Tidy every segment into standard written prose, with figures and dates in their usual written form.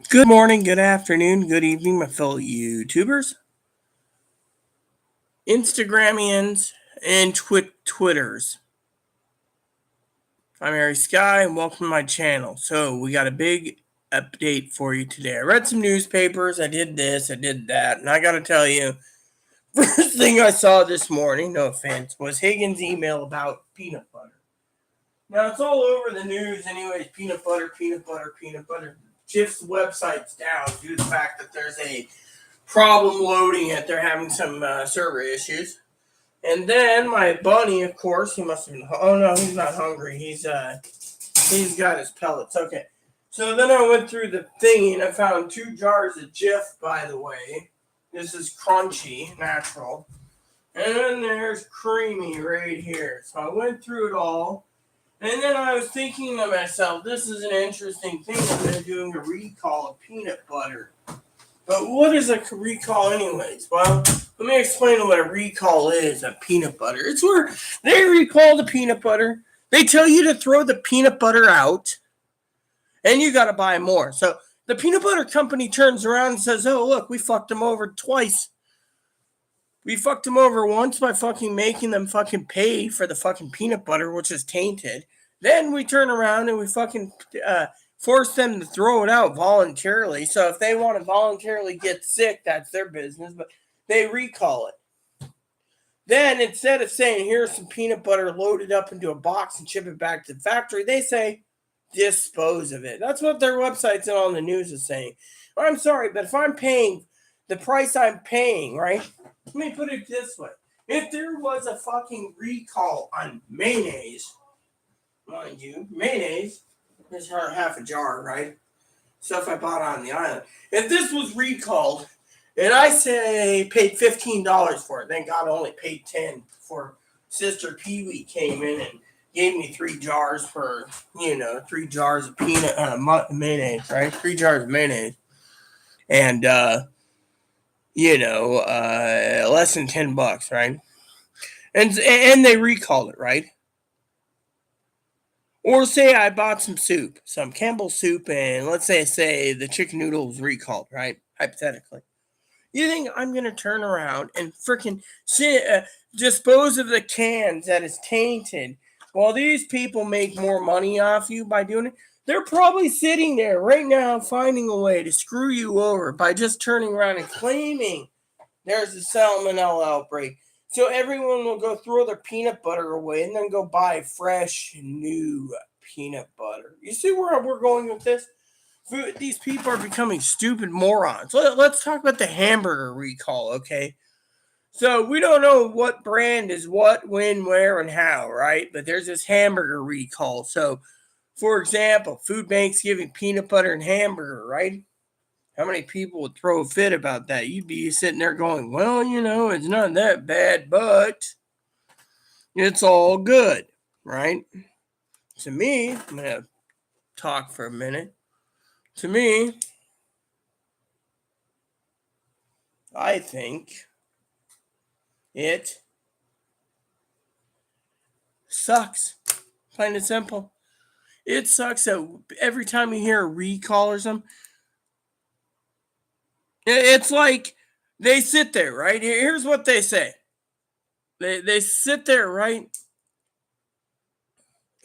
Good morning, good afternoon, good evening, my fellow YouTubers, Instagramians, and Twitters. I'm Harry Sky, and welcome to my channel. So, we got a big update for you today. I read some newspapers, I did this, I did that, and I gotta tell you, first thing I saw this morning, no offense, was Higgins' email about peanut butter. Now, it's all over the news anyways, peanut butter. Jif's website's down due to the fact that there's a problem loading it. They're having some server issues. And then my bunny, of course, he must have been. Oh no, he's not hungry. He's got his pellets. Okay. So then I went through the thingy and I found 2 jars of Jif. By the way, this is crunchy, natural, and then there's creamy right here. So I went through it all. And then I was thinking to myself, this is an interesting thing. I'm doing a recall of peanut butter. But what is a recall anyways? Well, let me explain what a recall is of peanut butter. It's where they recall the peanut butter. They tell you to throw the peanut butter out, and you got to buy more. So the peanut butter company turns around and says, oh, look, we fucked them over twice. We fucked them over once by fucking making them fucking pay for the fucking peanut butter, which is tainted. Then we turn around and we fucking force them to throw it out voluntarily. So if they want to voluntarily get sick, that's their business, but they recall it. Then instead of saying, here's some peanut butter loaded up into a box and ship it back to the factory, they say, dispose of it. That's what their websites and all the news is saying. I'm sorry, but if I'm paying the price I'm paying, right? Let me put it this way. If there was a fucking recall on mayonnaise, mind you, mayonnaise is half a jar, right? Stuff I bought on the island. If this was recalled, and I say paid $15 for it, thank God I only paid $10 for Sister Pee Wee came in and gave me 3 jars for, 3 jars of mayonnaise, right? 3 jars of mayonnaise. And, less than $10, right? And they recalled it, right? Or say I bought some soup, some Campbell's soup, and let's say the chicken noodle was recalled, right? Hypothetically. You think I'm going to turn around and freaking dispose of the cans that is tainted while these people make more money off you by doing it? They're probably sitting there right now finding a way to screw you over by just turning around and claiming there's a salmonella outbreak. So everyone will go throw their peanut butter away and then go buy fresh, new peanut butter. You see where we're going with this? These people are becoming stupid morons. Let's talk about the hamburger recall, okay? So we don't know what brand is what, when, where, and how, right? But there's this hamburger recall. So, for example, Food Bank's giving peanut butter and hamburger, right? How many people would throw a fit about that? You'd be sitting there going, well, it's not that bad, but it's all good, right? To me, I'm going to talk for a minute. To me, I think it sucks. Plain and simple. It sucks that every time you hear a recall or something, it's like they sit there, right? Here's what they say. They sit there, right?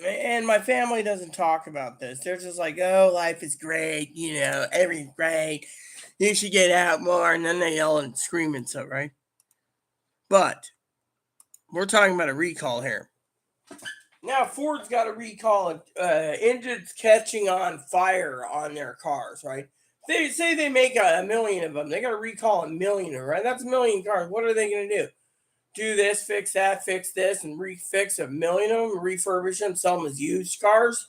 And my family doesn't talk about this. They're just like, oh, life is great. Everything's great. You should get out more. And then they yell and scream and stuff, right? But we're talking about a recall here. Now, Ford's got a recall engines catching on fire on their cars, right? They say they make a million of them. They got to recall a million, right? That's a million cars. What are they going to do? Do this, fix that, fix this, and refix a million of them, refurbish them, sell them as used cars?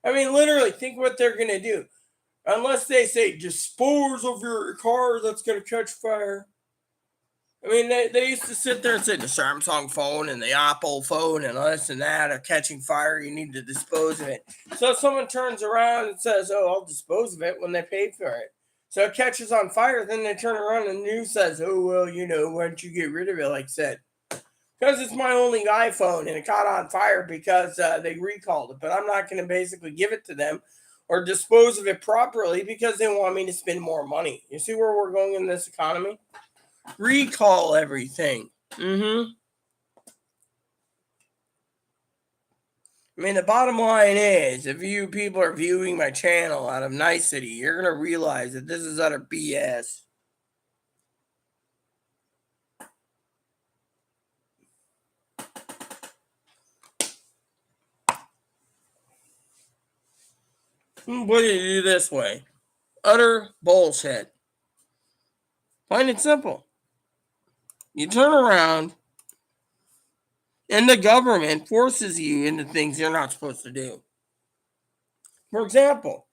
I mean, literally, think what they're going to do. Unless they say, dispose of your car that's going to catch fire. I mean, they used to sit there and say the Samsung phone and the Apple phone and this and that are catching fire. You need to dispose of it. So if someone turns around and says, oh, I'll dispose of it when they paid for it. So it catches on fire. Then they turn around and the news says, oh, well, why don't you get rid of it? Like I said, because it's my only iPhone and it caught on fire because they recalled it. But I'm not going to basically give it to them or dispose of it properly because they want me to spend more money. You see where we're going in this economy? Recall everything. I mean, the bottom line is, if you people are viewing my channel out of nicety, you're going to realize that this is utter BS. What do you do this way? Utter bullshit. Find it simple. You turn around, and the government forces you into things you're not supposed to do. For example,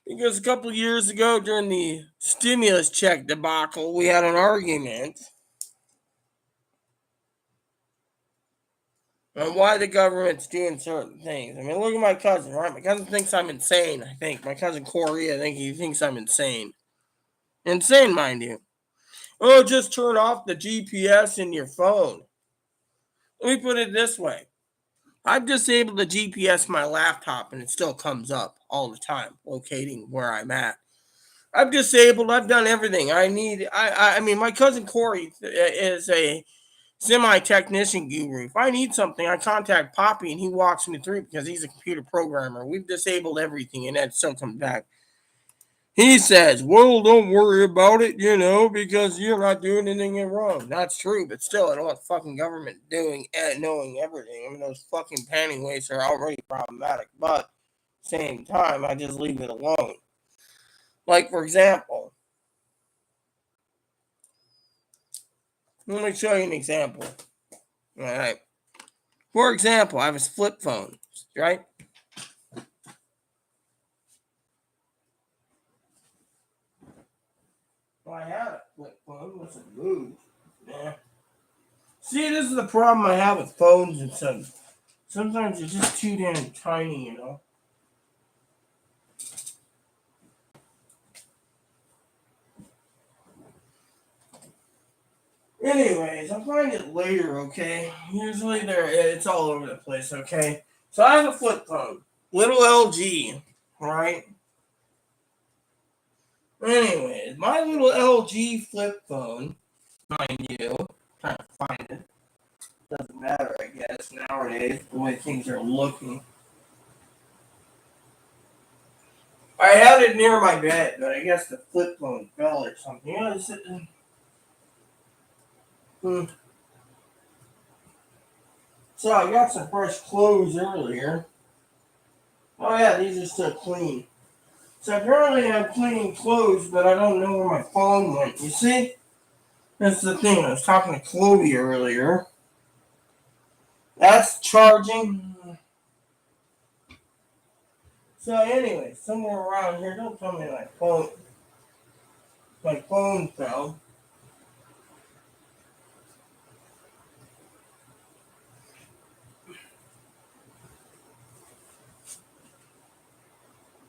because a couple of years ago during the stimulus check debacle, we had an argument on why the government's doing certain things. I mean, look at my cousin, right? My cousin thinks I'm insane, I think. My cousin Corey, I think he thinks I'm insane. Insane, mind you. Oh, just turn off the GPS in your phone. Let me put it this way. I've disabled the GPS my laptop and it still comes up all the time, locating where I'm at. I've done everything. I mean, my cousin Corey is a semi-technician guru. If I need something, I contact Poppy and he walks me through because he's a computer programmer. We've disabled everything and it still comes back. He says, well, don't worry about it, because you're not doing anything wrong. That's true, but still, I don't want the fucking government doing and knowing everything. I mean, those fucking panty wastes are already problematic, but at the same time, I just leave it alone. Like, for example, let me show you an example. All right. For example, I have a flip phone, right? Well, I had a flip phone. What's it moved? Yeah. See, this is the problem I have with phones and stuff. Sometimes they're just too damn tiny, Anyways, I'll find it later, okay? Usually it's all over the place, okay? So I have a flip phone. Little LG, alright? Anyways, my little LG flip phone, mind you, trying to find it. Doesn't matter, I guess, nowadays, the way things are looking. I had it near my bed, but I guess the flip phone fell or something. So I got some fresh clothes earlier. Oh yeah, these are still clean. So apparently I'm cleaning clothes, but I don't know where my phone went. You see? That's the thing. I was talking to Chloe earlier. That's charging. So anyway, somewhere around here, don't tell me my phone fell.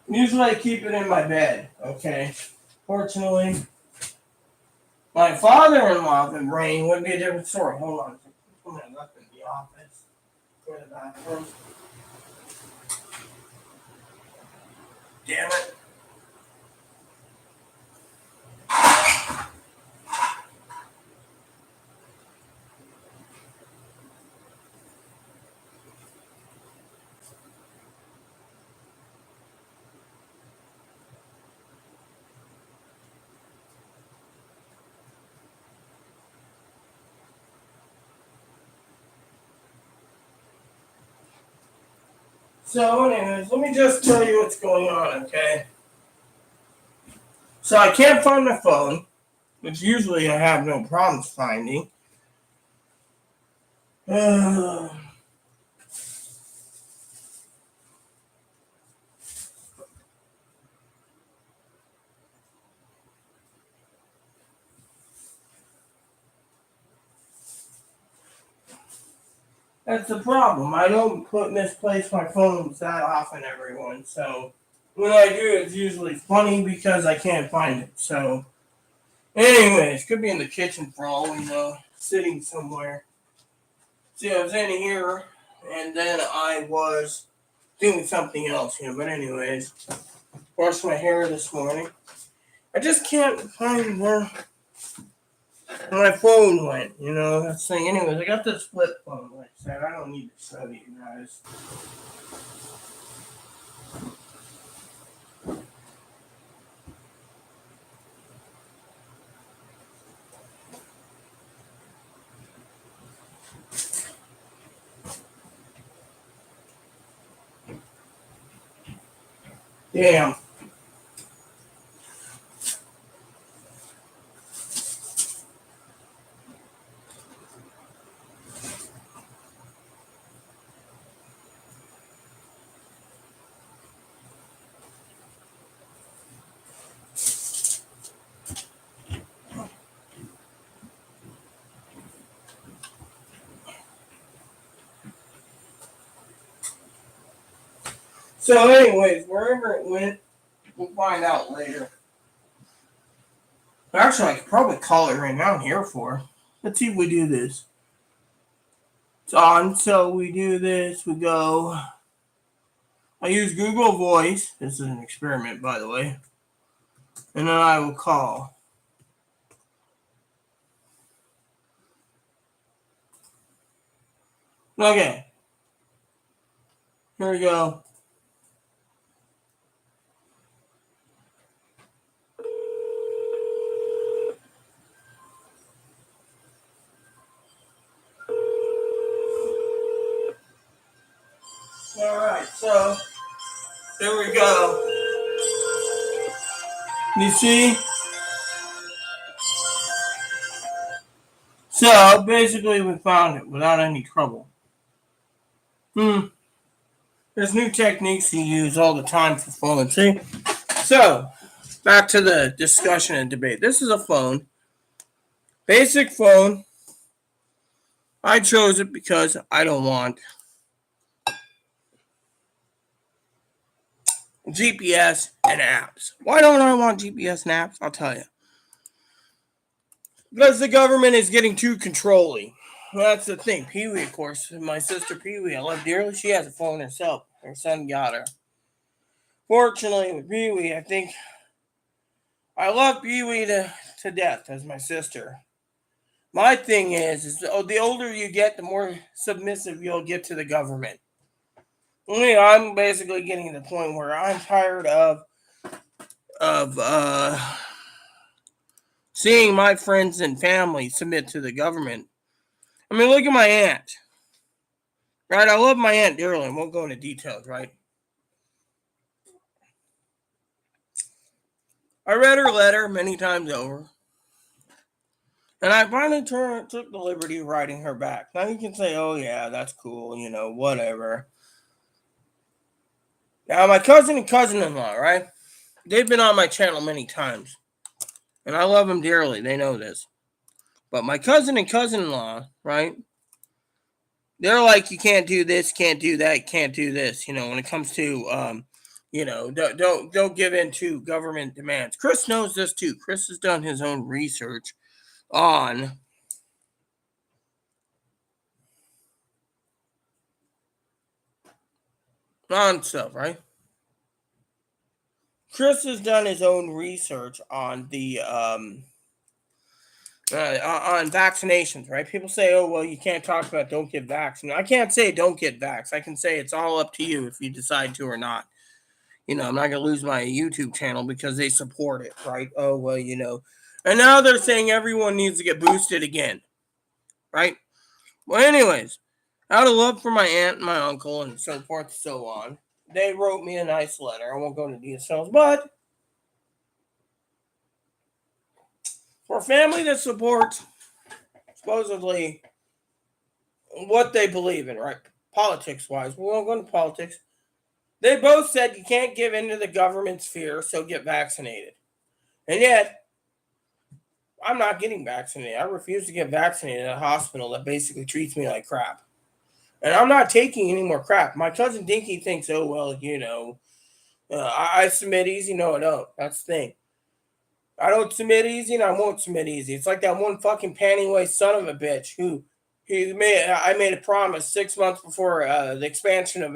Usually I keep it in my bed, okay? Fortunately, my father-in-law, if it rained, would be a different story. Hold on. I left in the office. Go to the bathroom. Damn it. So anyways, let me just tell you what's going on, okay? So I can't find my phone, which usually I have no problems finding. That's the problem. I don't misplace my phones that often, everyone. So when I do, it's usually funny because I can't find it. So, anyways, could be in the kitchen for all we know, sitting somewhere. See, I was in here, and then I was doing something else, But anyways, washed my hair this morning. I just can't find where my phone went, That's the thing. Anyways, I got this flip phone, like I said. I don't need to show you guys. Damn. So anyways, wherever it went, we'll find out later. Actually, I could probably call it right now here for. Let's see if we do this. It's on, so we do this, we go. I use Google Voice. This is an experiment, by the way. And then I will call. Okay. Here we go. Alright, so there we go. You see? So basically we found it without any trouble. There's new techniques you use all the time for phone. See? So back to the discussion and debate. This is a phone. Basic phone. I chose it because I don't want GPS and apps. Why don't I want GPS and apps? I'll tell you. Because the government is getting too controlling. That's the thing. Pee-wee, of course. My sister Pee-wee, I love dearly. She has a phone herself. Her son got her. Fortunately, with Pee-wee, I think I love Pee-wee to death as my sister. My thing is the older you get, the more submissive you'll get to the government. I'm basically getting to the point where I'm tired of seeing my friends and family submit to the government. I mean, look at my aunt. Right? I love my aunt dearly. I won't go into details, right? I read her letter many times over. And I finally took the liberty of writing her back. Now you can say, oh yeah, that's cool, whatever. Now my cousin and cousin-in-law, right? They've been on my channel many times. And I love them dearly. They know this. But my cousin and cousin-in-law, right? They're like, you can't do this, can't do that, can't do this. When it comes to, don't give in to government demands. Chris knows this too. Chris has done his own research on stuff, right? Chris has done his own research on the on vaccinations, right? People say, oh, well, you can't talk about don't get vaccinated. I can't say don't get vaxxed. I can say it's all up to you if you decide to or not. I'm not going to lose my YouTube channel because they support it, right? Oh, well, And now they're saying everyone needs to get boosted again, right? Well, anyways, out of love for my aunt and my uncle and so forth and so on, they wrote me a nice letter. I won't go into details, but for a family that supports supposedly what they believe in, right? Politics-wise, we won't go into politics. They both said you can't give in to the government's fear, so get vaccinated. And yet, I'm not getting vaccinated. I refuse to get vaccinated at a hospital that basically treats me like crap. And I'm not taking any more crap. My cousin Dinky thinks, oh, well, I submit easy. No, I don't. That's the thing. I don't submit easy and I won't submit easy. It's like that one fucking panty-waist son of a bitch who I made a promise 6 months before the expansion of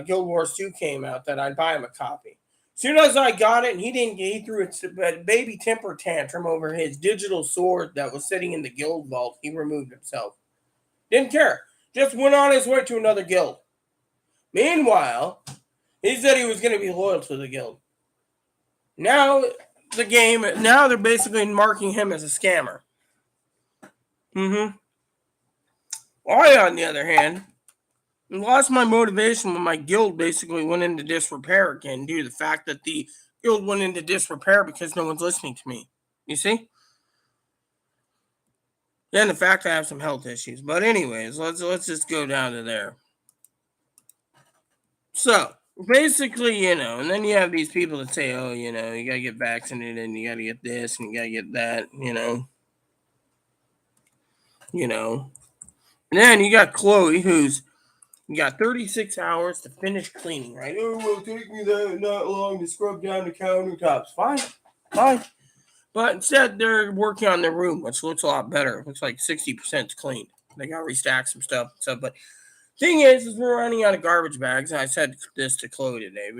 Guild Wars 2 came out that I'd buy him a copy. As soon as I got it, and he didn't get, he threw a baby temper tantrum over his digital sword that was sitting in the guild vault. He removed himself. Didn't care. Just went on his way to another guild. Meanwhile, he said he was going to be loyal to the guild. Now they're basically marking him as a scammer. I, on the other hand, lost my motivation when my guild basically went into disrepair again due to the fact that the guild went into disrepair because no one's listening to me. You see? And the fact I have some health issues. But anyways, let's just go down to there. So basically, and then you have these people that say, oh, you gotta get vaccinated and you gotta get this and you gotta get that, And then you got Chloe, who's you got 36 hours to finish cleaning, right? Oh, it will take me that not long to scrub down the countertops. Fine. But instead, they're working on their room, which looks a lot better. It looks like 60% clean. They got to restack some stuff. But thing is we're running out of garbage bags. And I said this to Chloe today,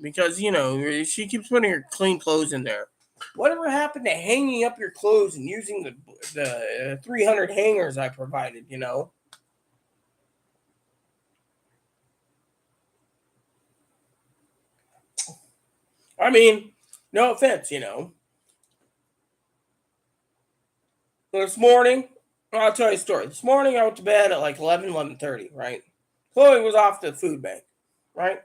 because, she keeps putting her clean clothes in there. Whatever happened to hanging up your clothes and using the 300 hangers I provided, I mean, no offense, This morning, I'll tell you a story. This morning, I went to bed at like 11:30, right? Chloe was off to the food bank, right?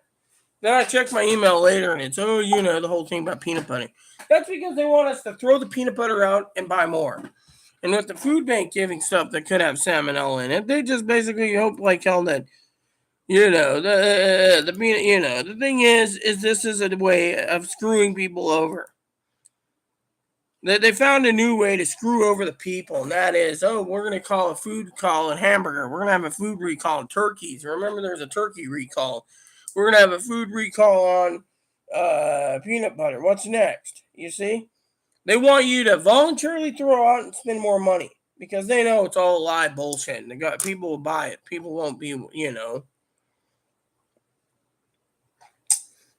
Then I checked my email later, and it's, the whole thing about peanut butter. That's because they want us to throw the peanut butter out and buy more. And with the food bank giving stuff that could have salmonella in it, they just basically hope like hell that, the thing is this is a way of screwing people over. They found a new way to screw over the people, and that is, we're going to call a food call a hamburger. We're going to have a food recall on turkeys. Remember, there's a turkey recall. We're going to have a food recall on peanut butter. What's next? You see? They want you to voluntarily throw out and spend more money because they know it's all a lie bullshit. And people will buy it. People won't be,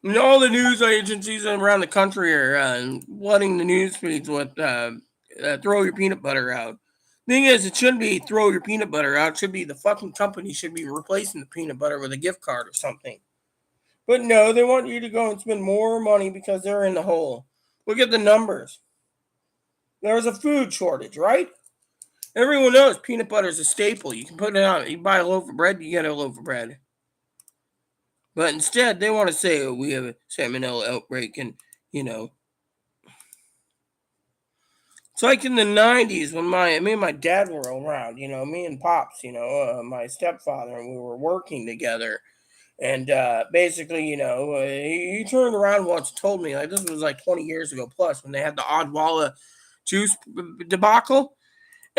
And all the news agencies around the country are flooding the news feeds with throw your peanut butter out. Thing is, it shouldn't be throw your peanut butter out. It should be the fucking company should be replacing the peanut butter with a gift card or something. But no, they want you to go and spend more money because they're in the hole. Look at the numbers. There's a food shortage, right? Everyone knows peanut butter is a staple. You can put it on. You buy a loaf of bread, you get a loaf of bread. But instead, they want to say, we have a salmonella outbreak, and, It's like in the 90s when me and my dad were around, me and Pops, my stepfather, and we were working together. And basically, he turned around once and told me, like, this was like 20 years ago plus when they had the Odwalla juice debacle.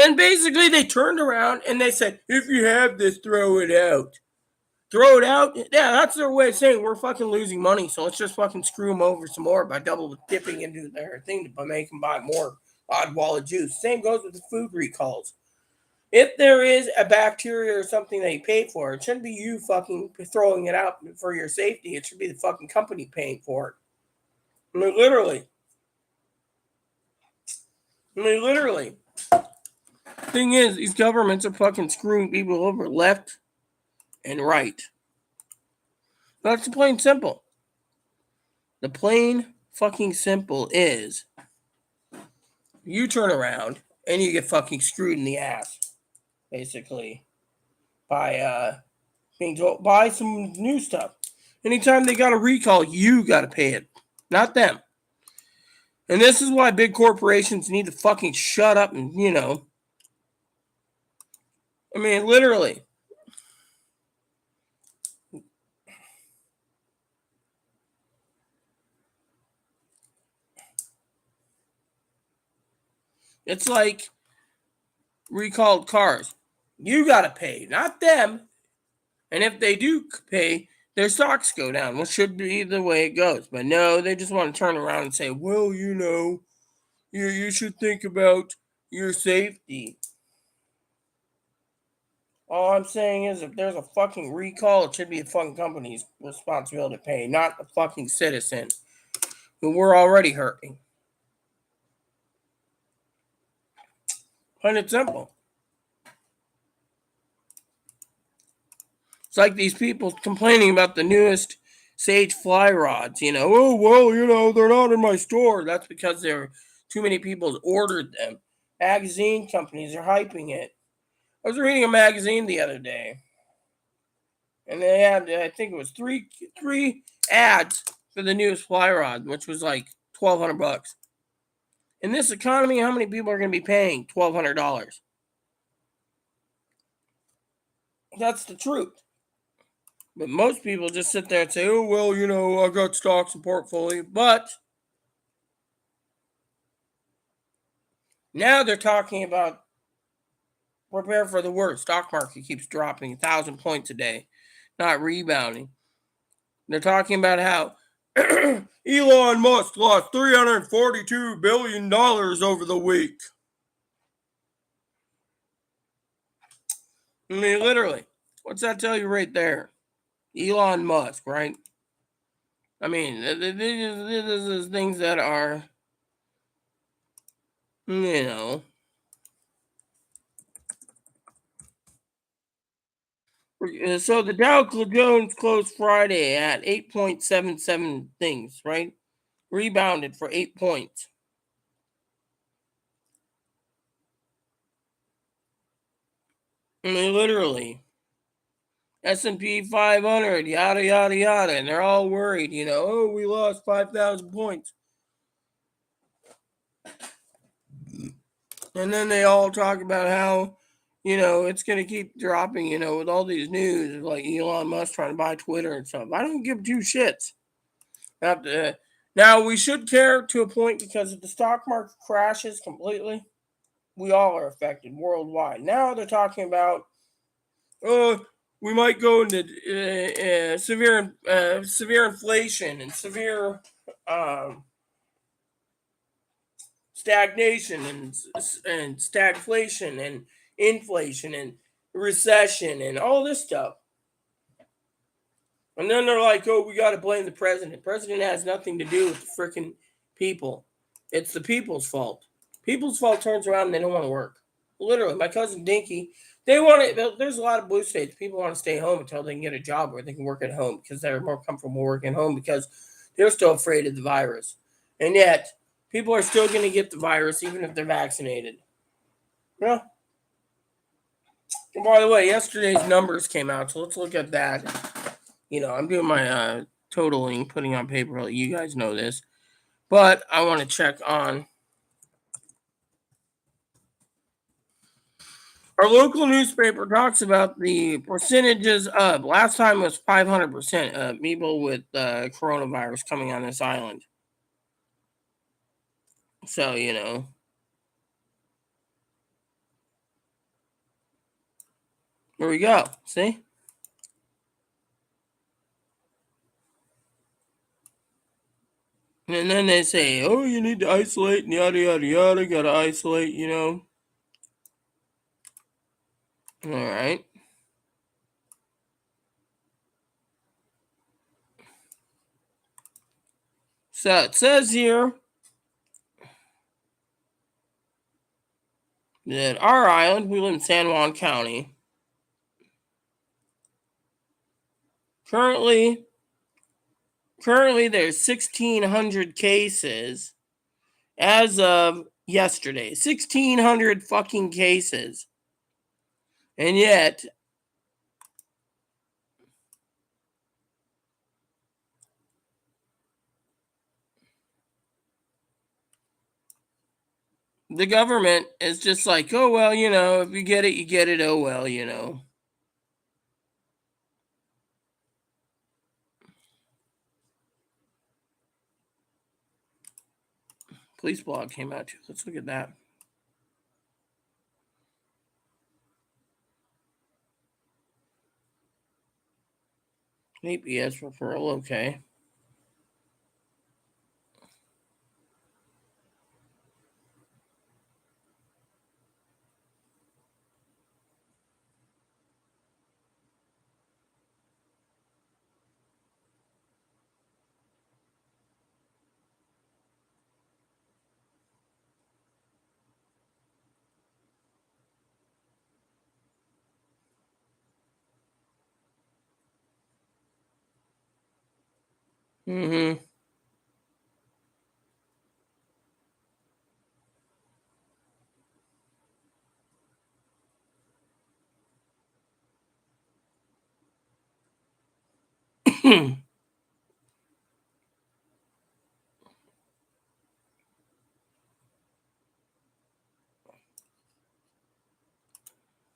And basically, they turned around and they said, if you have this, throw it out. Throw it out? Yeah, that's their way of saying we're fucking losing money, so let's just fucking screw them over some more by double dipping into their thing to make them buy more Odwalla juice. Same goes with the food recalls. If there is a bacteria or something that you pay for, it shouldn't be you fucking throwing it out for your safety. It should be the fucking company paying for it. I mean, literally. Thing is, these governments are fucking screwing people over left and right. That's the plain simple. The plain fucking simple is you turn around and you get fucking screwed in the ass, basically, by being told buy some new stuff. Anytime they got a recall, you got to pay it, not them. And this is why big corporations need to fucking shut up and, I mean, literally. It's like recalled cars. You got to pay, not them. And if they do pay, their stocks go down, which should be the way it goes. But no, they just want to turn around and say, well, you should think about your safety. All I'm saying is if there's a fucking recall, it should be the fucking company's responsibility to pay, not the fucking citizen who we're already hurting. Plain and simple. It's like these people complaining about the newest Sage fly rods. Oh, well, they're not in my store. That's because too many people ordered them. Magazine companies are hyping it. I was reading a magazine the other day, and they had, I think it was three ads for the newest fly rod, which was like $1,200. In this economy, how many people are going to be paying $1,200? That's the truth. But most people just sit there and say, oh, well, I got stocks and portfolio. But now they're talking about prepare for the worst. Stock market keeps dropping 1,000 points a day, not rebounding. They're talking about how Elon Musk lost $342 billion over the week. I mean, literally, what's that tell you right there? Elon Musk, right? I mean, this is things that are, you know. So the Dow Jones closed Friday at 8.77 things, right? Rebounded for 8 points. I mean, literally. S&P 500, yada, yada, yada. And they're all worried, oh, we lost 5,000 points. And then they all talk about how, it's going to keep dropping, with all these news, like Elon Musk trying to buy Twitter and stuff. I don't give two shits. Now, we should care to a point because if the stock market crashes completely, we all are affected worldwide. Now they're talking about, we might go into severe inflation and severe stagnation and stagflation and inflation and recession and all this stuff. And then they're like, oh, we got to blame the president. The president has nothing to do with the freaking people. It's the people's fault. People's fault turns around and they don't want to work. Literally, my cousin Dinky, they want to, there's a lot of blue states. People want to stay home until they can get a job where they can work at home because they're more comfortable working at home because they're still afraid of the virus. And yet, people are still going to get the virus even if they're vaccinated. Yeah. And by the way, yesterday's numbers came out, so let's look at that. I'm doing my totaling, putting on paper. You guys know this. But I want to check on our local newspaper talks about the percentages of last time was 500% of people with coronavirus coming on this island. So, here we go. See? And then they say, oh, you need to isolate and yada, yada, yada. Got to isolate, All right. So it says here that our island, we live in San Juan County. Currently there's 1,600 cases as of yesterday. 1,600 fucking cases. And yet, the government is just like, oh, well, if you get it, you get it. Oh, well, Police blog came out too. Let's look at that. APS referral, okay. Mm-hmm.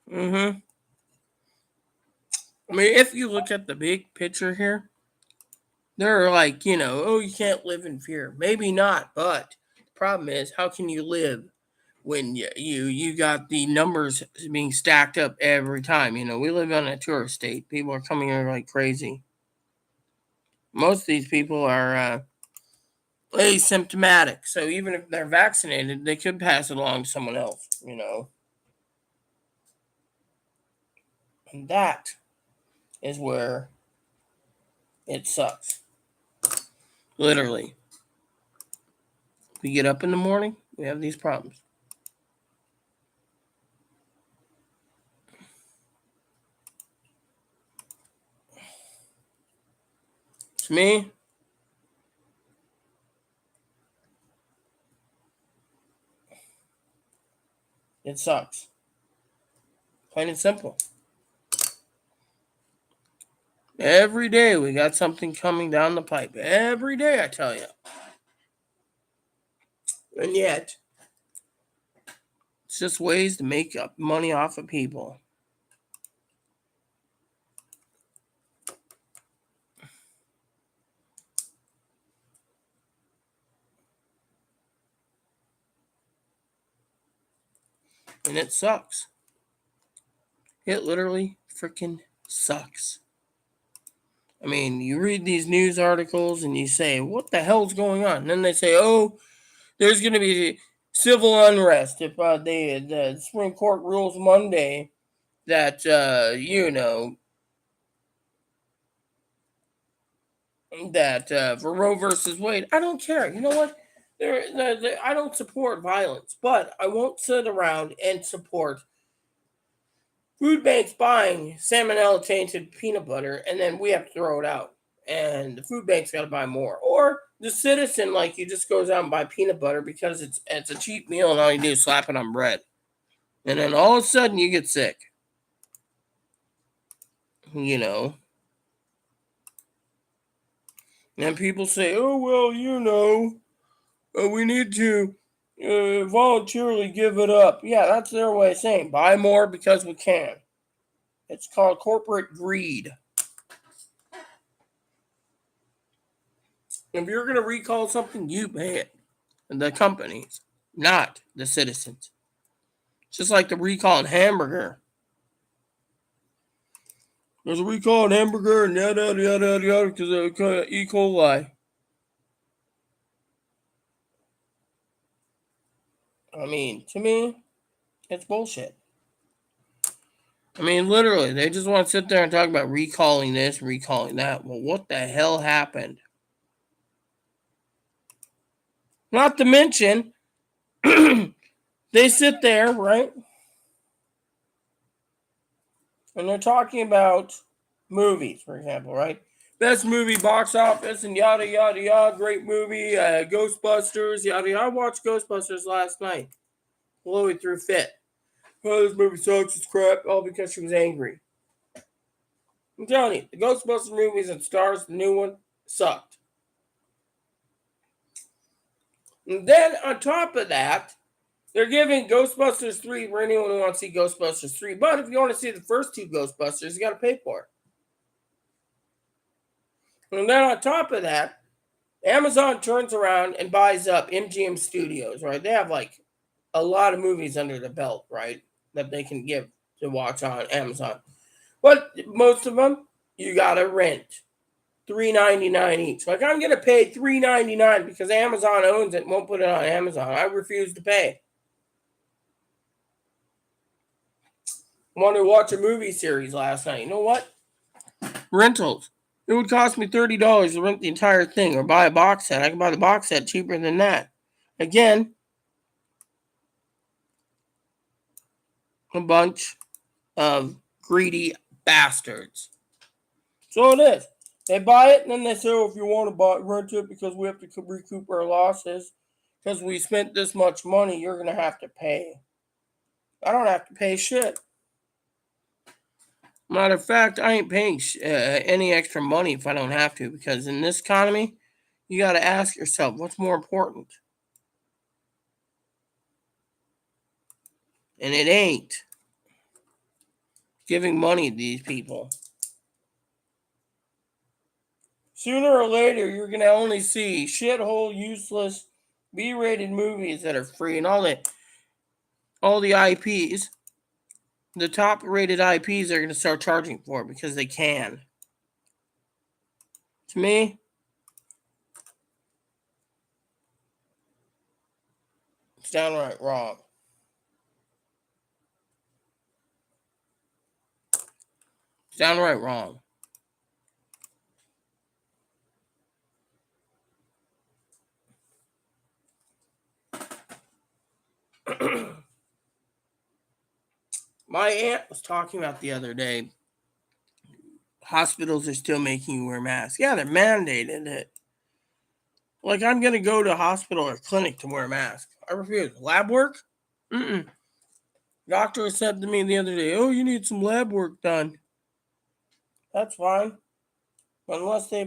Mm-hmm. I mean, if you look at the big picture here, they're like, oh, you can't live in fear. Maybe not, but the problem is, how can you live when you got the numbers being stacked up every time? We live on a tourist state. People are coming here like crazy. Most of these people are asymptomatic, so even if they're vaccinated, they could pass it along to someone else. And that is where it sucks. Literally, we get up in the morning, we have these problems. To me, it sucks. Plain and simple. Every day we got something coming down the pipe. Every day, I tell you. And yet, it's just ways to make up money off of people. And it sucks. It literally freaking sucks. I mean, you read these news articles and you say, what the hell's going on? And then they say, oh, there's going to be civil unrest if the Supreme Court rules Monday that, for Roe versus Wade. I don't care. You know what? I don't support violence, but I won't sit around and support food banks buying salmonella tainted peanut butter, and then we have to throw it out. And the food bank's got to buy more. Or the citizen, like, he just goes out and buy peanut butter because it's a cheap meal, and all you do is slap it on bread. And then all of a sudden you get sick. And people say, oh, well, we need to voluntarily give it up. Yeah, that's their way of saying buy more because we can. It's called corporate greed. If you're going to recall something, you pay it. The companies, not the citizens. It's just like the recall in hamburger. There's a recall in hamburger and yada yada yada yada because of E. coli. I mean, to me, it's bullshit. I mean, literally, they just want to sit there and talk about recalling this, recalling that. Well, what the hell happened? Not to mention, they sit there, right? And they're talking about movies, for example, right? Best movie box office and yada yada yada. Great movie, Ghostbusters, yada yada. I watched Ghostbusters last night. Chloe threw fit. Oh, this movie sucks. It's crap. All because she was angry. I'm telling you, the Ghostbusters movies and Stars, the new one, sucked. And then on top of that, they're giving Ghostbusters 3 for anyone who wants to see Ghostbusters 3. But if you want to see the first two Ghostbusters, you got to pay for it. And then on top of that, Amazon turns around and buys up MGM Studios, right? They have like a lot of movies under the belt, right? That they can give to watch on Amazon. But most of them, you got to rent. $3.99 each. Like, I'm gonna pay $3.99 because Amazon owns it and won't put it on Amazon. I refuse to pay. Wanted to watch a movie series last night. You know what? Rentals. It would cost me $30 to rent the entire thing or buy a box set. I can buy the box set cheaper than that. Again, a bunch of greedy bastards. So it is. They buy it and then they say, oh, if you want to rent it because we have to recoup our losses because we spent this much money, you're going to have to pay. I don't have to pay shit. Matter of fact, I ain't paying any extra money if I don't have to, because in this economy, you got to ask yourself, what's more important? And it ain't giving money to these people. Sooner or later, you're going to only see shithole, useless, B-rated movies that are free, and all the IPs, the top-rated IPs are going to start charging for it because they can. To me, it's downright wrong. It's downright wrong. My aunt was talking about the other day, hospitals are still making you wear masks. Yeah, they're mandated it. Like, I'm going to go to a hospital or clinic to wear a mask. I refuse. Lab work? Mm-mm. Doctor said to me the other day, oh, you need some lab work done. That's fine. Unless they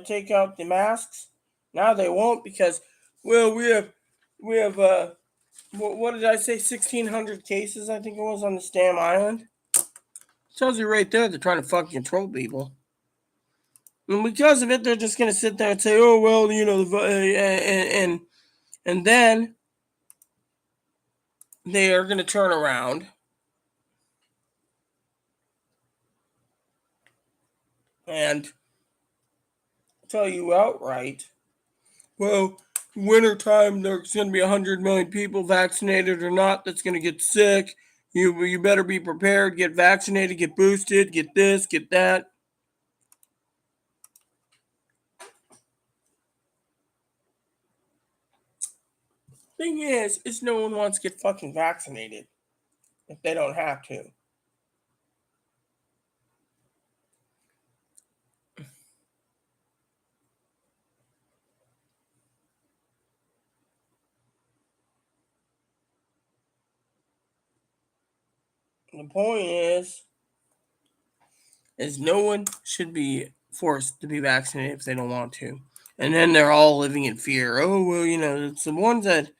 take out the masks. Now they won't because, well, we have what did I say, 1,600 cases, I think it was, on the Stam Island. Tells you right there they're trying to fucking control people. And because of it, they're just going to sit there and say, oh, well, and then they are going to turn around and tell you outright, well, wintertime, there's going to be 100 million people, vaccinated or not, that's going to get sick. You better be prepared, get vaccinated, get boosted, get this, get that. Thing is no one wants to get fucking vaccinated if they don't have to. The point is no one should be forced to be vaccinated if they don't want to. And then they're all living in fear. Oh, well, it's the ones that,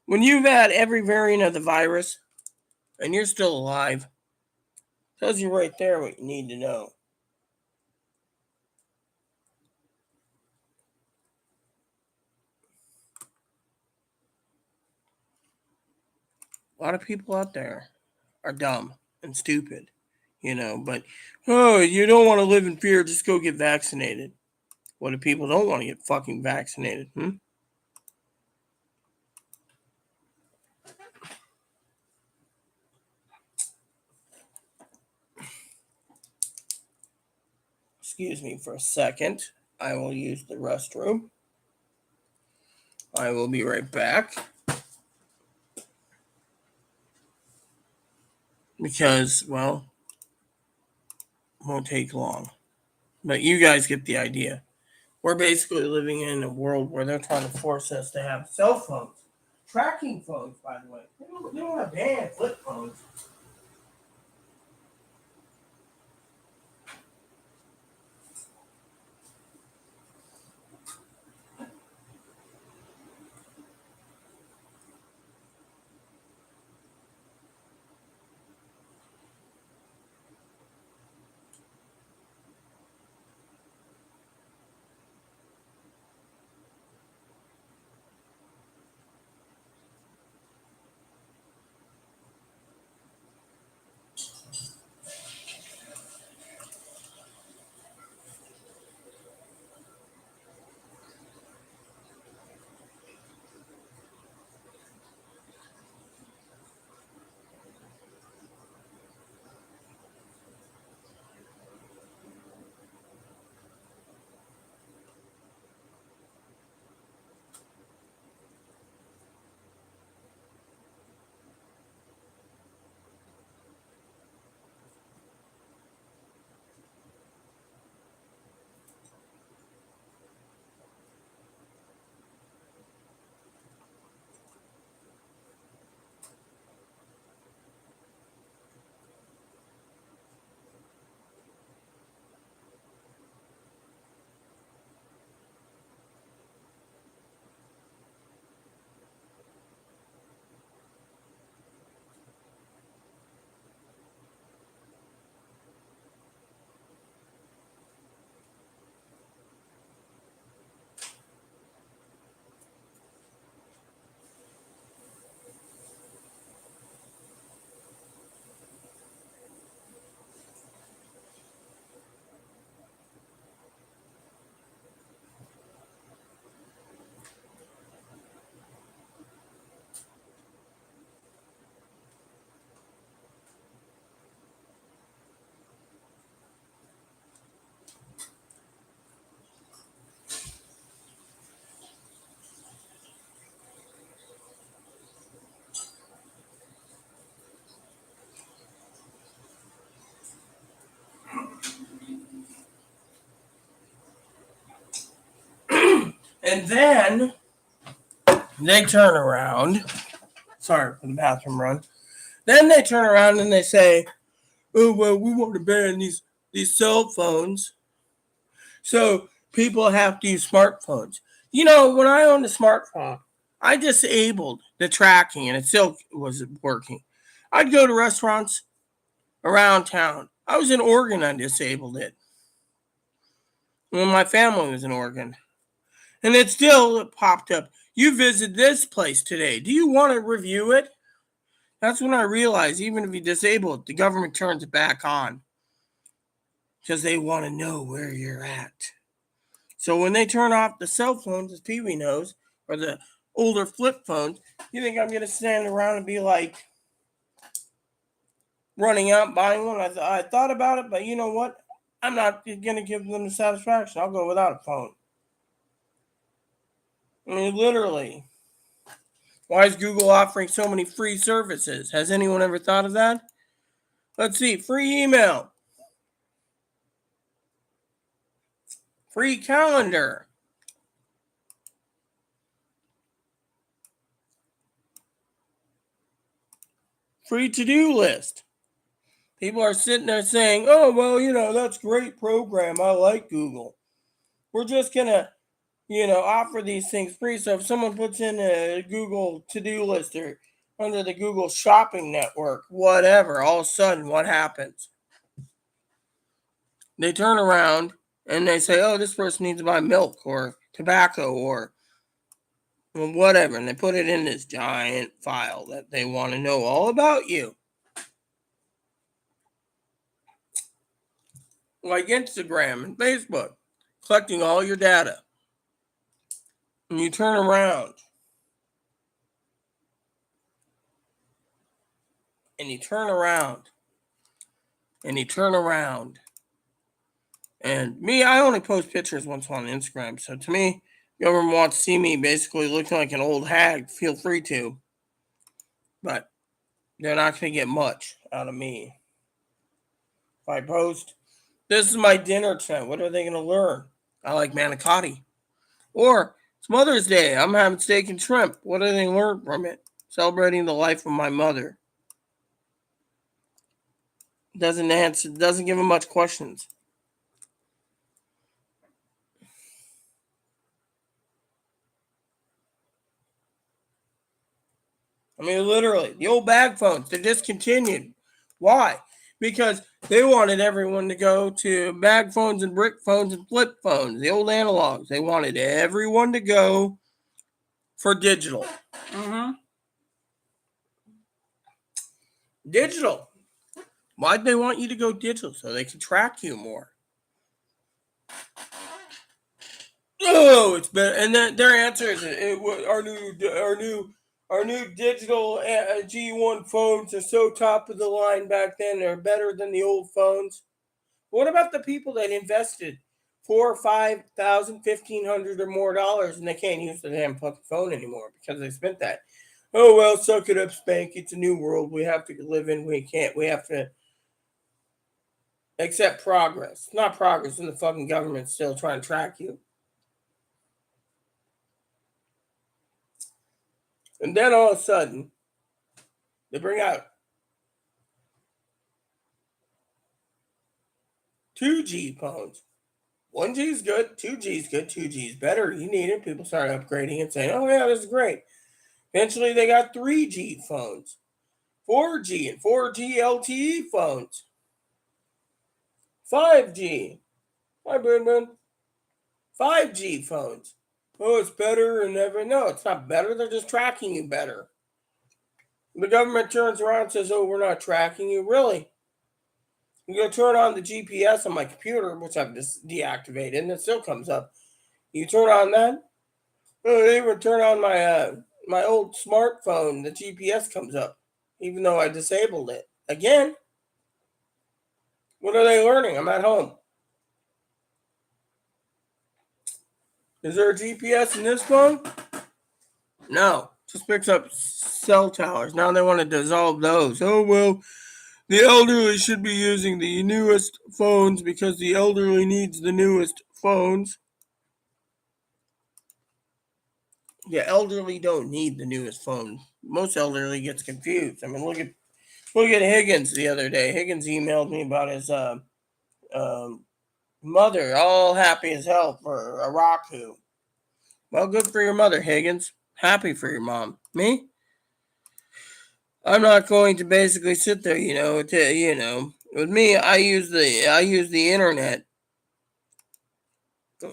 when you've had every variant of the virus and you're still alive, tells you right there what you need to know. A lot of people out there are dumb and stupid, but, oh, you don't want to live in fear, just go get vaccinated. What if people don't want to get fucking vaccinated? Excuse me for a second. I will use the restroom. I will be right back. Because, well, won't take long. But you guys get the idea. We're basically living in a world where they're trying to force us to have cell phones. Tracking phones, by the way. They don't have damn flip phones. And then they turn around. Sorry for the bathroom run. Then they turn around and they say, "Oh well, we want to ban these cell phones, so people have to use smartphones." You know, when I owned a smartphone, I disabled the tracking, and it still was working. I'd go to restaurants around town. I was in Oregon. I disabled it when my family was in Oregon, and it still popped up. You visit this place today. Do you want to review it? That's when I realized even if you disable it, the government turns it back on because they want to know where you're at. So when they turn off the cell phones, as Pee Wee knows, or the older flip phones, you think I'm going to stand around and be like running out buying one? I thought about it, but you know what? I'm not going to give them the satisfaction. I'll go without a phone. I mean, literally. Why is Google offering so many free services? Has anyone ever thought of that? Let's see. Free email. Free calendar. Free to-do list. People are sitting there saying, "Oh, well, you know, that's a great program. I like Google. We're just going to, offer these things free." So if someone puts in a Google to-do list or under the Google Shopping Network, whatever, all of a sudden, what happens? They turn around and they say, "Oh, this person needs to buy milk or tobacco or whatever." And they put it in this giant file that they want to know all about you. Like Instagram and Facebook, collecting all your data. And you turn around. And you turn around. And you turn around. And me, I only post pictures once on Instagram. So to me, if you ever want to see me basically looking like an old hag, feel free to. But they're not going to get much out of me. If I post, "This is my dinner tonight," what are they going to learn? I like manicotti. Or, "It's Mother's Day. I'm having steak and shrimp." What do they learn from it? Celebrating the life of my mother. Doesn't give them much questions. I mean, literally, the old bag phones, they're discontinued. Why? Because they wanted everyone to go to bag phones and brick phones and flip phones, the old analogs. They wanted everyone to go for digital. Mm-hmm. Digital. Why'd they want you to go digital? So they could track you more. Oh, it's better. And then their answer is our new digital G1 phones are so top of the line back then. They're better than the old phones. What about the people that invested $4,000 or $5,000, $1,500 or more dollars, and they can't use the damn fucking phone anymore because they spent that? "Oh well, suck it up, Spank. It's a new world we have to live in. We have to accept progress." It's not progress, and the fucking government's still trying to track you. And then all of a sudden, they bring out 2G phones. 1G is good, 2G is good, 2G is better. You need it. People start upgrading and saying, "Oh, yeah, this is great." Eventually, they got 3G phones, 4G, and 4G LTE phones, 5G. Hi, Boon. 5G phones. "Oh, it's better and ever." No, it's not better. They're just tracking you better. The government turns around and says, "Oh, we're not tracking you." Really? You go turn on the GPS on my computer, which I've just deactivated, and it still comes up. You turn on that. Oh, they even turn on my old smartphone. The GPS comes up, even though I disabled it. Again, what are they learning? I'm at home. Is there a GPS in this phone? No. Just picks up cell towers. Now they want to dissolve those. "Oh, well, the elderly should be using the newest phones because the elderly needs the newest phones." The elderly don't need the newest phone. Most elderly gets confused. I mean, look at Higgins the other day. Higgins emailed me about his um, mother, all happy as hell for a Roku. Well, good for your mother, Higgins. Happy for your mom. Me? I'm not going to basically sit there, with me, I use the internet,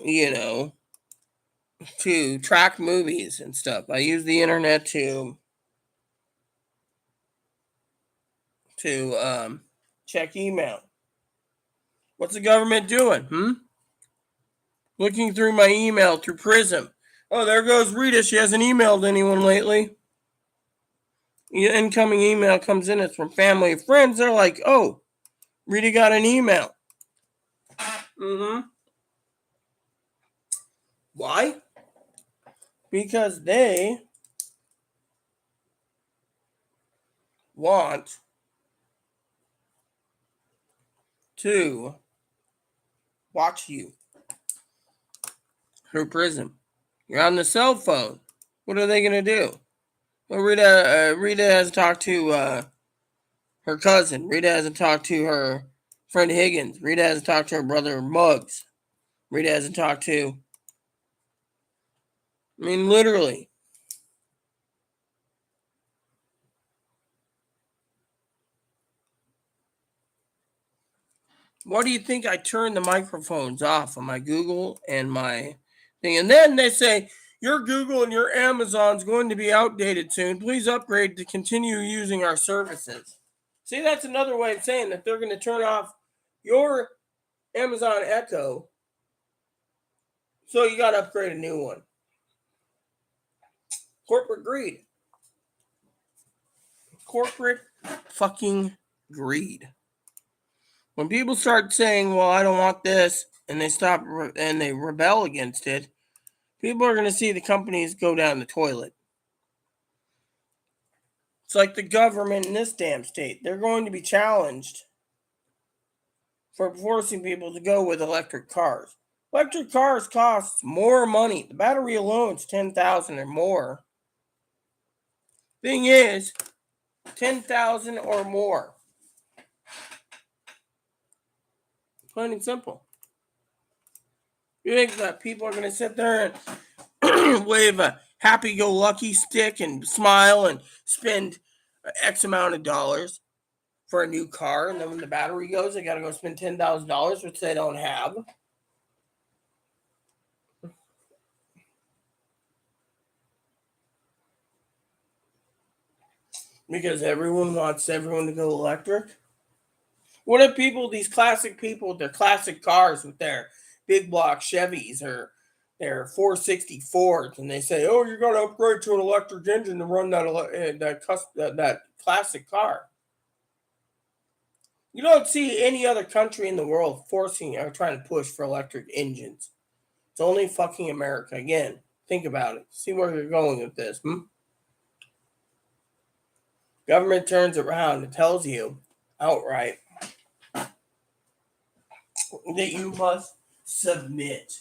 you know, to track movies and stuff. I use the internet to check email. What's the government doing? Looking through my email through Prism. Oh, there goes Rita. She hasn't emailed anyone lately. Incoming email comes in. It's from family and friends. They're like, oh, Rita got an email. Why? Because they want to watch you through Prism. You're on the cell phone. What are they going to do? Well, Rita hasn't talked to her cousin. Rita hasn't talked to her friend Higgins. Rita hasn't talked to her brother Muggs. Rita hasn't talked to. I mean, literally. What do you think? I turn the microphones off on my Google and my thing. And then they say, your Google and your Amazon's going to be outdated soon. Please upgrade to continue using our services. See, that's another way of saying that they're going to turn off your Amazon Echo. So you got to upgrade a new one. Corporate greed. Corporate fucking greed. When people start saying, well, I don't want this, and they stop and they rebel against it, people are going to see the companies go down the toilet. It's like the government in this damn state. They're going to be challenged for forcing people to go with electric cars. Electric cars cost more money. The battery alone is $10,000 or more. Thing is, $10,000 or more. Plain and simple. You think that people are going to sit there and wave a happy-go-lucky stick and smile and spend X amount of dollars for a new car, and then when the battery goes, they got to go spend $10,000, which they don't have? Because everyone wants everyone to go electric. What if these classic people with their classic cars with their big block Chevys or their 460 Fords, and they say, "Oh, you're going to upgrade to an electric engine to run that classic car"? You don't see any other country in the world forcing or trying to push for electric engines. It's only fucking America. Again, think about it. See where you're going with this. Government turns around and tells you outright that you must submit.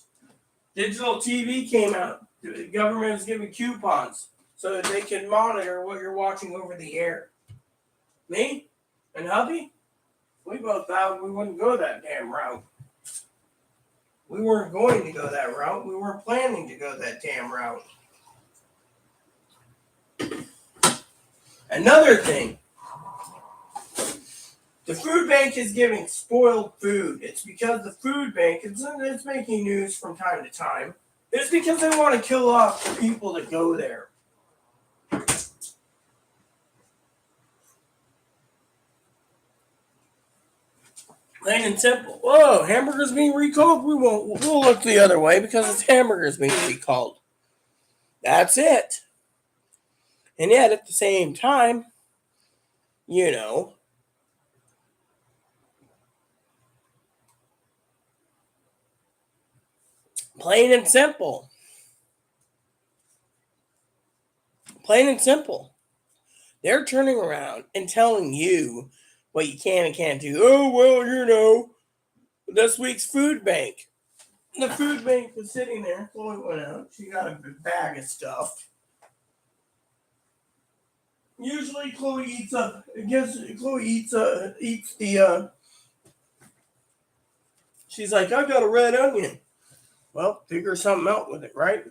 Digital TV came out. The government is giving coupons so that they can monitor what you're watching over the air. Me and hubby, we both thought we wouldn't go that damn route. We weren't going to go that route. We weren't planning to go that damn route. Another thing, the food bank is giving spoiled food. It's because the food bank, it's making news from time to time. It's because they want to kill off the people that go there. Plain and simple. Whoa, hamburgers being recalled? We'll look the other way because it's hamburgers being recalled. That's it. And yet at the same time, plain and simple. Plain and simple. They're turning around and telling you what you can and can't do. Oh, well, this week's food bank. The food bank was sitting there. Chloe went out. She got a bag of stuff. Usually, Chloe eats up. Chloe eats the. She's like, I got a red onion. Well, figure something out with it, right?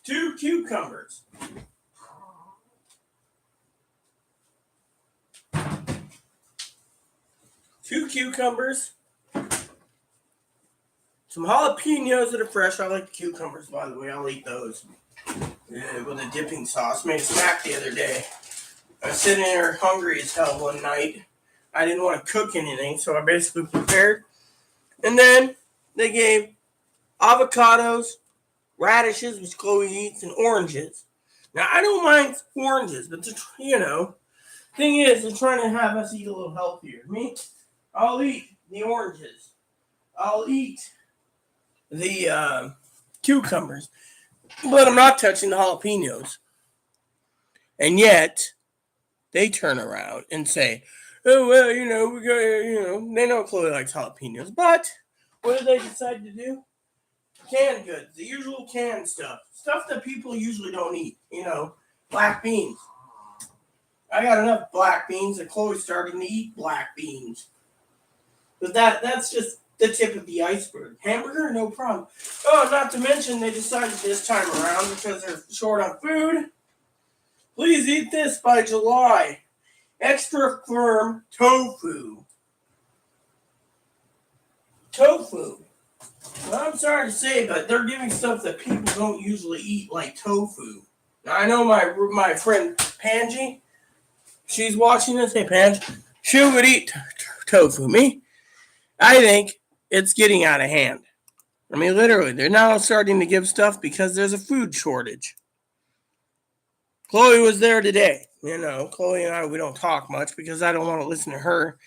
2 cucumbers. 2 cucumbers. Some jalapenos that are fresh. I like the cucumbers, by the way. I'll eat those. Yeah, with a dipping sauce. Made a snack the other day. I was sitting there hungry as hell one night. I didn't want to cook anything, so I basically prepared. And then they gave avocados, radishes, which Chloe eats, and oranges. Now, I don't mind oranges, but thing is, they're trying to have us eat a little healthier. Me, I'll eat the oranges. I'll eat the cucumbers, but I'm not touching the jalapenos. And yet, they turn around and say, oh, well, we got, they know Chloe likes jalapenos. But what do they decide to do? Canned goods, the usual canned stuff. Stuff that people usually don't eat. Black beans. I got enough black beans that Chloe's starting to eat black beans. But that's just the tip of the iceberg. Hamburger, no problem. Oh, not to mention they decided this time around, because they're short on food, please eat this by July. Extra firm tofu. Tofu. Well, I'm sorry to say, but they're giving stuff that people don't usually eat, like tofu. Now, I know my friend Panji, she's watching this. Hey, Panji, she would eat tofu. Me, I think it's getting out of hand. I mean, literally, they're now starting to give stuff because there's a food shortage. Chloe was there today. Chloe and I, we don't talk much because I don't want to listen to her,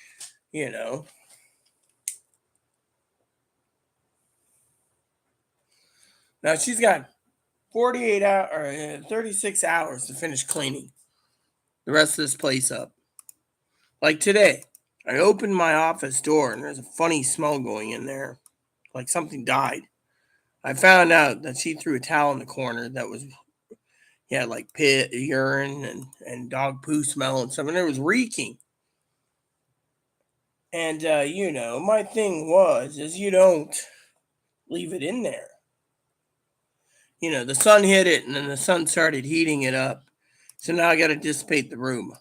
Now, she's got 48 hours or 36 hours to finish cleaning the rest of this place up. Like today, I opened my office door and there's a funny smell going in there, like something died. I found out that she threw a towel in the corner that was, like pit, urine, and dog poo smell and stuff, and it was reeking. And, my thing is you don't leave it in there. The sun hit it, and then the sun started heating it up. So now I got to dissipate the room.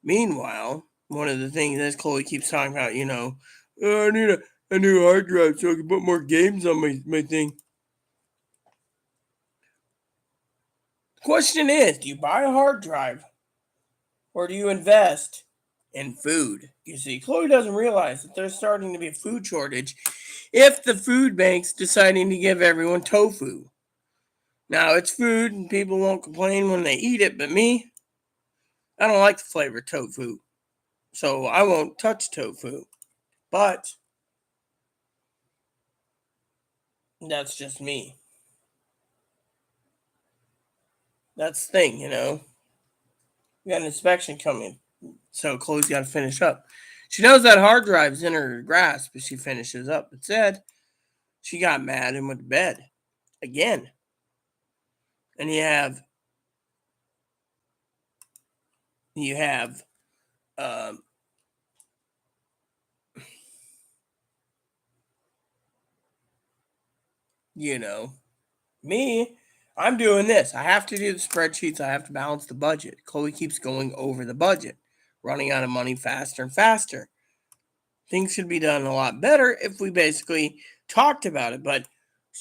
Meanwhile, one of the things that Chloe keeps talking about, oh, I need a new hard drive so I can put more games on my thing. The question is, do you buy a hard drive or do you invest in food? You see, Chloe doesn't realize that there's starting to be a food shortage if the food bank's deciding to give everyone tofu. Now, it's food and people won't complain when they eat it, but me, I don't like the flavor of tofu. So I won't touch tofu. But that's just me. That's the thing, We got an inspection coming. So Chloe's got to finish up. She knows that hard drive's in her grasp, but she finishes up. Instead, she got mad and went to bed. Again. And you have me, I'm doing this. I have to do the spreadsheets. I have to balance the budget. Chloe keeps going over the budget, running out of money faster and faster. Things should be done a lot better if we basically talked about it. But,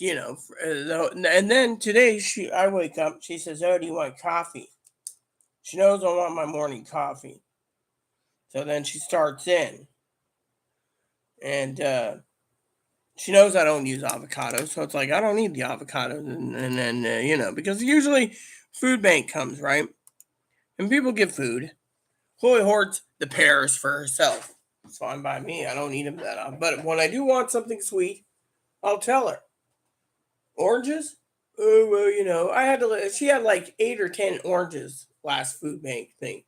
and then today I wake up, she says, oh, do you want coffee? She knows I want my morning coffee. So then she starts in. And she knows I don't use avocados. So it's like, I don't need the avocados. And then, because usually food bank comes, right? And people get food. Chloe hoards the pears for herself. It's fine by me. I don't eat them that often. But when I do want something sweet, I'll tell her. Oranges? Oh, well, she had like 8 or 10 oranges last food bank thing.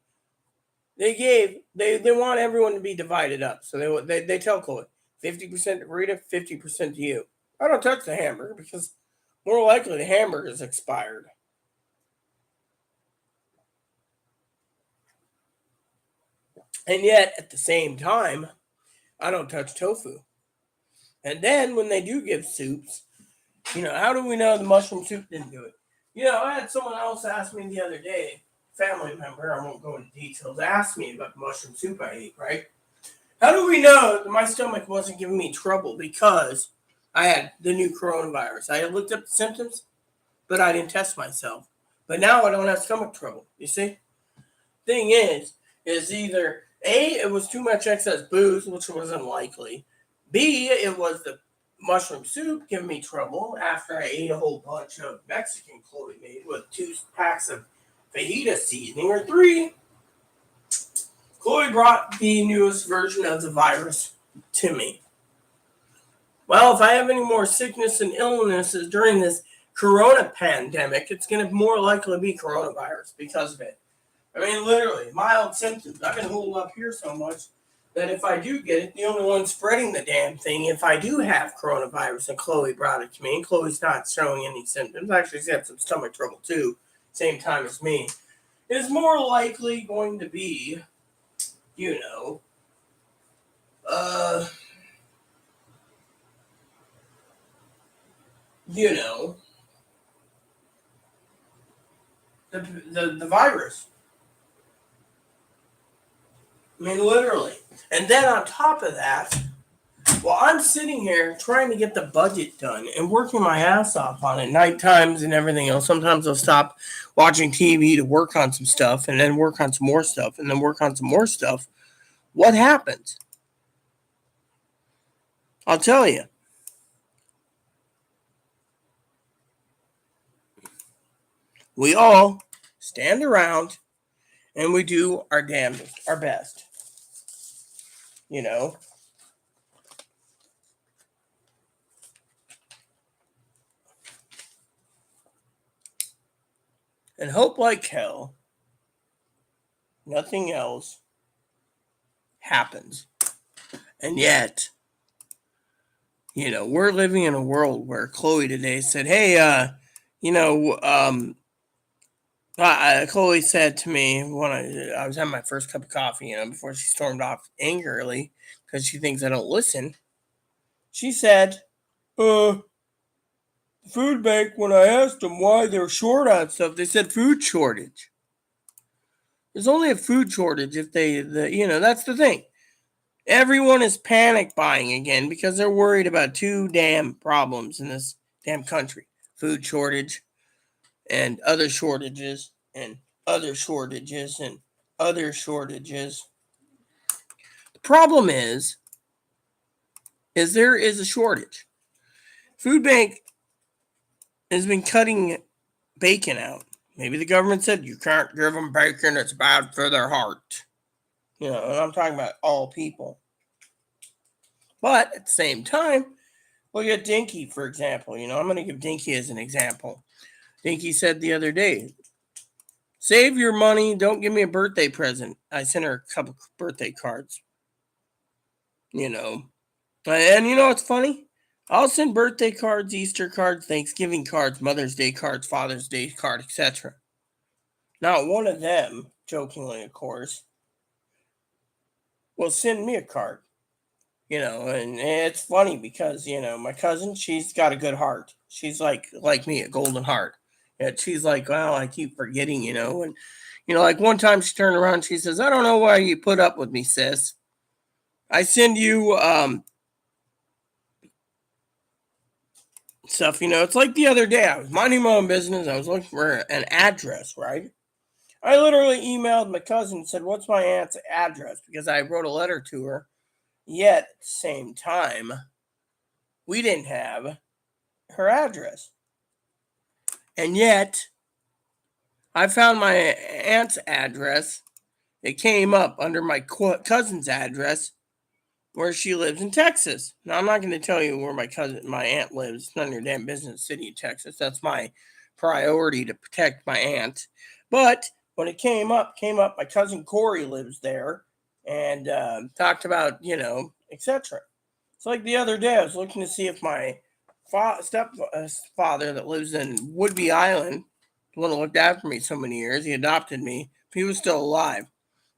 They want everyone to be divided up. So they tell Chloe, 50% to Rita, 50% to you. I don't touch the hamburger because more likely the hamburger is expired. And yet, at the same time, I don't touch tofu. And then when they do give soups, how do we know the mushroom soup didn't do it? I had someone else ask me the other day, family member, I won't go into details, asked me about the mushroom soup I ate, right? How do we know that my stomach wasn't giving me trouble because I had the new coronavirus? I had looked up the symptoms, but I didn't test myself. But now I don't have stomach trouble, you see? Thing is either A, it was too much excess booze, which was unlikely. B, it was the mushroom soup giving me trouble after I ate a whole bunch of Mexican Chloe made with 2 packs of fajita seasoning. Or 3, Chloe brought the newest version of the virus to me. Well, if I have any more sickness and illnesses during this corona pandemic, it's going to more likely be coronavirus because of it. I mean, literally, mild symptoms. I've been holding up here so much that if I do get it, the only one spreading the damn thing, if I do have coronavirus and Chloe brought it to me, and Chloe's not showing any symptoms, actually she's had some stomach trouble too, same time as me, is more likely going to be, you know, the virus. I mean, literally. And then on top of that, well, I'm sitting here trying to get the budget done and working my ass off on it, night times and everything else. Sometimes I'll stop watching TV to work on some stuff and then work on some more stuff and then work on some more stuff. What happens? I'll tell you. We all stand around and we do our damnedest, our best. And hope like hell nothing else happens. And yet, we're living in a world where Chloe today said, hey, Chloe said to me when I was having my first cup of coffee, before she stormed off angrily because she thinks I don't listen. She said, the food bank, when I asked them why they're short on stuff, they said food shortage. There's only a food shortage if that's the thing. Everyone is panic buying again because they're worried about 2 damn problems in this damn country. Food shortage and other shortages and other shortages and other shortages. The problem is there is a shortage. Food Bank has been cutting bacon out. Maybe the government said you can't give them bacon, it's bad for their heart. And I'm talking about all people. But at the same time, look at Dinky, for example. I'm going to give Dinky as an example. Dinky said the other day, save your money, don't give me a birthday present. I sent her a couple birthday cards. And what's funny? I'll send birthday cards, Easter cards, Thanksgiving cards, Mother's Day cards, Father's Day card, etc. Not one of them, jokingly of course, will send me a card. And it's funny because, my cousin, she's got a good heart. She's like me, a golden heart. And she's like, well, I keep forgetting, and, like one time she turned around, she says, I don't know why you put up with me, sis. I send you, stuff, it's like the other day, I was minding my own business. I was looking for an address, right? I literally emailed my cousin and said, what's my aunt's address? Because I wrote a letter to her. Yet, at the same time, we didn't have her address. And yet, I found my aunt's address. It came up under my cousin's address where she lives in Texas. Now, I'm not going to tell you where my aunt lives. It's none of your damn business, city of Texas. That's my priority, to protect my aunt. But when it came up, my cousin Corey lives there. And talked about, etc. It's like the other day, I was looking to see if my stepfather that lives in Woodby Island, the one that looked after me so many years, he adopted me. He was still alive.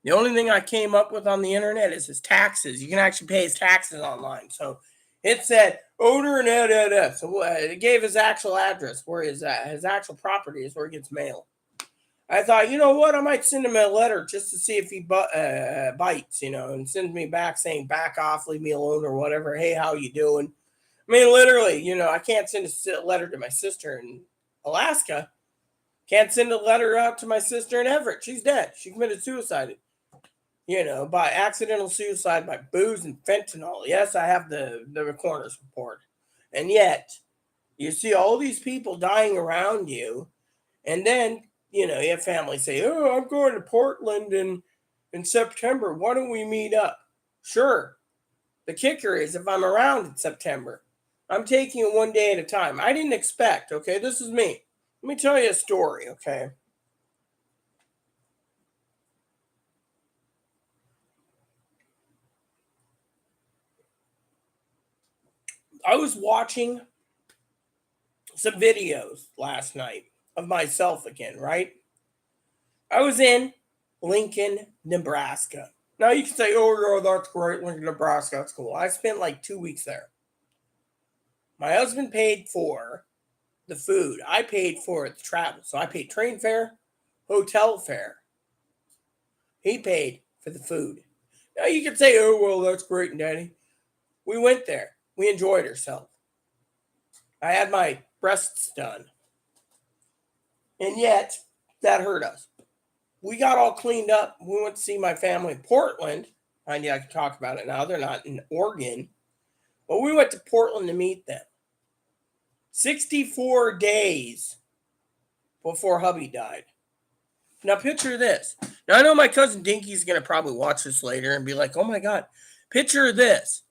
The only thing I came up with on the internet is his taxes. You can actually pay his taxes online. So it said owner and So it gave his actual address where his actual property is, where he gets mail. I thought, you know what? I might send him a letter just to see if he bites, and sends me back saying back off, leave me alone, or whatever. Hey, how you doing? I mean, literally, I can't send a letter to my sister in Alaska. Can't send a letter out to my sister in Everett. She's dead. She committed suicide. By accidental suicide by booze and fentanyl. Yes, I have the coroner's report. And yet, you see all these people dying around you, and then, you have family say, oh, I'm going to Portland in September. Why don't we meet up? Sure. The kicker is if I'm around in September, I'm taking it one day at a time. I didn't expect, okay? This is me. Let me tell you a story, okay? I was watching some videos last night of myself again, right? I was in Lincoln, Nebraska. Now you can say, oh, yeah, that's great, Lincoln, Nebraska, that's cool. I spent like 2 weeks there. My husband paid for the food. I paid for the travel. So I paid train fare, hotel fare. He paid for the food. Now you can say, oh, well, that's great, Daddy. We went there. We enjoyed ourselves. I had my breasts done. And yet, that hurt us. We got all cleaned up. We went to see my family in Portland. I can talk about it now. They're not in Oregon. But we went to Portland to meet them. 64 days before hubby died. Now picture this. Now I know my cousin Dinky's going to probably watch this later and be like, oh my God. Picture this.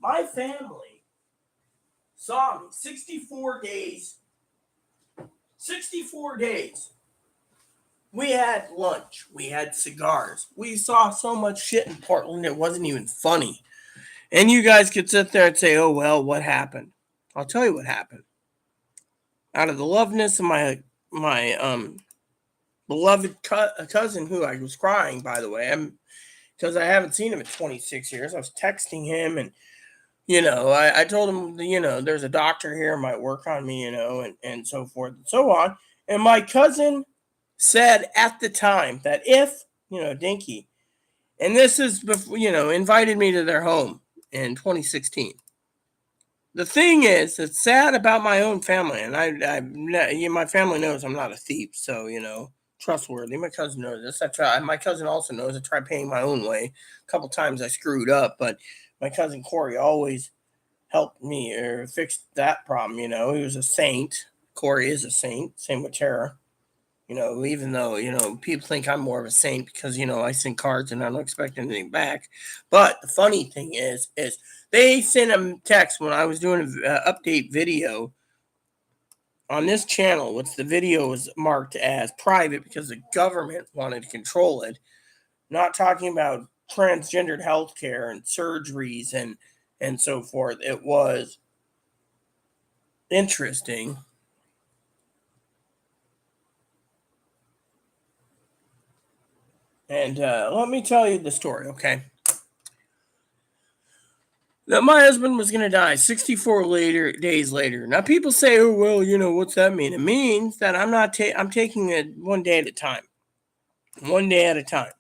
My family saw me 64 days. 64 days. We had lunch. We had cigars. We saw so much shit in Portland it wasn't even funny. And you guys could sit there and say, oh, well, what happened? I'll tell you what happened. Out of the loveness of my beloved cousin, who I was crying, by the way, because I haven't seen him in 26 years. I was texting him, and I told him, there's a doctor here, might work on me, and so forth and so on. And my cousin said at the time that if, Dinky, and this is before, invited me to their home in 2016. The thing is, it's sad about my own family, and my family knows I'm not a thief, so trustworthy. My cousin knows this. My cousin also knows I tried paying my own way. A couple times I screwed up, but my cousin Corey always helped me or fixed that problem. He was a saint. Corey is a saint. Same with Tara. Even though people think I'm more of a saint because I send cards and I don't expect anything back. But the funny thing is they sent a text when I was doing an update video on this channel, which the video was marked as private because the government wanted to control it. Not talking about transgendered healthcare and surgeries and so forth. It was interesting. And let me tell you the story, okay? That my husband was going to die 64 days later. Now, people say, oh, well, what's that mean? It means that I'm taking it one day at a time. One day at a time.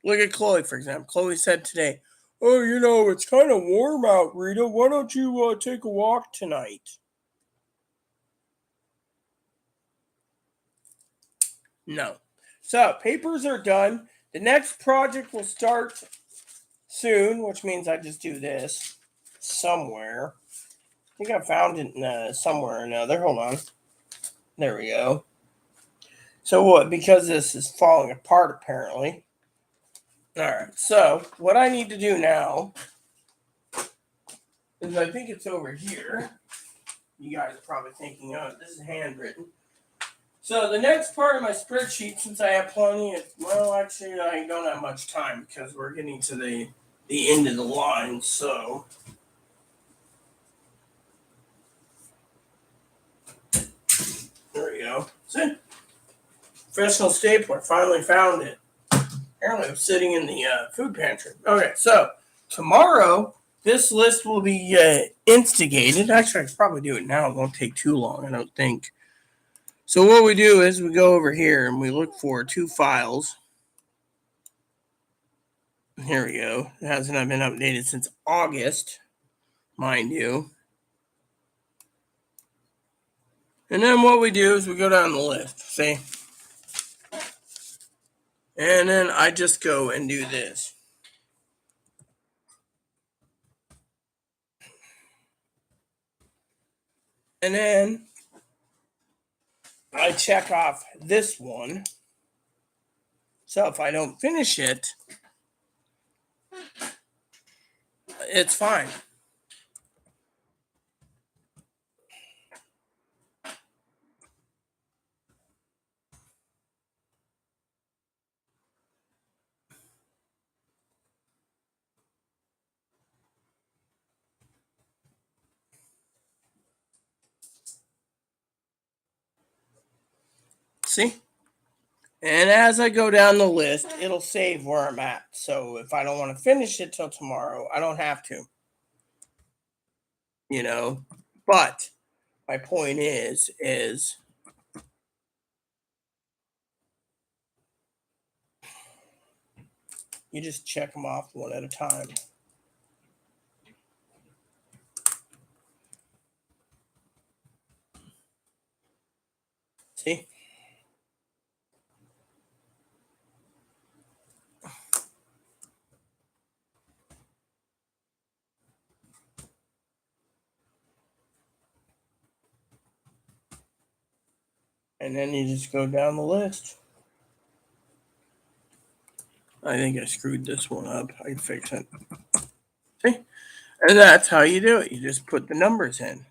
Look at Chloe, for example. Chloe said today, oh, it's kind of warm out, Rita. Why don't you take a walk tonight? No. So, papers are done. The next project will start soon, which means I just do this somewhere. I think I found it somewhere or another. Hold on. There we go. So what? Because this is falling apart, apparently. All right. So what I need to do now is I think it's over here. You guys are probably thinking, oh, this is handwritten. So the next part of my spreadsheet, since I have plenty of, well, actually, I don't have much time because we're getting to the end of the line. So we go. See? Professional stapler. Finally found it. Apparently it was sitting in the food pantry. Okay, so tomorrow this list will be instigated. Actually, I could probably do it now. It won't take too long, I don't think. So what we do is we go over here and we look for 2 files. Here we go. It hasn't been updated since August, mind you. And then what we do is we go down the list, see? And then I just go and do this. And then I check off this one. So if I don't finish it, it's fine. See? And as I go down the list, it'll save where I'm at. So if I don't want to finish it till tomorrow, I don't have to. You know? But my point is you just check them off one at a time. See? And then you just go down the list. I think I screwed this one up. I can fix it. See? And that's how you do it. You just put the numbers in.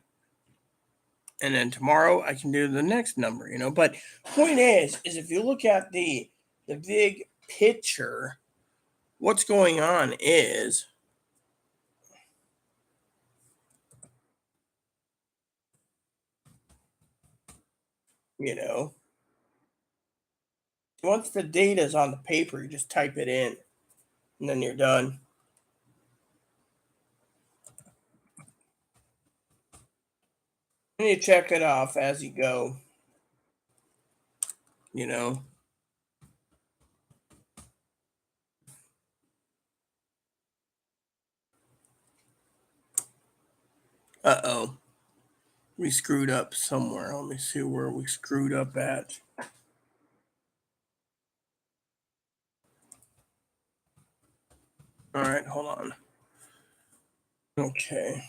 And then tomorrow I can do the next number, you know. But point is if you look at the big picture, what's going on is you know, once the data is on the paper, you just type it in and then you're done. And you check it off as you go, you know. Uh-oh. We screwed up somewhere. Let me see where we screwed up at. All right, hold on. Okay.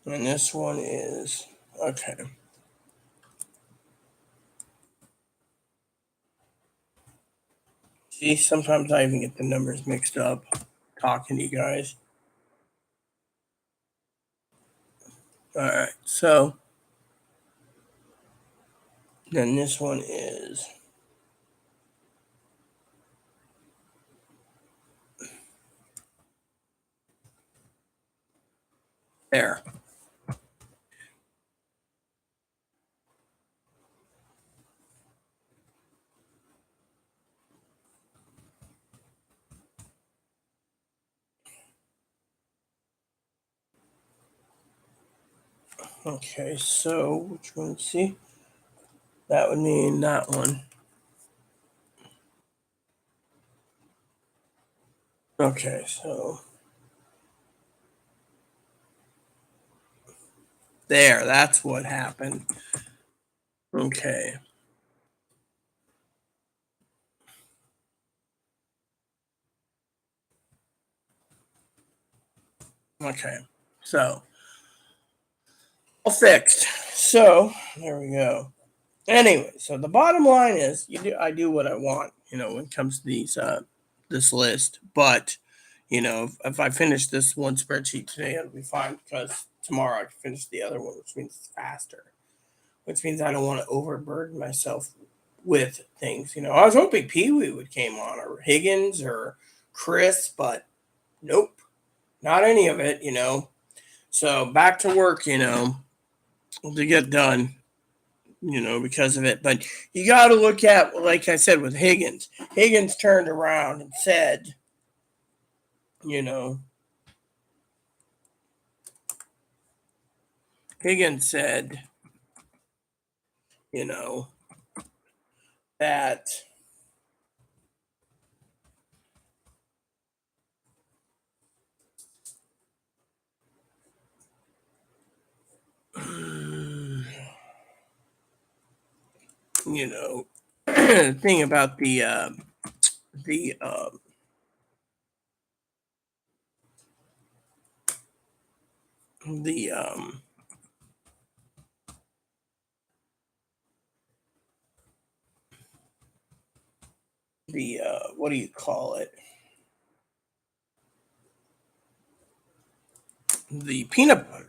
And this one is, okay. See, sometimes I even get the numbers mixed up talking to you guys. All right, so then this one is there. Okay, so which one? See, that would mean that one. Okay, so there, that's what happened. Okay. Okay, so all fixed. So there we go. Anyway, so the bottom line is, I do what I want, you know, when it comes to these this list. But you know, if I finish this one spreadsheet today, it'll be fine because tomorrow I can finish the other one, which means it's faster. Which means I don't want to overburden myself with things. You know, I was hoping Pee Wee would came on or Higgins or Chris, but nope, not any of it. You know, so back to work. You know, to get done, because of it. But you got to look at, like I said, with Higgins. Higgins turned around and said, you know, Higgins said, that thing about the the what do you call it? The peanut butter,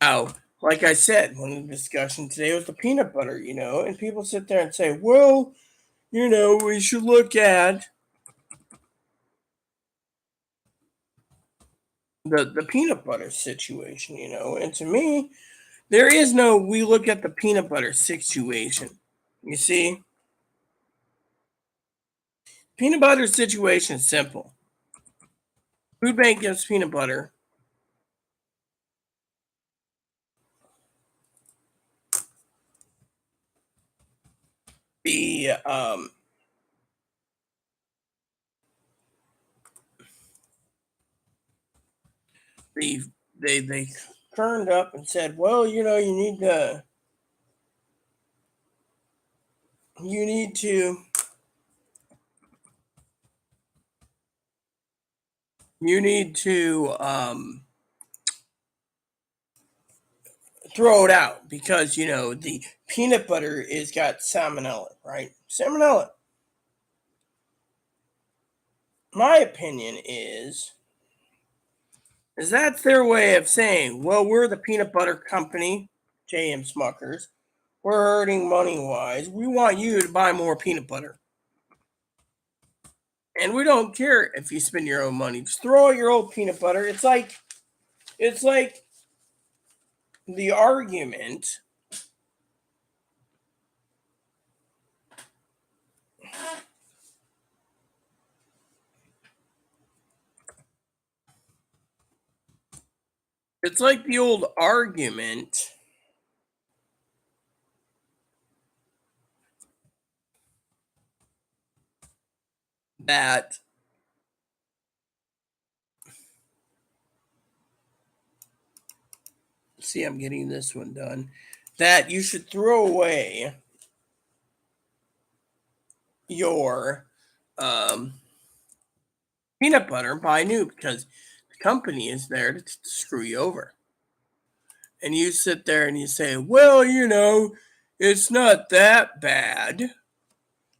How, like I said, one of the discussion today was the peanut butter, and people sit there and say, well, we should look at the peanut butter situation, and to me, there is no we look at the peanut butter situation. You see, peanut butter situation is simple. Food bank gives peanut butter. The the they turned up and said, well, you need to you need to throw it out because the peanut butter is got salmonella, right? Salmonella. My opinion is that's their way of saying, well, we're the peanut butter company, J.M. Smuckers. We're hurting money wise. We want you to buy more peanut butter. And we don't care if you spend your own money. Just throw out your old peanut butter. It's like the argument. It's like the old argument that see, I'm getting this one done. That you should throw away your peanut butter and buy new because the company is there to screw you over. And you sit there and you say, well, it's not that bad.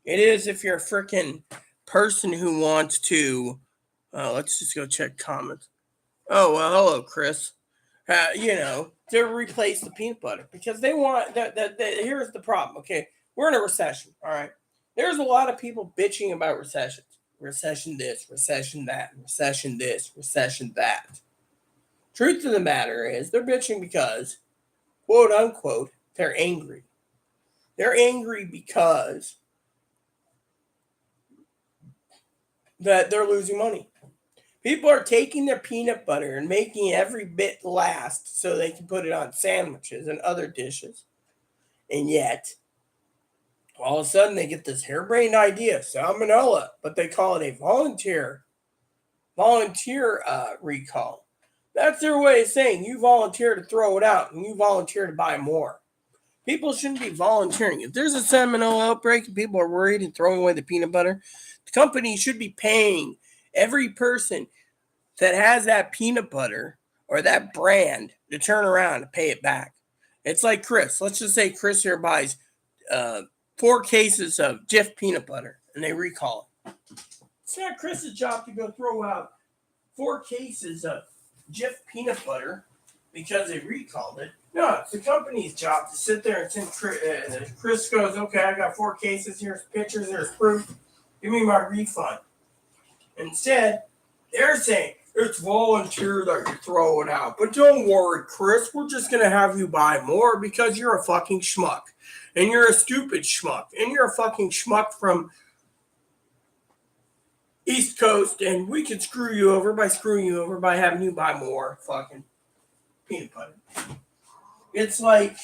It is if you're a freaking person who wants to. Let's just go check comments. Oh, well, hello, Chris. To replace the peanut butter because they want that. Here's the problem. Okay, we're in a recession. All right, there's a lot of people bitching about recessions. Recession this, recession that, recession this, recession that. Truth of the matter is, they're bitching because, quote unquote, they're angry. They're angry because that they're losing money. People are taking their peanut butter and making every bit last so they can put it on sandwiches and other dishes. And yet, all of a sudden, they get this harebrained idea, salmonella, but they call it a volunteer recall. That's their way of saying you volunteer to throw it out and you volunteer to buy more. People shouldn't be volunteering. If there's a salmonella outbreak and people are worried and throwing away the peanut butter, the company should be paying every person that has that peanut butter or that brand to turn around and pay it back. It's like Chris. Let's just say Chris here buys 4 cases of Jif peanut butter and they recall it. It's not Chris's job to go throw out 4 cases of Jif peanut butter because they recalled it. No, it's the company's job to sit there and send Chris goes, okay, I got 4 cases. Here's pictures. There's proof. Give me my refund. Instead, they're saying, It's volunteer that you throw it out. But don't worry, Chris. We're just going to have you buy more because you're a fucking schmuck. And you're a stupid schmuck. And you're a fucking schmuck from East Coast. And we can screw you over by having you buy more fucking peanut butter. It's like,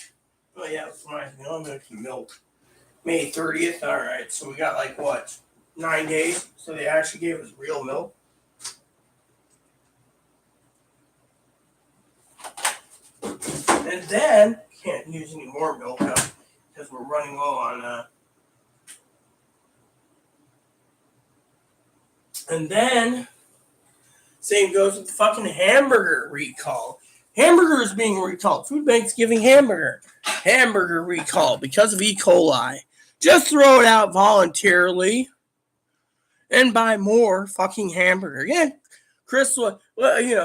oh yeah, it's nice. I'm making milk. May 30th. All right. So we got like what? 9 days. So they actually gave us real milk. And then, can't use any more milk because we're running low on. And then, same goes with the fucking hamburger recall. Hamburger is being recalled. Food Bank's giving hamburger recall because of E. coli. Just throw it out voluntarily and buy more fucking hamburger. Yeah, Chris,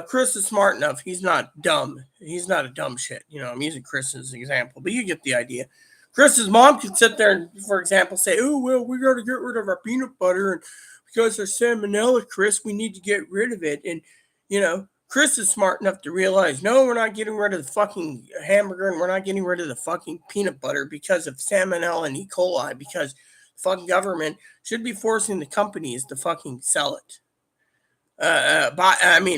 Chris is smart enough. He's not dumb. He's not a dumb shit. I'm using Chris as an example, but you get the idea. Chris's mom could sit there and, for example, say, oh, well, we got to get rid of our peanut butter. And because there's salmonella, Chris, we need to get rid of it. And, Chris is smart enough to realize, no, we're not getting rid of the fucking hamburger and we're not getting rid of the fucking peanut butter because of salmonella and E. coli, because the fucking government should be forcing the companies to fucking sell it.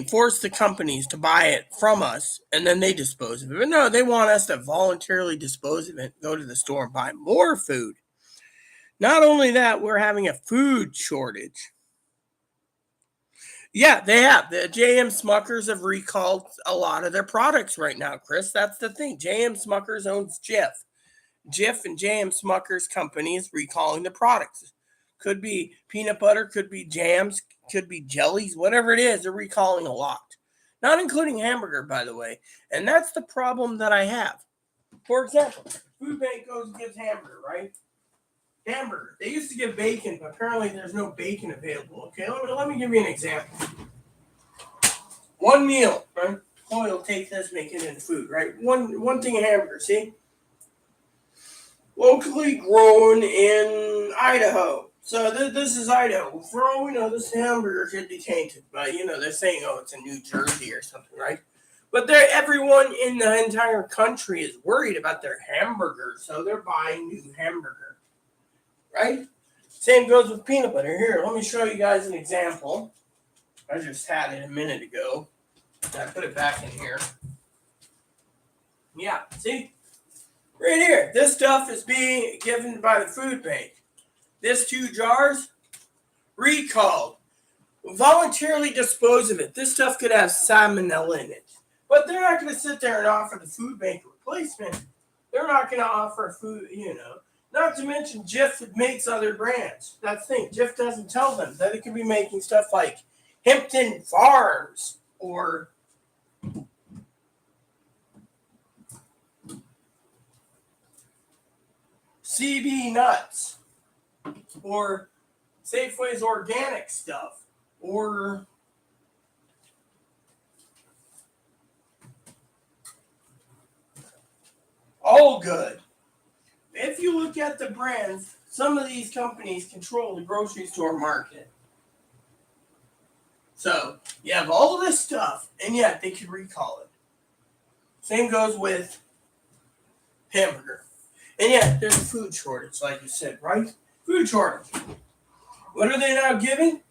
Force the companies to buy it from us and then they dispose of it. But no, they want us to voluntarily dispose of it, go to the store and buy more food. Not only that, we're having a food shortage. Yeah, they have. The J.M. Smuckers have recalled a lot of their products right now, Chris. That's the thing. J.M. Smuckers owns Jif. Jif and J.M. Smuckers company is recalling the products. Could be peanut butter, could be jams, could be jellies, whatever it is, they're recalling a lot. Not including hamburger, by the way. And that's the problem that I have. For example, Food Bank goes and gives hamburger, right? Hamburger. They used to give bacon, but apparently there's no bacon available. Okay, let me give you an example. One meal, right? Oh, you'll take this, make it into food, right? One thing of hamburger, see? Locally grown in Idaho. So this is Idaho. For all we know, this hamburger could be tainted. But, they're saying, oh, it's in New Jersey or something, right? But everyone in the entire country is worried about their hamburger. So they're buying new hamburger, right? Same goes with peanut butter. Here, let me show you guys an example. I just had it a minute ago. I put it back in here. Yeah, see? Right here. This stuff is being given by the food bank. This 2 jars, recalled. Voluntarily dispose of it. This stuff could have salmonella in it. But they're not going to sit there and offer the food bank a replacement. They're not going to offer food, Not to mention, Jif makes other brands. That's the thing. Jif doesn't tell them that it could be making stuff like Hampton Farms or CB Nuts or Safeway's organic stuff or All Good. If you look at the brands, some of these companies control the grocery store market. So you have all of this stuff, and yet they could recall it. Same goes with hamburger. And yet there's a food shortage, like you said, right? Food shortage. What are they now giving?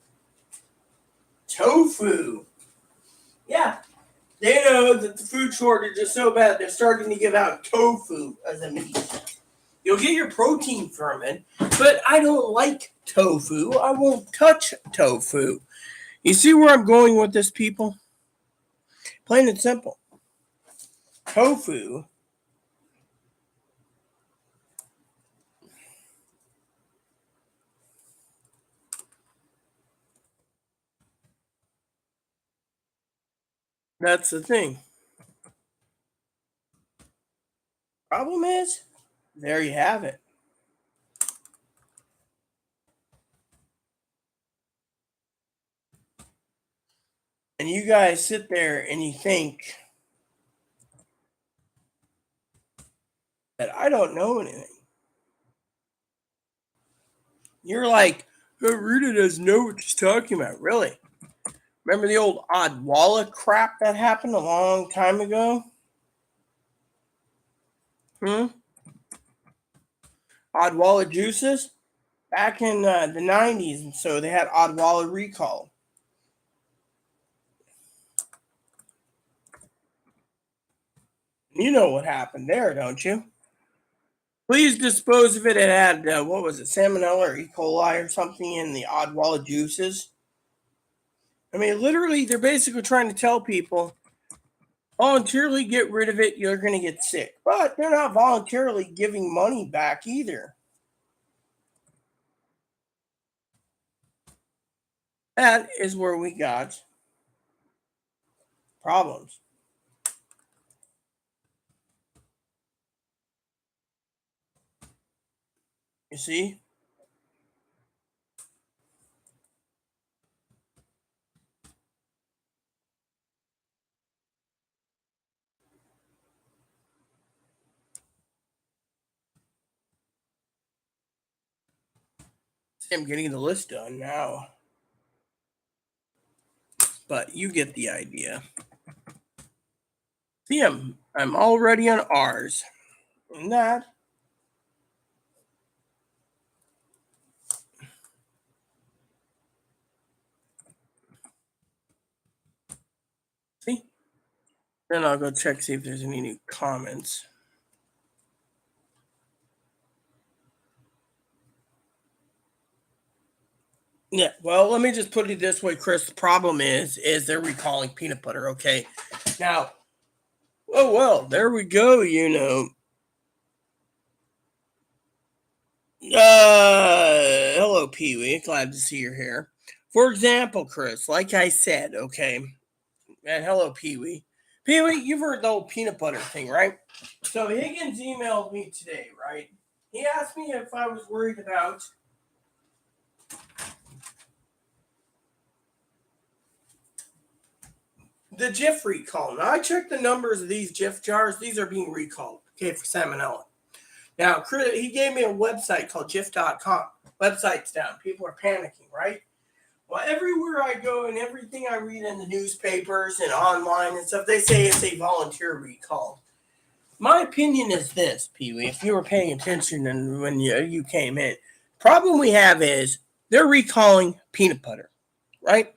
Tofu. Yeah. They know that the food shortage is so bad, they're starting to give out tofu as a meat. You'll get your protein from it, but I don't like tofu. I won't touch tofu. You see where I'm going with this, people? Plain and simple. Tofu. That's the thing. Problem is, there you have it. And you guys sit there and you think that I don't know anything. You're like, oh, Ruta doesn't know what she's talking about. Really? Remember the old Odwalla crap that happened a long time ago? Odwalla juices? Back in the 90s, and so they had Odwalla recall. You know what happened there, don't you? Please dispose of it. It had, what was it, salmonella or E. coli or something in the Odwalla juices. I mean, literally, they're basically trying to tell people, voluntarily get rid of it, you're going to get sick. But they're not voluntarily giving money back either. That is where we got problems. You see? See, I'm getting the list done now. But you get the idea. See, I'm already on R's. And that see? Then I'll go check, see if there's any new comments. Yeah, well, let me just put it this way, Chris. The problem is they're recalling peanut butter, okay? Now, oh well, there we go, you know. Hello, Pee Wee. Glad to see you're here. For example, Chris, like I said, okay, and hello, Pee Wee. Pee Wee, you've heard the old peanut butter thing, right? So Higgins emailed me today, right? He asked me if I was worried about the Jif recall. Now, I checked the numbers of these Jif jars. These are being recalled, okay, for salmonella. Now, he gave me a website called Jif.com. Website's down. People are panicking, right? Well, everywhere I go and everything I read in the newspapers and online and stuff, they say it's a volunteer recall. My opinion is this, Pee Wee, if you were paying attention and when you came in. Problem we have is they're recalling peanut butter, right?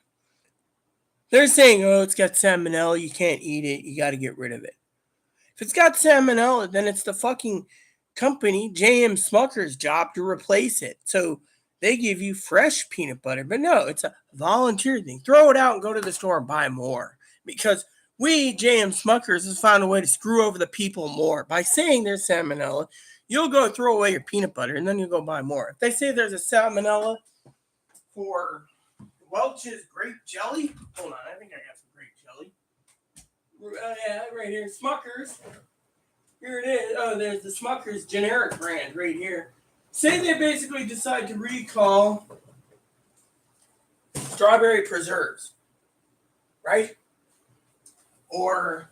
They're saying, oh, it's got salmonella, you can't eat it, you got to get rid of it. If it's got salmonella, then it's the fucking company, J.M. Smucker's job to replace it. So they give you fresh peanut butter. But no, it's a volunteer thing. Throw it out and go to the store and buy more. Because we, J.M. Smuckers, has found a way to screw over the people more. By saying there's salmonella, you'll go throw away your peanut butter and then you'll go buy more. If they say there's a salmonella for Welch's grape jelly, hold on, I think I got some grape jelly. Yeah, right here, Smuckers. Here it is. Oh, there's the Smucker's generic brand right here. Say they basically decide to recall strawberry preserves, right? Or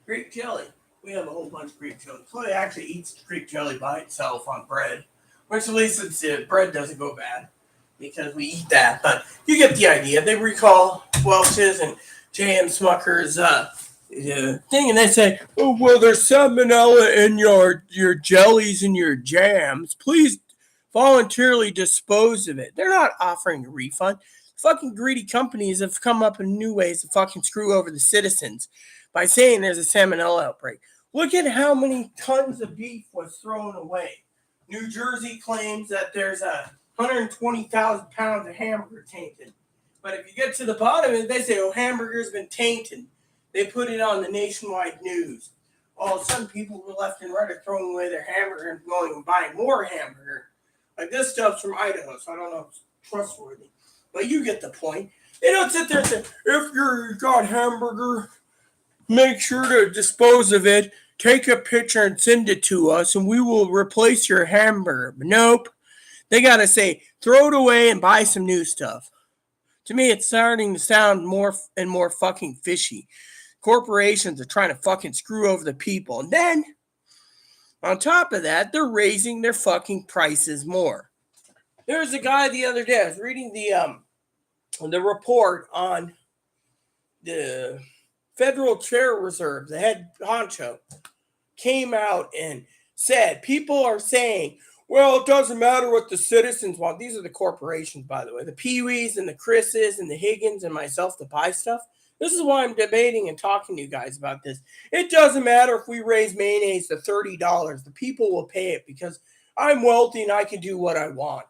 grape jelly. We have a whole bunch of grape jelly. Chloe actually eats grape jelly by itself on bread, which at least bread doesn't go bad because we eat that. But you get the idea. They recall Welch's and J.M. Smucker's thing, and they say, "Oh well, there's salmonella in your jellies and your jams. Please voluntarily dispose of it." They're not offering a refund. Fucking greedy companies have come up with new ways to fucking screw over the citizens by saying there's a salmonella outbreak. Look at how many tons of beef was thrown away. New Jersey claims that there's 120,000 pounds of hamburger tainted. But if you get to the bottom of it, they say, oh, hamburger's been tainted. They put it on the nationwide news. All of a sudden, people were left and right are throwing away their hamburger and going and buying more hamburger. Like this stuff's from Idaho, so I don't know if it's trustworthy. But you get the point. They don't sit there and say, if you got hamburger, make sure to dispose of it. Take a picture and send it to us, and we will replace your hamburger. But nope. They got to say, throw it away and buy some new stuff. To me, it's starting to sound more and more fucking fishy. Corporations are trying to fucking screw over the people. And then, on top of that, they're raising their fucking prices more. There was a guy the other day. I was reading the report on the Federal Chair Reserve. The head honcho came out and said, people are saying, well, it doesn't matter what the citizens want. These are the corporations, by the way, the Pee-wees and the Chris's and the Higgins and myself to buy stuff. This is why I'm debating and talking to you guys about this. It doesn't matter if we raise mayonnaise to $30. The people will pay it because I'm wealthy and I can do what I want.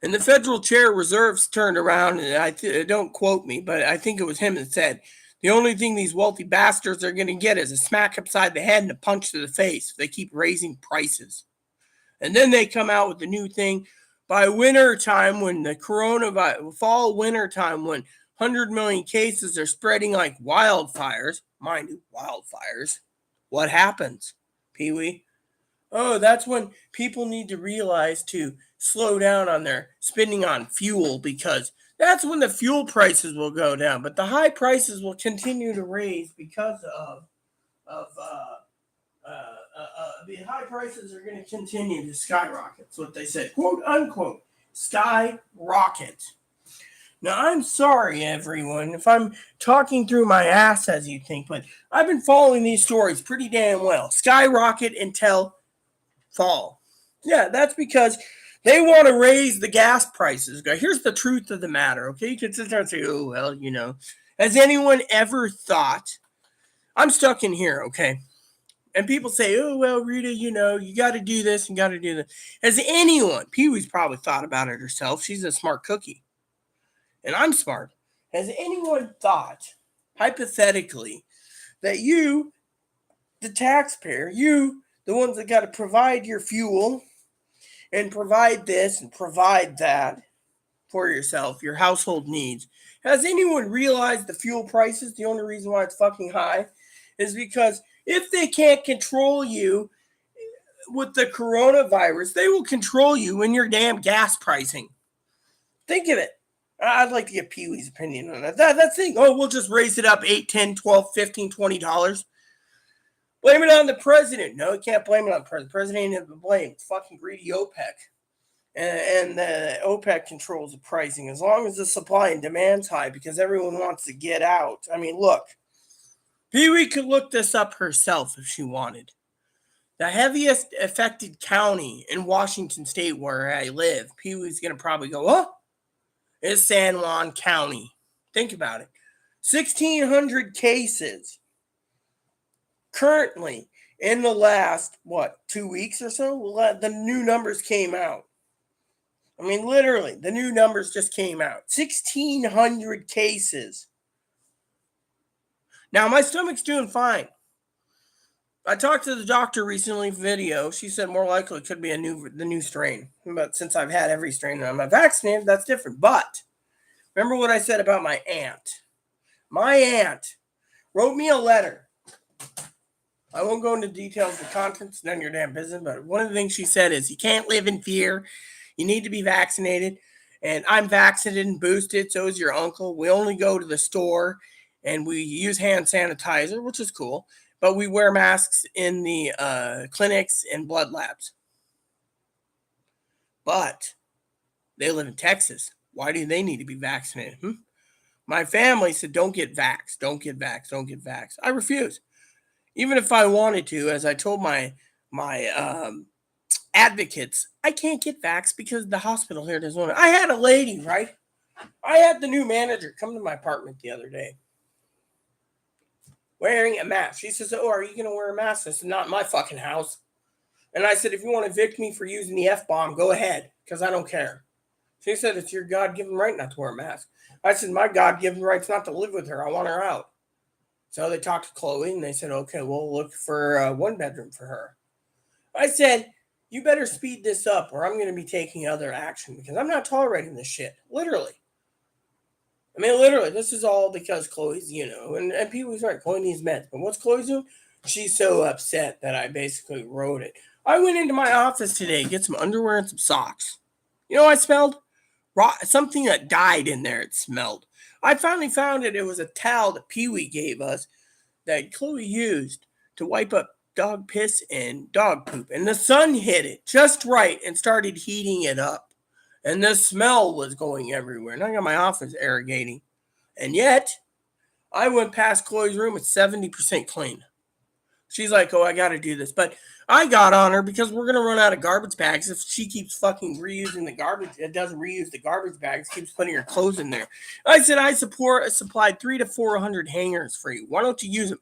And the Federal Chair Reserves turned around, and don't quote me, but I think it was him that said, the only thing these wealthy bastards are going to get is a smack upside the head and a punch to the face if they keep raising prices. And then they come out with the new thing by winter time, when the coronavirus, fall winter time, when 100 million cases are spreading like wildfires, mind you, wildfires, what happens, Pee-wee? Oh, that's when people need to realize to slow down on their spending on fuel, because that's when the fuel prices will go down. But the high prices will continue to raise because of the high prices are going to continue to skyrocket. That's what they said, quote unquote, skyrocket. Now, I'm sorry, everyone, if I'm talking through my ass as you think, but I've been following these stories pretty damn well. Skyrocket until fall. Yeah, that's because they want to raise the gas prices. Here's the truth of the matter, okay? You can sit there and say, oh, well, has anyone ever thought, I'm stuck in here, okay? And people say, oh, well, Rita, you got to do this and got to do that. Has anyone, Pee-wee's probably thought about it herself. She's a smart cookie. And I'm smart. Has anyone thought, hypothetically, that you, the taxpayer, you, the ones that got to provide your fuel and provide this and provide that for yourself, your household needs, has anyone realized the fuel prices, the only reason why it's fucking high, is because if they can't control you with the coronavirus, they will control you in your damn gas pricing. Think of it. I'd like to get Pee-wee's opinion on that. That thing, oh, we'll just raise it up $8, $10, $12, $15, $20. Blame it on the president. No, you can't blame it on the president. The president ain't to blame. It's fucking greedy OPEC. And OPEC controls the pricing as long as the supply and demand's high, because everyone wants to get out. I mean, look, Pee-wee could look this up herself if she wanted. The heaviest affected county in Washington State where I live, Pee-wee's going to probably go, oh, is San Juan County. Think about it. 1,600 cases currently in the last, 2 weeks or so? The new numbers came out. I mean, literally, the new numbers just came out. 1,600 cases. Now, my stomach's doing fine. I talked to the doctor recently, video. She said more likely it could be the new strain. But since I've had every strain and I'm not vaccinated, that's different. But remember what I said about my aunt. My aunt wrote me a letter. I won't go into details of the contents, none of your damn business, but one of the things she said is you can't live in fear. You need to be vaccinated. And I'm vaccinated and boosted, so is your uncle. We only go to the store and we use hand sanitizer, which is cool. But we wear masks in the clinics and blood labs. But they live in Texas. Why do they need to be vaccinated? My family said, don't get vaxxed. Don't get vaxxed. Don't get vaxxed. I refuse. Even if I wanted to, as I told my advocates, I can't get vaxxed because the hospital here doesn't want it. I had a lady, right? I had the new manager come to my apartment the other day wearing a mask. She says, oh, are you going to wear a mask? I said, not in my fucking house. And I said, if you want to evict me for using the F-bomb, go ahead, because I don't care. She said, it's your God-given right not to wear a mask. I said, my God-given right's not to live with her. I want her out. So they talked to Chloe, and they said, okay, we'll look for a one bedroom for her. I said, you better speed this up, or I'm going to be taking other action, because I'm not tolerating this shit. Literally. I mean, literally, this is all because Chloe's, and Pee-wee's right. Chloe needs meds. But what's Chloe doing? She's so upset that I basically wrote it. I went into my office today to get some underwear and some socks. You know what I smelled? Something that died in there, it smelled. I finally found it. It was a towel that Pee-wee gave us that Chloe used to wipe up dog piss and dog poop. And the sun hit it just right and started heating it up. And the smell was going everywhere. And I got my office irrigating. And yet, I went past Chloe's room at 70% clean. She's like, oh, I got to do this. But I got on her because we're going to run out of garbage bags if she keeps fucking reusing the garbage. It doesn't reuse the garbage bags, keeps putting her clothes in there. I said, I supplied 300 to 400 hangers for you. Why don't you use them?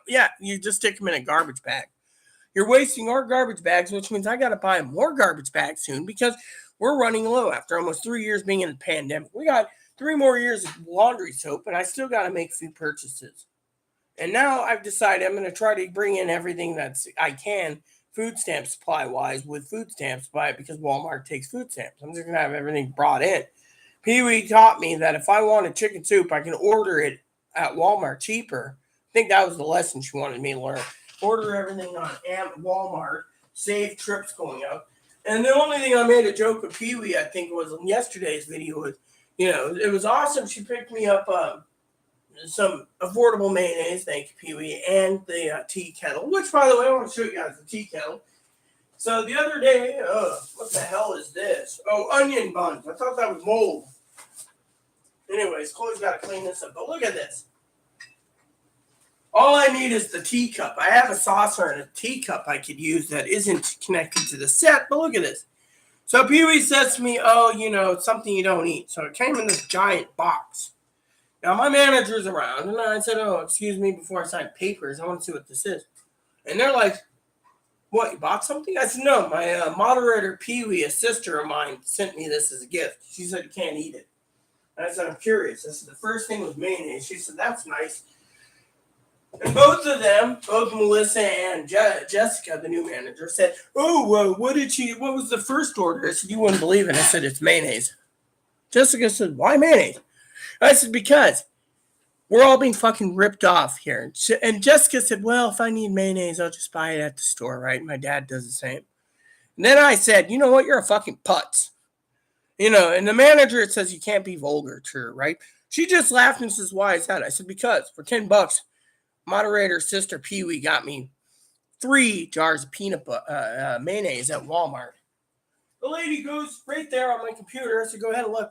Yeah, you just stick them in a garbage bag. You're wasting our garbage bags, which means I got to buy more garbage bags soon because we're running low after almost 3 years being in the pandemic. We got 3 more years of laundry soap, and I still got to make a few purchases. And now I've decided I'm going to try to bring in everything I can food stamp supply wise with food stamps because Walmart takes food stamps. I'm just going to have everything brought in. Pee Wee taught me that if I wanted chicken soup, I can order it at Walmart cheaper. I think that was the lesson she wanted me to learn. Order everything on Walmart, save trips going up. And the only thing I made a joke with Pee Wee, I think, was in yesterday's video was, it was awesome. She picked me up some affordable mayonnaise, thank you, Pee Wee, and the tea kettle, which, by the way, I want to show you guys the tea kettle. So the other day, what the hell is this? Oh, onion buns. I thought that was mold. Anyways, Chloe's got to clean this up, but look at this. All I need is the teacup. I have a saucer and a teacup I could use that isn't connected to the set, but look at this. So Pee Wee says to me, oh, it's something you don't eat. So it came in this giant box. Now, my manager's around, and I said, oh, excuse me, before I sign papers, I want to see what this is. And they're like, what, you bought something? I said, no, my moderator, Pee Wee, a sister of mine, sent me this as a gift. She said, you can't eat it. And I said, I'm curious. I said, the first thing was mayonnaise. She said, that's nice. And both of them, both Melissa and Jessica, the new manager, said, oh, what was the first order? I said, you wouldn't believe it. I said, it's mayonnaise. Jessica said, why mayonnaise? I said, because we're all being fucking ripped off here. And Jessica said, well, if I need mayonnaise, I'll just buy it at the store, right? My dad does the same. And then I said, you know what? You're a fucking putz. And the manager, it says you can't be vulgar to her, right? She just laughed and says, why is that? I said, because for $10, moderator's sister Pee Wee got me 3 jars of peanut mayonnaise at Walmart. The lady goes right there on my computer. I said, go ahead and look.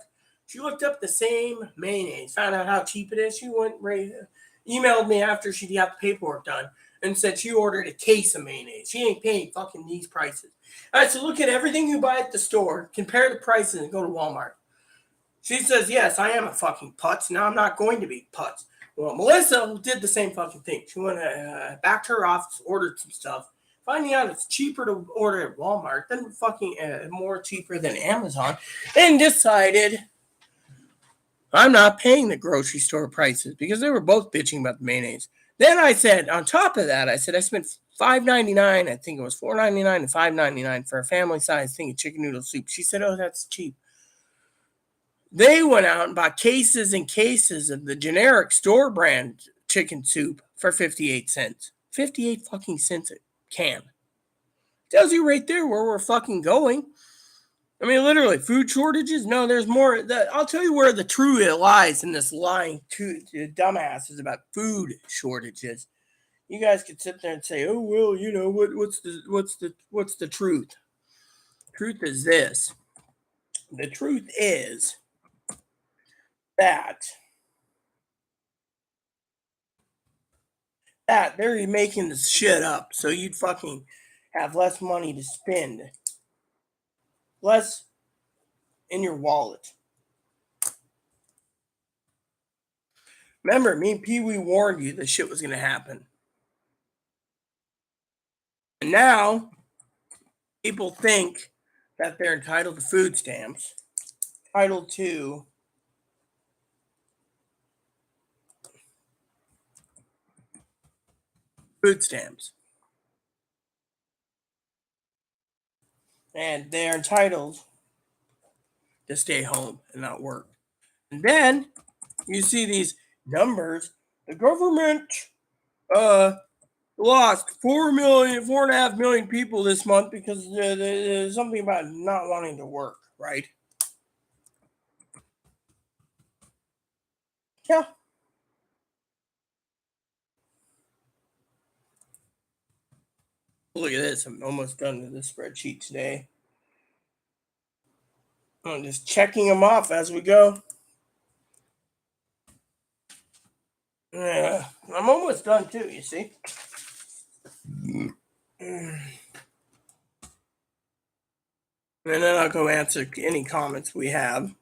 She looked up the same mayonnaise, found out how cheap it is. She emailed me after she got the paperwork done and said she ordered a case of mayonnaise. She ain't paying fucking these prices. I said, look at everything you buy at the store, compare the prices, and go to Walmart. She says, yes, I am a fucking putz. Now I'm not going to be putz. Well, Melissa did the same fucking thing. She went back to her office, ordered some stuff, finding out it's cheaper to order at Walmart than fucking more cheaper than Amazon, and decided I'm not paying the grocery store prices because they were both bitching about the mayonnaise. Then I said, on top of that, I spent $5.99. I think it was $4.99 and $5.99 for a family size thing of chicken noodle soup. She said, oh, that's cheap. They went out and bought cases and cases of the generic store brand chicken soup for 58 cents. 58 fucking cents a can. Tells you right there where we're fucking going. I mean, literally, food shortages? No, there's more. I'll tell you where the truth lies in this lying to dumbasses about food shortages. You guys could sit there and say, "Oh well, what's the truth?" Truth is this. The truth is that they're making this shit up so you'd fucking have less money to spend, less in your wallet. Remember, me and Pee Wee warned you this shit was going to happen. And now, people think that they're entitled to food stamps, entitled to food stamps. And they're entitled to stay home and not work. And then you see these numbers. The government lost 4.5 million people this month because there's something about not wanting to work, right? Yeah. Look at this. I'm almost done with this spreadsheet today. I'm just checking them off as we go. Yeah, I'm almost done too, you see. And then I'll go answer any comments we have.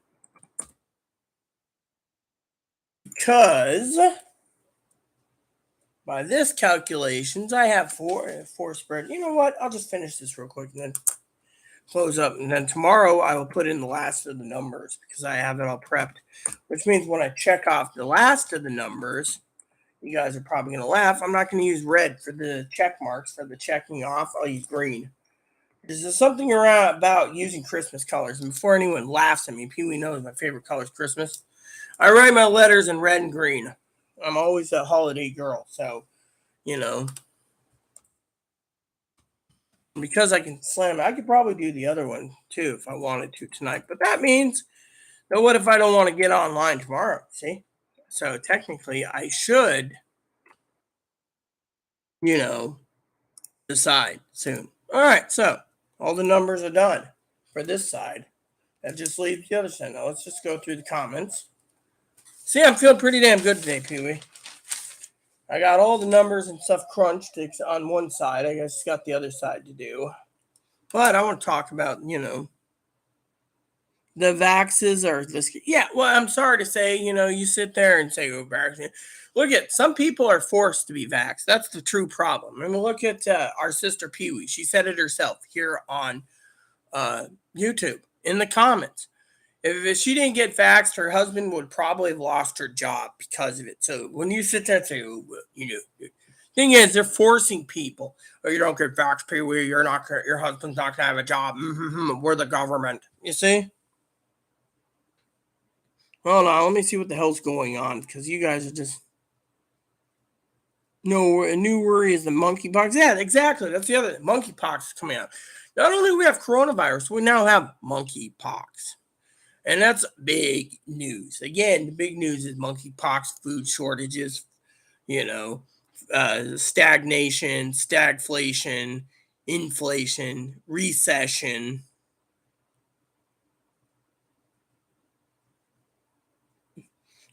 Because by this calculations, I have four spread. You know what? I'll just finish this real quick and then close up. And then tomorrow I will put in the last of the numbers because I have it all prepped. Which means when I check off the last of the numbers, you guys are probably going to laugh. I'm not going to use red for the check marks for the checking off. I'll use green. There's something around about using Christmas colors. And before anyone laughs at me, Pee Wee knows my favorite color is Christmas. I write my letters in red and green. I'm always a holiday girl. So, you know, because I can slam it, I could probably do the other one too if I wanted to tonight. But that means, what if I don't want to get online tomorrow? See? So technically, I should, you know, decide soon. All right, so all the numbers are done for this side. That just leaves the other side. Now let's just go through the comments. See, I'm feeling pretty damn good today, Pee Wee. I got all the numbers and stuff crunched on one side. I just got the other side to do. But I want to talk about, the vaxes are this. Yeah, well, I'm sorry to say, you sit there and say, oh, vaccine. Look at some people are forced to be vaxxed. That's the true problem. I mean, look at our sister Pee Wee. She said it herself here on YouTube in the comments. If she didn't get vaxxed, her husband would probably have lost her job because of it. So when you sit there and say, oh, thing is, they're forcing people. Oh, you don't get vaxxed, Pee Wee. Your husband's not gonna have a job. We're the government. You see? Hold on, let me see what the hell's going on because you guys are just. No, a new worry is the monkeypox. Yeah, exactly. That's the other monkeypox is coming out. Not only do we have coronavirus, we now have monkeypox. And that's big news. Again, the big news is monkeypox, food shortages, stagnation, stagflation, inflation, recession.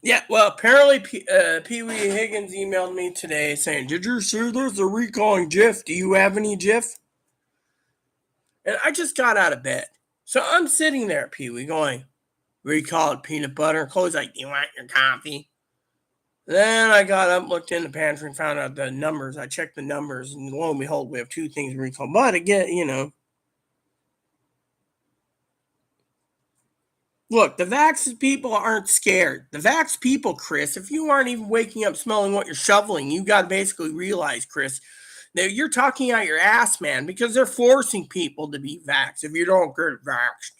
Yeah, well, apparently Pee Wee Higgins emailed me today saying, did you see there's a recalling GIF? Do you have any GIF? And I just got out of bed. So I'm sitting there, Pee Wee, going, recalled peanut butter. Chloe's like, do you want your coffee? Then I got up, looked in the pantry, and found out the numbers. I checked the numbers, and lo and behold, we have two things recalled. But again, look, the vax people aren't scared. The vax people, Chris, if you aren't even waking up smelling what you're shoveling, you got to basically realize, Chris, that you're talking out your ass, man, because they're forcing people to be vaxxed. If you don't get vaxxed,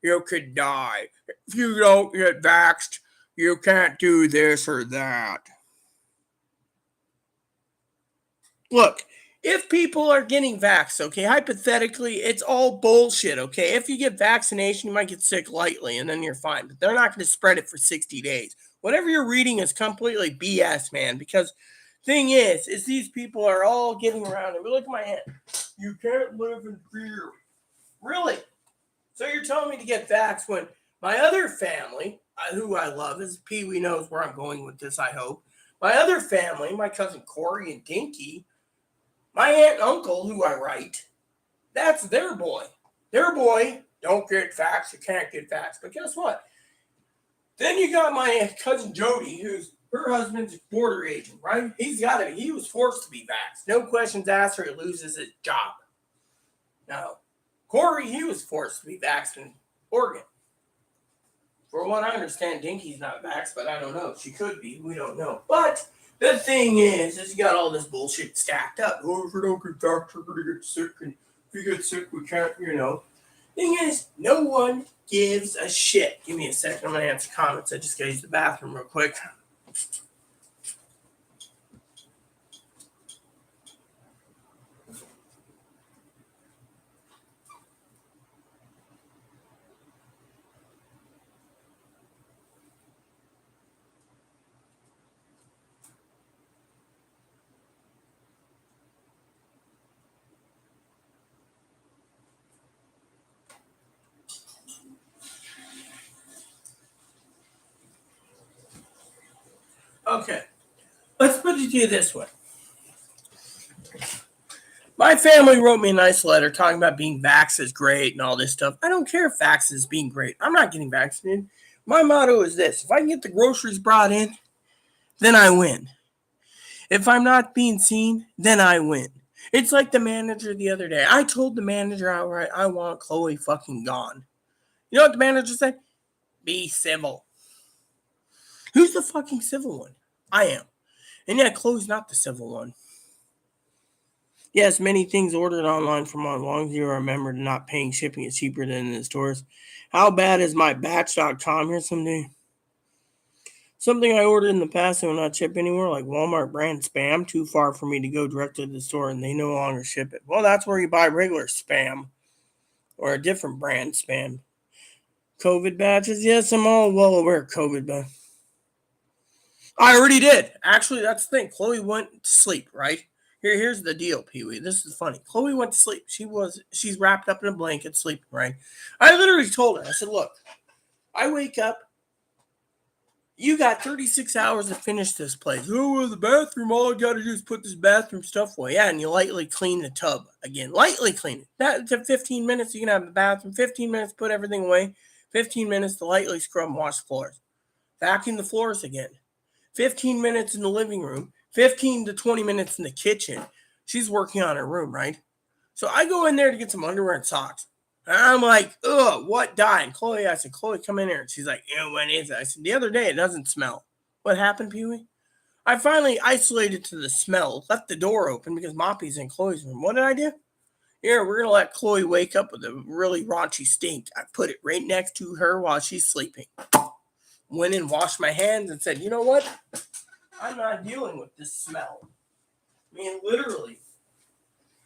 you could die. If you don't get vaxxed, you can't do this or that. Look, if people are getting vaxxed, okay, hypothetically, it's all bullshit, okay? If you get vaccination, you might get sick lightly and then you're fine, but they're not going to spread it for 60 days. Whatever you're reading is completely BS, man, because thing is these people are all getting around and look at my hand. You can't live in fear. Really? So you're telling me to get vaxxed when my other family, who I love, is Pee Wee knows where I'm going with this, I hope. My other family, my cousin Corey and Dinky, my aunt and uncle, who I write, that's their boy. Their boy, don't get vaxxed, you can't get vaxxed. But guess what? Then you got my cousin Jody, who's her husband's border agent, right? He was forced to be vaxxed. No questions asked or he loses his job. Now, Corey, he was forced to be vaxxed in Oregon. For what I understand, Dinky's not vaxxed, but I don't know. She could be. We don't know. But the thing is you got all this bullshit stacked up. Oh, if you don't get vaxxed, you're going to get sick. And if you get sick, we can't, Thing is, no one gives a shit. Give me a second. I'm going to answer comments. I just got to use the bathroom real quick. Okay. Let's put it to you this way. My family wrote me a nice letter talking about being vaxxed is great and all this stuff. I don't care if vaxxed is being great. I'm not getting vaccinated. My motto is this: if I can get the groceries brought in, then I win. If I'm not being seen, then I win. It's like the manager the other day. I told the manager outright, I want Chloe fucking gone. You know what the manager said? Be civil. Who's the fucking civil one? I am. And yeah, Chloe's not the civil one. Yes, many things ordered online from as long as you are a member to not paying shipping is cheaper than in the stores. How bad is my batch.com here someday? Something I ordered in the past and will not ship anymore, like Walmart brand spam, too far for me to go directly to the store and they no longer ship it. Well, that's where you buy regular spam or a different brand spam. COVID batches? Yes, I'm all well aware of COVID batches. I already did. Actually, that's the thing. Chloe went to sleep, right? Here's the deal, Pee-wee. This is funny. Chloe went to sleep. She's wrapped up in a blanket, sleeping, right? I literally told her, I said, look, I wake up. You got 36 hours to finish this place. Oh, well, the bathroom, all I got to do is put this bathroom stuff away. Yeah, and you lightly clean the tub again. Lightly clean it. That's 15 minutes. You can have the bathroom. 15 minutes, put everything away. 15 minutes to lightly scrub and wash the floors. Vacuum the floors again. 15 minutes in the living room. 15 to 20 minutes in the kitchen. She's working on her room, right? So I go in there to get some underwear and socks. And I'm like, ugh, what dye? And Chloe, I said, Chloe, come in here. And she's like, when is it? I said, the other day, it doesn't smell. What happened, Pee-wee? I finally isolated to the smell, left the door open because Moppy's in Chloe's room. What did I do? Here, we're going to let Chloe wake up with a really raunchy stink. I put it right next to her while she's sleeping. Went in, washed my hands, and said, you know what? I'm not dealing with this smell. I mean, literally.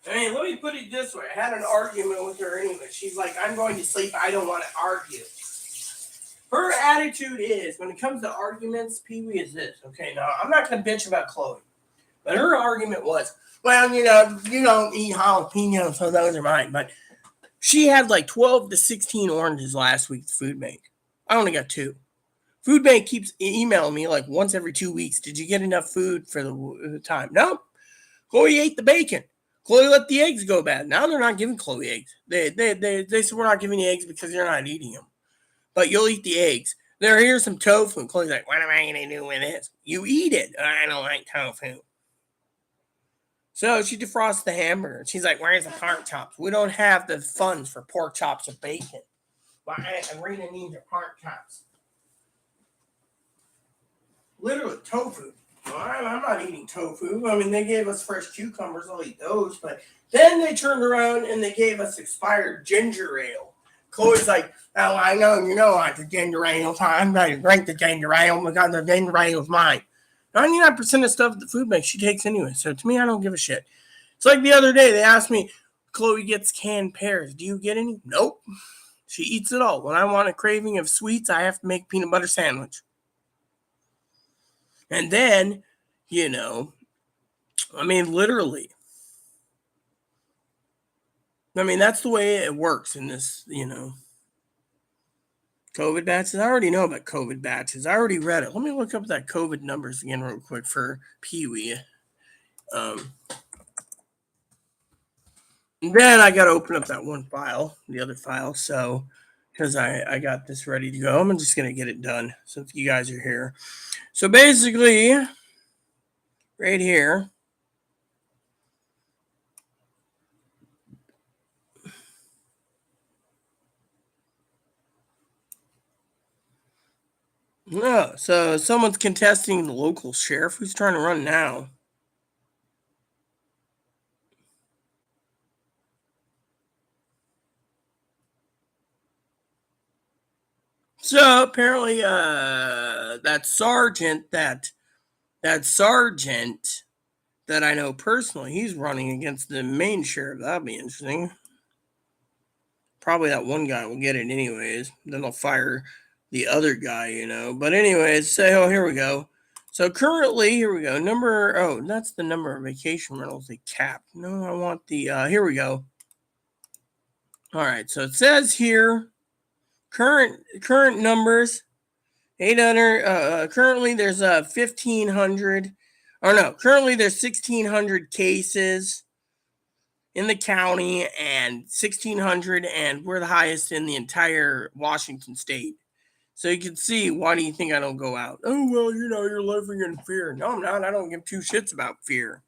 I mean, let me put it this way. I had an argument with her anyway. She's like, I'm going to sleep. I don't want to argue. Her attitude is, when it comes to arguments, Pee-wee is this. Okay, now, I'm not going to bitch about Chloe. But her argument was, well, you don't eat jalapenos, so those are mine. But she had like 12 to 16 oranges last week at Food Bank. I only got 2. Food Bank keeps emailing me like once every 2 weeks. Did you get enough food for the time? No. Chloe ate the bacon. Chloe let the eggs go bad. Now they're not giving Chloe eggs. They said we're not giving you eggs because you're not eating them. But you'll eat the eggs. Here's some tofu. And Chloe's like, what am I going to do with this? You eat it. I don't like tofu. So she defrosts the hamburger. She's like, where's the pork chops? We don't have the funds for pork chops or bacon. Well, Arena needs your pork chops. Literally, tofu. Well, I'm not eating tofu. I mean, they gave us fresh cucumbers. I'll eat those. But then they turned around and they gave us expired ginger ale. Chloe's like, oh, I know, I like the ginger ale. So I'm going to drink the ginger ale because the ginger ale is mine. 99% of stuff at the food bank she takes anyway. So to me, I don't give a shit. It's like the other day, they asked me, Chloe gets canned pears. Do you get any? Nope. She eats it all. When I want a craving of sweets, I have to make peanut butter sandwich. And then, I mean, literally. I mean, that's the way it works in this, COVID batches. I already know about COVID batches. I already read it. Let me look up that COVID numbers again real quick for Pee-wee. Then I got to open up that one file, the other file. So, because I got this ready to go. I'm just going to get it done since you guys are here. So basically, right here. No, so someone's contesting the local sheriff. Who's trying to run now? So apparently, that sergeant that I know personally, he's running against the main sheriff. That'll be interesting. Probably that one guy will get it anyways. Then they'll fire the other guy, But anyways, here we go. So currently, here we go. That's the number of vacation rentals they capped. No, I want the, here we go. All right, so it says here, current numbers 800. Currently, there's 1,500. Or no, currently there's 1,600 cases in the county and 1,600, and we're the highest in the entire Washington state. So you can see, why do you think I don't go out? Oh, well, you're living in fear. No, I'm not. I don't give two shits about fear.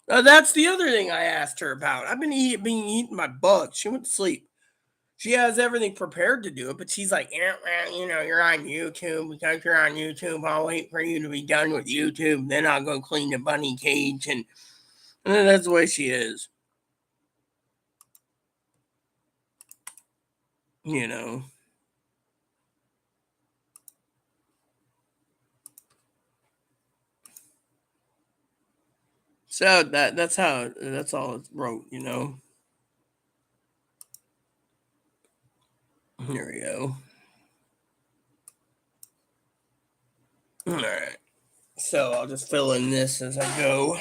That's the other thing I asked her about. I've been eating my bugs. She went to sleep. She has everything prepared to do it, but she's like, you're on YouTube. Because you're on YouTube, I'll wait for you to be done with YouTube. Then I'll go clean the bunny cage. And that's the way she is. You know. So that's all it's wrote, Here we go. All right. So I'll just fill in this as I go.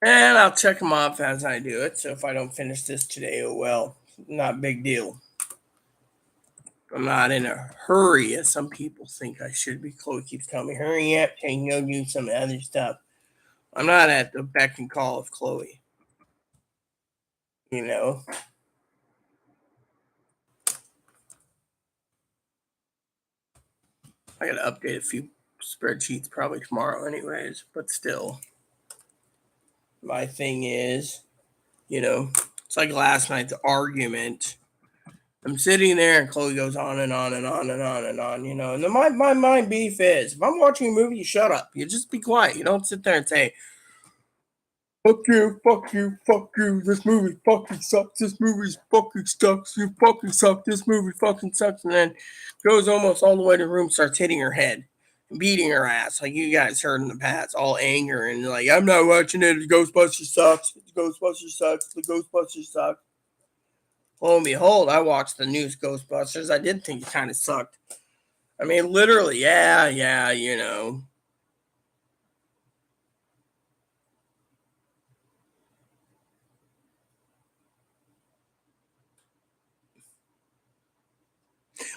And I'll check them off as I do it. So if I don't finish this today, oh well, not a big deal. I'm not in a hurry, as some people think I should be. Chloe keeps telling me, hurry up, and go do some other stuff. I'm not at the beck and call of Chloe. You know. I gotta update a few spreadsheets probably tomorrow anyways, but still. My thing is, it's like last night's argument. I'm sitting there and Chloe goes on and on and on and on and on, And then my beef is, if I'm watching a movie, you shut up. You just be quiet. You don't sit there and say, fuck you, fuck you, fuck you. This movie fucking sucks. This movie fucking sucks. You fucking suck. This movie fucking sucks. And then goes almost all the way to the room, starts hitting her head, beating her ass, like you guys heard in the past, all anger and like, I'm not watching it. The Ghostbusters sucks. The Ghostbusters sucks. The Ghostbusters suck. Lo and behold, I watched the newest Ghostbusters. I did think it kind of sucked. I mean, literally, yeah.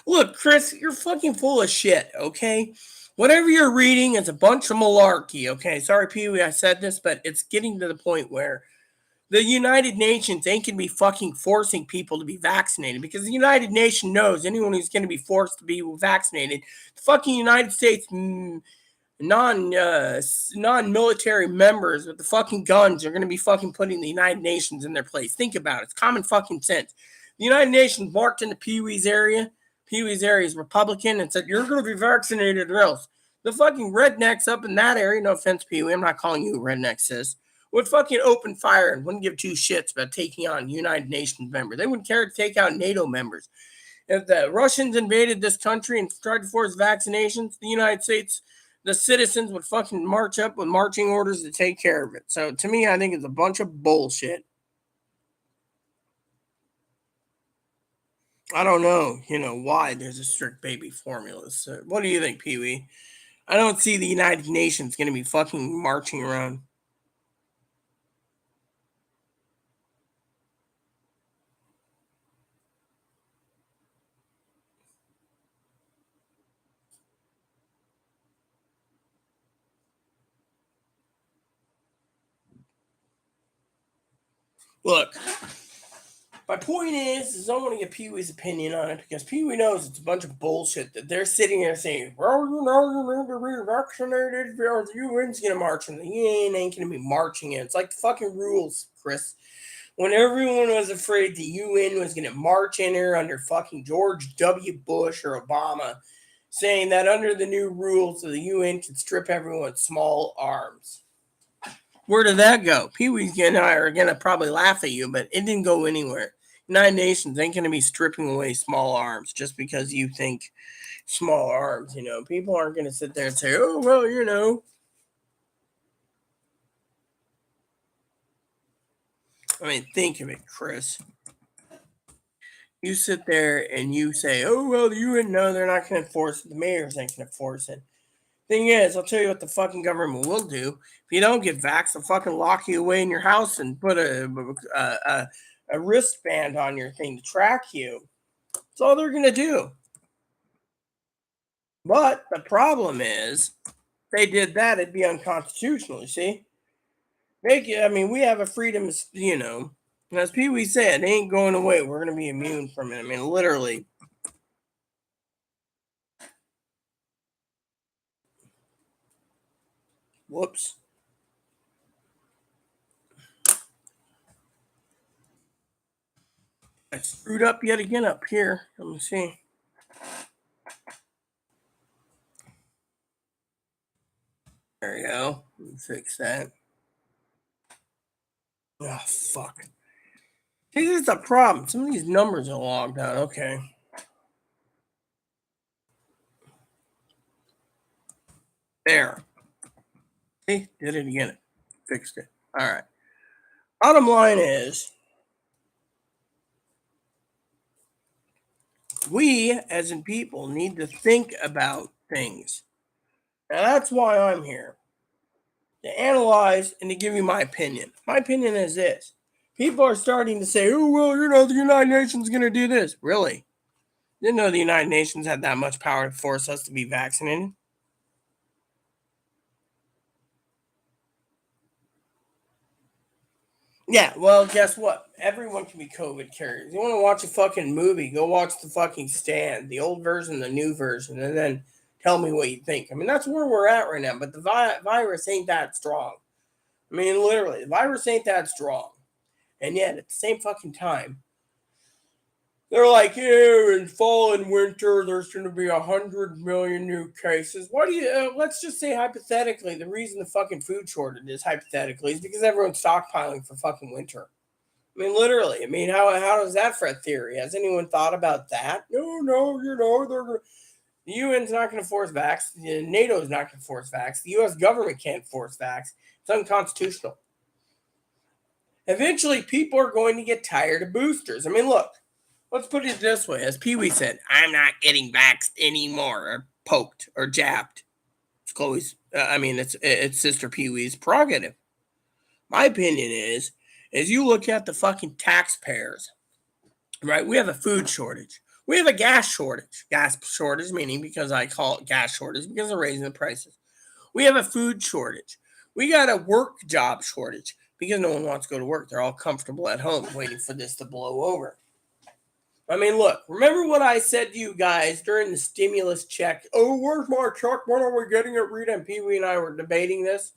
Look, Chris, you're fucking full of shit, okay? Whatever you're reading is a bunch of malarkey, okay? Sorry, Pee Wee, I said this, but it's getting to the point where the United Nations ain't going to be fucking forcing people to be vaccinated because the United Nations knows anyone who's going to be forced to be vaccinated, the fucking United States non-military members with the fucking guns are going to be fucking putting the United Nations in their place. Think about it. It's common fucking sense. The United Nations marked into Pee Wee's area. Pee Wee's area is Republican and said, you're going to be vaccinated or else. The fucking rednecks up in that area, no offense, Pee Wee, I'm not calling you a redneck, sis, would fucking open fire and wouldn't give two shits about taking on United Nations members. They wouldn't care to take out NATO members. If the Russians invaded this country and tried to force vaccinations, the United States, the citizens would fucking march up with marching orders to take care of it. So to me, I think it's a bunch of bullshit. I don't know, why there's a strict baby formula. So what do you think, Pee Wee? I don't see the United Nations going to be fucking marching around. Look, my point is I want to get Pee Wee's opinion on it because Pee Wee knows it's a bunch of bullshit that they're sitting there saying, well, you need to be vaccinated or the UN's going to march and the UN ain't going to be marching in. It's like the fucking rules, Chris. When everyone was afraid the UN was going to march in there under fucking George W. Bush or Obama, saying that under the new rules, the UN could strip everyone's small arms. Where did that go? Pee Wee's and I are going to probably laugh at you, but it didn't go anywhere. United Nations ain't going to be stripping away small arms just because you think small arms, People aren't going to sit there and say, oh, well. I mean, think of it, Chris. You sit there and you say, oh, well, the UN, no, they're not going to enforce it. The mayors ain't going to enforce it. Thing is, I'll tell you what the fucking government will do. If you don't get vaxxed, they'll fucking lock you away in your house and put a wristband on your thing to track you. That's all they're going to do. But the problem is, if they did that, it'd be unconstitutional, you see? We have a freedom, as Pee Wee said, it ain't going away. We're going to be immune from it. I mean, literally. Whoops. I screwed up yet again up here. Let me see. There we go. Let me fix that. Oh, fuck. See, this is a problem. Some of these numbers are logged out. Okay. There. See, did it again. Fixed it. All right. Bottom line is, we as in people need to think about things. Now that's why I'm here. To analyze and to give you my opinion. My opinion is this. People are starting to say, oh, well, the United Nations is going to do this. Really? Didn't know the United Nations had that much power to force us to be vaccinated. Yeah, well, guess what? Everyone can be COVID carriers. You want to watch a fucking movie, go watch The fucking Stand, the old version, the new version, and then tell me what you think. I mean, that's where we're at right now, but the virus ain't that strong. I mean, literally, the virus ain't that strong. And yet, at the same fucking time, they're like, yeah, in fall and winter, there's going to be 100 million new cases. Why do you, let's just say hypothetically, the reason the fucking food shortage is hypothetically is because everyone's stockpiling for fucking winter. I mean, literally. I mean, how is that for a theory? Has anyone thought about that? No, the UN's not going to force vax. NATO's not going to force vax. The U.S. government can't force vax. It's unconstitutional. Eventually, people are going to get tired of boosters. I mean, look, let's put it this way. As Pee Wee said, I'm not getting vaxxed anymore, or poked, or jabbed. It's Chloe's, it's Sister Pee Wee's prerogative. My opinion is you look at the fucking taxpayers, right? We have a food shortage. We have a gas shortage. Gas shortage, meaning because I call it gas shortage because they're raising the prices. We have a food shortage. We got a work job shortage because no one wants to go to work. They're all comfortable at home waiting for this to blow over. I mean, look, remember what I said to you guys during the stimulus check? Oh, where's my check? When are we getting it? Rita and Pee Wee and I were debating this.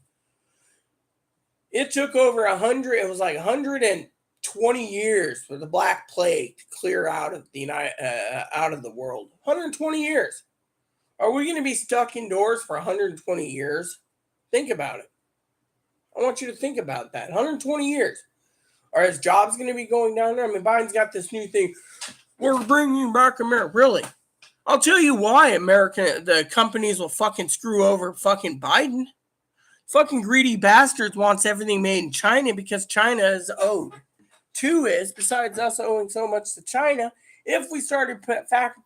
It took over 100, it was like 120 years for the Black Plague to clear out of the world. 120 years. Are we going to be stuck indoors for 120 years? Think about it. I want you to think about that. 120 years. Are his jobs going to be going down there? I mean, Biden's got this new thing. We're bringing back America. Really? I'll tell you why the companies will fucking screw over fucking Biden. Fucking greedy bastards wants everything made in China because China is owed. Two is, besides us owing so much to China, if we started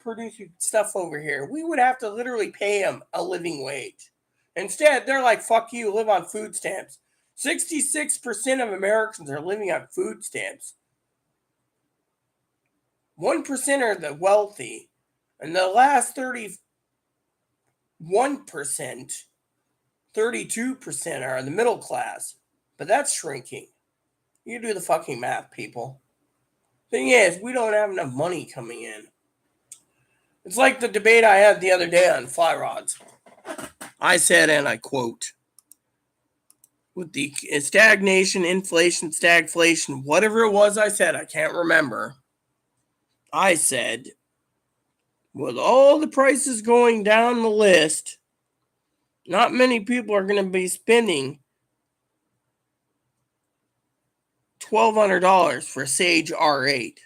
producing stuff over here, we would have to literally pay them a living wage. Instead, they're like, fuck you, live on food stamps. 66% of Americans are living on food stamps. 1% are the wealthy, and the last 31%, 32% are the middle class. But that's shrinking. You do the fucking math, people. Thing is, we don't have enough money coming in. It's like the debate I had the other day on fly rods. I said, and I quote, with the stagnation, inflation, stagflation, whatever it was I said, I can't remember. I said, with all the prices going down the list, not many people are going to be spending $1,200 for a Sage R8.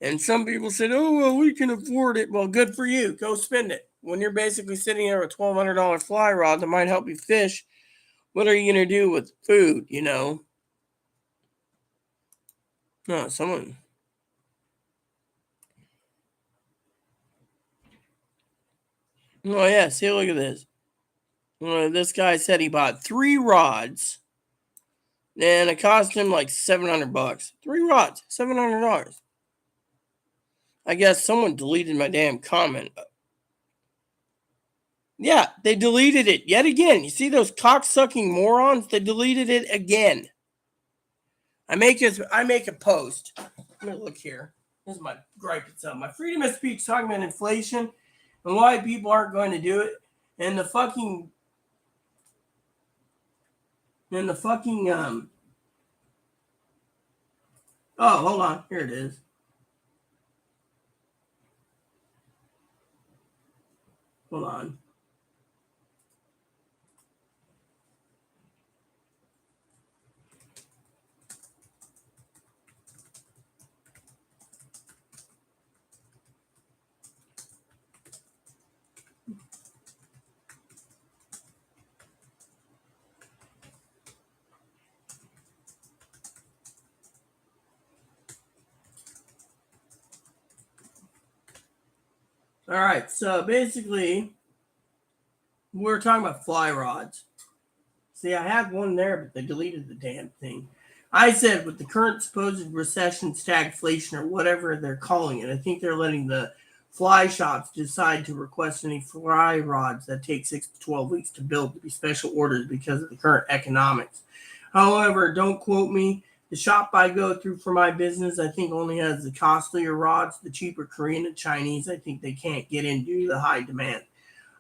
And some people said, oh, well, we can afford it. Well, good for you. Go spend it. When you're basically sitting there with a $1,200 fly rod that might help you fish, what are you going to do with food, No, someone. Oh, yeah. See, look at this. This guy said he bought 3 rods And it cost him like $700. 3 rods, $700. I guess someone deleted my damn comment. Yeah, they deleted it yet again. You see those cocksucking morons? They deleted it again. I make a post. Let me look here. This is my gripe itself. My freedom of speech talking about inflation and why people aren't going to do it. And the fucking oh, hold on. Here it is. Hold on. All right. So basically, we're talking about fly rods. See, I had one there, but they deleted the damn thing. I said with the current supposed recession, stagflation, or whatever they're calling it, I think they're letting the fly shops decide to request any fly rods that take 6 to 12 weeks to build to be special orders because of the current economics. However, don't quote me. The shop I go through for my business, I think, only has the costlier rods. The cheaper Korean and Chinese, I think they can't get in due to the high demand.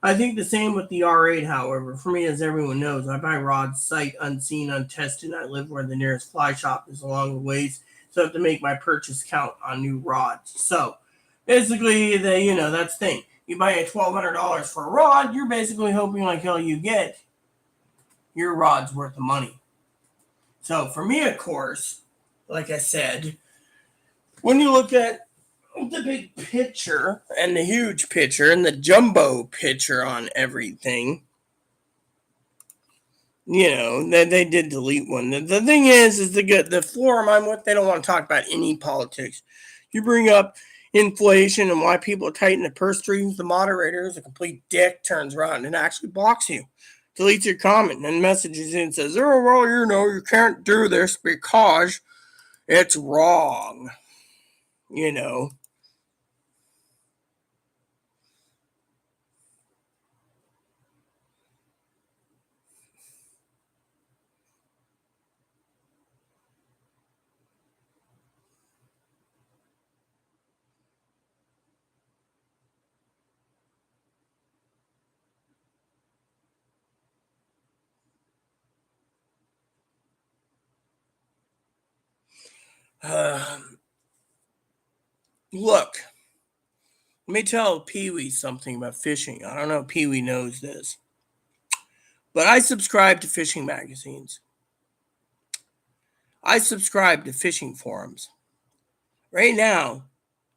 I think the same with the R8, however. For me, as everyone knows, I buy rods sight unseen, untested, and I live where the nearest fly shop is along the ways, so I have to make my purchase count on new rods. So basically, that's the thing. You buy a $1,200 for a rod, you're basically hoping like hell you get your rod's worth of money. So for me, of course, like I said, when you look at the big picture and the huge picture and the jumbo picture on everything, that they did delete one. The thing is the forum I'm with, they don't want to talk about any politics. You bring up inflation and why people tighten the purse strings, the moderator is a complete dick, turns around and actually blocks you, deletes your comment, and messages in and says, oh, well, you can't do this because it's wrong. You know. Uh, Look, let me tell Pee Wee something about fishing. I don't know if Pee Wee knows this, but I subscribe to fishing magazines. I subscribe to fishing forums. Right now,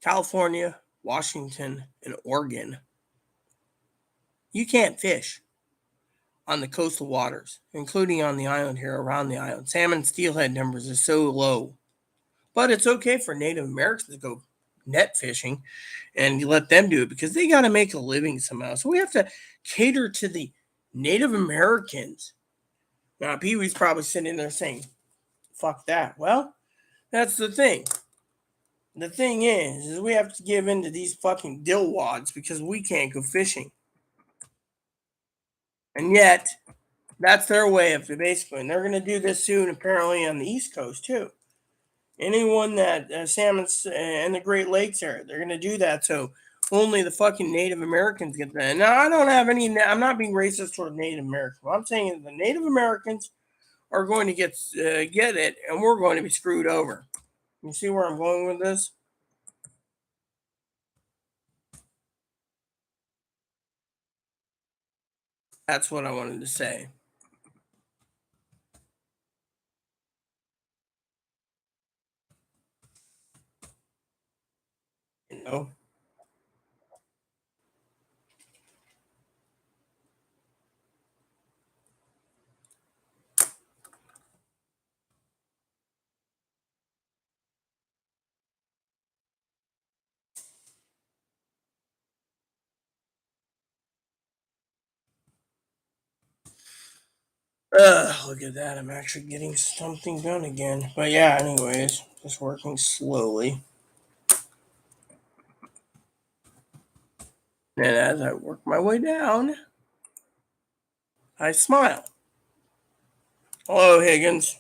California, Washington, and Oregon, you can't fish on the coastal waters, including on the island here, around the island. Salmon steelhead numbers are so low. But it's okay for Native Americans to go net fishing and you let them do it because they got to make a living somehow. So we have to cater to the Native Americans. Now, Pee Wee's probably sitting there saying, fuck that. Well, that's the thing. The thing is we have to give in to these fucking dillwads because we can't go fishing. And yet, that's their way of basically, and they're going to do this soon, apparently, on the East Coast too. Anyone that salmon's and the Great Lakes area, they're going to do that. So only the fucking Native Americans get that. Now, I don't have any, I'm not being racist toward Native Americans. What I'm saying is the Native Americans are going to get it, and we're going to be screwed over. You see where I'm going with this? That's what I wanted to say. You know? Look at that. I'm actually getting something done again. But yeah, anyways, just working slowly. And as I work my way down, I smile. Hello, Higgins.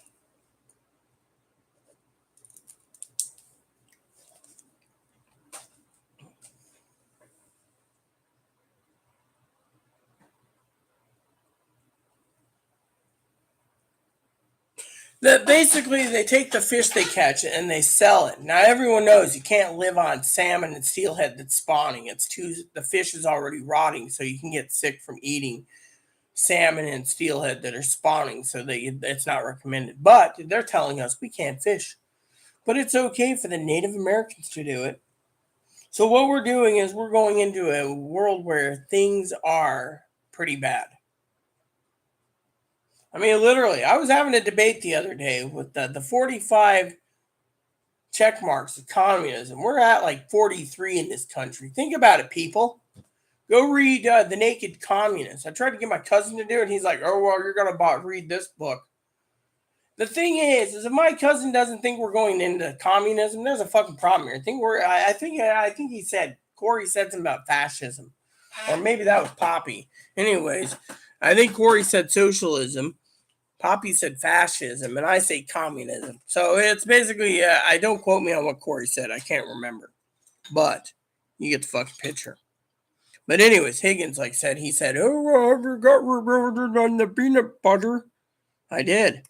That basically they take the fish they catch and they sell it. Now everyone knows you can't live on salmon and steelhead that's spawning. The fish is already rotting, so you can get sick from eating salmon and steelhead that are spawning. So it's not recommended. But they're telling us we can't fish, but it's okay for the Native Americans to do it. So what we're doing is we're going into a world where things are pretty bad. I mean, literally, I was having a debate the other day with the 45 check marks of communism. We're at like 43 in this country. Think about it, people. Go read The Naked Communist. I tried to get my cousin to do it. He's like, oh, well, you're going to read this book. The thing is if my cousin doesn't think we're going into communism, there's a fucking problem here. I think he said, Corey said something about fascism. Or maybe that was Poppy. Anyways, I think Corey said socialism. Poppy said fascism, and I say communism. So it's basically, I don't quote me on what Corey said. I can't remember. But you get the fucking picture. But anyways, Higgins, like said, he said, oh, I forgot reported on the peanut butter. I did.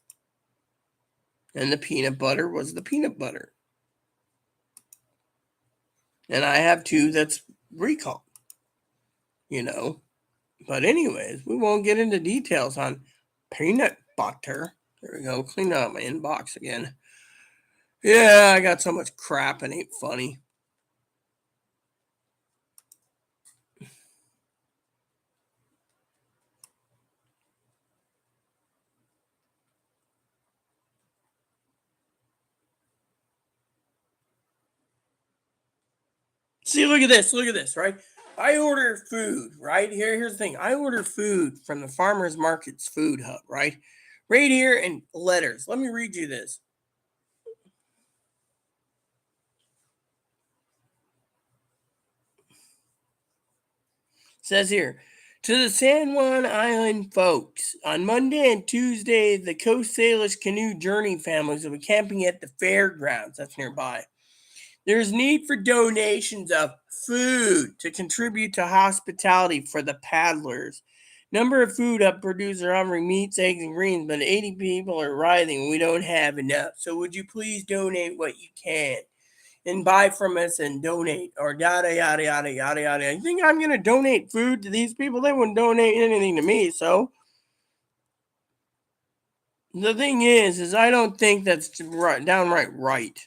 And the peanut butter was the peanut butter. And I have two that's recalled. But anyways, we won't get into details on peanut butter. There we go. Clean out my inbox again. Yeah, I got so much crap and ain't funny. See, look at this, right? I order food, right? Here's the thing. I order food from the farmer's market's food hub, right? Right here in letters. Let me read you this. It says here, to the San Juan Island folks, on Monday and Tuesday, the Coast Salish Canoe Journey families will be camping at the fairgrounds that's nearby. There's need for donations of food to contribute to hospitality for the paddlers. Number of food up producers are offering meats, eggs, and greens, but 80 people are writhing. We don't have enough. So would you please donate what you can and buy from us and donate or yada yada yada yada yada. You think I'm gonna donate food to these people? They wouldn't donate anything to me. So the thing is I don't think that's downright right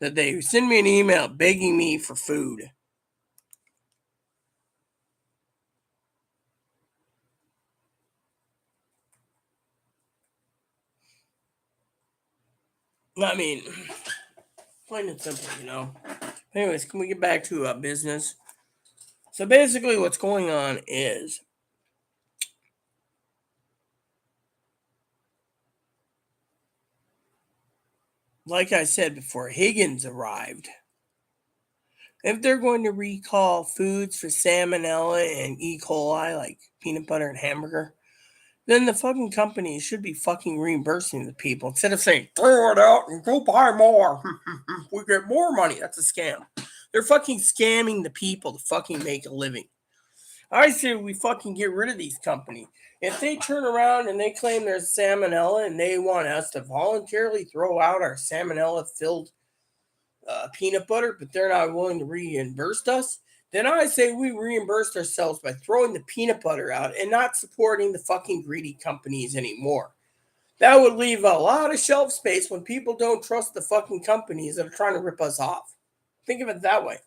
that they send me an email begging me for food. I mean, plain and simple. Anyways, can we get back to business? So basically, what's going on is, like I said before, Higgins arrived. If they're going to recall foods for salmonella and E. coli, like peanut butter and hamburger, then the fucking company should be fucking reimbursing the people instead of saying, throw it out and go buy more. We get more money. That's a scam. They're fucking scamming the people to fucking make a living. I say we fucking get rid of these companies. If they turn around and they claim there's salmonella and they want us to voluntarily throw out our salmonella filled peanut butter, but they're not willing to reimburse us, then I say we reimburse ourselves by throwing the peanut butter out and not supporting the fucking greedy companies anymore. That would leave a lot of shelf space when people don't trust the fucking companies that are trying to rip us off. Think of it that way.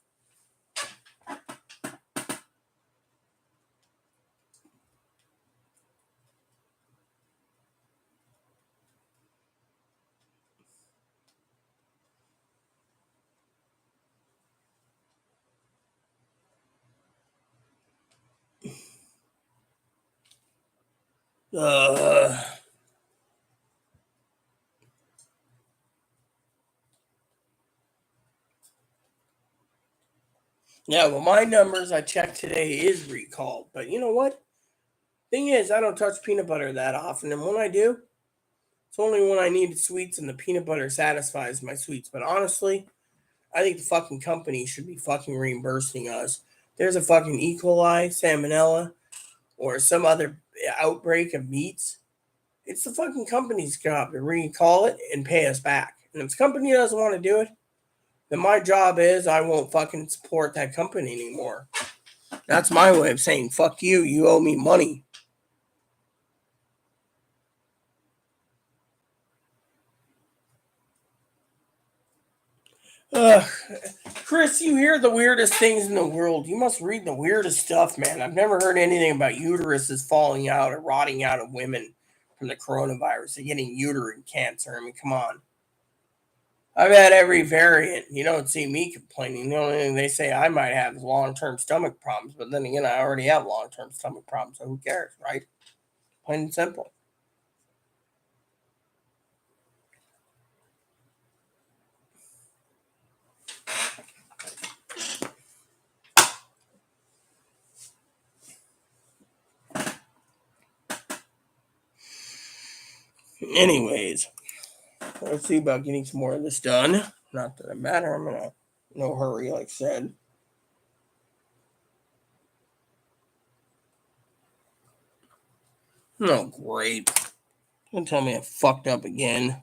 Uh, Yeah, well, my numbers I checked today is recalled. But you know what? Thing is, I don't touch peanut butter that often. And when I do, it's only when I need sweets and the peanut butter satisfies my sweets. But honestly, I think the fucking company should be fucking reimbursing us. There's a fucking E. coli, salmonella, or some other outbreak of meats. It's the fucking company's job to recall it and pay us back. And if the company doesn't want to do it, then my job is I won't fucking support that company anymore. That's my way of saying fuck you. You owe me money. Ugh. Chris, you hear the weirdest things in the world. You must read the weirdest stuff, man. I've never heard anything about uteruses falling out or rotting out of women from the coronavirus. They're getting uterine cancer. I mean, come on. I've had every variant. You don't see me complaining. The only thing they say I might have is long term stomach problems. But then again, I already have long term stomach problems. So who cares, right? Plain and simple. Anyways, let's see about getting some more of this done. Not that it matter. I'm in no hurry, like I said. Oh, great. Don't tell me I fucked up again.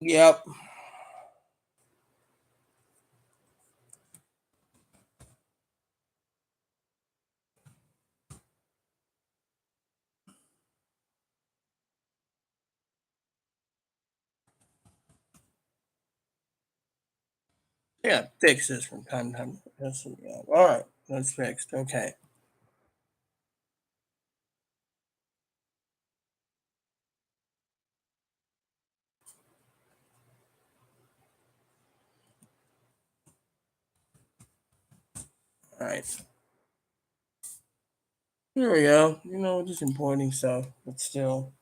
Yep. Yeah, fix this from time to time. Yeah. All right, that's fixed. Okay. All right. There we go. Just importing stuff, but still.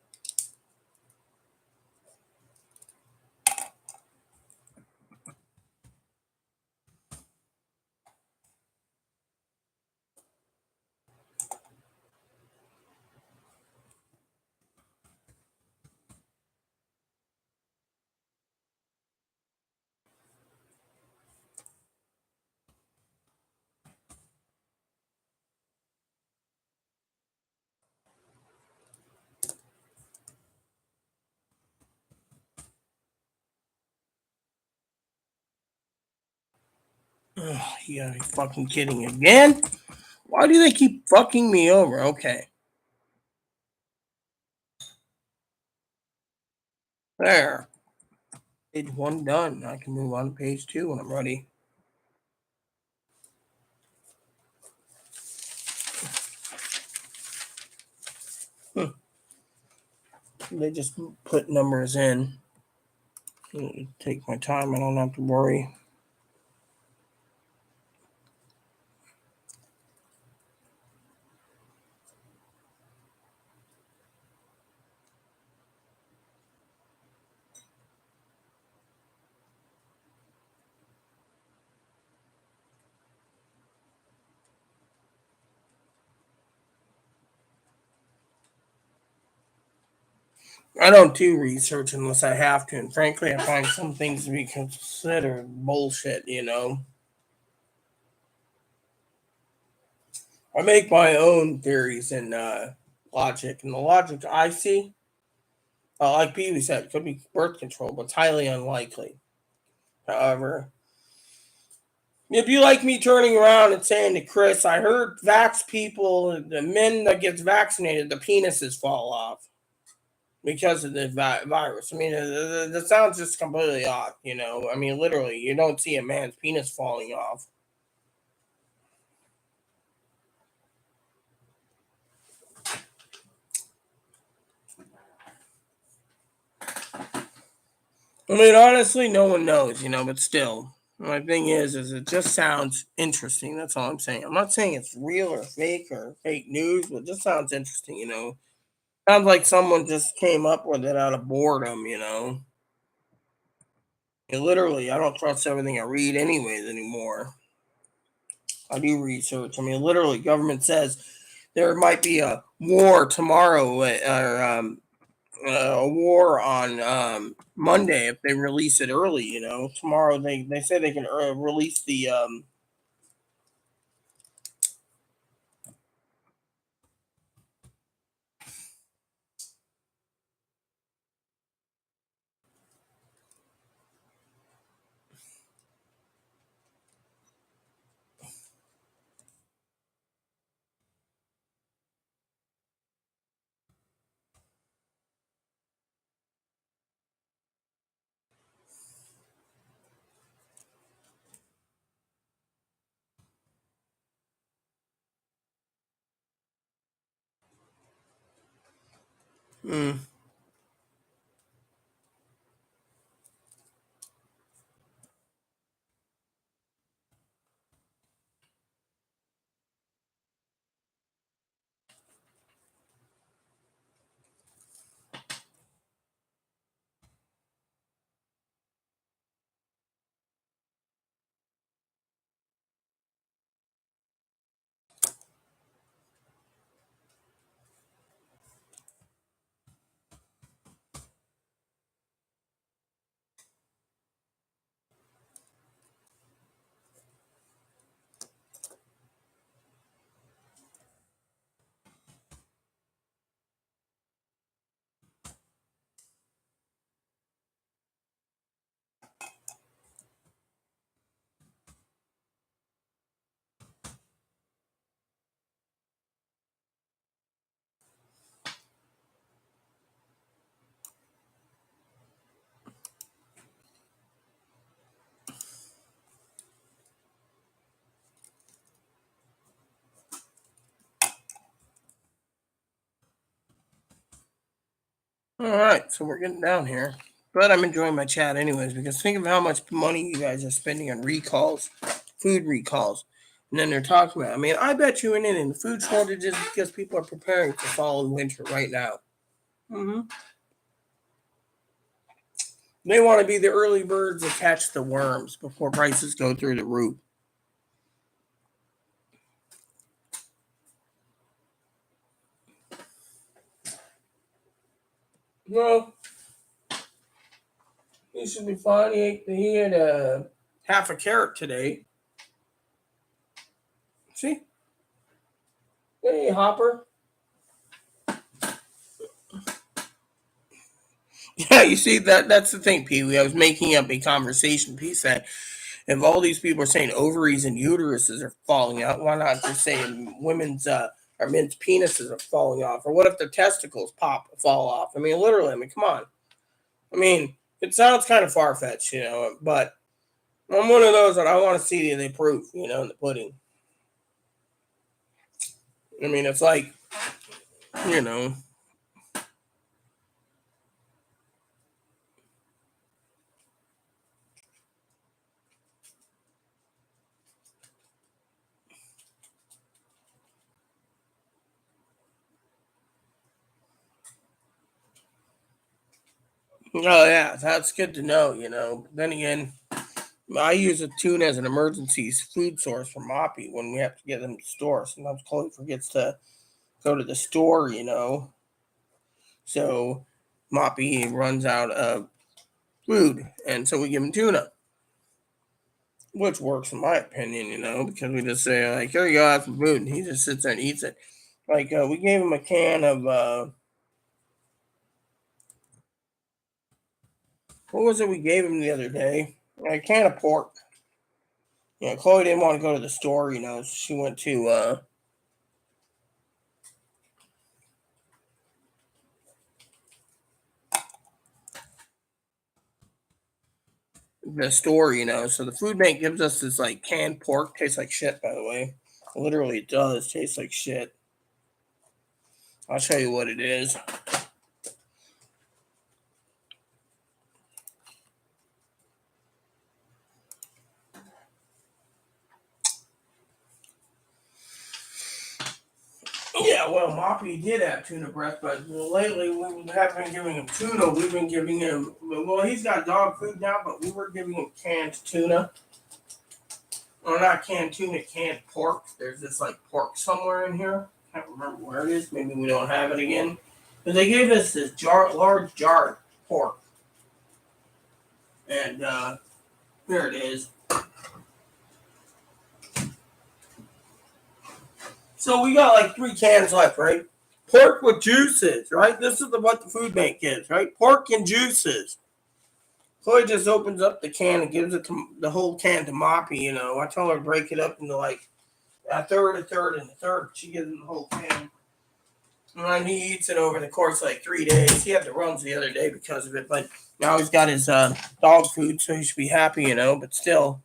Ugh, you gotta be fucking kidding again? Why do they keep fucking me over? Okay. There. Page one done. I can move on to page two when I'm ready. Hmm. They just put numbers in. Take my time. I don't have to worry. I don't do research unless I have to, and frankly, I find some things to be considered bullshit. I make my own theories and logic, and the logic I see, like Peavy said, could be birth control, but it's highly unlikely. However, if you like me turning around and saying to Chris, I heard vax people, the men that gets vaccinated, the penises fall off because of the virus. I mean, that sounds just completely off. I mean, literally, you don't see a man's penis falling off. I mean, honestly, no one knows, but still. My thing is it just sounds interesting. That's all I'm saying. I'm not saying it's real or fake news, but it just sounds interesting. Sounds like someone just came up with it out of boredom. And literally, I don't trust everything I read anyways anymore. I do research. I mean, literally, government says there might be a war tomorrow, or a war on Monday if they release it early. Tomorrow they say they can release the. Mm, all right, so we're getting down here, but I'm enjoying my chat anyways because think of how much money you guys are spending on recalls, food recalls, and then they're talking about. I mean, I bet you in food shortages because people are preparing for fall and winter right now. hmm They want to be the early birds that catch the worms before prices go through the roof. Well, he should be fine. He had half a carrot today. See, hey Hopper. Yeah, you see that's the thing, Pee Wee. I was making up a conversation piece that if all these people are saying ovaries and uteruses are falling out, why not just say women's or men's penises are falling off? Or what if their testicles fall off? I mean, literally. I mean, come on. I mean, it sounds kind of far fetched, but I'm one of those that I want to see the proof, in the pudding. I mean, it's like, you know, oh yeah, that's good to know. Then again, I use a tuna as an emergency food source for Moppy when we have to get them to the store. Sometimes Chloe forgets to go to the store. So Moppy runs out of food, and so we give him tuna, which works in my opinion, because we just say like, "Here you go, have some food," and he just sits there and eats it. Like we gave him a can of what was it we gave him the other day? A can of pork. Chloe didn't want to go to the store, so she went to the store. So the food bank gives us this like canned pork. Tastes like shit, by the way. Literally, it does taste like shit. I'll show you what it is. Yeah, well, Moppy did have tuna breast, but lately we haven't been giving him tuna. We've been giving him, well, he's got dog food now, but we were giving him canned tuna. Or not canned tuna, canned pork. There's this like pork somewhere in here. I can't remember where it is. Maybe we don't have it again. But they gave us this large jar of pork. And here it is. So we got like 3 cans left, right? Pork with juices, right? This is what the food bank is, right? Pork and juices. Chloe just opens up the can and gives it to the whole can to Moppy. I tell her to break it up into like a third, and a third. She gives him the whole can. And he eats it over the course of like 3 days. He had the runs the other day because of it, but now he's got his dog food, so he should be happy. But still.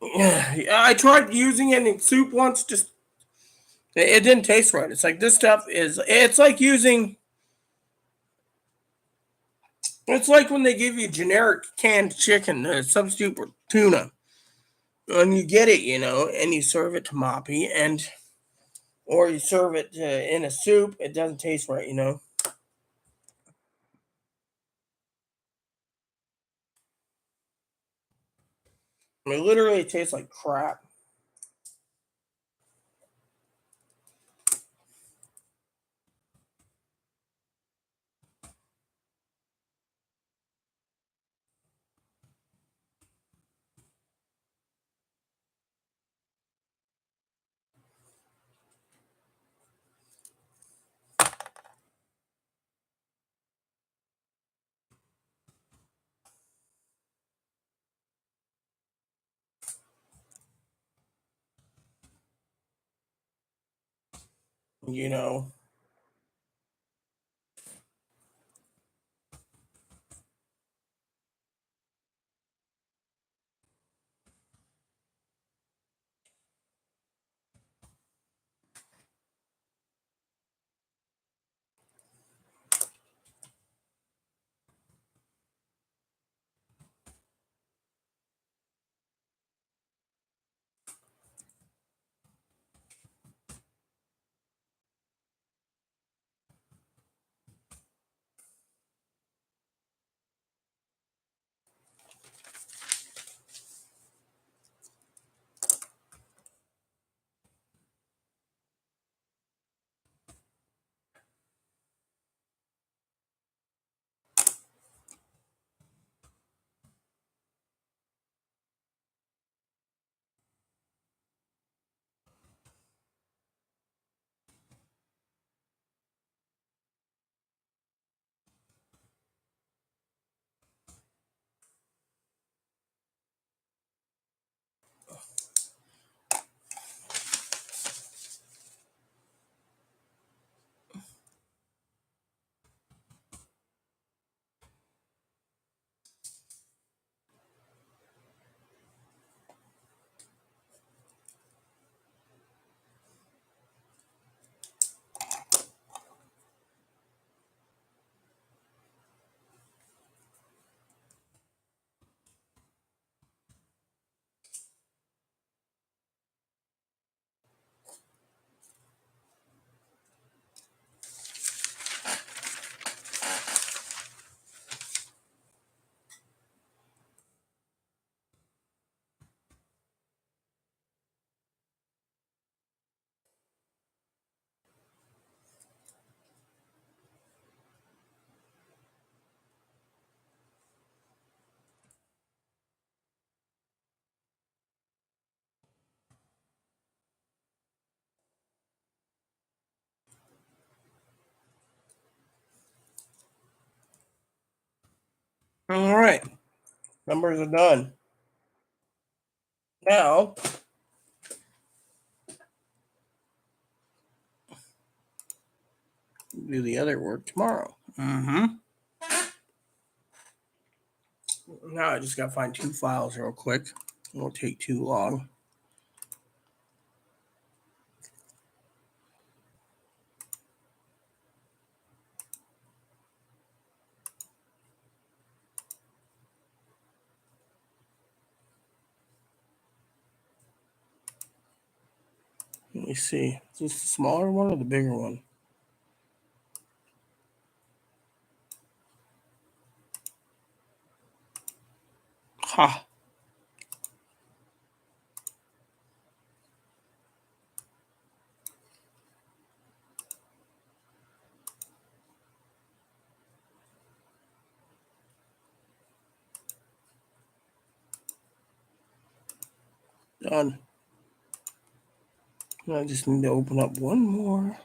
Yeah, I tried using it in soup once. Just it didn't taste right. It's like this stuff is. It's like using. It's like when they give you generic canned chicken, substitute for tuna, and you get it, and you serve it to Moppy, or you serve it in a soup. It doesn't taste right. It literally tastes like crap. You know. All right, numbers are done. Now do the other work tomorrow. Mm-hmm. Now I just gotta find 2 files real quick. It won't take too long. Let me see. Is this the smaller one or the bigger one? Ha! Done. I just need to open up one more.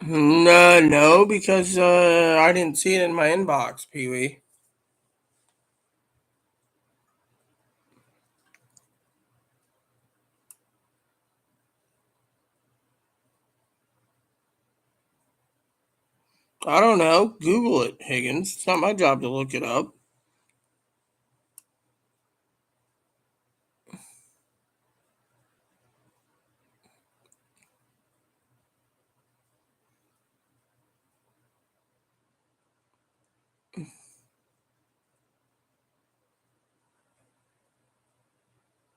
No, no, because I didn't see it in my inbox, Pee Wee. I don't know. Google it, Higgins. It's not my job to look it up.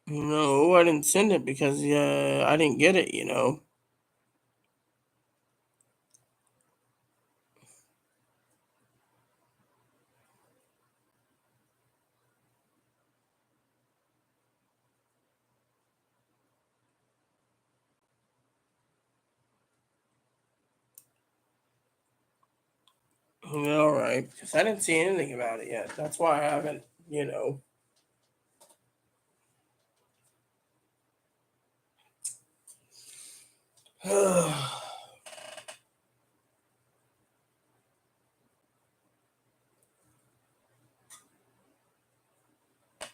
No, I didn't send it because I didn't get it. All right, because I didn't see anything about it yet. That's why I haven't.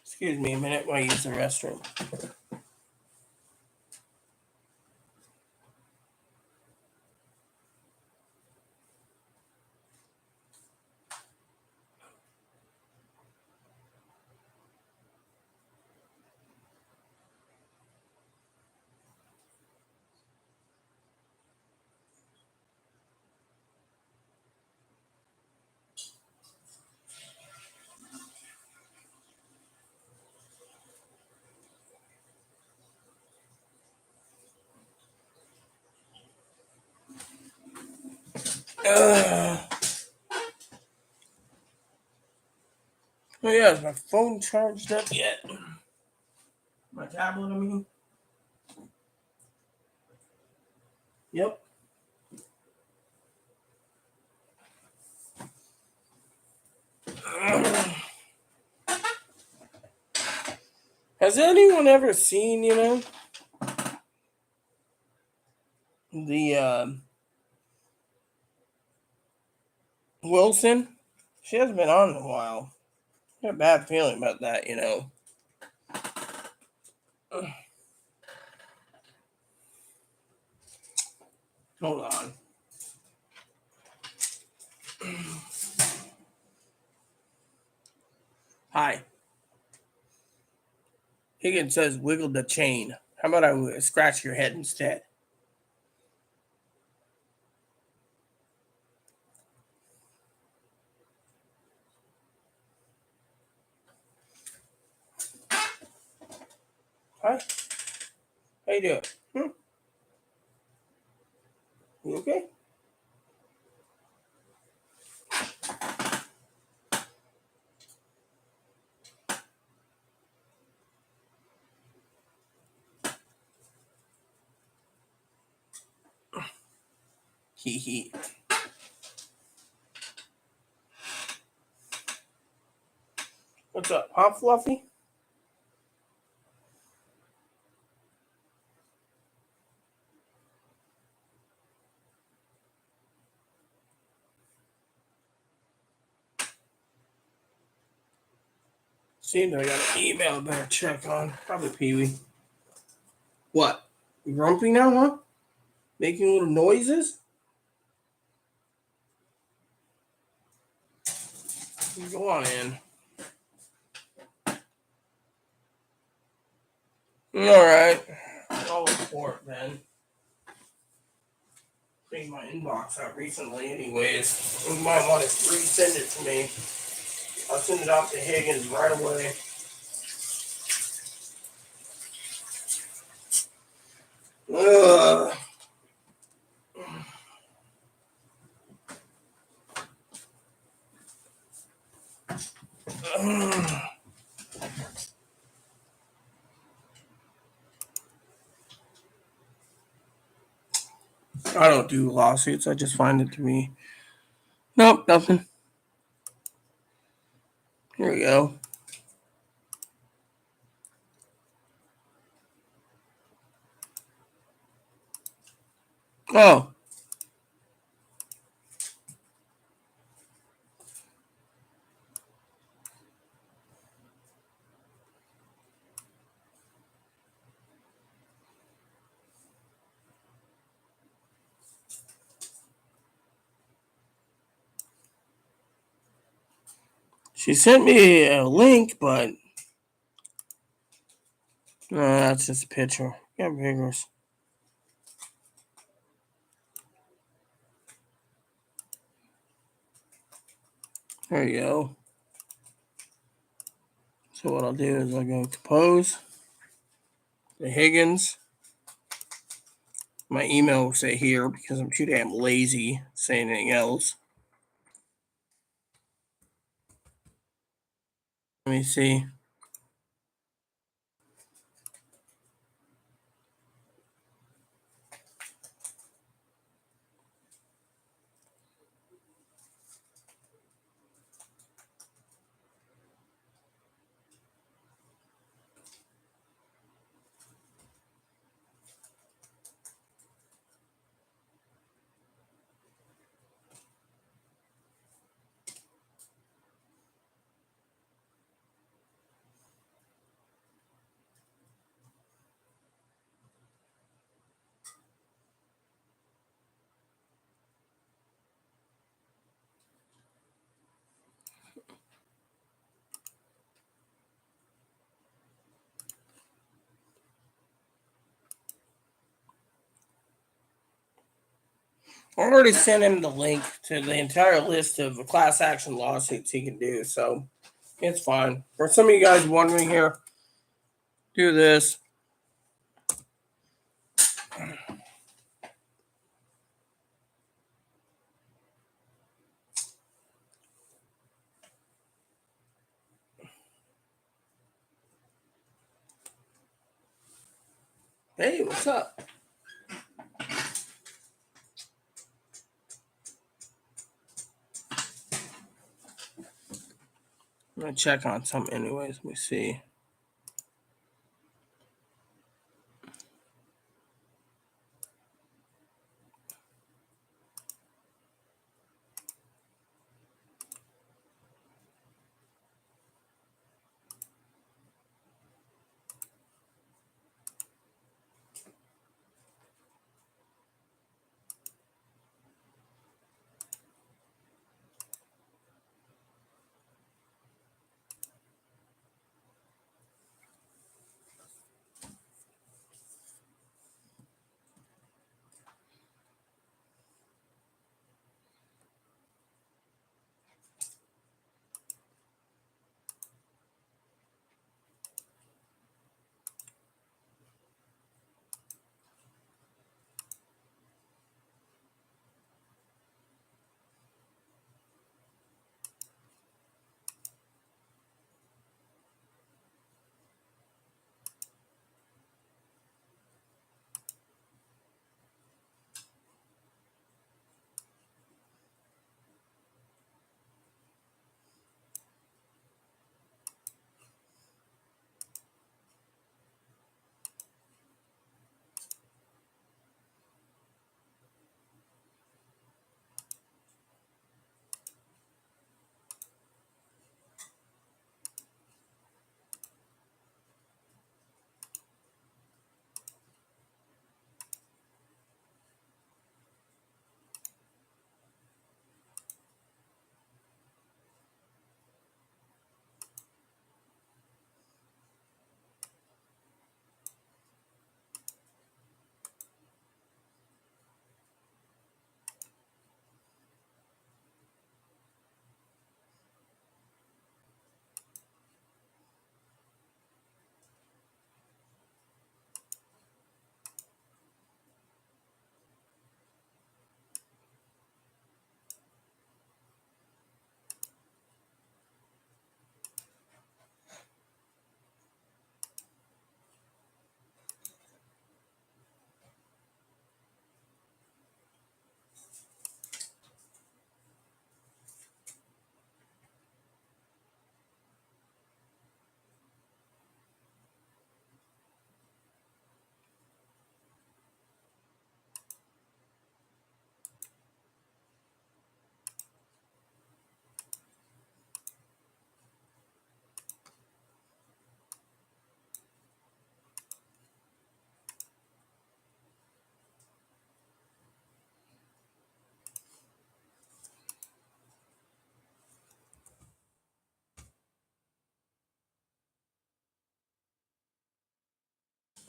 Excuse me a minute while I use the restroom. Oh yeah, is my phone charged up yet? My tablet, I mean. Yep. Has anyone ever seen, the Wilson? She hasn't been on in a while. I got a bad feeling about that. Hold on. Hi. Higgins says wiggle the chain. How about I scratch your head instead? Hi. How you doing? You okay? Hee hee. What's up, huh, Fluffy? Seems I got an email I better check on. Probably Pee Wee. What? You grumpy now, huh? Making little noises? Go on in. Alright. I'll report then. Cleaned my inbox out recently, anyways. You might want to resend it to me. I'll send it off to Higgins right away. Ugh. I don't do lawsuits. I just find it to be. Nope, nothing. Here we go. Oh. She sent me a link, but no, that's just a picture. Yeah, figures. There you go. So what I'll do is I'll go compose the Higgins. My email will say here because I'm too damn lazy to say anything else. Let me see. I already sent him the link to the entire list of class action lawsuits he can do, so it's fine. For some of you guys wondering here, do this. Hey, what's up? I'm gonna check on something anyways. Let me see.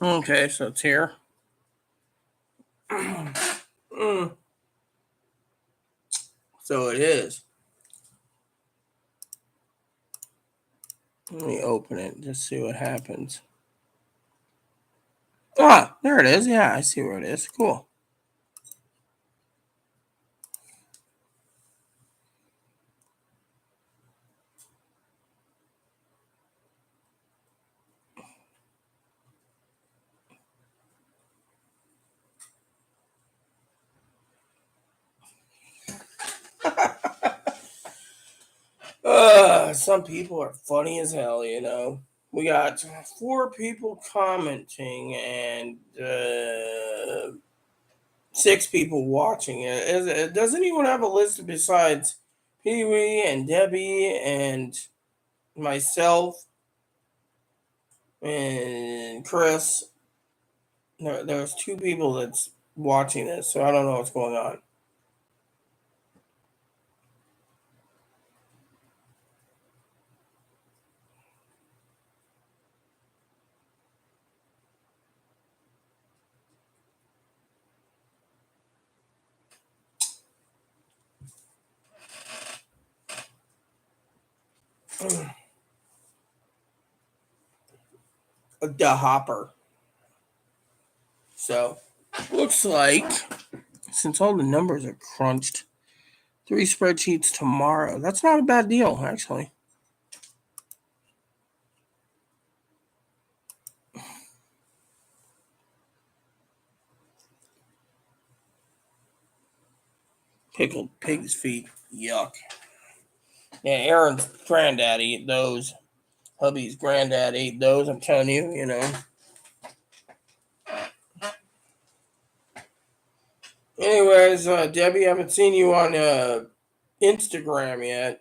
Okay, so it's here. Mm, so it is. Let me open it. Just see what happens. Ah, there it is. Yeah, I see where it is. Cool. Some people are funny as hell, you know. We got 4 people commenting and 6 people watching it. Does anyone have a list besides Pee Wee and Debbie and myself and Chris? There's 2 people that's watching this, so I don't know what's going on. The Hopper. So, looks like since all the numbers are crunched, 3 spreadsheets tomorrow. That's not a bad deal, actually. Pickled pig's feet. Yuck. Yeah, Aaron's granddad ate those. Hubby's granddad ate those. I'm telling you, you know. Anyways, Debbie, I haven't seen you on Instagram yet.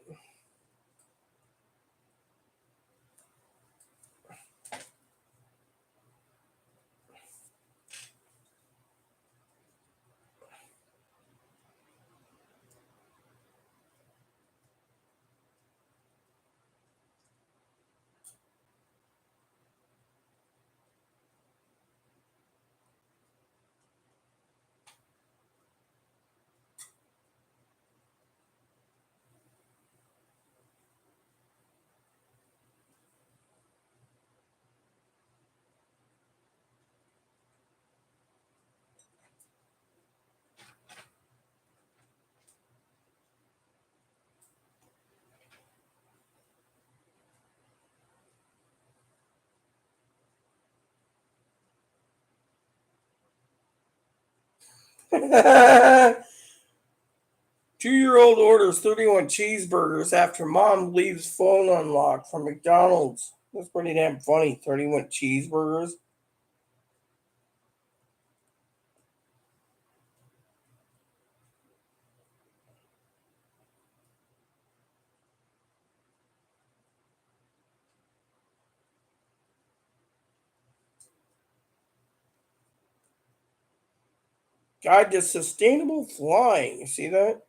Two-year-old orders 31 cheeseburgers after mom leaves phone unlocked from McDonald's. That's pretty damn funny. 31 cheeseburgers. Guide to sustainable flying. You see that?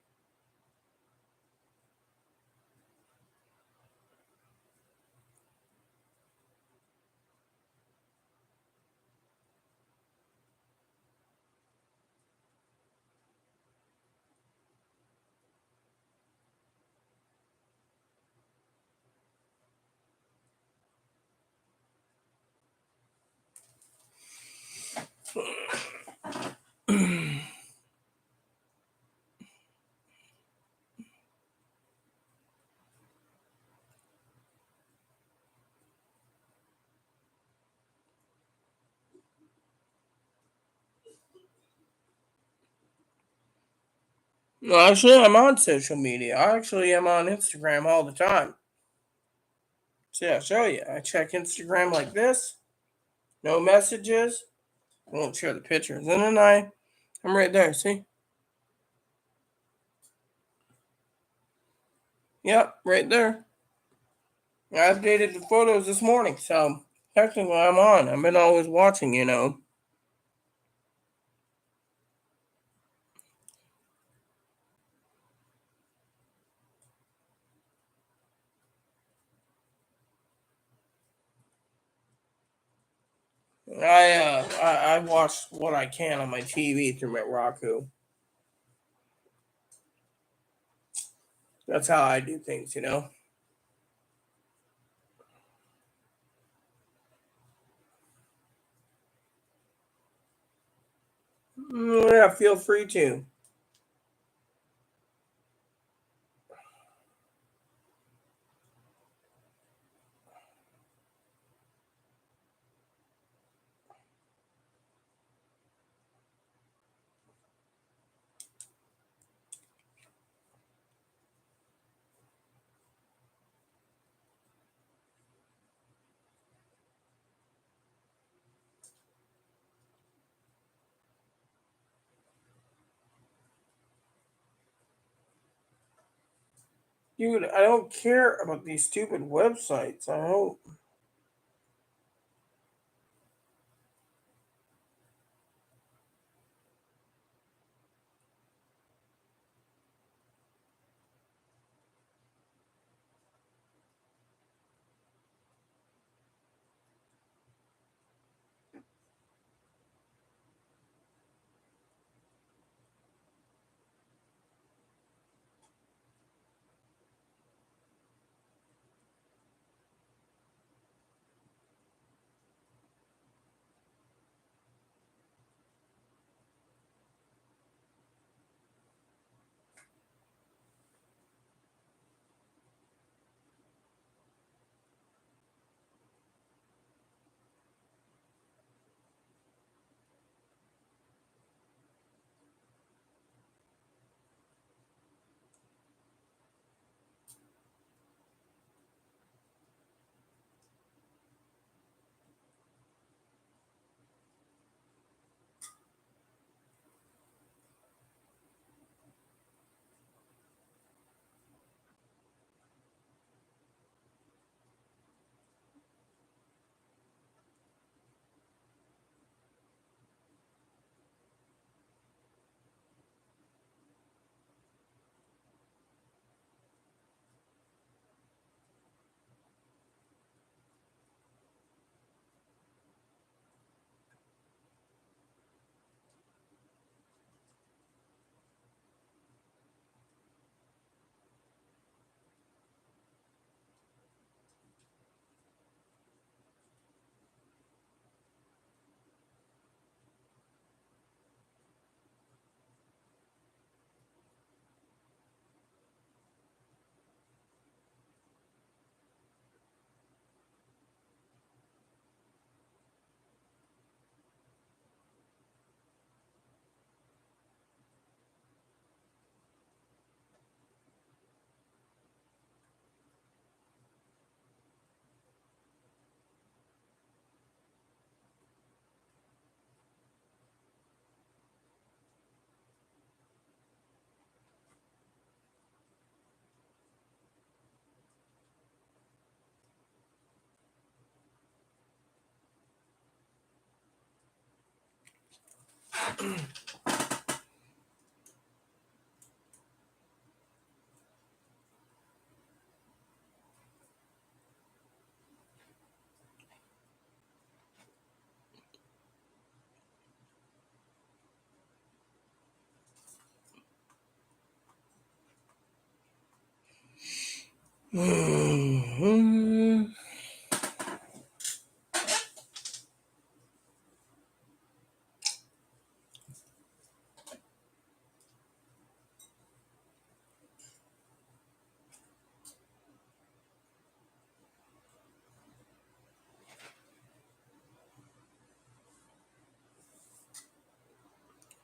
No, actually, I'm on social media. I actually am on Instagram all the time. See, I'll show you. I check Instagram like this. No messages. I won't share the pictures. And then I'm right there. See? Yep, right there. I updated the photos this morning, so technically I'm on. I've been always watching, you know. I watch what I can on my TV through my Roku. That's how I do things, you know. Yeah, feel free to. Dude, I don't care about these stupid websites. I don't.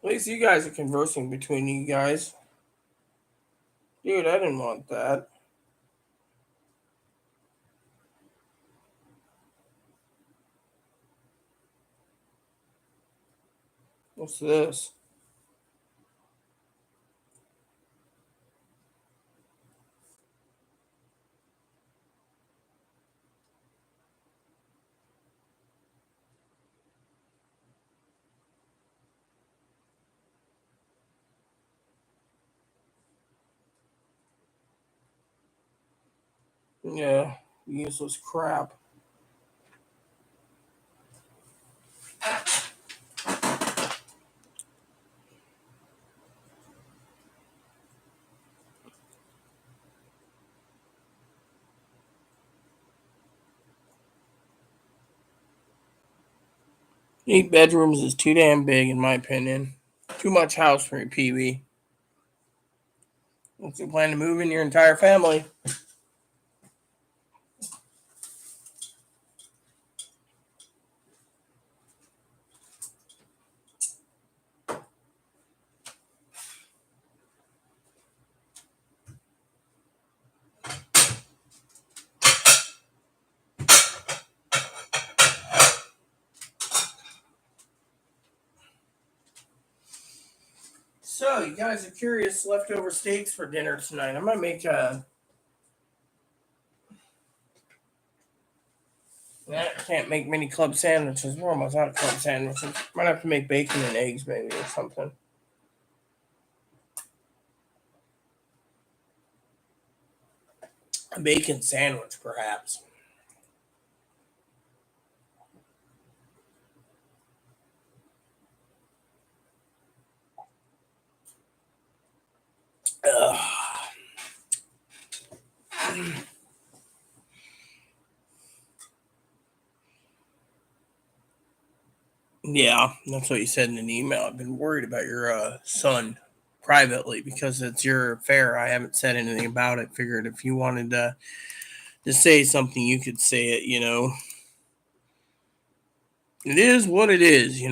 At least you guys are conversing between you guys. Dude, I didn't want that. What's this? Yeah, useless crap. Eight bedrooms is too damn big, in my opinion. Too much house for a Pee-wee. What's you plan to move in your entire family? So, you guys are curious leftover steaks for dinner tonight. I might make a. I can't make mini club sandwiches. We're almost out of club sandwiches. Might have to make bacon and eggs, maybe, or something. A bacon sandwich, perhaps. Ugh. Yeah, that's what you said in an email. I've been worried about your son privately because it's your affair. I haven't said anything about it. Figured if you wanted to say something, you could say it. It is what it is.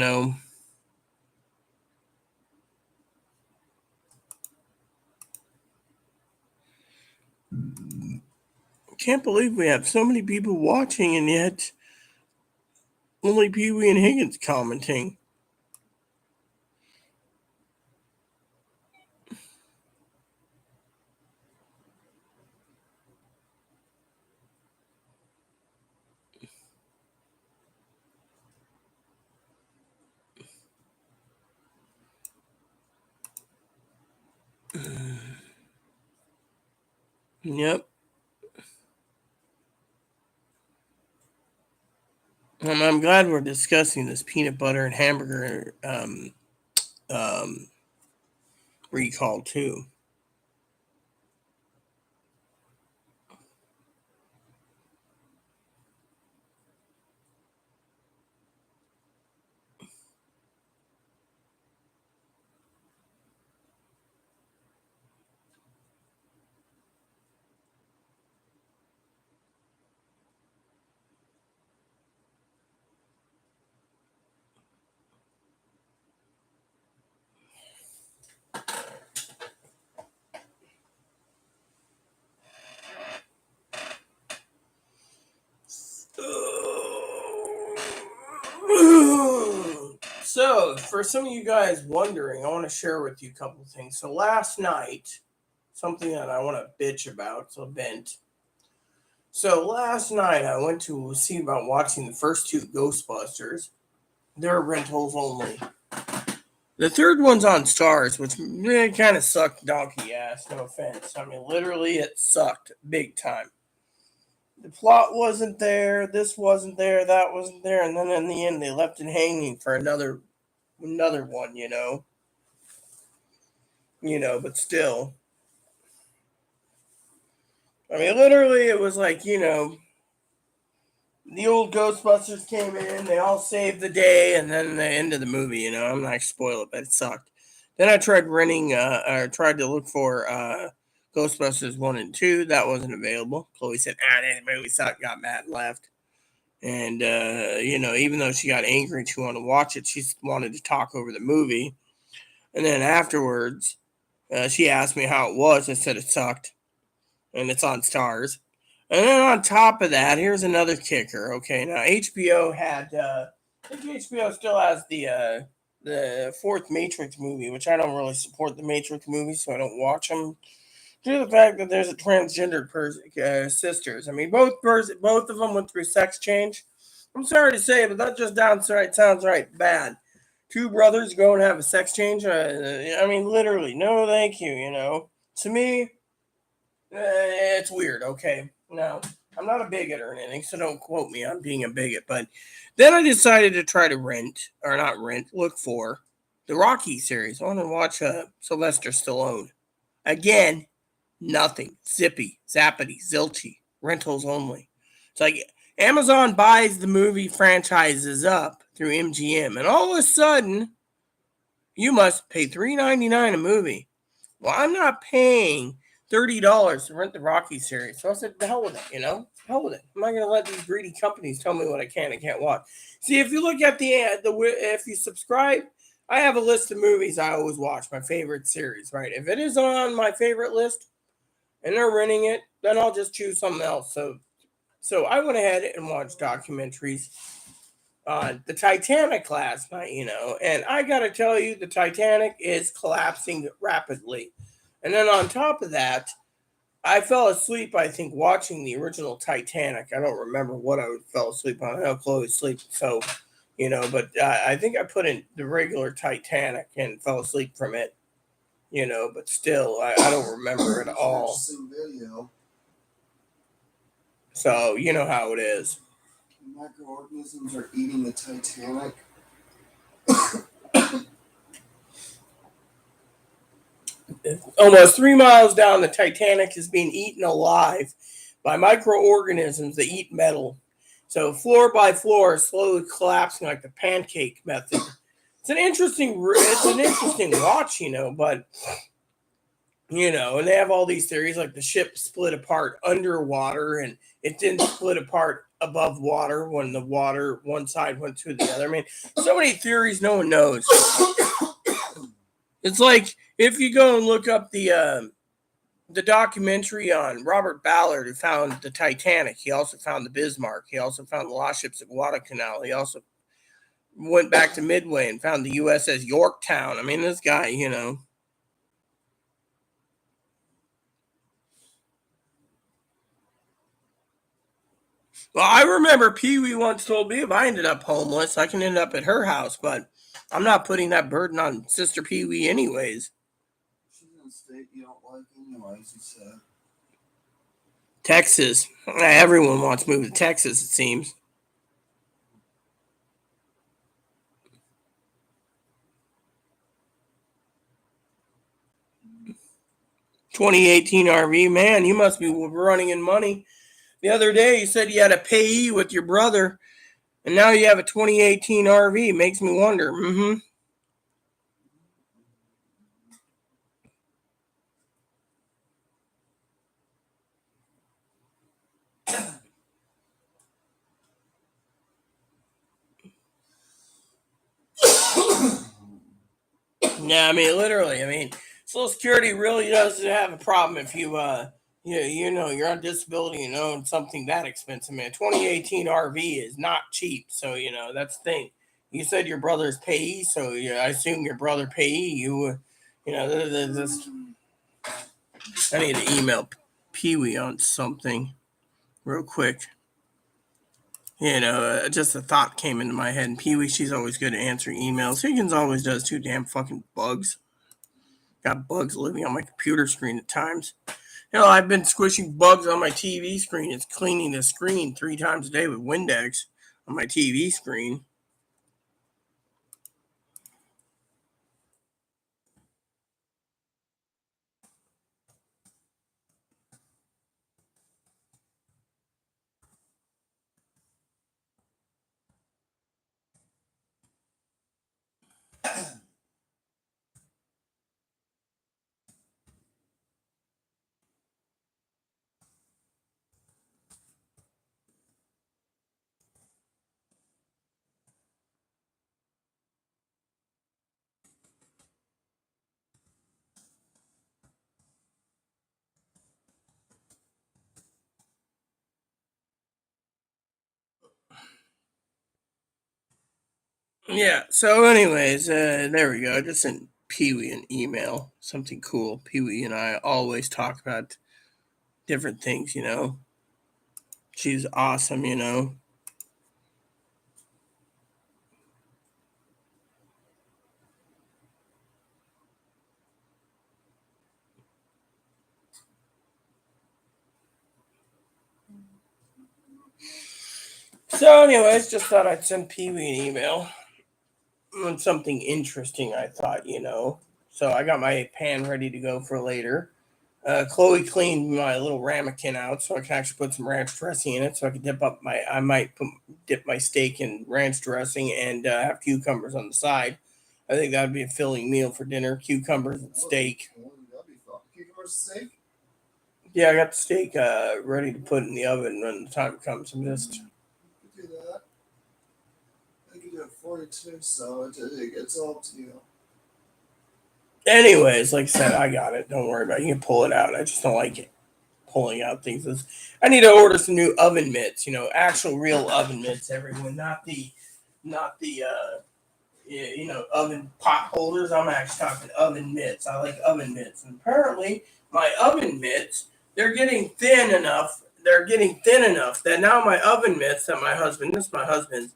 Can't believe we have so many people watching and yet only Pee Wee and Higgins commenting. Yep. I'm glad we're discussing this peanut butter and hamburger um, recall too. So, for some of you guys wondering, I want to share with you a couple of things. So, last night, something that I want to bitch about, so vent. So, last night, I went to see about watching the first two Ghostbusters. They're rentals only. The third one's on Stars, which kind of sucked donkey ass. No offense. I mean, literally, it sucked big time. The plot wasn't there. This wasn't there. That wasn't there. And then in the end, they left it hanging for another one. But still. I mean, literally, it was like the old Ghostbusters came in, they all saved the day, and then the end of the movie, I'm not going to spoil it, but it sucked. Then I tried tried to look for Ghostbusters 1 and 2. That wasn't available. Chloe said, that movie sucked, got mad, and left. And, even though she got angry and she wanted to watch it, she wanted to talk over the movie. And then afterwards, she asked me how it was. I said it sucked. And it's on Stars. And then on top of that, here's another kicker. Okay, now HBO had, I think HBO still has the fourth Matrix movie, which I don't really support the Matrix movies, so I don't watch them. Due to the fact that there's a transgendered sisters. I mean, both of them went through sex change. I'm sorry to say, but that just sounds right bad. Two brothers go and have a sex change. I mean, literally, no, thank you. To me, it's weird. Okay. Now, I'm not a bigot or anything, so don't quote me on being a bigot. But then I decided to try to look for the Rocky series. I want to watch Sylvester Stallone. Again, nothing. Zippy, zappity, zilchy. Rentals only. It's like Amazon buys the movie franchises up through MGM, and all of a sudden, you must pay $3.99 a movie. Well, I'm not paying $30 to rent the Rocky series. So I said, the hell with it, hell with it. I'm not going to let these greedy companies tell me what I can and can't watch. See, if you look at if you subscribe, I have a list of movies I always watch, my favorite series, right? If it is on my favorite list and they're renting it, then I'll just choose something else. So I went ahead and watched documentaries on the Titanic last night, and I got to tell you, the Titanic is collapsing rapidly. And then on top of that, I fell asleep, I think, watching the original Titanic. I don't remember what I fell asleep on. I know Chloe was asleep, so, but I think I put in the regular Titanic and fell asleep from it, but still, I don't remember it all. Video. So, you know how it is. Microorganisms are eating the Titanic. Almost 3 miles down, the Titanic is being eaten alive by microorganisms that eat metal. So floor by floor, slowly collapsing like the pancake method. It's an interesting watch, but and they have all these theories like the ship split apart underwater and it didn't split apart above water when the water one side went to the other. I mean, so many theories no one knows. It's like if you go and look up the documentary on Robert Ballard, who found the Titanic. He also found the Bismarck. He also found the lost ships at Guadalcanal. He also went back to Midway and found the USS Yorktown. I mean, this guy, Well, I remember Pee Wee once told me if I ended up homeless, I can end up at her house, but I'm not putting that burden on Sister Pee Wee anyways. She's in a state you don't like anyways, he said. Texas. Everyone wants to move to Texas, it seems. $2018 RV, man, you must be running in money. The other day you said you had a payee with your brother, and now you have a 2018 RV. Makes me wonder. Yeah, I mean, literally. Social Security really doesn't have a problem if you, you're on disability and own something that expensive. Man, 2018 RV is not cheap, so that's the thing. You said your brother's payee, so I assume your brother payee. This. I need to email Pee Wee on something real quick. Just a thought came into my head. And Pee Wee, she's always good at answering emails. Higgins always does too. Damn fucking bugs. Got bugs living on my computer screen at times. I've been squishing bugs on my TV screen. It's cleaning the screen 3 times a day with Windex on my TV screen. Yeah, so anyways, there we go. I just sent Pee Wee an email. Something cool. Pee Wee and I always talk about different things. She's awesome. So anyways, just thought I'd send Pee Wee an email on something interesting I thought. So I got my pan ready to go for later. Chloe cleaned my little ramekin out so I can actually put some ranch dressing in it so I can I might dip my steak in ranch dressing and have cucumbers on the side. I think that would be a filling meal for dinner, cucumbers and steak. That'd be fun. Cucumbers steak? Yeah, I got the steak ready to put in the oven when the time comes. I'm just... You could do that. I could do it for you too, so it's all up to you. Anyways, like I said, I got it. Don't worry about it. You can pull it out. I just don't like it. Pulling out things. I need to order some new oven mitts, actual real oven mitts, everyone, not the oven pot holders. I'm actually talking oven mitts. I like oven mitts. And apparently my oven mitts, they're getting thin enough. They're getting thin enough that now my oven mitts that this is my husband's,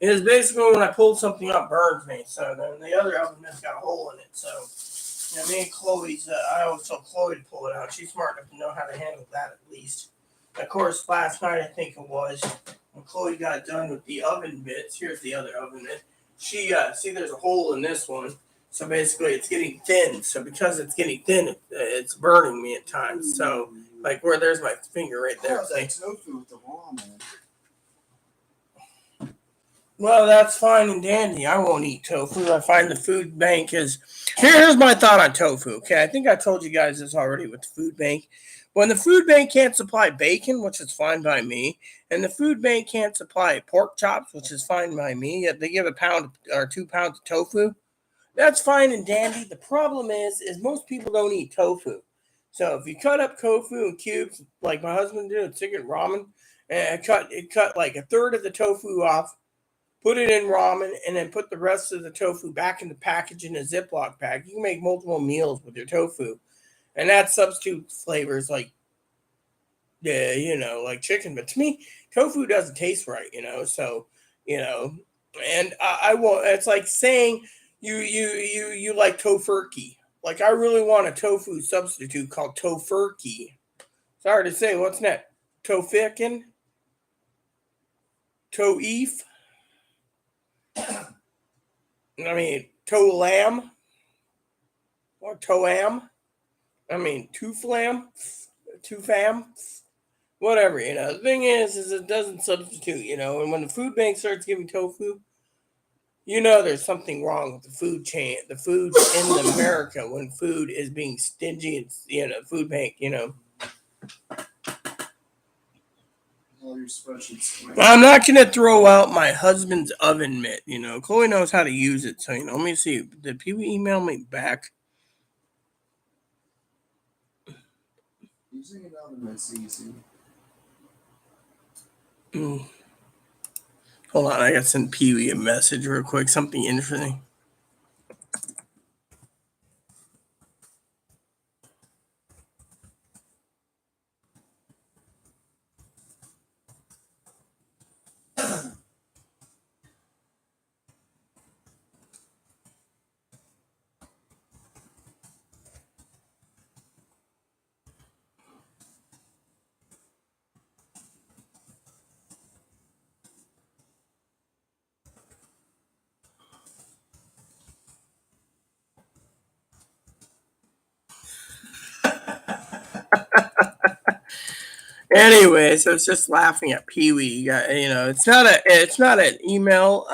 is basically when I pull something up burns me. So then the other oven mitt's got a hole in it. So me and Chloe's, I always tell Chloe to pull it out. She's smart enough to know how to handle that at least. Of course, last night I think it was, when Chloe got done with the oven mitts, here's the other oven mitt. She, see, there's a hole in this one. So basically, it's getting thin. So because it's getting thin, it's burning me at times. So, like, there's my finger right there. How's that tofu with the ramen? Well, that's fine and dandy. I won't eat tofu. I find the food bank is... Here's my thought on tofu, okay? I think I told you guys this already with the food bank. When the food bank can't supply bacon, which is fine by me, and the food bank can't supply pork chops, which is fine by me, yet they give a pound or 2 pounds of tofu, that's fine and dandy. The problem is most people don't eat tofu. So if you cut up tofu in cubes, like my husband did with chicken ramen, and it cut like a third of the tofu off, put it in ramen, and then put the rest of the tofu back in the package in a Ziploc bag. You can make multiple meals with your tofu, and that substitute flavors like, like chicken. But to me, tofu doesn't taste right. So, and I won't. It's like saying you like tofurkey. Like I really want a tofu substitute called tofurkey. Sorry to say, what's next? Tofikin, toef. I mean, toe lamb or toam. I mean, tooflam, toofam, whatever. The thing is it doesn't substitute. And when the food bank starts giving tofu, there's something wrong with the food chain, the food in America when food is being stingy. It's food bank. Your spreadsheets. I'm not gonna throw out my husband's oven mitt. Chloe knows how to use it. So let me see. Did people email me back? Using an oven mitt's easy. Hold on, I gotta send Pee Wee a message real quick. Something interesting. Anyways, I was just laughing at Pee Wee. It's not an email.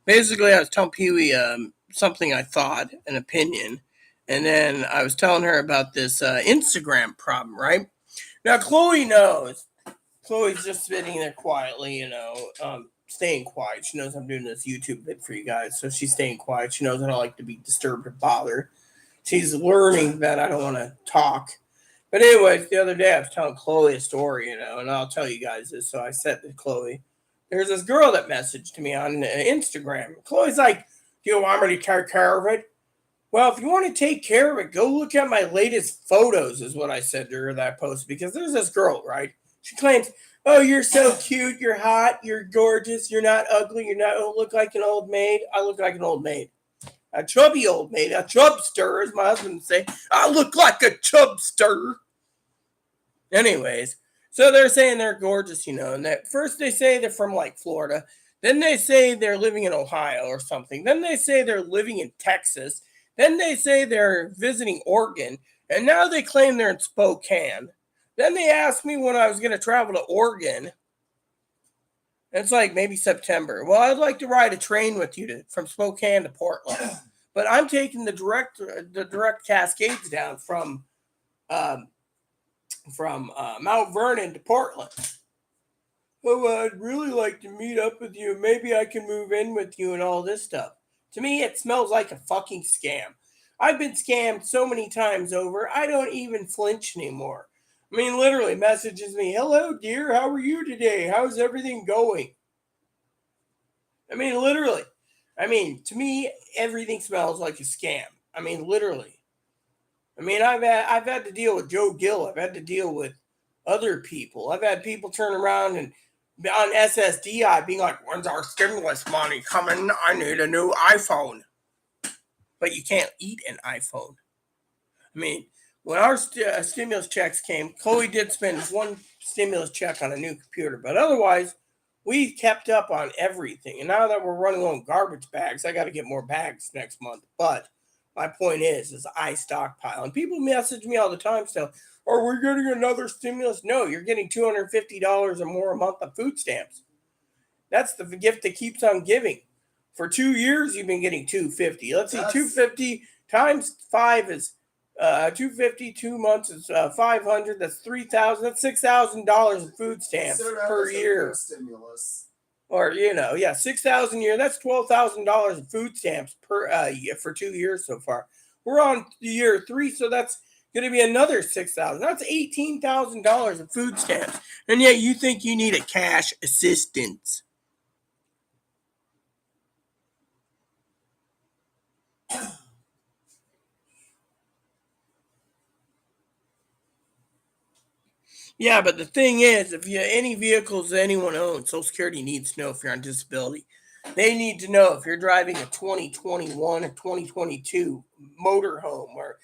Basically, I was telling Pee Wee something I thought, an opinion, and then I was telling her about this Instagram problem. Right now, Chloe knows. Chloe's just sitting there quietly, staying quiet. She knows I'm doing this YouTube vid for you guys, so she's staying quiet. She knows I don't like to be disturbed or bothered. She's learning that I don't want to talk. But anyways, the other day I was telling Chloe a story, and I'll tell you guys this. So I said to Chloe, there's this girl that messaged me on Instagram. Chloe's like, do you want me to take care of it? Well, if you want to take care of it, go look at my latest photos, is what I said to her that I posted. Because there's this girl, right? She claims, oh, you're so cute, you're hot, you're gorgeous, you're not ugly, you don't look like an old maid. I look like an old maid. A chubby old maid, a chubster, as my husband would say. I look like a chubster. Anyways, so they're saying they're gorgeous, and that first they say they're from like Florida. Then they say they're living in Ohio or something. Then they say they're living in Texas. Then they say they're visiting Oregon. And now they claim they're in Spokane. Then they asked me when I was going to travel to Oregon. It's like maybe September. Well, I'd like to ride a train with you from Spokane to Portland. But I'm taking the direct Cascades down from Mount Vernon to Portland. Oh, I'd really like to meet up with you. Maybe I can move in with you and all this stuff. To me, it smells like a fucking scam. I've been scammed so many times over, I don't even flinch anymore. I mean, literally messages me, hello, dear, how are you today? How's everything going? I mean, literally. To me, everything smells like a scam. I mean, literally. I've had to deal with Joe Gill. I've had to deal with other people. I've had people turn around and on SSDI being like, when's our stimulus money coming? I need a new iPhone. But you can't eat an iPhone. When our stimulus checks came, Chloe did spend one stimulus check on a new computer. But otherwise, we kept up on everything. And now that we're running on garbage bags, I got to get more bags next month. But my point is I stockpile. And people message me all the time still, are we getting another stimulus? No, you're getting $250 or more a month of food stamps. That's the gift that keeps on giving. For 2 years, you've been getting $250. Let's see, $250 times 5 is 250. 2 months is 500. That's $3,000. That's $6,000 in food stamps per year. Stimulus. Or $6,000 a year. That's $12,000 in food stamps per year for 2 years so far. We're on year 3, so that's going to be another $6,000. That's $18,000 in food stamps, and yet you think you need a cash assistance. Yeah, but the thing is, if you any vehicles that anyone owns, Social Security needs to know if you're on disability. They need to know if you're driving a 2021 or 2022 motorhome or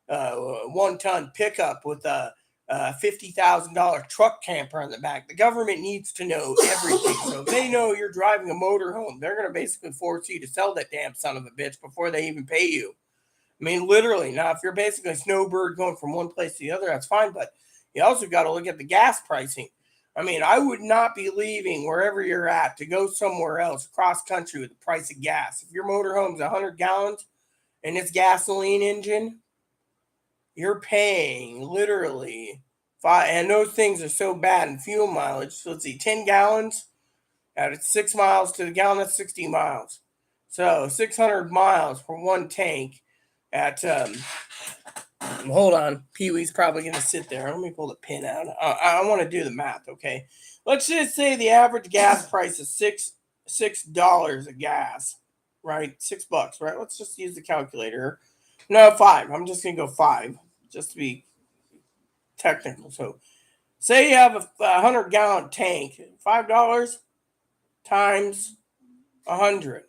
1-ton pickup with a $50,000 truck camper on the back. The government needs to know everything. So if they know you're driving a motorhome, they're going to basically force you to sell that damn son of a bitch before they even pay you. Literally. Now, if you're basically a snowbird going from one place to the other, that's fine. But you also got to look at the gas pricing. I would not be leaving wherever you're at to go somewhere else across country with the price of gas. If your motorhome's 100 gallons and it's gasoline engine, you're paying literally 5. And those things are so bad in fuel mileage. So let's see, 10 gallons at 6 miles to the gallon, that's 60 miles. So 600 miles for one tank at hold on, Pee Wee's probably going to sit there. Let me pull the pin out. I want to do the math, okay? Let's just say the average gas price is $6 a gas, right? $6, right? Let's just use the calculator. No, 5. I'm just going to go 5, just to be technical. So, say you have a 100-gallon tank, $5 times 100.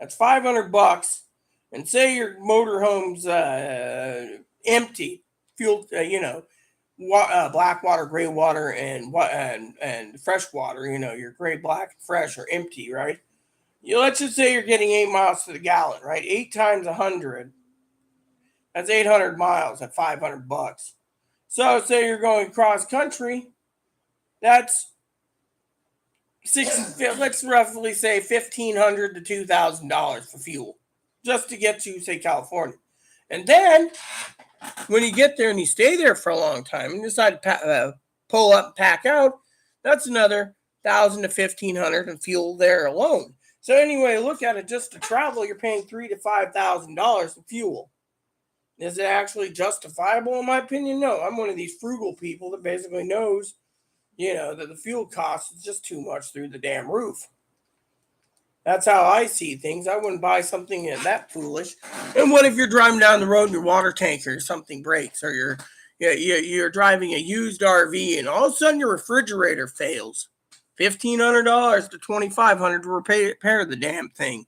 That's $500. And say your motorhome's empty, fuel, black water, gray water, and fresh water. Your gray, black, and fresh are empty, right? Let's just say you're getting 8 miles to the gallon, right? 8 times 100. That's 800 miles at $500. So say you're going cross country, that's let's roughly say $1,500 to $2,000 for fuel just to get to, say, California. And then when you get there and you stay there for a long time and decide to pull up and pack out, that's another $1,000 to $1,500 in fuel there alone. So anyway, look at it, just to travel, you're paying $3,000 to $5,000 in fuel. Is it actually justifiable? In my opinion, no. I'm one of these frugal people that basically knows, that the fuel cost is just too much through the damn roof. That's how I see things. I wouldn't buy something that foolish. And what if you're driving down the road and your water tank or something breaks, or you're driving a used RV and all of a sudden your refrigerator fails? $1,500 to $2,500 to repair the damn thing.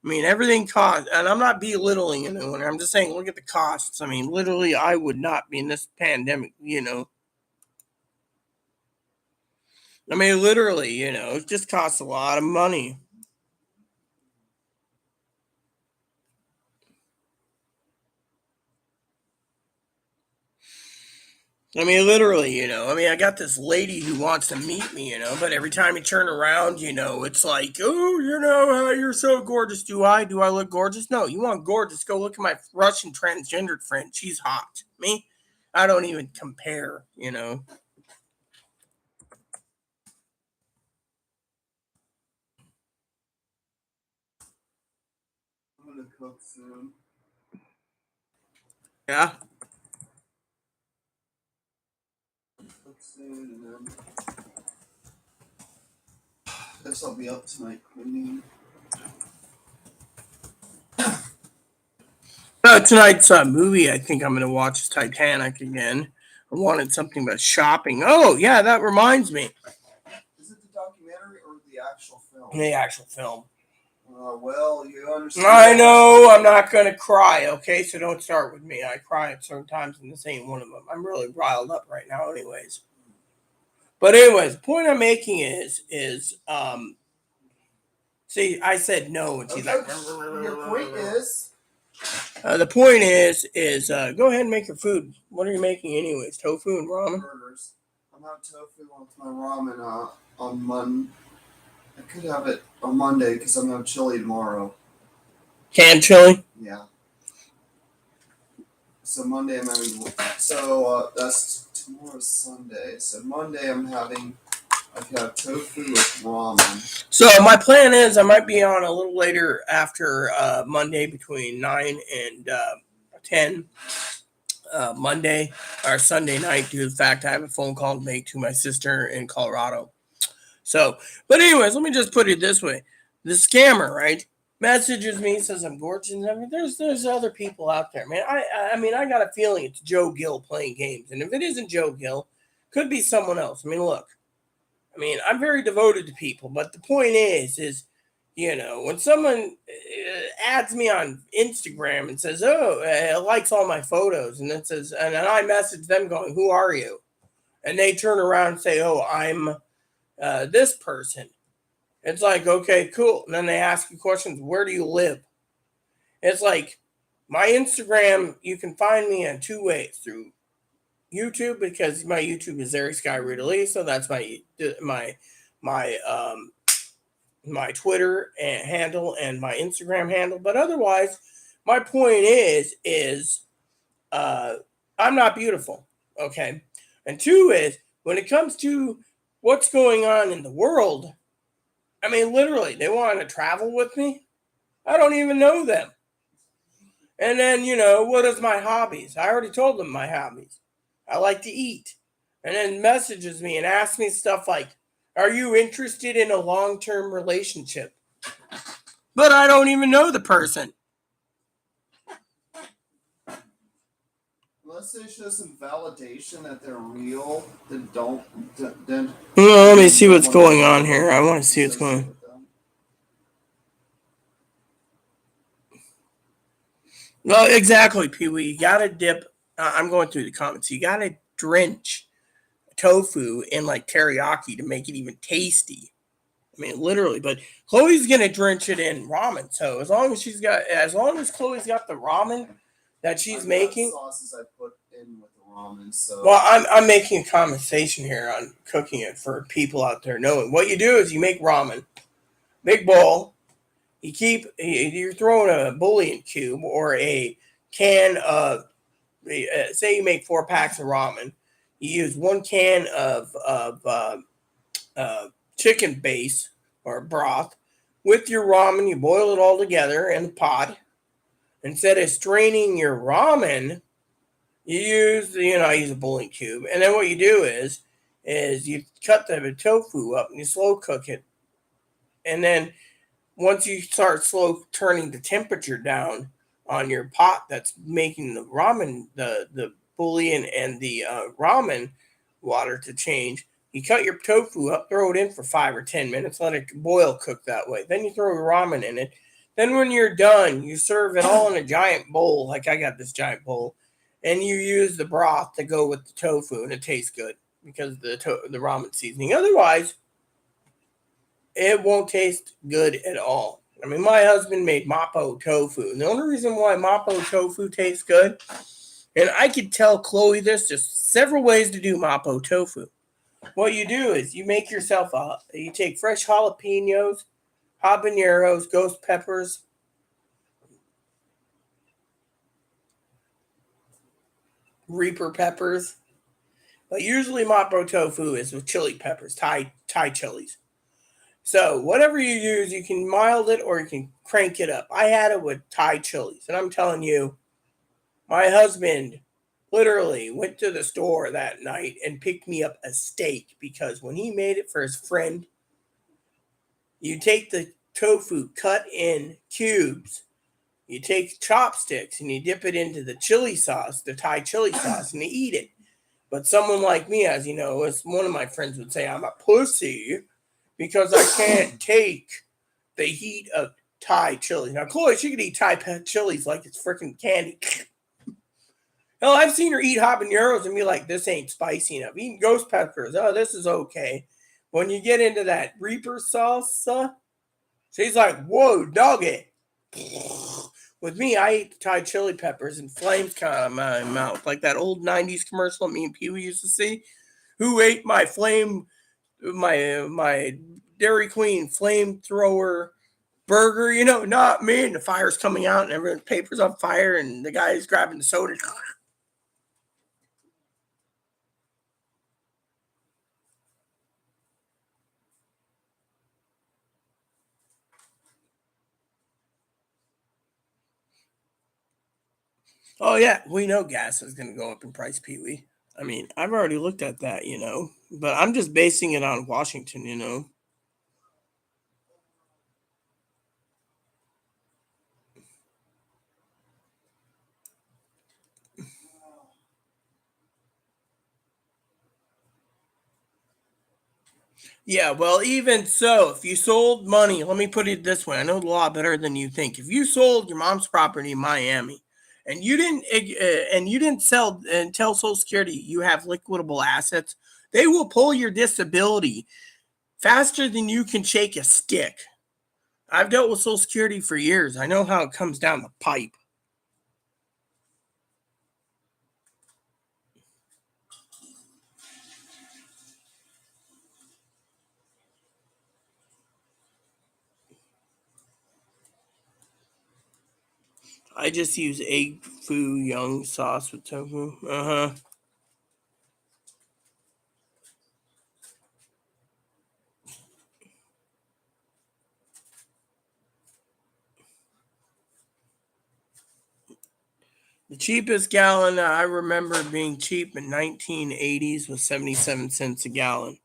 I mean, everything costs, and I'm not belittling anyone. I'm just saying, look at the costs. I mean, literally, I would not be in this pandemic, I mean, literally, it just costs a lot of money. I mean, literally, I got this lady who wants to meet me, but every time you turn around, it's like, oh, you're so gorgeous. Do I look gorgeous? No, you want gorgeous. Go look at my Russian transgendered friend. She's hot. Me, I don't even compare, I'm gonna cook soon. Yeah. Cook soon, and then I guess I'll be up tonight cleaning. Tonight's movie, I think I'm going to watch Titanic again. I wanted something about shopping. Oh, yeah, that reminds me. Is it the documentary or the actual film? The actual film. Well, you understand. I know I'm not going to cry, okay? So don't start with me. I cry at certain times, and this ain't one of them. I'm really riled up right now anyways. But anyways, the point I'm making is see, I said no, and she's like... Your point is... the point is go ahead and make your food. What are you making anyways? Tofu and ramen? Burgers. I'm having tofu with my ramen on Monday. I could have it on Monday because I'm having chili tomorrow. Canned chili? Yeah. So Monday I'm having... So that's tomorrow's Sunday. So Monday I could have tofu with ramen. So my plan is I might be on a little later after Monday between 9 and 10 Monday or Sunday night due to the fact I have a phone call to make to my sister in Colorado. So, but anyways, let me just put it this way. The scammer, right, messages me, says I'm gorgeous. I mean, there's other people out there, man. I mean, I got a feeling it's Joe Gill playing games. And if it isn't Joe Gill, could be someone else. I mean, look. I mean, I'm very devoted to people, but the point is, when someone adds me on Instagram and says, "Oh," likes all my photos, and it says, and then I message them going, "Who are you?" And they turn around and say, "Oh, I'm this person." It's like, okay, cool. And then they ask you questions. Where do you live? It's like my Instagram. You can find me in two ways: through YouTube, because my YouTube is Eric Sky Lee, so that's my Twitter handle and my Instagram handle. But otherwise, my point is I'm not beautiful, okay? And two is, when it comes to what's going on in the world, I mean, literally, they want to travel with me. I don't even know them. And then, what is my hobbies? I already told them my hobbies. I like to eat. And then messages me and asks me stuff like, are you interested in a long-term relationship? But I don't even know the person. Unless they show some validation that they're real, then don't. Well, let me see what's going on here. I want to see what's going on. Well, exactly, Pee Wee. You got to dip. I'm going through the comments. You got to drench tofu in like teriyaki to make it even tasty. I mean, literally. But Chloe's gonna drench it in ramen. So as long as Chloe's got the ramen that she's making. Sauces I put in with the ramen. So Well, I'm making a conversation here on cooking it for people out there knowing. What you do is you make ramen, big bowl. You're throwing a bouillon cube or a can of, say you make 4 packs of ramen. You use 1 can of chicken base or broth with your ramen. You boil it all together in the pot. Instead of straining your ramen, I use a bowling cube, and then what you do is you cut the tofu up and you slow cook it, and then once you start slow turning the temperature down on your pot that's making the ramen, the bouillon and the ramen water to change, you cut your tofu up, throw it in for 5 or 10 minutes, let it boil cook that way. Then you throw your ramen in it. Then when you're done, you serve it all in a giant bowl, like I got this giant bowl, and you use the broth to go with the tofu, and it tastes good because the ramen seasoning. Otherwise, it won't taste good at all. I mean, my husband made mapo tofu, and the only reason why mapo tofu tastes good, and I could tell Chloe this, just several ways to do mapo tofu. What you do is you take fresh jalapenos, habaneros, ghost peppers, reaper peppers. But usually mapo tofu is with chili peppers, Thai chilies. So whatever you use, you can mild it or you can crank it up. I had it with Thai chilies, and I'm telling you, my husband literally went to the store that night and picked me up a steak because when he made it for his friend, you take the tofu cut in cubes, you take chopsticks and you dip it into the chili sauce, the Thai chili sauce, and you eat it. But someone like me, as you know, as one of my friends would say, I'm a pussy because I can't take the heat of Thai chili. Now, Chloe, she could eat Thai chilies like it's freaking candy. Hell, I've seen her eat habaneros and be like, this ain't spicy enough. Eating ghost peppers, oh, this is okay. When you get into that Reaper salsa, she's like, whoa, doggy. With me, I eat the Thai chili peppers and flames come out of my mouth. Like that old 90s commercial me and Pee Wee used to see. Who ate my Dairy Queen flamethrower burger? Not me. And the fire's coming out and everyone's paper's on fire and the guy's grabbing the soda. Oh yeah, we know gas is going to go up in price, Pee Wee. I mean, I've already looked at that, but I'm just basing it on Washington. Yeah, well, even so, if you sold money, let me put it this way: I know the law better than you think. If you sold your mom's property in Miami, and you didn't sell and tell Social Security you have liquidable assets, they will pull your disability faster than you can shake a stick. I've dealt with Social Security for years. I know how it comes down the pipe. I just use egg foo young sauce with tofu. Uh huh. The cheapest gallon I remember being cheap in 1980s was 77 cents a gallon.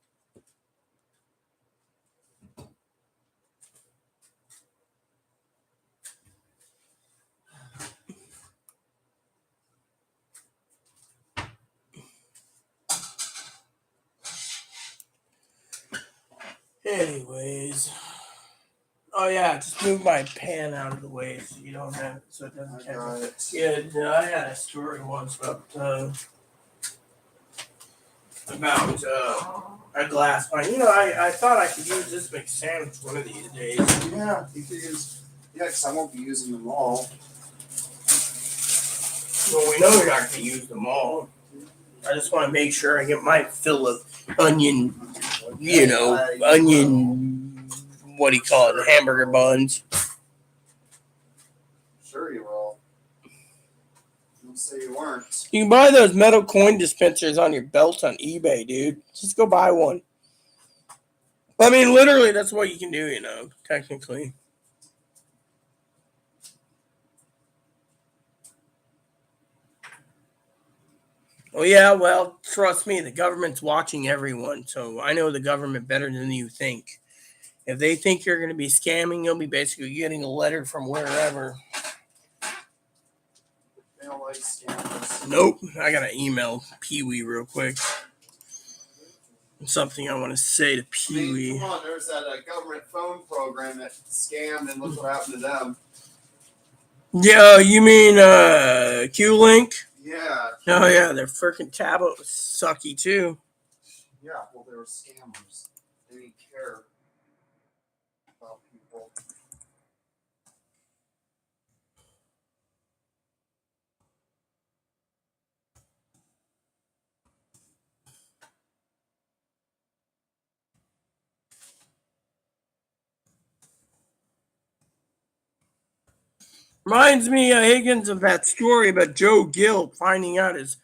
Anyways, oh yeah, just move my pan out of the way so you don't have so it doesn't catch it. Yeah, no, I had a story once about a glass wine. I thought I could use this big sandwich one of these days. yeah, you could use. Yeah, because I won't be using them all. Well, we know you're not going to use them all. I just want to make sure I get my fill of onion, onion, what do you call it, hamburger buns. Sure you will. Don't say you weren't. You can buy those metal coin dispensers on your belt on eBay, dude. Just go buy one. I mean, literally, that's what you can do, technically. Oh, yeah, well, trust me, the government's watching everyone, so I know the government better than you think. If they think you're going to be scamming, you'll be basically getting a letter from wherever. They don't like scammers. Nope, I got to email Pee-wee real quick. Something I want to say to Pee-wee. Come on, there's that government phone program that scammed, and look what happened to them. Yeah, you mean Q-Link? Yeah. Oh, yeah, their freaking tablet was sucky, too. Yeah, well, they were scammers. They didn't care about people. Reminds me, Higgins, of that story about Joe Gill finding out his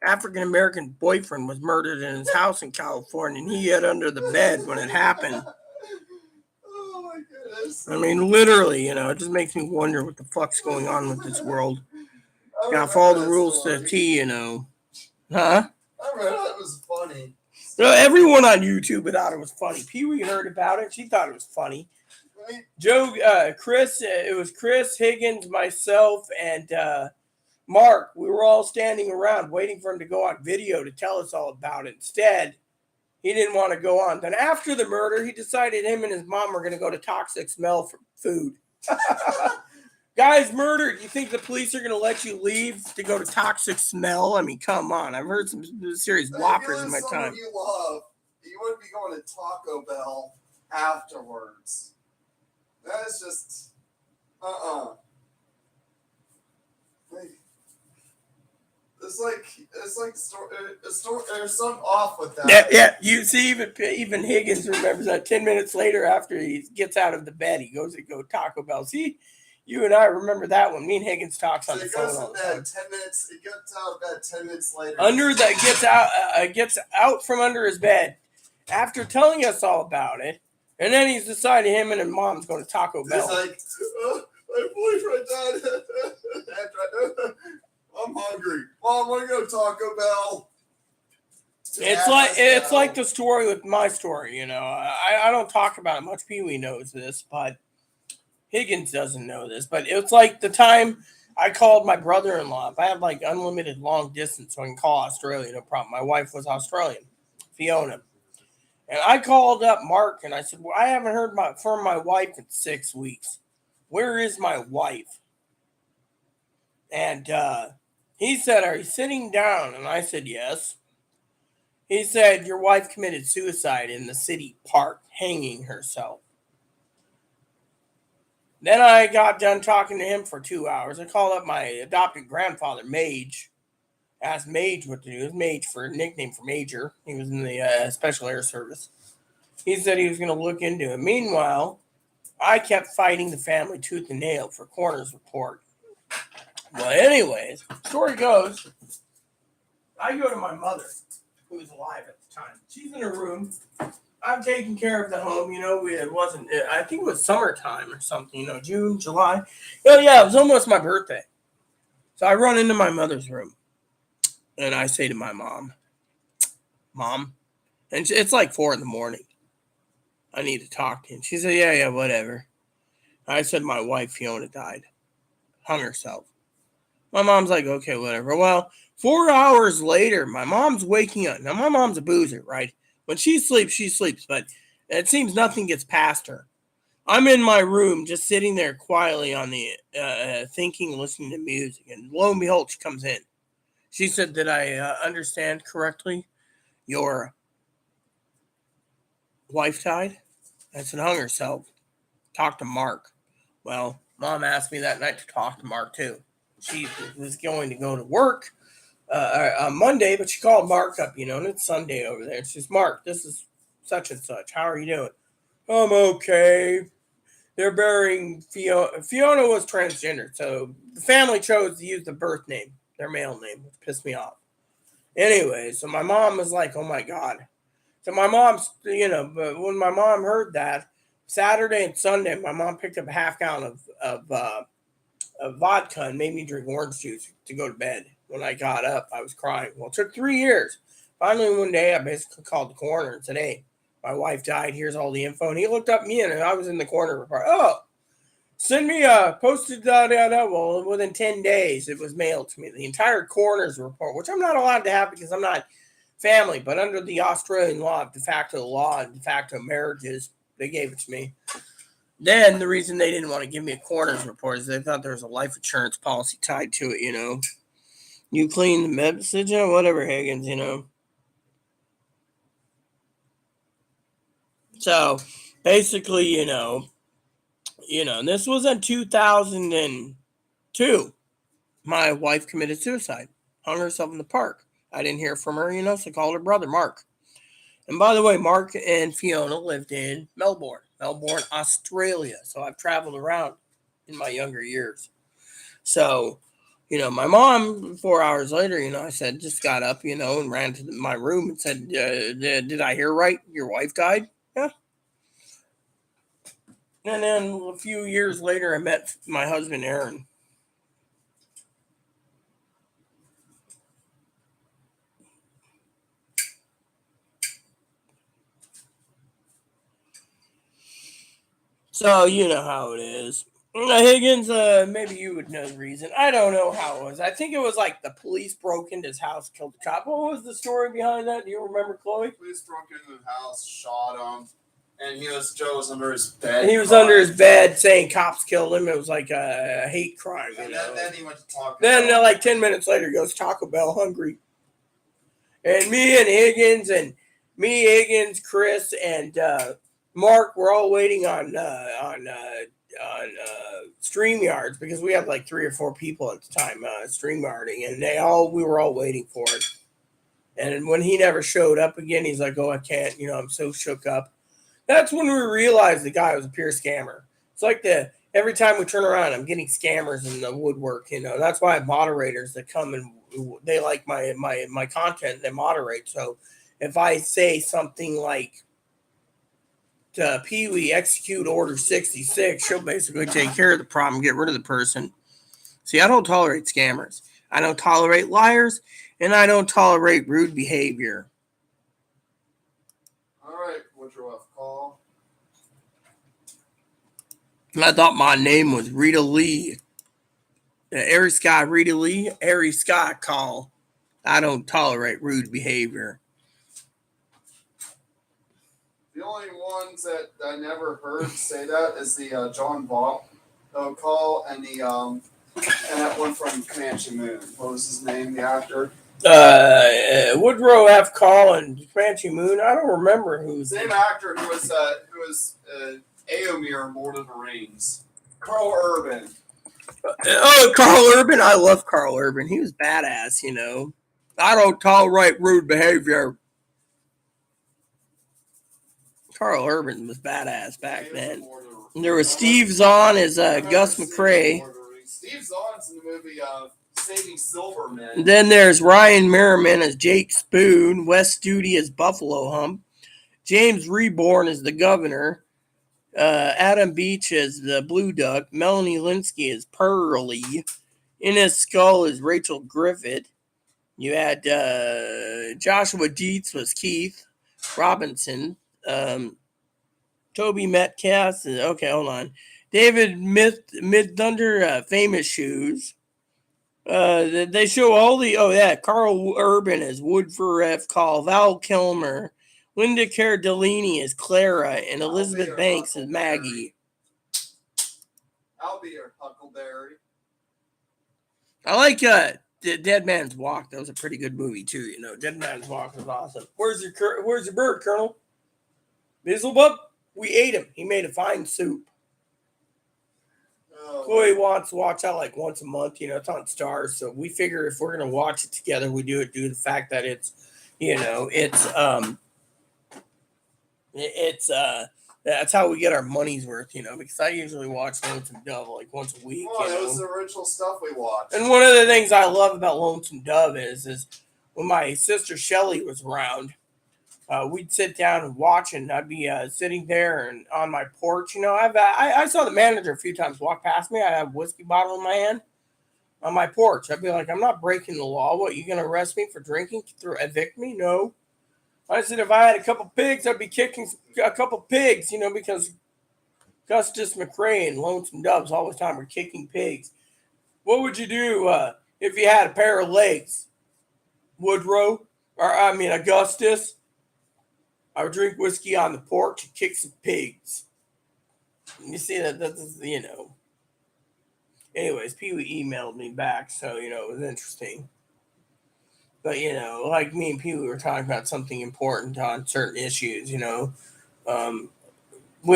African-American boyfriend was murdered in his house in California, and he hid under the bed when it happened. Oh, my goodness. I mean, literally, it just makes me wonder what the fuck's going on with this world. Gotta follow the rules to the T, Huh? I remember that was funny. Everyone on YouTube thought it was funny. Pee-wee heard about it. She thought it was funny. Right? Chris, it was Chris, Higgins, myself, and Mark. We were all standing around waiting for him to go on video to tell us all about it. Instead, he didn't want to go on. Then after the murder, he decided him and his mom were going to go to Toxic Smell for food. Guys murdered. You think the police are going to let you leave to go to Toxic Smell? I mean, come on. I've heard some serious whoppers in my time. You love. You wouldn't be going to Taco Bell afterwards. That is just It's like there's something off with that. Yeah. You see, even Higgins remembers that 10 minutes later after he gets out of the bed, he goes to go Taco Bell. See, you and I remember that one. Me and Higgins talks on the phone all the time. 10 minutes. He gets out of bed 10 minutes later. Gets out from under his bed after telling us all about it, and then he's decided him and his mom's going to Taco Bell. He's like, my boyfriend died. I'm hungry. Mom, I want to go to Taco Bell. It's like the story with my story. I don't talk about it much. Pee-wee knows this, but Higgins doesn't know this. But it's like the time I called my brother-in-law. If I have like unlimited long distance, so I can call Australia, no problem. My wife was Australian, Fiona. And I called up Mark and I said, well, I haven't heard from my wife in 6 weeks. Where is my wife? And he said, are you sitting down? And I said, yes. He said, your wife committed suicide in the city park, hanging herself. Then I got done talking to him for 2 hours. I called up my adopted grandfather, Mage. Asked Mage what to do. It was Mage for a nickname for Major. He was in the Special Air Service. He said he was going to look into it. Meanwhile, I kept fighting the family tooth and nail for coroner's report. Well, anyways, story goes, I go to my mother, who was alive at the time. She's in her room. I'm taking care of the home. I think it was summertime or something, June, July. Yeah, it was almost my birthday. So I run into my mother's room. And I say to my mom, and it's like 4 a.m. I need to talk to him. She said, yeah, whatever. I said, my wife, Fiona, died. Hung herself. My mom's like, okay, whatever. Well, 4 hours later, my mom's waking up. Now, my mom's a boozer, right? When she sleeps, but it seems nothing gets past her. I'm in my room, just sitting there quietly on the thinking, listening to music. And lo and behold, she comes in. She said, did I understand correctly? Your wife died? I said, hung herself. Talk to Mark. Well, Mom asked me that night to talk to Mark, too. She was going to go to work, Monday, but she called Mark up, and it's Sunday over there. She says, Mark, this is such and such. How are you doing? I'm okay. They're burying Fiona. Fiona was transgender, so the family chose to use the birth name, their male name, which pissed me off. Anyway, so my mom was like, oh my God. So my mom's, but when my mom heard that, Saturday and Sunday, my mom picked up a half gallon of vodka and made me drink orange juice to go to bed. When I got up, I was crying. Well, it took 3 years. Finally, one day, I basically called the coroner and said, hey, my wife died. Here's all the info. And he looked up me and I was in the corner report. Oh, send me a posted Well, within 10 days, it was mailed to me. The entire coroner's report, which I'm not allowed to have because I'm not family, but under the Australian law of de facto marriages, they gave it to me. Then the reason they didn't want to give me a coroner's report is they thought there was a life insurance policy tied to it. You clean the message, whatever, Higgins, So basically, this was in 2002. My wife committed suicide, hung herself in the park. I didn't hear from her, so I called her brother, Mark. And by the way, Mark and Fiona lived in Melbourne, Australia. So I've traveled around in my younger years. So, my mom, 4 hours later, I said, just got up, and ran to my room and said, did I hear right? Your wife died? Yeah. And then a few years later, I met my husband, Aaron. So, you know how it is. Higgins, maybe you would know the reason. I don't know how it was. I think it was like the police broke into his house, killed the cop. What was the story behind that? Do you remember, Chloe? Police broke into the house, shot him, and Joe was under his bed. He was under his bed saying cops killed him. It was like a hate crime, And then he went to Taco Then, Bell. like 10 minutes later, he goes Taco Bell hungry. And me, Higgins, Chris, and Mark were all waiting on StreamYards because we had like 3 or 4 people at the time StreamYarding, and we were all waiting for it. And when he never showed up again, he's like, "Oh, I can't. I'm so shook up." That's when we realized the guy was a pure scammer. It's like every time we turn around, I'm getting scammers in the woodwork. That's why I have moderators that come and they like my content. They moderate. So if I say something like Pee Wee execute order 66, she'll basically take care of the problem, get rid of the person. See, I don't tolerate scammers. I don't tolerate liars, and I don't tolerate rude behavior. All right, Woodrow F. Call. I thought my name was Rita Lee. Aries Scott, Rita Lee, Aries Scott call. I don't tolerate rude behavior. The only ones that I never heard say that is the John Bob call and and that one from Comanche Moon. What was his name? The actor. Woodrow F. Call and Comanche Moon. I don't remember who's same actor who was Éomer in Lord of the Rings. Carl Urban. Carl Urban. I love Carl Urban. He was badass. I don't tolerate rude behavior. Carl Urban was badass back then. There was Steve Zahn as Gus McCrae. Steve Zahn's in the movie Saving Silverman. Then there's Ryan Merriman as Jake Spoon. Wes Studi as Buffalo Hump. James Reborn as the governor. Adam Beach as the Blue Duck. Melanie Linsky as Pearly. Ines Skull as Rachel Griffith. You had Joshua Dietz was Keith Robinson. Toby Metcalf. Okay, hold on. David Mid-Thunder, Famous Shoes. They show all the... Carl Urban as Woodford F. Call. Val Kilmer. Linda Cardellini as Clara. And Elizabeth Banks as Maggie. I'll be your Huckleberry. I like Dead Man's Walk. That was a pretty good movie, too. Dead Man's Walk was awesome. Where's your bird, Colonel? Bizzlebup? We ate him. He made a fine soup. Chloe wants to watch that like once a month. It's on Stars, so we figure if we're gonna watch it together, we do it due to the fact that it's that's how we get our money's worth. Because I usually watch Lonesome Dove like once a week. Oh, that was the original stuff we watched. And one of the things I love about Lonesome Dove is when my sister Shelly was around. We'd sit down and watch, and I'd be sitting there and on my porch. I saw the manager a few times walk past me. I had a whiskey bottle in my hand on my porch. I'd be like, I'm not breaking the law. What, you going to arrest me for drinking? Evict me? No. I said, if I had a couple pigs, I'd be kicking a couple pigs, because Custis McRae and Lonesome Doves all the time were kicking pigs. What would you do if you had a pair of legs? Woodrow? Augustus? I would drink whiskey on the porch and kick some pigs. You see that's. Anyways, Pee Wee emailed me back, so, it was interesting. But, like me and Pee Wee were talking about something important on certain issues, we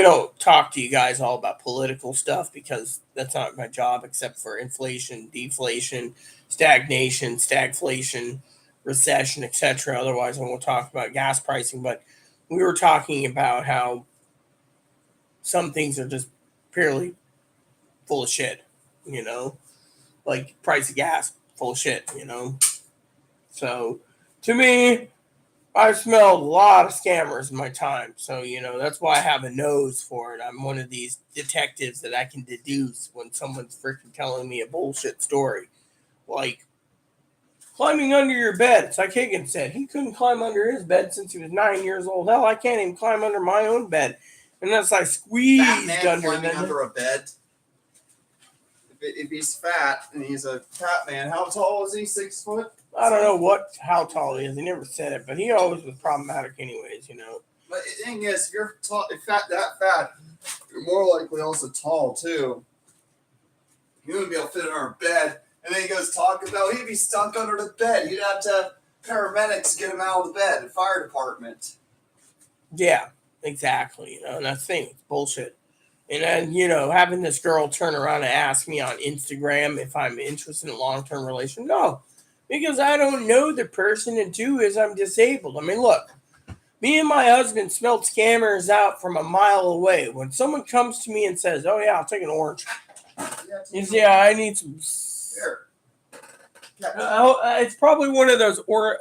don't talk to you guys all about political stuff because that's not my job except for inflation, deflation, stagnation, stagflation, recession, etc. Otherwise, I won't talk about gas pricing, but we were talking about how some things are just purely full of shit, like price of gas, full of shit, So to me, I've smelled a lot of scammers in my time. So, that's why I have a nose for it. I'm one of these detectives that I can deduce when someone's freaking telling me a bullshit story. Like climbing under your bed. It's like Higgins said. He couldn't climb under his bed since he was 9 years old. Hell, I can't even climb under my own bed. And that's like squeezed fat man climbing under a bed. If he's fat and he's a fat man, how tall is he? 6 foot? I don't know how tall he is. He never said it, but he always was problematic anyways, But the thing is, if you're tall, that fat, you're more likely also tall too. You wouldn't be able to fit in our bed. And then he goes talking about he'd be stuck under the bed. You'd have to paramedics get him out of the bed, the fire department. Yeah, exactly. And that's the thing. It's bullshit. And then, having this girl turn around and ask me on Instagram if I'm interested in a long-term relation. No, because I don't know the person, and two is I'm disabled. I mean, look, me and my husband smelled scammers out from a mile away. When someone comes to me and says, oh, yeah, I'll take an orange. You see, I need some. Here. It's probably one of those or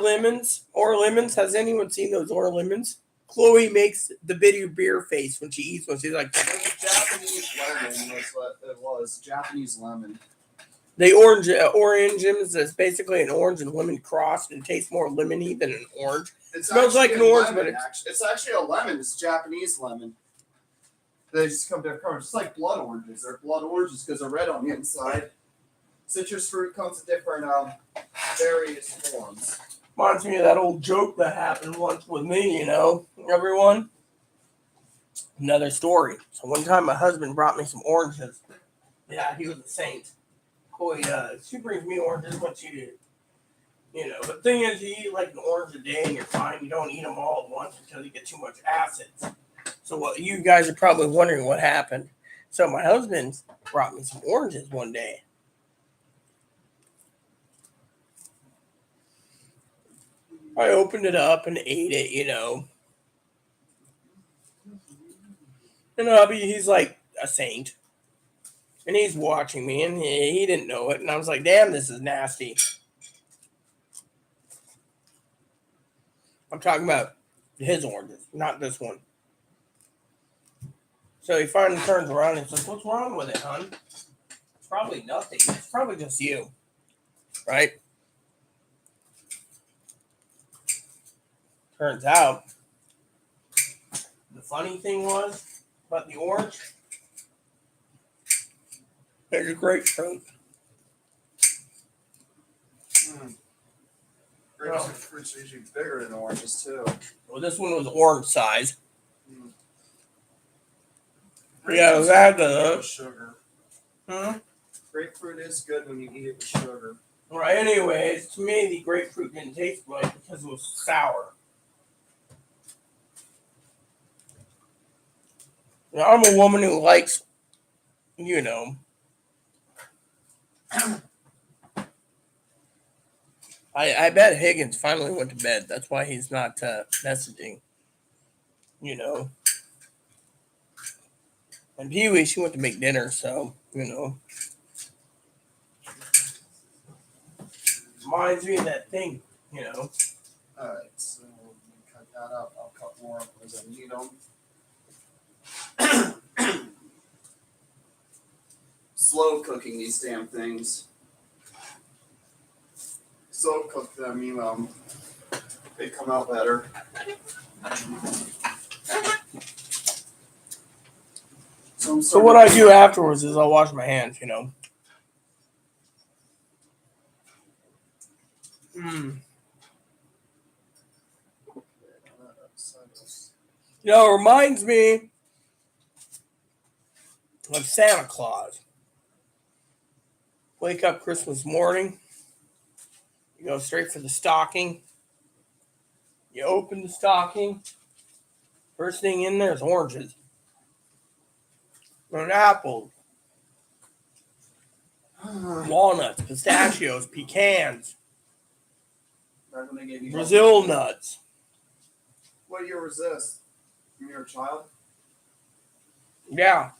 lemons. Or lemons. Has anyone seen those or lemons? Chloe makes the bitter beer face when she eats one. She's like, Japanese lemon was what it was. Japanese lemon. The orange is basically an orange and lemon crossed and tastes more lemony than an orange. It smells like an orange, lemon, but it's actually a lemon. It's Japanese lemon. They just come different colors. It's like blood oranges. They're blood oranges because they're red on the inside. Citrus fruit comes in different various forms. Reminds me of that old joke that happened once with me, everyone. Another story. So one time my husband brought me some oranges. Yeah, he was a saint. Boy, she brings me oranges when she did. But the thing is, you eat like an orange a day and you're fine. You don't eat them all at once until you get too much acids. So you guys are probably wondering what happened. So my husband brought me some oranges one day. I opened it up and ate it, And hubby, he's like a saint. And he's watching me, and he didn't know it. And I was like, damn, this is nasty. I'm talking about his oranges, not this one. So he finally turns around and says, what's wrong with it, hon? It's probably nothing. It's probably just you. Right? Turns out, the funny thing was about the orange, there's a grapefruit. Grapefruit's usually bigger than oranges, too. Well, this one was orange size. Yeah, it was added sugar. Huh? Grapefruit is good when you eat it with sugar. Right, anyways, to me, the grapefruit didn't taste right because it was sour. Now, I'm a woman who likes you know, I bet Higgins finally went to bed. That's why he's not messaging, you know. And Pee Wee, she went to make dinner, so, you know. Reminds me of that thing, you know. Alright, so let me cut that up. I'll cut more as I need them. Slow cooking these damn things. Slow cook them, you know, they come out better. So what I do afterwards is I'll wash my hands, you know. You know, it reminds me of Santa Claus. Wake up Christmas morning. You go straight for the stocking. You open the stocking. First thing in there is oranges. And apples. Walnuts, pistachios, pecans. Brazil nuts. What year was this? When you were a child? Yeah.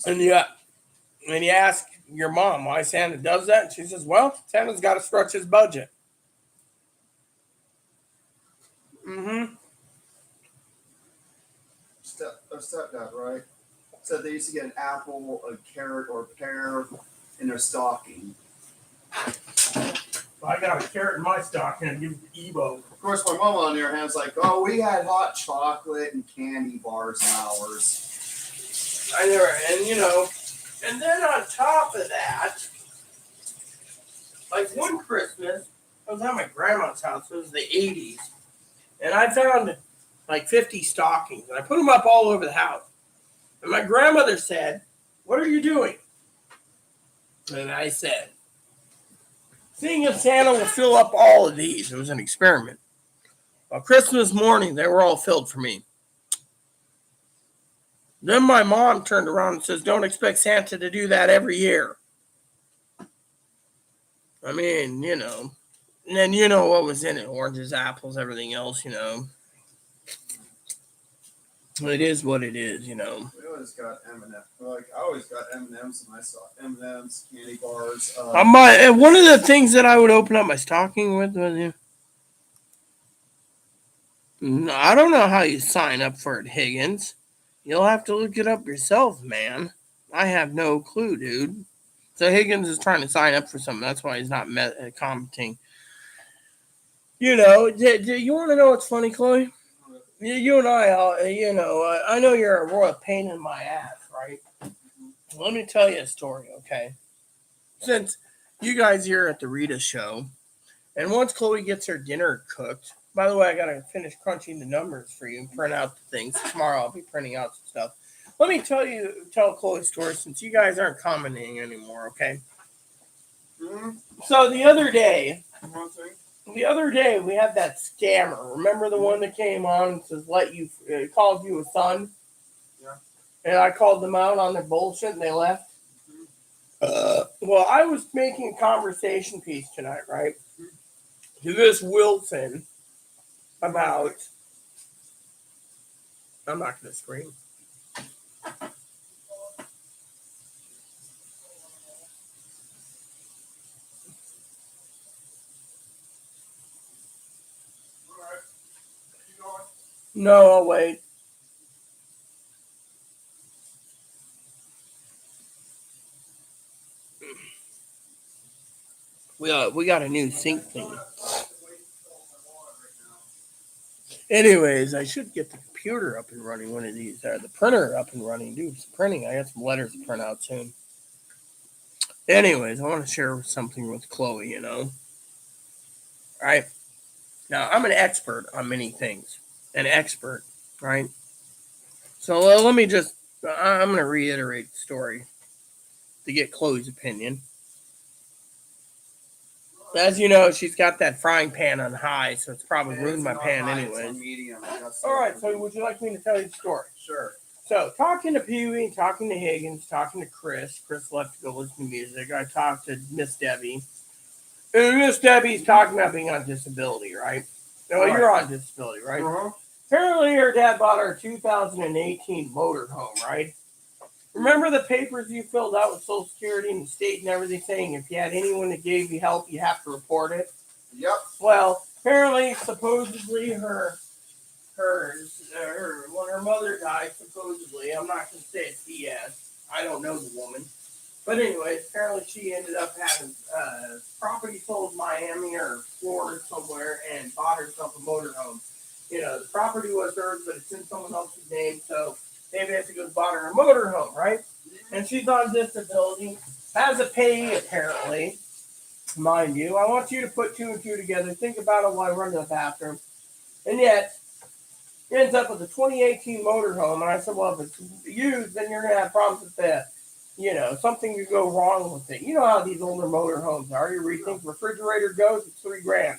And you ask your mom why Santa does that, and she says, well, Santa's got to stretch his budget. Mm-hmm. Stepdad, right? Said they used to get an apple, a carrot, or a pear in their stocking. I got a carrot in my stocking and give it to Evo. Of course, my mom on the other hand was like, oh, we had hot chocolate and candy bars in ours. I never, and you know, and then on top of that, like one Christmas, I was at my grandma's house. It was the 80s. And I found like 50 stockings. And I put them up all over the house. And my grandmother said, what are you doing? And I said, seeing if Santa will fill up all of these. It was an experiment. Well, Christmas morning, they were all filled for me. Then my mom turned around and says, don't expect Santa to do that every year. I mean, you know. And then you know what was in it. Oranges, apples, everything else, you know. It is what it is, you know. We always got M&M. Like, I always got M&Ms in my stock. M&Ms, candy bars. One of the things that I would open up my stocking with was, I don't know how you sign up for it, Higgins. You'll have to look it up yourself, man. I have no clue, dude. So Higgins is trying to sign up for something. That's why he's not commenting. You know, do you want to know what's funny, Chloe? You and I, you know, I know you're a royal pain in my ass, right? Let me tell you a story, okay? Since you guys here at the Rita show, and once Chloe gets her dinner cooked, by the way, I got to finish crunching the numbers for you and print out the things. Tomorrow I'll be printing out some stuff. Let me tell Chloe's story since you guys aren't commenting anymore, okay? Mm-hmm. So the other day, we had that scammer. Remember the one that came on and says, called you a son? Yeah. And I called them out on their bullshit and they left? Well, I was making a conversation piece tonight, right? To this Wilson about... I'm not going to scream. No, I'll wait. We got a new sync thing. Anyways, I should get the computer up and running one of these. The printer up and running. Do some printing. I got some letters to print out soon. Anyways, I want to share something with Chloe, you know. All right. Now, I'm an expert on many things. An expert, right? So let me just, I'm going to reiterate the story to get Chloe's opinion. As you know, she's got that frying pan on high, so it's probably ruined my pan anyways. Medium. All right, so would you like me to tell you the story? Sure. So, talking to Pee Wee, talking to Higgins, talking to Chris. Chris left to go listen to music. I talked to Miss Debbie. And Miss Debbie's talking about being on disability, right? No, Right. you're on disability, right? Uh-huh. Apparently, her dad bought her a 2018 motorhome, right? Remember the papers you filled out with Social Security and the state and everything saying if you had anyone that gave you help, you have to report it? Yep. Well, apparently, supposedly, when her mother died, supposedly, I'm not going to say it's BS. I don't know the woman. But anyway, apparently she ended up having property sold in Miami or Florida somewhere and bought herself a motorhome. You know, the property was hers, but it's in someone else's name, so they basically bought her a motorhome, right? And she's on disability, has a pay apparently, mind you. I want you to put two and two together. Think about it while I run to the bathroom. And yet, ends up with a 2018 motorhome. And I said, well, if it's used, then you're going to have problems with that. You know, something could go wrong with it. You know how these older motorhomes are. You rethink refrigerator goes, it's $3,000.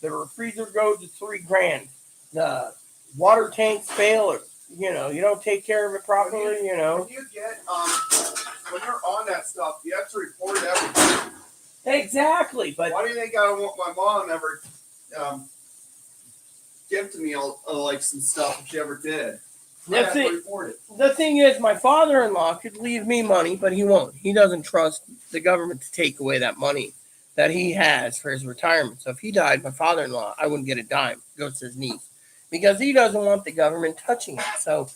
The refrigerator goes, it's $3,000. The water tanks fail, or you know, you don't take care of it properly. When you know, when you get when you're on that stuff, you have to report everything. exactly. But why do you think I don't want my mom ever give to me like some stuff if she ever did? I have to report it. The thing is, my father-in-law could leave me money, but he won't. He doesn't trust the government to take away that money that he has for his retirement. So if he died, my father-in-law, I wouldn't get a dime. It goes to his niece. Because he doesn't want the government touching it. So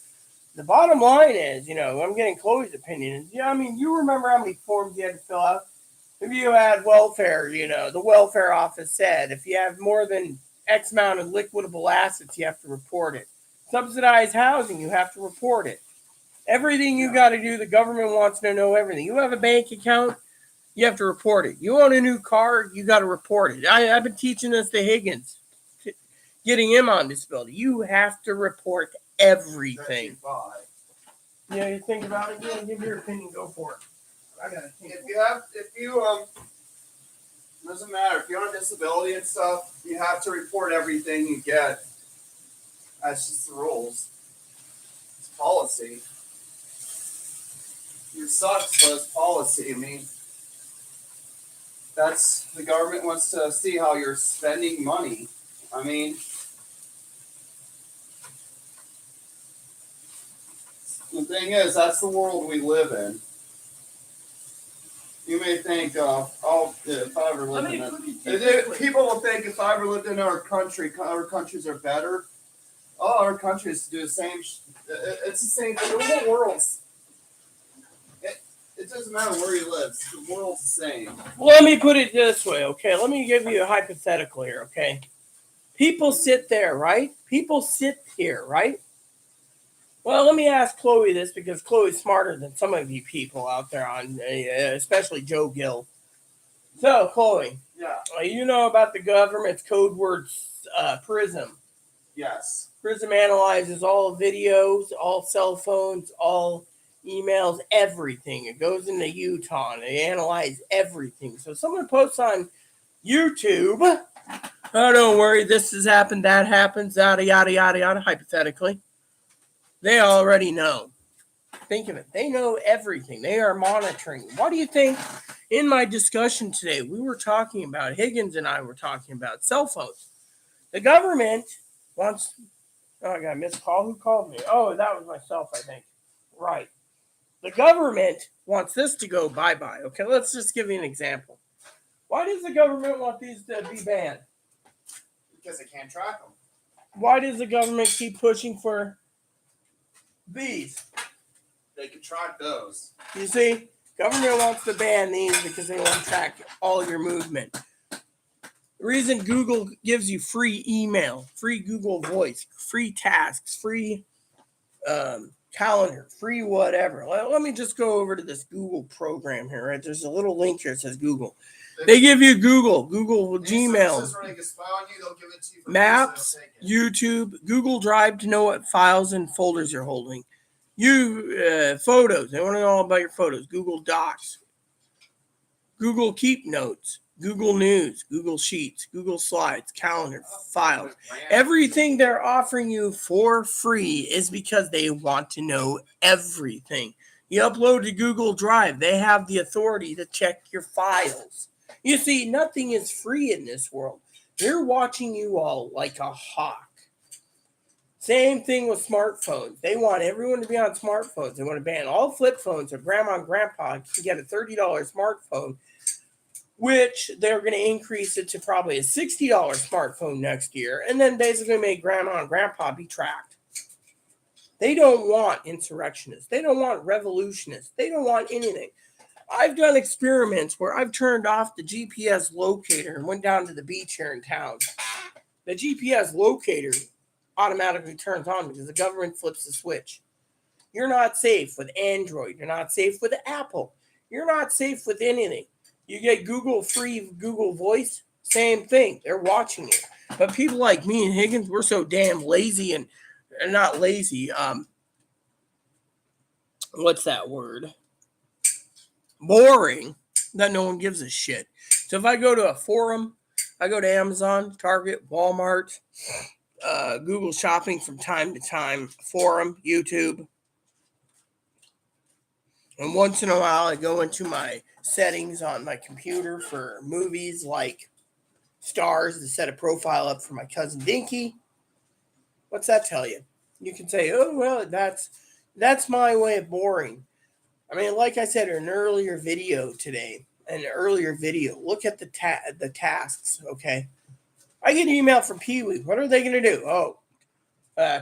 the bottom line is, you know, I'm getting Chloe's opinion. Yeah, I mean, you remember how many forms you had to fill out? If you had welfare, you know, the welfare office said if you have more than X amount of liquidable assets, you have to report it. Subsidized housing, you have to report it. Everything you got to do, the government wants to know everything. You have a bank account, you have to report it. You own a new car, you got to report it. I've been teaching this to Higgins, getting him on disability. You have to report everything. Yeah, you think about it. Yeah, give your opinion. Go for it. I gotta think. If you doesn't matter if you're on disability and stuff, you have to report everything you get. That's just the rules. It's policy. It sucks, but it's policy. I mean, that's the government wants to see how you're spending money. I mean, the thing is, that's the world we live in. You may think, if I ever lived in it. People will think if I ever lived in our country, other countries are better. All our countries do the same. It's the same thing. The whole world's. It doesn't matter where you live. The world's the same. Well, let me put it this way, okay? Let me give you a hypothetical here, okay? People sit there, right? People sit here, right? Well, let me ask Chloe this because Chloe's smarter than some of you people out there, especially Joe Gill. So, Chloe, you know about the government's code word PRISM. Yes. PRISM analyzes all videos, all cell phones, all emails, everything. It goes into Utah and they analyze everything. So someone posts on YouTube, oh, don't worry, this has happened, that happens, yada, yada, yada, yada, hypothetically. They already know. Think of it. They know everything. They are monitoring. What do you think? In my discussion today, we were talking about, Higgins and I were talking about cell phones. The government wants, I got a missed call. Who called me? Oh, that was myself, I think. Right. The government wants this to go bye-bye. Okay, let's just give you an example. Why does the government want these to be banned? Because they can't track them. Why does the government keep pushing for these? They can track those. You see, government wants to ban these because they want to track all your movement. The reason Google gives you free email, free Google Voice, free tasks, free calendar, free whatever. Let me just go over to this Google program here, right? There's a little link here that says Google. They give you Google Gmail, Maps, YouTube, Google Drive to know what files and folders you're holding. Photos. They want to know all about your photos. Google Docs. Google Keep Notes. Google News, Google Sheets, Google Slides, Calendar, Files. Everything they're offering you for free is because they want to know everything. You upload to Google Drive, they have the authority to check your files. You see, nothing is free in this world. They're watching you all like a hawk. Same thing with smartphones. They want everyone to be on smartphones. They want to ban all flip phones, so grandma and grandpa can get a $30 smartphone, which they're going to increase it to probably a $60 smartphone next year, and then basically make grandma and grandpa be tracked. They don't want insurrectionists. They don't want revolutionists. They don't want anything. I've done experiments where I've turned off the GPS locator and went down to the beach here in town. The GPS locator automatically turns on because the government flips the switch. You're not safe with Android. You're not safe with Apple. You're not safe with anything. You get free Google Voice, same thing. They're watching you. But people like me and Higgins, we're so damn lazy and not lazy. What's that word? Boring, that no one gives a shit. So if I go to a forum, I go to Amazon, Target, Walmart, Google Shopping from time to time, forum, YouTube. And once in a while, I go into my settings on my computer for movies like Stars to set a profile up for my cousin Dinky. What's that tell you? You can say, oh, well, that's my way of boring. I mean, like I said in an earlier video today, look at the tasks, okay? I get an email from Pee-wee. What are they going to do? Oh,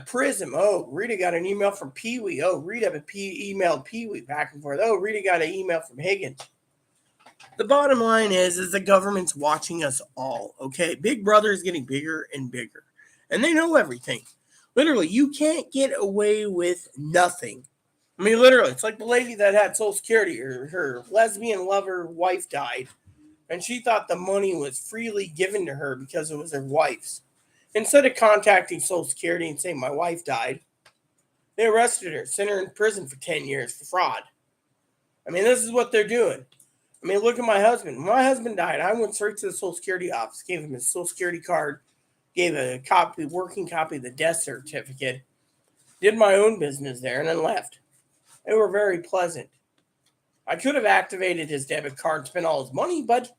Prism. Oh, Rita got an email from Pee-wee. Oh, Rita emailed Pee-wee back and forth. Oh, Rita got an email from Higgins. The bottom line is the government's watching us all, okay? Big Brother is getting bigger and bigger, and they know everything. Literally, you can't get away with nothing. I mean, literally, it's like the lady that had Social Security. Her lesbian lover wife died, and she thought the money was freely given to her because it was her wife's. Instead of contacting Social Security and saying, my wife died, they arrested her, sent her in prison for 10 years for fraud. I mean, this is what they're doing. I mean, look at my husband. When my husband died, I went straight to the Social Security office, gave him his Social Security card, gave a working copy of the death certificate, did my own business there, and then left. They were very pleasant. I could have activated his debit card and spent all his money, but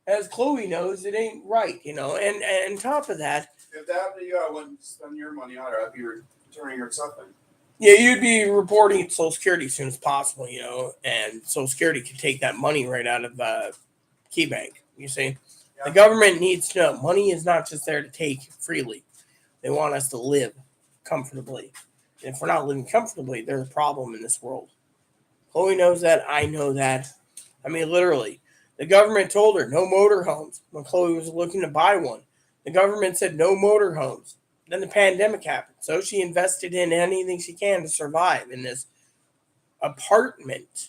as Chloe knows, it ain't right, And on top of that, if that happened to you, I wouldn't spend your money either. I'd be returning your stuff in. Yeah, you'd be reporting it to Social Security as soon as possible, and Social Security could take that money right out of Key Bank. You see, The government needs to know money is not just there to take freely. They want us to live comfortably. And if we're not living comfortably, there's a problem in this world. Chloe knows that. I know that. I mean, literally, the government told her no motorhomes when Chloe was looking to buy one. The government said no motorhomes. Then the pandemic happened. So she invested in anything she can to survive in this apartment.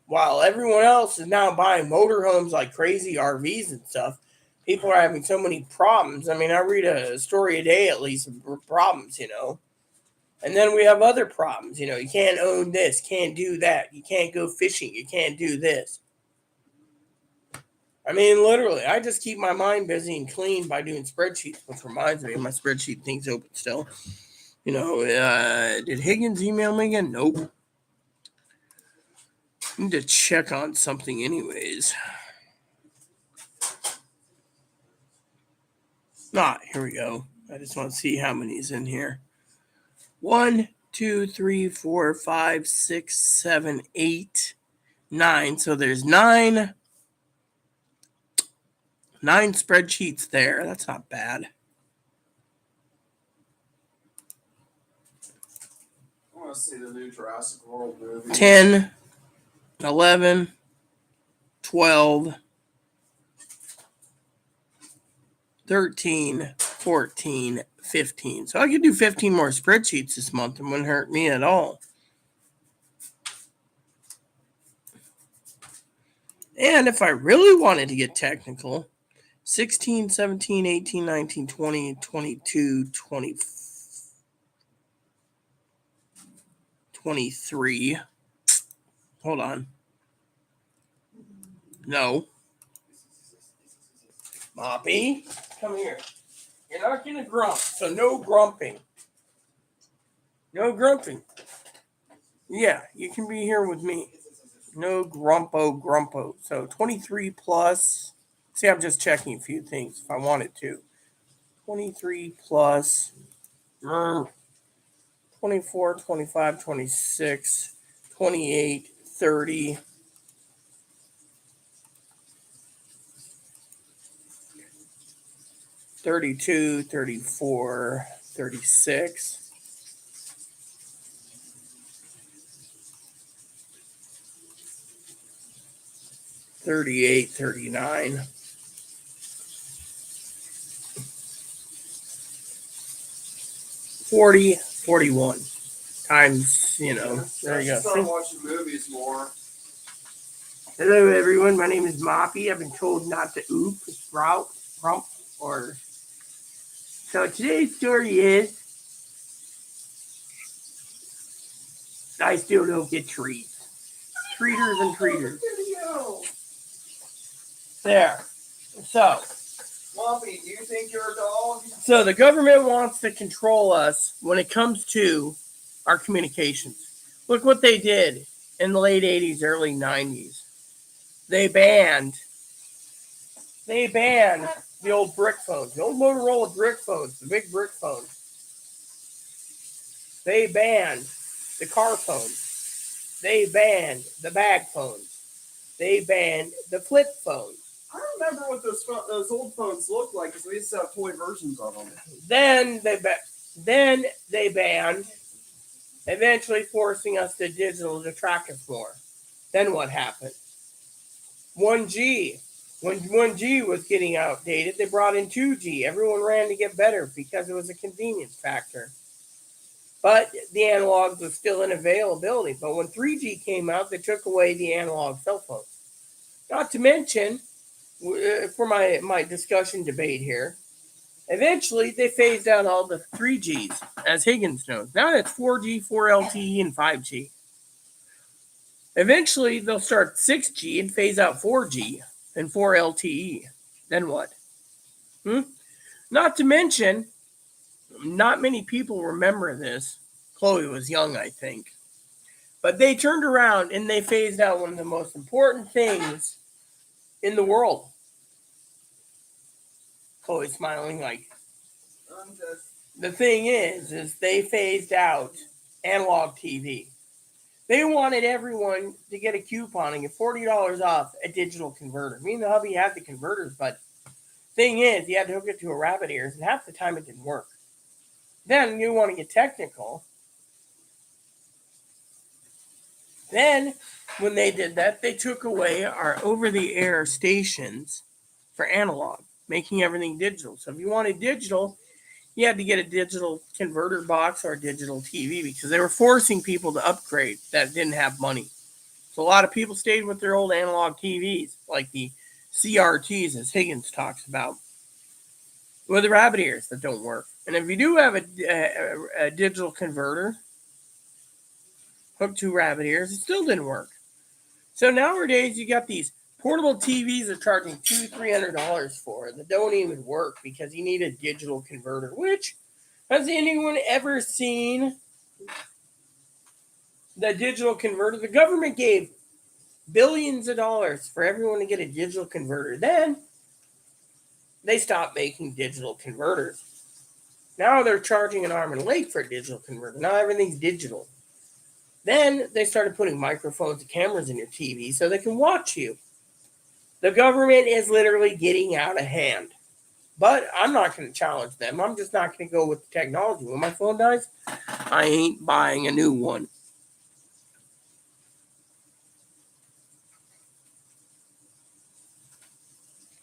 While everyone else is now buying motorhomes like crazy, RVs and stuff, people are having so many problems. I mean, I read a story a day at least of problems, And then we have other problems, You can't own this, can't do that. You can't go fishing. You can't do this. I mean, literally, I just keep my mind busy and clean by doing spreadsheets, which reminds me, my spreadsheet thing's open still. Did Higgins email me again? Nope. I need to check on something anyways. Here we go. I just want to see how many's in here. 1, 2, 3, 4, 5, 6, 7, 8, 9. So there's 9 spreadsheets there. That's not bad. I want to see the new Jurassic World movie. 10, 11, 12, 13, 14, 15. So I could do 15 more spreadsheets this month. It wouldn't hurt me at all. And if I really wanted to get technical, 16, 17, 18, 19, 20, 22, 23. Hold on. No. Moppy, come here. You're not going to grump, so no grumping. No grumping. Yeah, you can be here with me. No grumpo. So 23 plus. See, I'm just checking a few things if I wanted to. 23 plus. 24, 25, 26, 28, 30. 32, 34, 36. 38, 39. 40, 41. Times, there you go. Start watching movies more. Hello, everyone. My name is Moppy. I've been told not to oop, sprout, grump, or... So today's story is... I still don't get treats. Treaters and treaters. There. So... Moppy, do you think you're a dog? So the government wants to control us when it comes to our communications. Look what they did in the late 80s, early 90s. They banned the old brick phones, the old Motorola brick phones, the big brick phones. They banned the car phones. They banned the bag phones. They banned the flip phones. I remember what those old phones looked like because we used to have toy versions of them. Then they banned, eventually forcing us to digital to track us more. Then what happened? 1G. When 1G was getting outdated, they brought in 2G. Everyone ran to get better because it was a convenience factor. But the analogs was still in availability. But when 3G came out, they took away the analog cell phones. Not to mention, for my discussion debate here, eventually they phased out all the 3Gs, as Higgins knows. Now it's 4G, 4LTE, and 5G. Eventually they'll start 6G and phase out 4G and 4LTE. Then what? Not to mention, not many people remember this. Chloe was young, I think. But they turned around and they phased out one of the most important things in the world. Chloe's smiling like... The thing is they phased out analog TV. They wanted everyone to get a coupon and get $40 off a digital converter. Me and the hubby had the converters, but thing is, you had to hook it to a rabbit ears, and half the time it didn't work. Then you want to get technical. Then, when they did that, they took away our over-the-air stations for analog, making everything digital. So if you wanted digital, you had to get a digital converter box or a digital TV because they were forcing people to upgrade that didn't have money. So a lot of people stayed with their old analog TVs, like the CRTs, as Higgins talks about, with the rabbit ears that don't work. And if you do have a digital converter hooked to rabbit ears, it still didn't work. So nowadays, you got these portable TVs are charging $200-$300 for that don't even work because you need a digital converter. Which, has anyone ever seen the digital converter? The government gave billions of dollars for everyone to get a digital converter. Then they stopped making digital converters. Now they're charging an arm and a leg for a digital converter. Now everything's digital. Then they started putting microphones and cameras in your TV so they can watch you. The government is literally getting out of hand. But I'm not going to challenge them. I'm just not going to go with the technology. When my phone dies, I ain't buying a new one.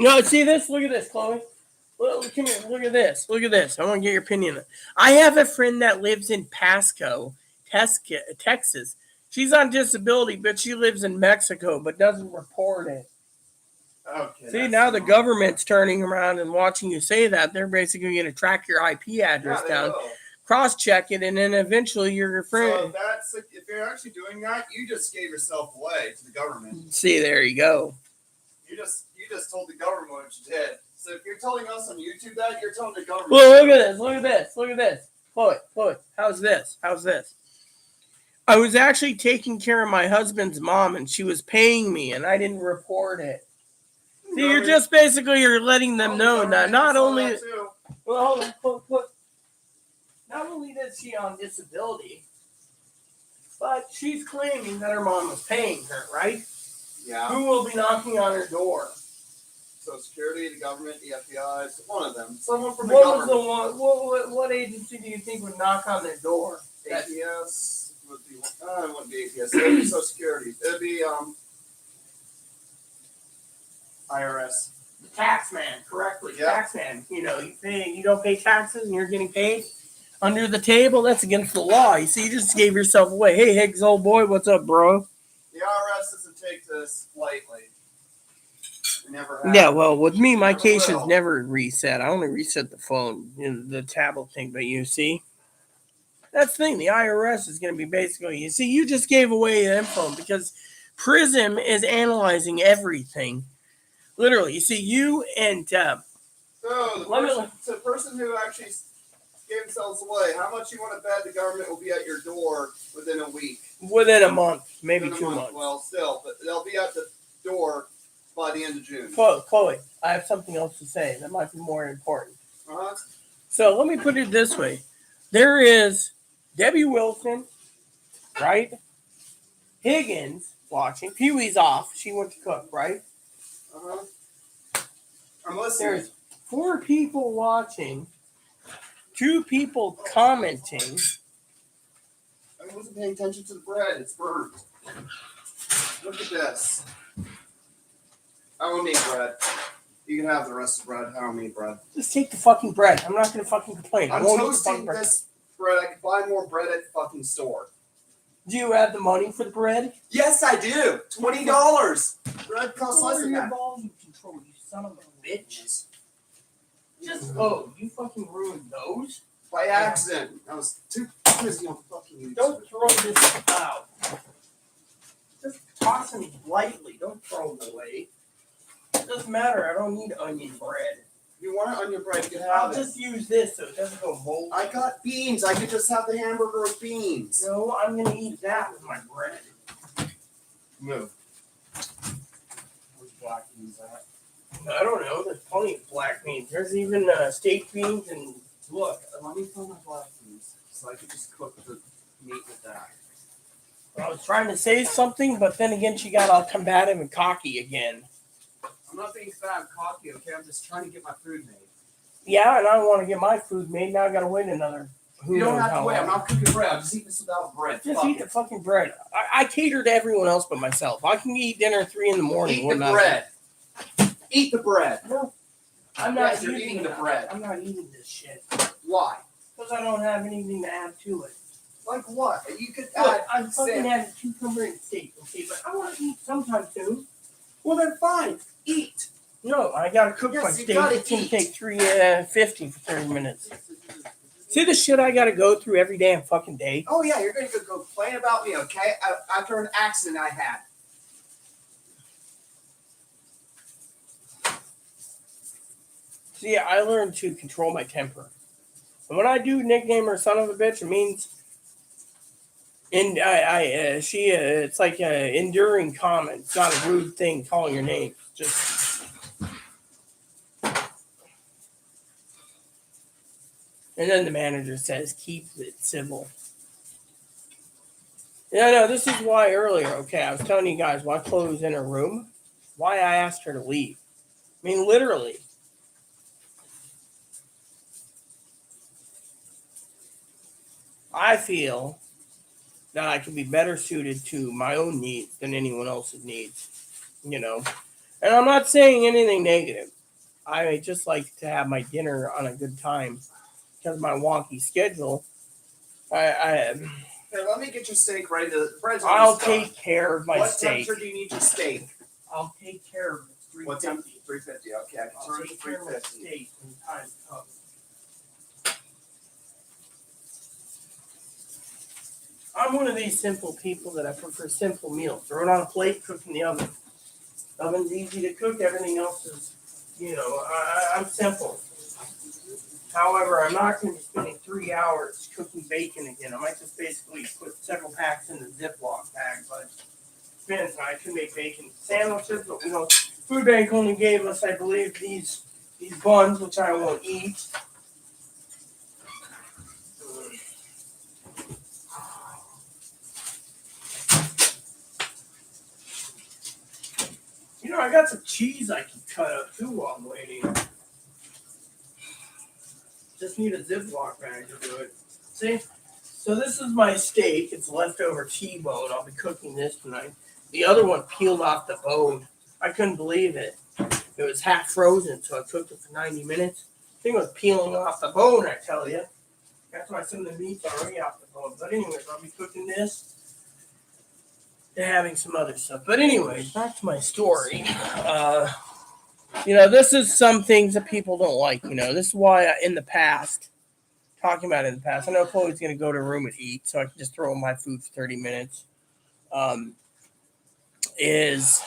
No, see this? Look at this, Chloe. Look, come here. Look at this. Look at this. I want to get your opinion on it. I have a friend that lives in Pasco, Texas. She's on disability, but she lives in Mexico, but doesn't report it. Okay. See, now the government's turning around and watching you say that. They're basically going to track your IP address down, cross-check it, and then eventually your friend... So if you're actually doing that, you just gave yourself away to the government. See, there you go. You just told the government what you did. So if you're telling us on YouTube that, you're telling the government. Well, look at this. Look at this. Look at this. Chloe. How's this? I was actually taking care of my husband's mom, and she was paying me, and I didn't report it. See, you're just basically letting them know that not only. Well, hold on. Look. Not only is she on disability, but she's claiming that her mom was paying her, right? Yeah. Who will be knocking on her door? Social Security, the government, the FBI, one of them. Someone from the government. What agency do you think would knock on their door? APS would be. It wouldn't be APS. It would be Social Security. It would be IRS. The tax man, correctly. Yep. Tax man. You don't pay taxes and you're getting paid under the table. That's against the law. You see, you just gave yourself away. Hey, Higgs, old boy, what's up, bro? The IRS doesn't take this lightly. Never have. Yeah, well, with me, my Never case is will. never reset. I only reset the phone, the tablet thing. But you see, that's the thing. The IRS is going to be basically, you see, you just gave away the info because Prism is analyzing everything. Literally, you see, you and So the person who actually gave themselves away, how much you want to bet the government will be at your door within a week? Within a month, maybe 2 months. Well, still, but they'll be at the door by the end of June. Chloe, I have something else to say that might be more important. Uh-huh. So let me put it this way. There is Debbie Wilson, right? Higgins watching. Pee-wee's off. She went to cook, right? Uh-huh. I'm listening. There's 4 people watching, 2 people commenting. I wasn't paying attention to the bread. It's burnt. Look at this. I don't need bread. You can have the rest of the bread. I don't need bread. Just take the fucking bread. I'm not going to fucking complain. I'm I won't eat the toasting fucking bread. this bread. I can buy more bread at the fucking store. Do you have the money for the bread? Yes, I do. $20. Bread costs less than that. Volume control, you son of a bitch. You fucking ruined those? By accident. I was too busy on fucking YouTube. Don't throw this out. Just toss them lightly. Don't throw them away. It doesn't matter. I don't need onion bread. If you want onion bread, you can have I'll it. just use this so it doesn't go mold. I got beans. I could just have the hamburger with beans. No, I'm going to eat that with my bread. Move. Where's black beans at? I don't know. There's plenty of black beans. There's even steak beans and Look, let me find my black beans so I could just cook the meat with that. I was trying to say something, but then again, she got all combative and cocky again. I'm not being fat and cocky, okay? I'm just trying to get my food made. Yeah, and I want to get my food made. Now I got to wait another. You don't have to wait. I'm not cooking bread. I'm just eating this without bread. Just eat the fucking bread. I cater to everyone else but myself. I can eat dinner 3 in the morning. Eat the bread. Eat the bread. No, I'm not Yes, you're eating the bread. I'm not eating this shit. Why? Because I don't have anything to add to it. Like what? You could Look, add. I'm fucking having cucumber and steak, okay? But I want to eat sometime soon. Well, then fine. Eat. No, I gotta cook Yes, my you steak. gotta It's gonna eat. take 3:50 for 30 minutes. See the shit I gotta go through every damn fucking day? Oh, yeah, you're going to go complain about me, okay? After an accident I had. See, I learned to control my temper. And when I do nickname her son of a bitch, it means, and it's like an enduring comment. It's not a rude thing calling your name. Just. And then the manager says, keep it civil. Yeah, no, this is why earlier, okay, I was telling you guys why Chloe was in her room, why I asked her to leave. I mean, literally. I feel that I can be better suited to my own needs than anyone else's needs, you know. And I'm not saying anything negative. I just like to have my dinner on a good time because of my wonky schedule. Here, let me get your steak ready. The bread's I'll almost done. take care of my What steak. temperature do you need your steak? I'll take care of it. What temperature? 350. Okay, I can I'll turn it to take care of my 350. steak when time comes. I'm one of these simple people that I prefer simple meals. Throw it on a plate, cook in the oven. Oven's easy to cook. Everything else is, I'm simple. However, I'm not going to be spending 3 hours cooking bacon again. I might just basically put several packs in the Ziploc bag, but depends. I can make bacon sandwiches, but food bank only gave us, I believe, these buns, which I won't eat. I got some cheese I can cut up too while I'm waiting. Just need a Ziploc bag to do it. See? So this is my steak. It's leftover T-bone. I'll be cooking this tonight. The other one peeled off the bone. I couldn't believe it. It was half frozen, so I cooked it for 90 minutes. The thing was peeling off the bone, I tell you. That's why some of the meat's already off the bone. But anyways, I'll be cooking this and having some other stuff. But anyways, back to my story. This is some things that people don't like. This is why I know Chloe's going to go to her room and eat, so I can just throw in my food for 30 minutes. Is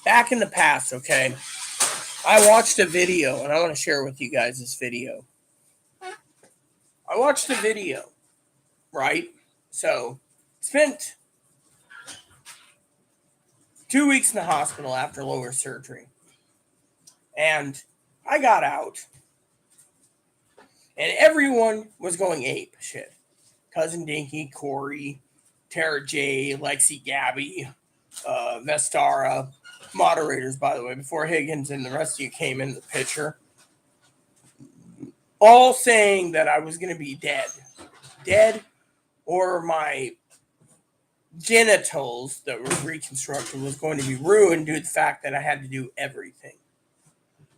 back in the past, okay? I watched a video, and I want to share with you guys this video. I watched a video, right? So, spent 2 weeks in the hospital after lower surgery. And I got out. And everyone was going ape shit. Cousin Dinky, Corey, Tara J, Lexi, Gabby, Vestara, moderators, by the way, before Higgins and the rest of you came in the picture. All saying that I was going to be dead, or my genitals that were reconstructed was going to be ruined due to the fact that I had to do everything.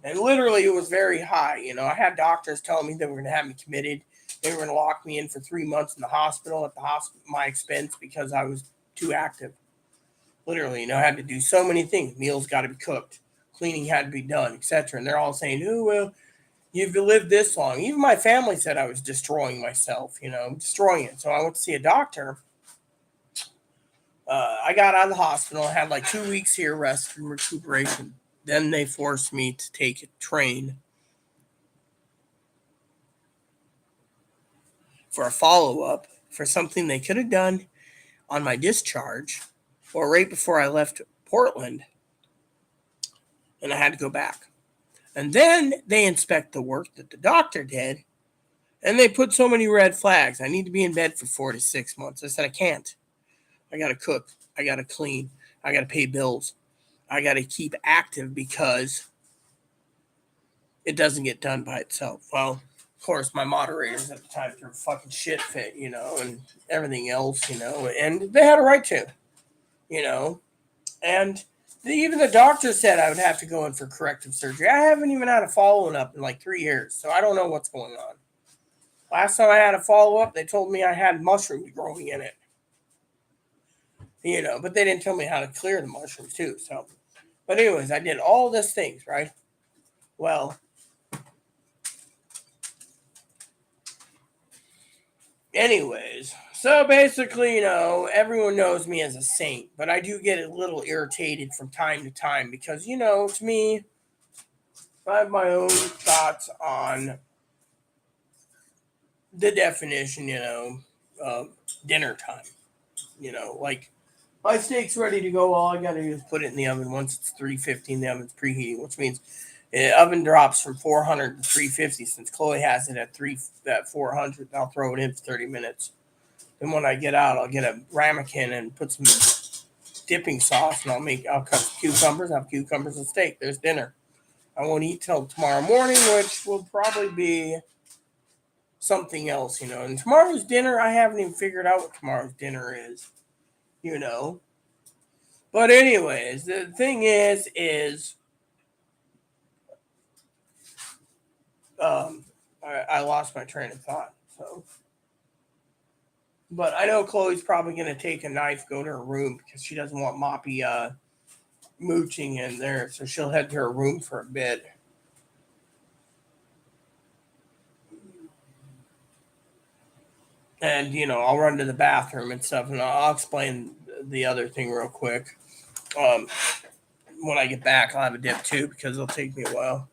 And literally, it was very high. I had doctors telling me they were going to have me committed. They were going to lock me in for 3 months in the hospital at my expense because I was too active. Literally, I had to do so many things. Meals got to be cooked. Cleaning had to be done, etc. And they're all saying, oh, well, you've lived this long. Even my family said I was destroying myself, destroying it. So I went to see a doctor. I got out of the hospital. I had like 2 weeks here, rest and recuperation. Then they forced me to take a train for a follow-up for something they could have done on my discharge or right before I left Portland. And I had to go back. And then they inspect the work that the doctor did, and they put so many red flags. I need to be in bed for 4 to 6 months. I said, I can't. I got to cook. I got to clean. I got to pay bills. I got to keep active because it doesn't get done by itself. Well, of course, my moderators at the time threw a fucking shit fit, and everything else, and they had a right to, and even the doctor said I would have to go in for corrective surgery. I haven't even had a follow-up in like 3 years, so I don't know what's going on. Last time I had a follow-up, they told me I had mushrooms growing in it. But they didn't tell me how to clear the mushrooms too. So, but anyways, I did all these things, right? Well, anyways, so basically, everyone knows me as a saint, but I do get a little irritated from time to time because, to me, I have my own thoughts on the definition, of dinner time. Like my steak's ready to go. All I got to do is put it in the oven. Once it's 350 and the oven's preheating, which means the oven drops from 400 to 350. Since Chloe has it at 400, I'll throw it in for 30 minutes. Then when I get out, I'll get a ramekin and put some dipping sauce, and I'll cut cucumbers. I'll have cucumbers and steak. There's dinner. I won't eat till tomorrow morning, which will probably be something else, And tomorrow's dinner, I haven't even figured out what tomorrow's dinner is, But anyways, the thing is I lost my train of thought. So, but I know Chloe's probably going to take a knife, go to her room because she doesn't want Moppy mooching in there. So she'll head to her room for a bit. And, I'll run to the bathroom and stuff, and I'll explain the other thing real quick. when I get back, I'll have a dip too because it'll take me a while.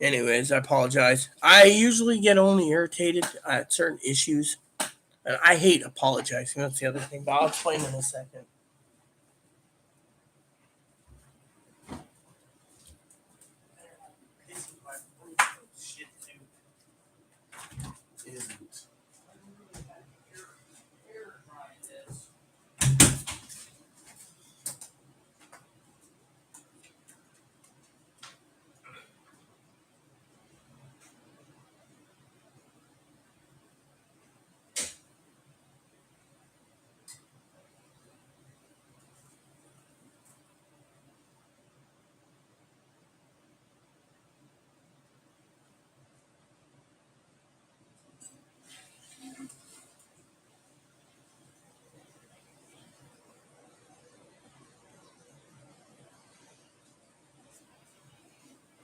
Anyways, I apologize. I usually get only irritated at certain issues. And I hate apologizing. That's the other thing, but I'll explain in a second. Isn't.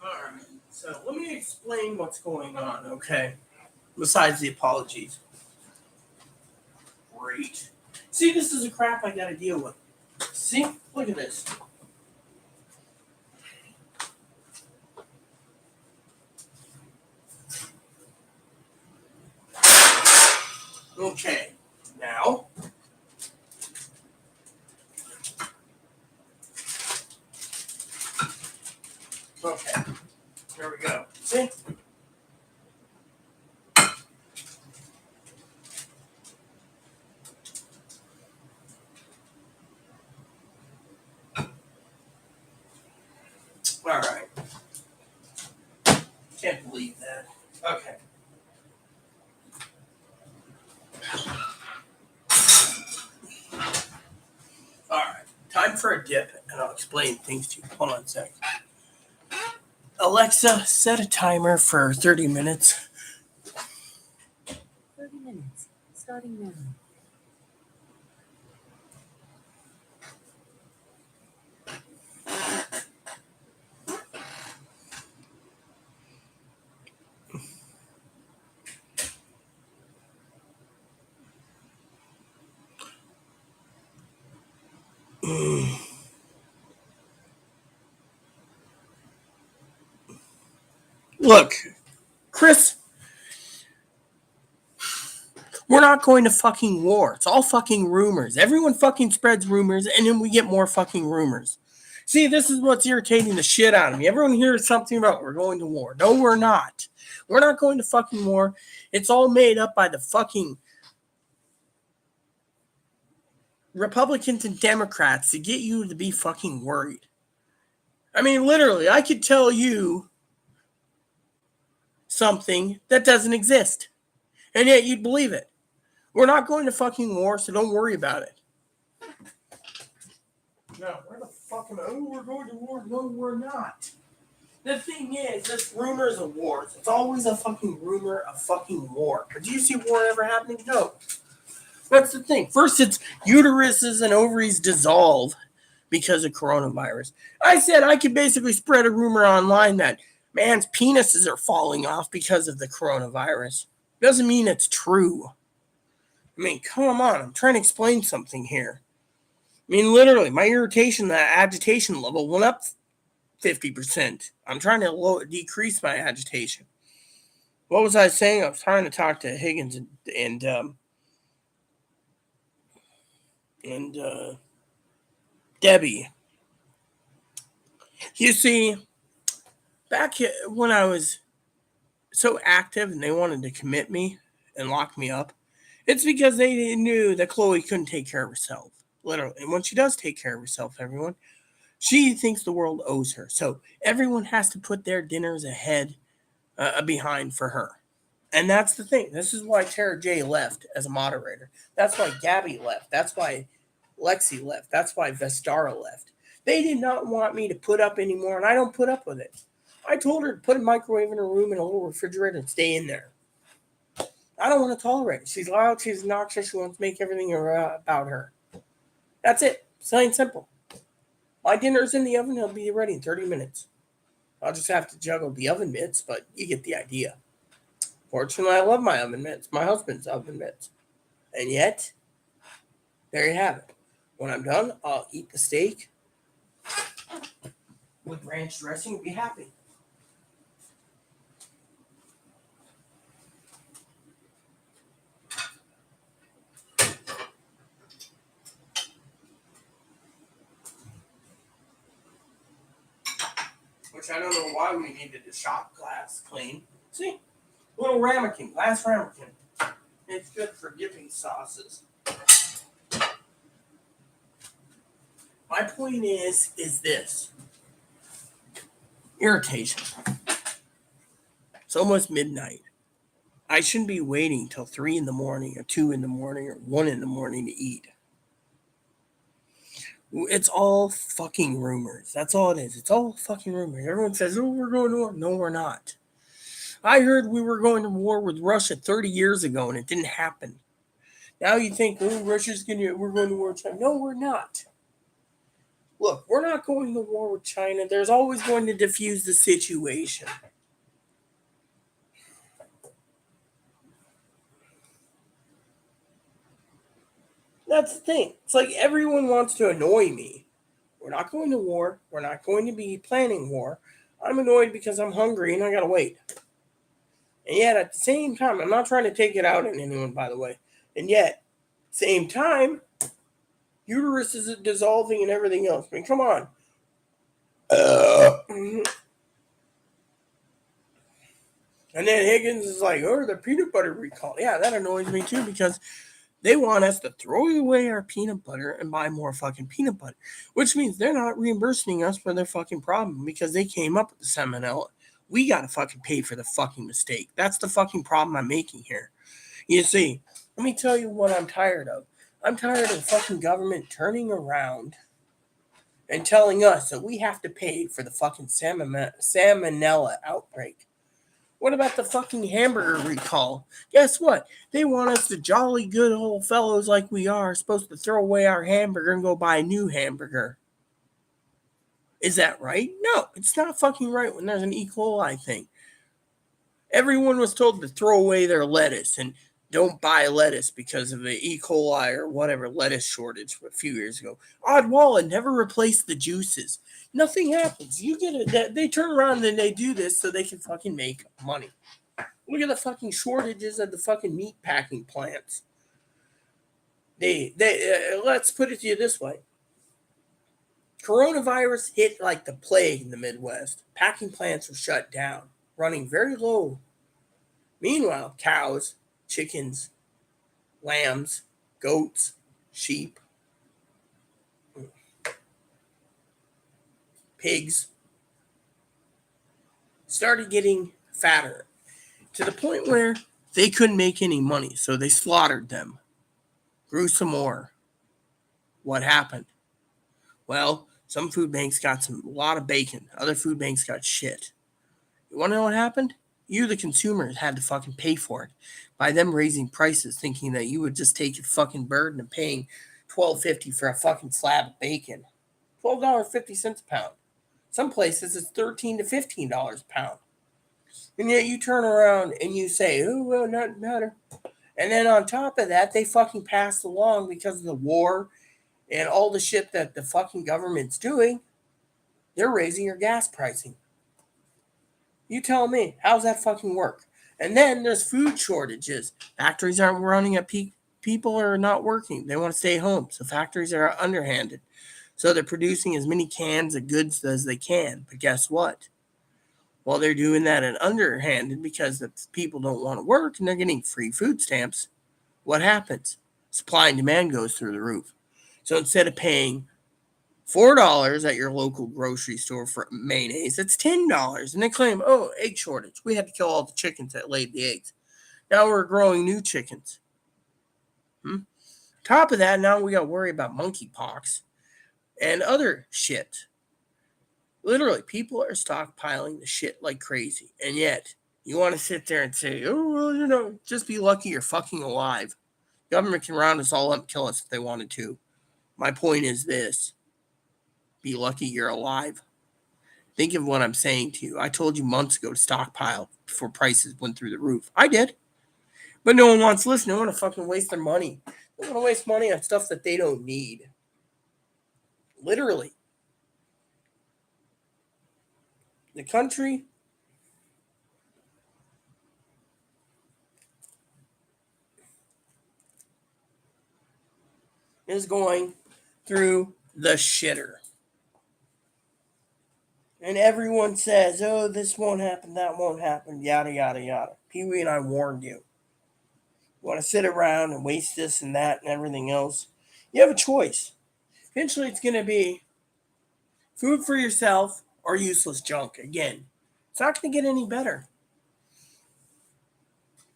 Alright, so let me explain what's going on, okay? Besides the apologies. Great. See, this is the crap I gotta deal with. See? Look at this. Okay, now. Okay, there we go. See? Alright. Can't believe that. Okay. Alright, time for a dip, and I'll explain things to you. Hold on a sec. Alexa, set a timer for 30 minutes. 30 minutes, starting now. Look, Chris, we're not going to fucking war. It's all fucking rumors. Everyone fucking spreads rumors, and then we get more fucking rumors. See, this is what's irritating the shit out of me. Everyone hears something about we're going to war. No, we're not. We're not going to fucking war. It's all made up by the fucking Republicans and Democrats to get you to be fucking worried. I mean, literally, I could tell you something that doesn't exist, and yet you'd believe it. We're not going to fucking war, so don't worry about it. No, where the fuck am I? Oh, we're going to war. No, we're not. The thing is, this rumors of wars. It's always a fucking rumor of fucking war. But do you see war ever happening? No. That's the thing. First, it's uteruses and ovaries dissolve because of coronavirus. I said I could basically spread a rumor online that man's penises are falling off because of the coronavirus. Doesn't mean it's true. I mean, come on. I'm trying to explain something here. I mean, literally, my irritation, that agitation level went up 50%. I'm trying to decrease my agitation. What was I saying? I was trying to talk to Higgins and Debbie. You see, back when I was so active and they wanted to commit me and lock me up, it's because they knew that Chloe couldn't take care of herself. Literally. And when she does take care of herself, everyone, she thinks the world owes her. So everyone has to put their dinners behind for her. And that's the thing. This is why Tara J left as a moderator. That's why Gabby left. That's why Lexi left. That's why Vestara left. They did not want me to put up anymore, and I don't put up with it. I told her to put a microwave in her room and a little refrigerator and stay in there. I don't want to tolerate it. She's loud. She's obnoxious. She wants to make everything about her. That's it. Plain and simple. My dinner's in the oven. It'll be ready in 30 minutes. I'll just have to juggle the oven mitts, but you get the idea. Fortunately, I love my oven mitts. My husband's oven mitts. And yet, there you have it. When I'm done, I'll eat the steak, with ranch dressing, you'd be happy. Which I don't know why we needed the shot glass clean. See? Little ramekin, glass ramekin. It's good for dipping sauces. My point is this. Irritation. It's almost midnight. I shouldn't be waiting till 3 in the morning or 2 in the morning or 1 in the morning to eat. It's all fucking rumors. That's all it is. It's all fucking rumors. Everyone says, oh, we're going to war. No, we're not. I heard we were going to war with Russia 30 years ago and it didn't happen. Now you think, oh, we're going to war with China. No, we're not. Look, we're not going to war with China. There's always going to diffuse the situation. That's the thing. It's like everyone wants to annoy me. We're not going to war. We're not going to be planning war. I'm annoyed because I'm hungry and I gotta wait. And yet, at the same time, I'm not trying to take it out on anyone, by the way. And yet, same time, uterus is dissolving and everything else. I mean, come on. And then Higgins is like, oh, the peanut butter recall. Yeah, that annoys me too because they want us to throw away our peanut butter and buy more fucking peanut butter, which means they're not reimbursing us for their fucking problem because they came up with the salmonella. We got to fucking pay for the fucking mistake. That's the fucking problem I'm making here. You see, let me tell you what I'm tired of. I'm tired of the fucking government turning around and telling us that we have to pay for the fucking salmonella outbreak. What about the fucking hamburger recall? Guess what? They want us, the jolly good old fellows like we are, supposed to throw away our hamburger and go buy a new hamburger. Is that right? No, it's not fucking right when there's an E. coli thing. Everyone was told to throw away their lettuce and don't buy lettuce because of the E. coli or whatever lettuce shortage a few years ago. Odwalla never replaced the juices. Nothing happens. You get it. They turn around and they do this so they can fucking make money. Look at the fucking shortages at the fucking meat packing plants. Let's put it to you this way. Coronavirus hit like the plague in the Midwest. Packing plants were shut down, running very low. Meanwhile, cows, chickens, lambs, goats, sheep, pigs started getting fatter to the point where they couldn't make any money, so they slaughtered them, grew some more. What happened? Well, some food banks got a lot of bacon. Other food banks got shit. You want to know what happened? You, the consumers, had to fucking pay for it by them raising prices, thinking that you would just take your fucking burden of paying $12.50 for a fucking slab of bacon. $12.50 a pound. Some places it's $13 to $15 a pound. And yet you turn around and you say, oh, well, not matter. And then on top of that, they fucking passed along because of the war and all the shit that the fucking government's doing. They're raising your gas pricing. You tell me, how's that fucking work? And then there's food shortages. Factories aren't running at peak. People are not working. They want to stay home. So factories are underhanded. So they're producing as many cans of goods as they can. But guess what? Well, they're doing that at underhanded because the people don't want to work and they're getting free food stamps. What happens? Supply and demand goes through the roof. So instead of paying $4 at your local grocery store for mayonnaise, it's $10. And they claim, oh, egg shortage. We had to kill all the chickens that laid the eggs. Now we're growing new chickens. Top of that, now we got to worry about monkeypox and other shit. Literally, people are stockpiling the shit like crazy. And yet, you want to sit there and say, oh, well, just be lucky you're fucking alive. Government can round us all up and kill us if they wanted to. My point is this. Be lucky you're alive. Think of what I'm saying to you. I told you months ago to stockpile before prices went through the roof. I did. But no one wants to listen. They want to fucking waste their money. They want to waste money on stuff that they don't need. Literally. The country is going through the shitter. And everyone says, oh, this won't happen, that won't happen, yada, yada, yada. Pee Wee and I warned you. You want to sit around and waste this and that and everything else? You have a choice. Eventually, it's going to be food for yourself or useless junk. Again, it's not going to get any better.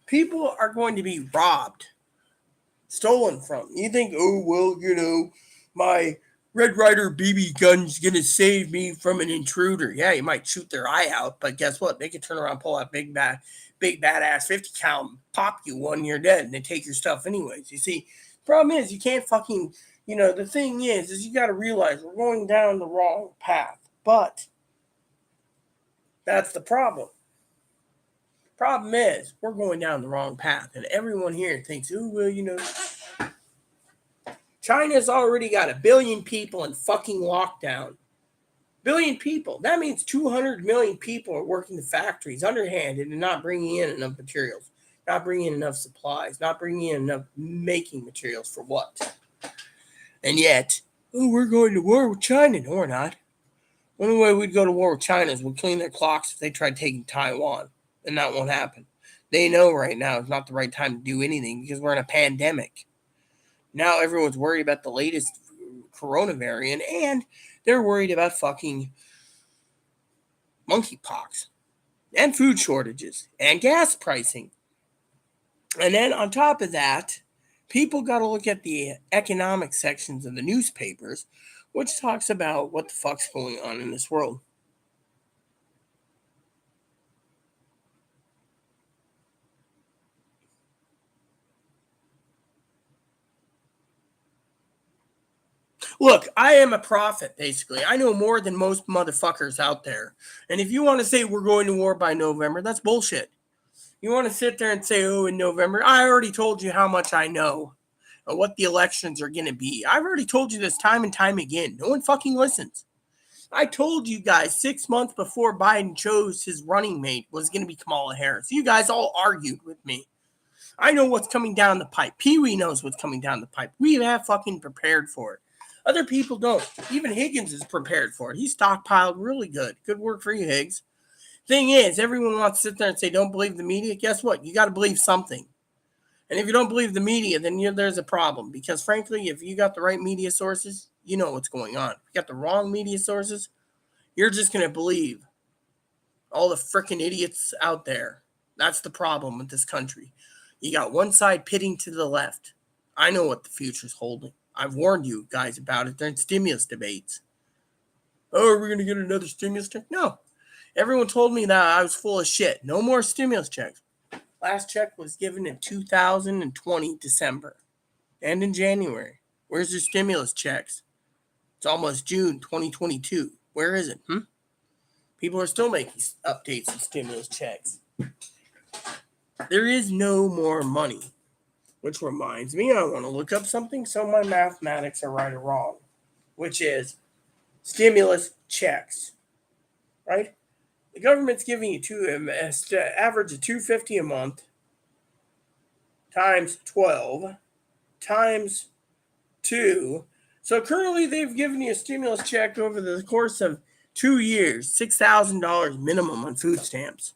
People are going to be robbed, stolen from. You think, oh, well, my Red Ryder BB gun's going to save me from an intruder. Yeah, you might shoot their eye out, but guess what? They can turn around, pull out big badass 50 cal, and pop you one, you're dead, and they take your stuff anyways. You see, problem is you can't fucking, the thing is you got to realize we're going down the wrong path, but that's the problem. Problem is we're going down the wrong path, and everyone here thinks, oh, well, China's already got 1 billion people in fucking lockdown. Billion people. That means 200 million people are working the factories underhanded and not bringing in enough materials, not bringing in enough supplies, not bringing in enough making materials for what? And yet, oh, we're going to war with China. No, we're not. The only way we'd go to war with China is we'd clean their clocks if they tried taking Taiwan, and that won't happen. They know right now it's not the right time to do anything because we're in a pandemic. Now everyone's worried about the latest corona variant, and they're worried about fucking monkeypox and food shortages and gas pricing. And then on top of that, people got to look at the economic sections of the newspapers, which talks about what the fuck's going on in this world. Look, I am a prophet, basically. I know more than most motherfuckers out there. And if you want to say we're going to war by November, that's bullshit. You want to sit there and say, oh, in November? I already told you how much I know of what the elections are going to be. I've already told you this time and time again. No one fucking listens. I told you guys 6 months before Biden chose his running mate was going to be Kamala Harris. You guys all argued with me. I know what's coming down the pipe. Pee Wee knows what's coming down the pipe. We have fucking prepared for it. Other people don't. Even Higgins is prepared for it. He's stockpiled really good. Good work for you, Higgs. Thing is, everyone wants to sit there and say, don't believe the media. Guess what? You got to believe something. And if you don't believe the media, then there's a problem. Because frankly, if you got the right media sources, you know what's going on. If you got the wrong media sources, you're just going to believe all the freaking idiots out there. That's the problem with this country. You got one side pitting to the left. I know what the future's holding. I've warned you guys about it during stimulus debates. Oh, are we going to get another stimulus check? No. Everyone told me that I was full of shit. No more stimulus checks. Last check was given in 2020 December and in January. Where's your stimulus checks? It's almost June 2022. Where is it? People are still making updates of stimulus checks. There is no more money. Which reminds me, I want to look up something so my mathematics are right or wrong, which is stimulus checks, right? The government's giving you average of $250 a month times 12 times 2. So currently they've given you a stimulus check over the course of 2 years, $6,000 minimum on food stamps.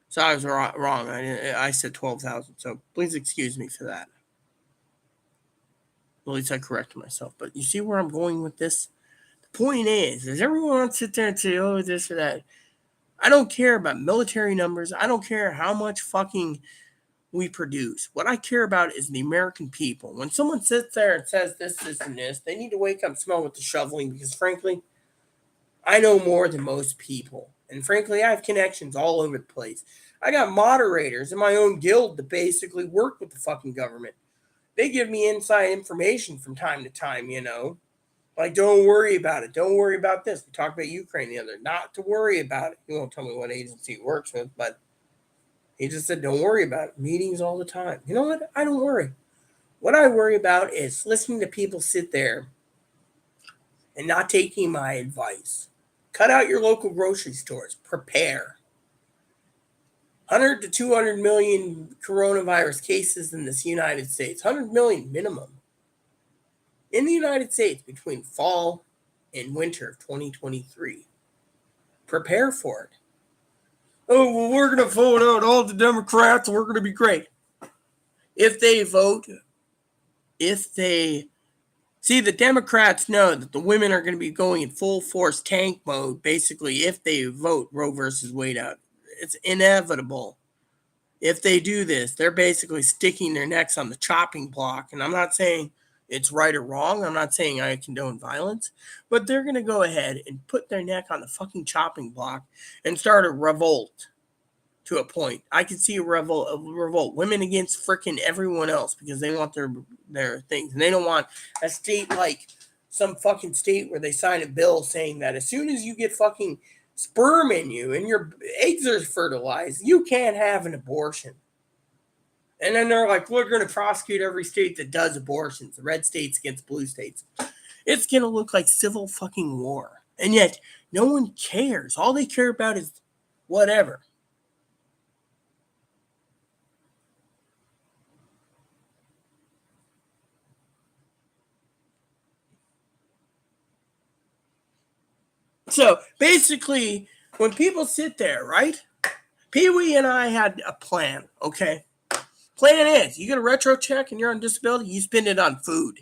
So I was wrong. I said 12,000. So please excuse me for that. At least I corrected myself. But you see where I'm going with this? The point is everyone wants to sit there and say, oh, this or that. I don't care about military numbers. I don't care how much fucking we produce. What I care about is the American people. When someone sits there and says this, and this, they need to wake up and smell with the shoveling because, frankly, I know more than most people. And frankly, I have connections all over the place. I got moderators in my own guild that basically work with the fucking government. They give me inside information from time to time, Like, don't worry about it. Don't worry about this. We talked about Ukraine the other. Not to worry about it. He won't tell me what agency he works with, but he just said, don't worry about it. Meetings all the time. You know what? I don't worry. What I worry about is listening to people sit there and not taking my advice. Cut out your local grocery stores. Prepare. 100 to 200 million coronavirus cases in this United States. 100 million minimum. In the United States between fall and winter of 2023. Prepare for it. Oh, well, we're going to vote out all the Democrats. We're going to be great. If they vote, see, the Democrats know that the women are going to be going in full force tank mode, basically, if they vote Roe versus Wade out. It's inevitable. If they do this, they're basically sticking their necks on the chopping block. And I'm not saying it's right or wrong. I'm not saying I condone violence. But they're going to go ahead and put their neck on the fucking chopping block and start a revolt to a point. I can see a revolt. Women against freaking everyone else because they want their things. And they don't want a state like some fucking state where they sign a bill saying that as soon as you get fucking sperm in you and your eggs are fertilized, you can't have an abortion. And then they're like, we're going to prosecute every state that does abortions, the red states against blue states. It's going to look like civil fucking war. And yet, no one cares. All they care about is whatever. So basically, when people sit there, right? Pee Wee and I had a plan, okay? Plan is, you get a retro check and you're on disability, you spend it on food.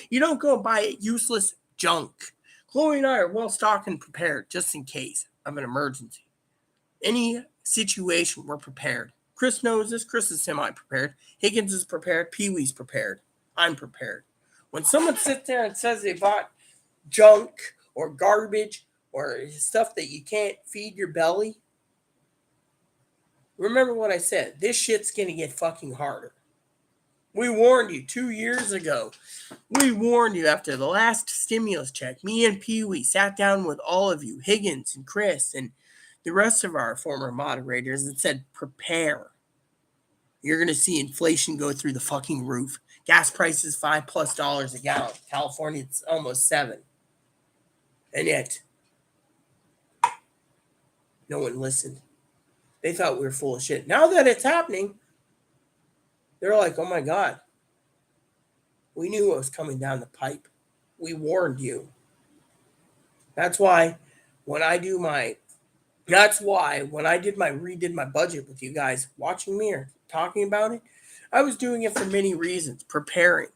You don't go buy useless junk. Chloe and I are well stocked and prepared just in case of an emergency. Any situation, we're prepared. Chris knows this. Chris is semi-prepared. Higgins is prepared. Pee Wee's prepared. I'm prepared. When someone sits there and says they bought junk or garbage or stuff that you can't feed your belly, remember what I said. This shit's going to get fucking harder. We warned you 2 years ago. We warned you after the last stimulus check. Me and Pee Wee sat down with all of you, Higgins and Chris and the rest of our former moderators, and said, prepare. You're going to see inflation go through the fucking roof. Gas prices $5+ a gallon. California, it's almost $7. And yet, no one listened. They thought we were full of shit. Now that it's happening, they're like, oh my God. We knew what was coming down the pipe. We warned you. That's why when I did my redid my budget with you guys watching me or talking about it, I was doing it for many reasons, preparing.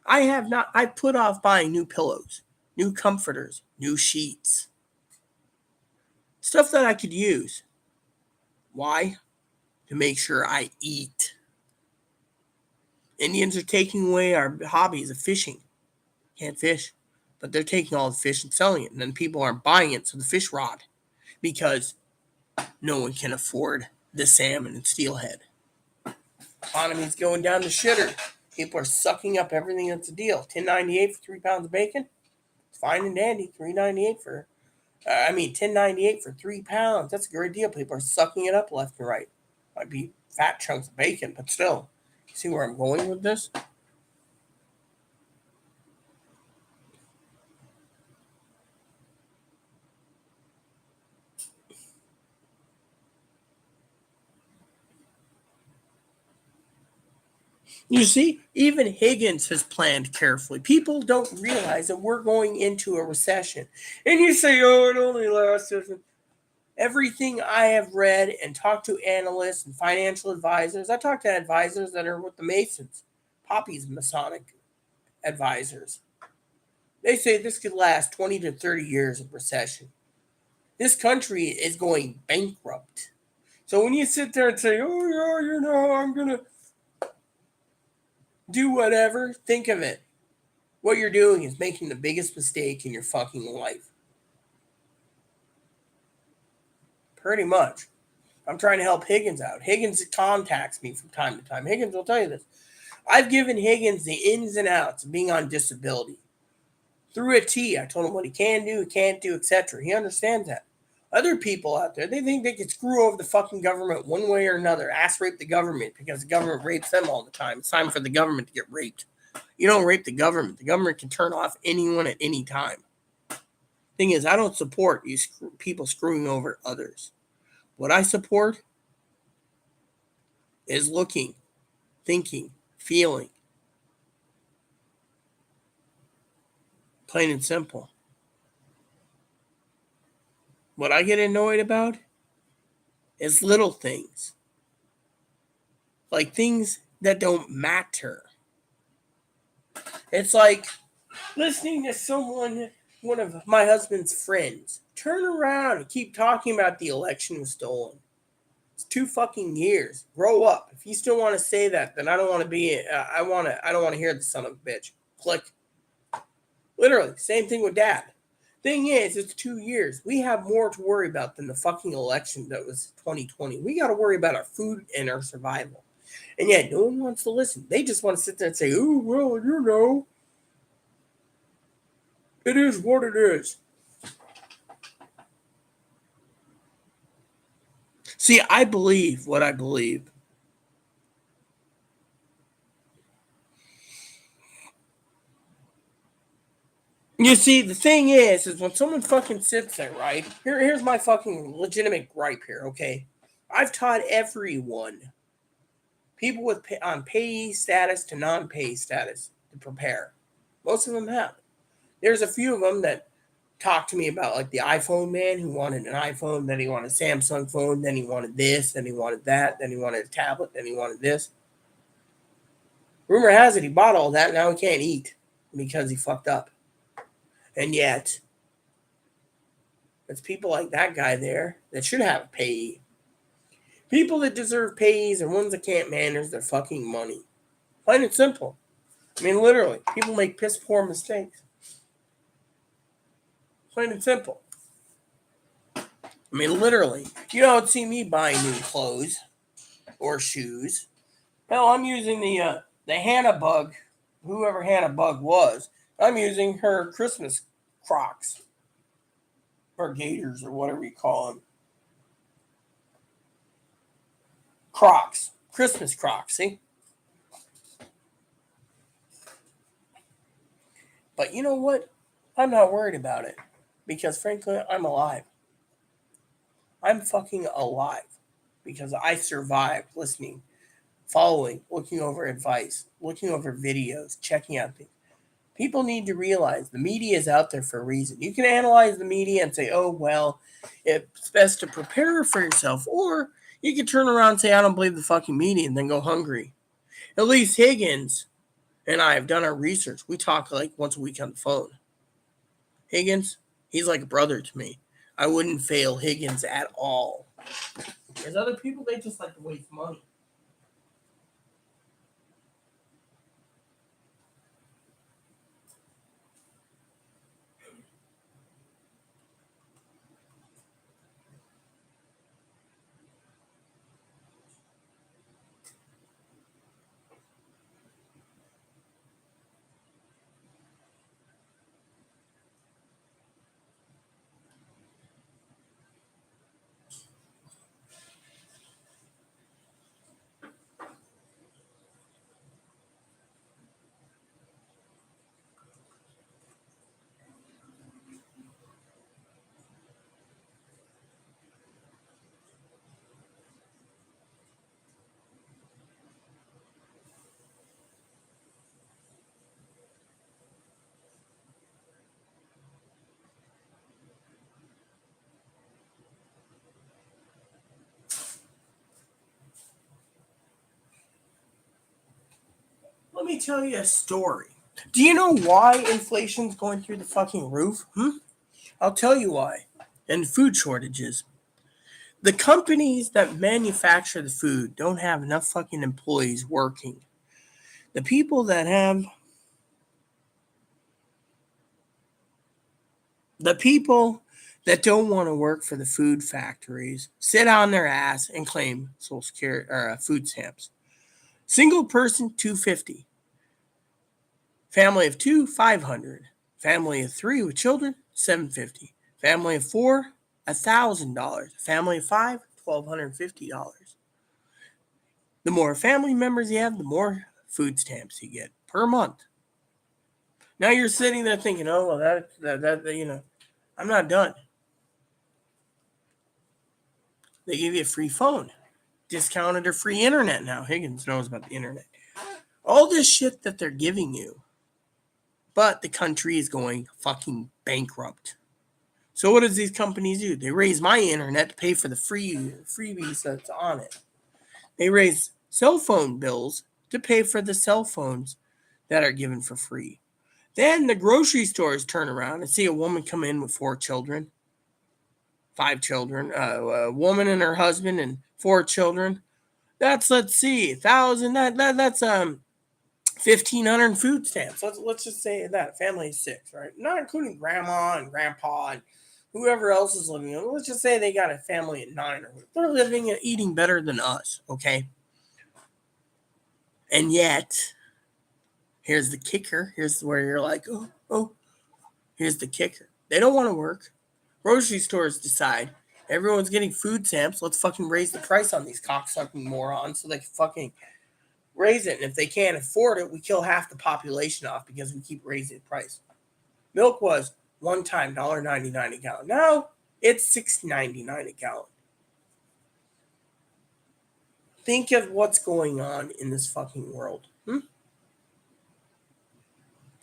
I put off buying new pillows, new comforters, new sheets. Stuff that I could use. Why? To make sure I eat. Indians are taking away our hobbies of fishing. Can't fish. But they're taking all the fish and selling it. And then people aren't buying it, so the fish rot. Because no one can afford the salmon and steelhead. Economy's going down the shitter. People are sucking up everything that's a deal. $10.98 for 3 pounds of bacon. It's fine and dandy. $3.98 for $10.98 for 3 pounds. That's a great deal. People are sucking it up left and right. Might be fat chunks of bacon, but still. See where I'm going with this? You see, even Higgins has planned carefully. People don't realize that we're going into a recession. And you say, oh, it only lasts. Everything I have read and talked to analysts and financial advisors, I talked to advisors that are with the Masons, Poppy's Masonic advisors. They say this could last 20 to 30 years of recession. This country is going bankrupt. So when you sit there and say, oh, yeah, I'm going to do whatever, think of it. What you're doing is making the biggest mistake in your fucking life. Pretty much. I'm trying to help Higgins out. Higgins contacts me from time to time. Higgins will tell you this. I've given Higgins the ins and outs of being on disability. Through a T, I told him what he can do, can't do, etc. He understands that. Other people out there, they think they can screw over the fucking government one way or another, ass rape the government because the government rapes them all the time. It's time for the government to get raped. You don't rape the government. The government can turn off anyone at any time. Thing is, I don't support you people screwing over others. What I support is looking, thinking, feeling. Plain and simple. What I get annoyed about is little things. Like things that don't matter. It's like listening to someone, one of my husband's friends, turn around and keep talking about the election was stolen. It's 2 fucking years. Grow up. If you still want to say that, then I don't want to be. I don't want to hear the son of a bitch. Click. Literally, same thing with dad. Thing is, it's 2 years. We have more to worry about than the fucking election that was 2020. We got to worry about our food and our survival. And yet, no one wants to listen. They just want to sit there and say, "Oh, well, you know, it is what it is." See, I believe what I believe. You see, the thing is when someone fucking sits there, right? Here's my fucking legitimate gripe here, okay? I've taught everyone, people with on payee status to non-payee status, to prepare. Most of them have. There's a few of them that talk to me about like the iPhone man who wanted an iPhone, then he wanted a Samsung phone, then he wanted this, then he wanted that, then he wanted a tablet, then he wanted this. Rumor has it he bought all that, now he can't eat because he fucked up. And yet, it's people like that guy there that should have a payee. People that deserve payees are ones that can't manage their fucking money. Plain and simple. I mean, literally, people make piss poor mistakes. Plain and simple. I mean, literally, you don't see me buying new clothes or shoes. Hell, I'm using the Hannah Bug, whoever Hannah Bug was. I'm using her Christmas Crocs or Gators or whatever you call them. Crocs, Christmas Crocs. See. But you know what? I'm not worried about it because, frankly, I'm alive. I'm fucking alive because I survived listening, following, looking over advice, looking over videos, checking out things. People need to realize the media is out there for a reason. You can analyze the media and say, oh, well, it's best to prepare for yourself. Or you can turn around and say, I don't believe the fucking media and then go hungry. At least Higgins and I have done our research. We talk like once a week on the phone. Higgins, he's like a brother to me. I wouldn't fail Higgins at all. There's other people, they just like to waste money. Let me tell you a story. Do you know why inflation's going through the fucking roof? I'll tell you why. And food shortages. The companies that manufacture the food don't have enough fucking employees working. The people that have the people that don't want to work for the food factories sit on their ass and claim social security or food stamps. Single person $250. Family of 2 $500. Family of 3 with children $750. Family of 4 $1,000. Family of 5 $1,250. The more family members you have, the more food stamps you get per month. Now you're sitting there thinking, oh well, that you know, I'm not done. They give you a free phone, discounted or free internet now. Higgins knows about the internet. All this shit that they're giving you, but the country is going fucking bankrupt. So what does these companies do? They raise my internet to pay for the freebies that's on it. They raise cell phone bills to pay for the cell phones that are given for free. Then the grocery stores turn around and see a woman come in with 4 children, 5 children, a woman and her husband and 4 children. That's, let's see, 1,000. That's 1,500 food stamps. Let's just say that family of 6, right? Not including grandma and grandpa and whoever else is living. Let's just say they got a family of 9 or they're living and eating better than us, okay? And yet, here's the kicker. Here's where you're like, oh. Here's the kicker. They don't want to work. Grocery stores decide everyone's getting food stamps. Let's fucking raise the price on these cocksucking morons so they can fucking raise it. And if they can't afford it, we kill half the population off because we keep raising the price. Milk was one time $1.99 a gallon. Now it's $6.99 a gallon. Think of what's going on in this fucking world.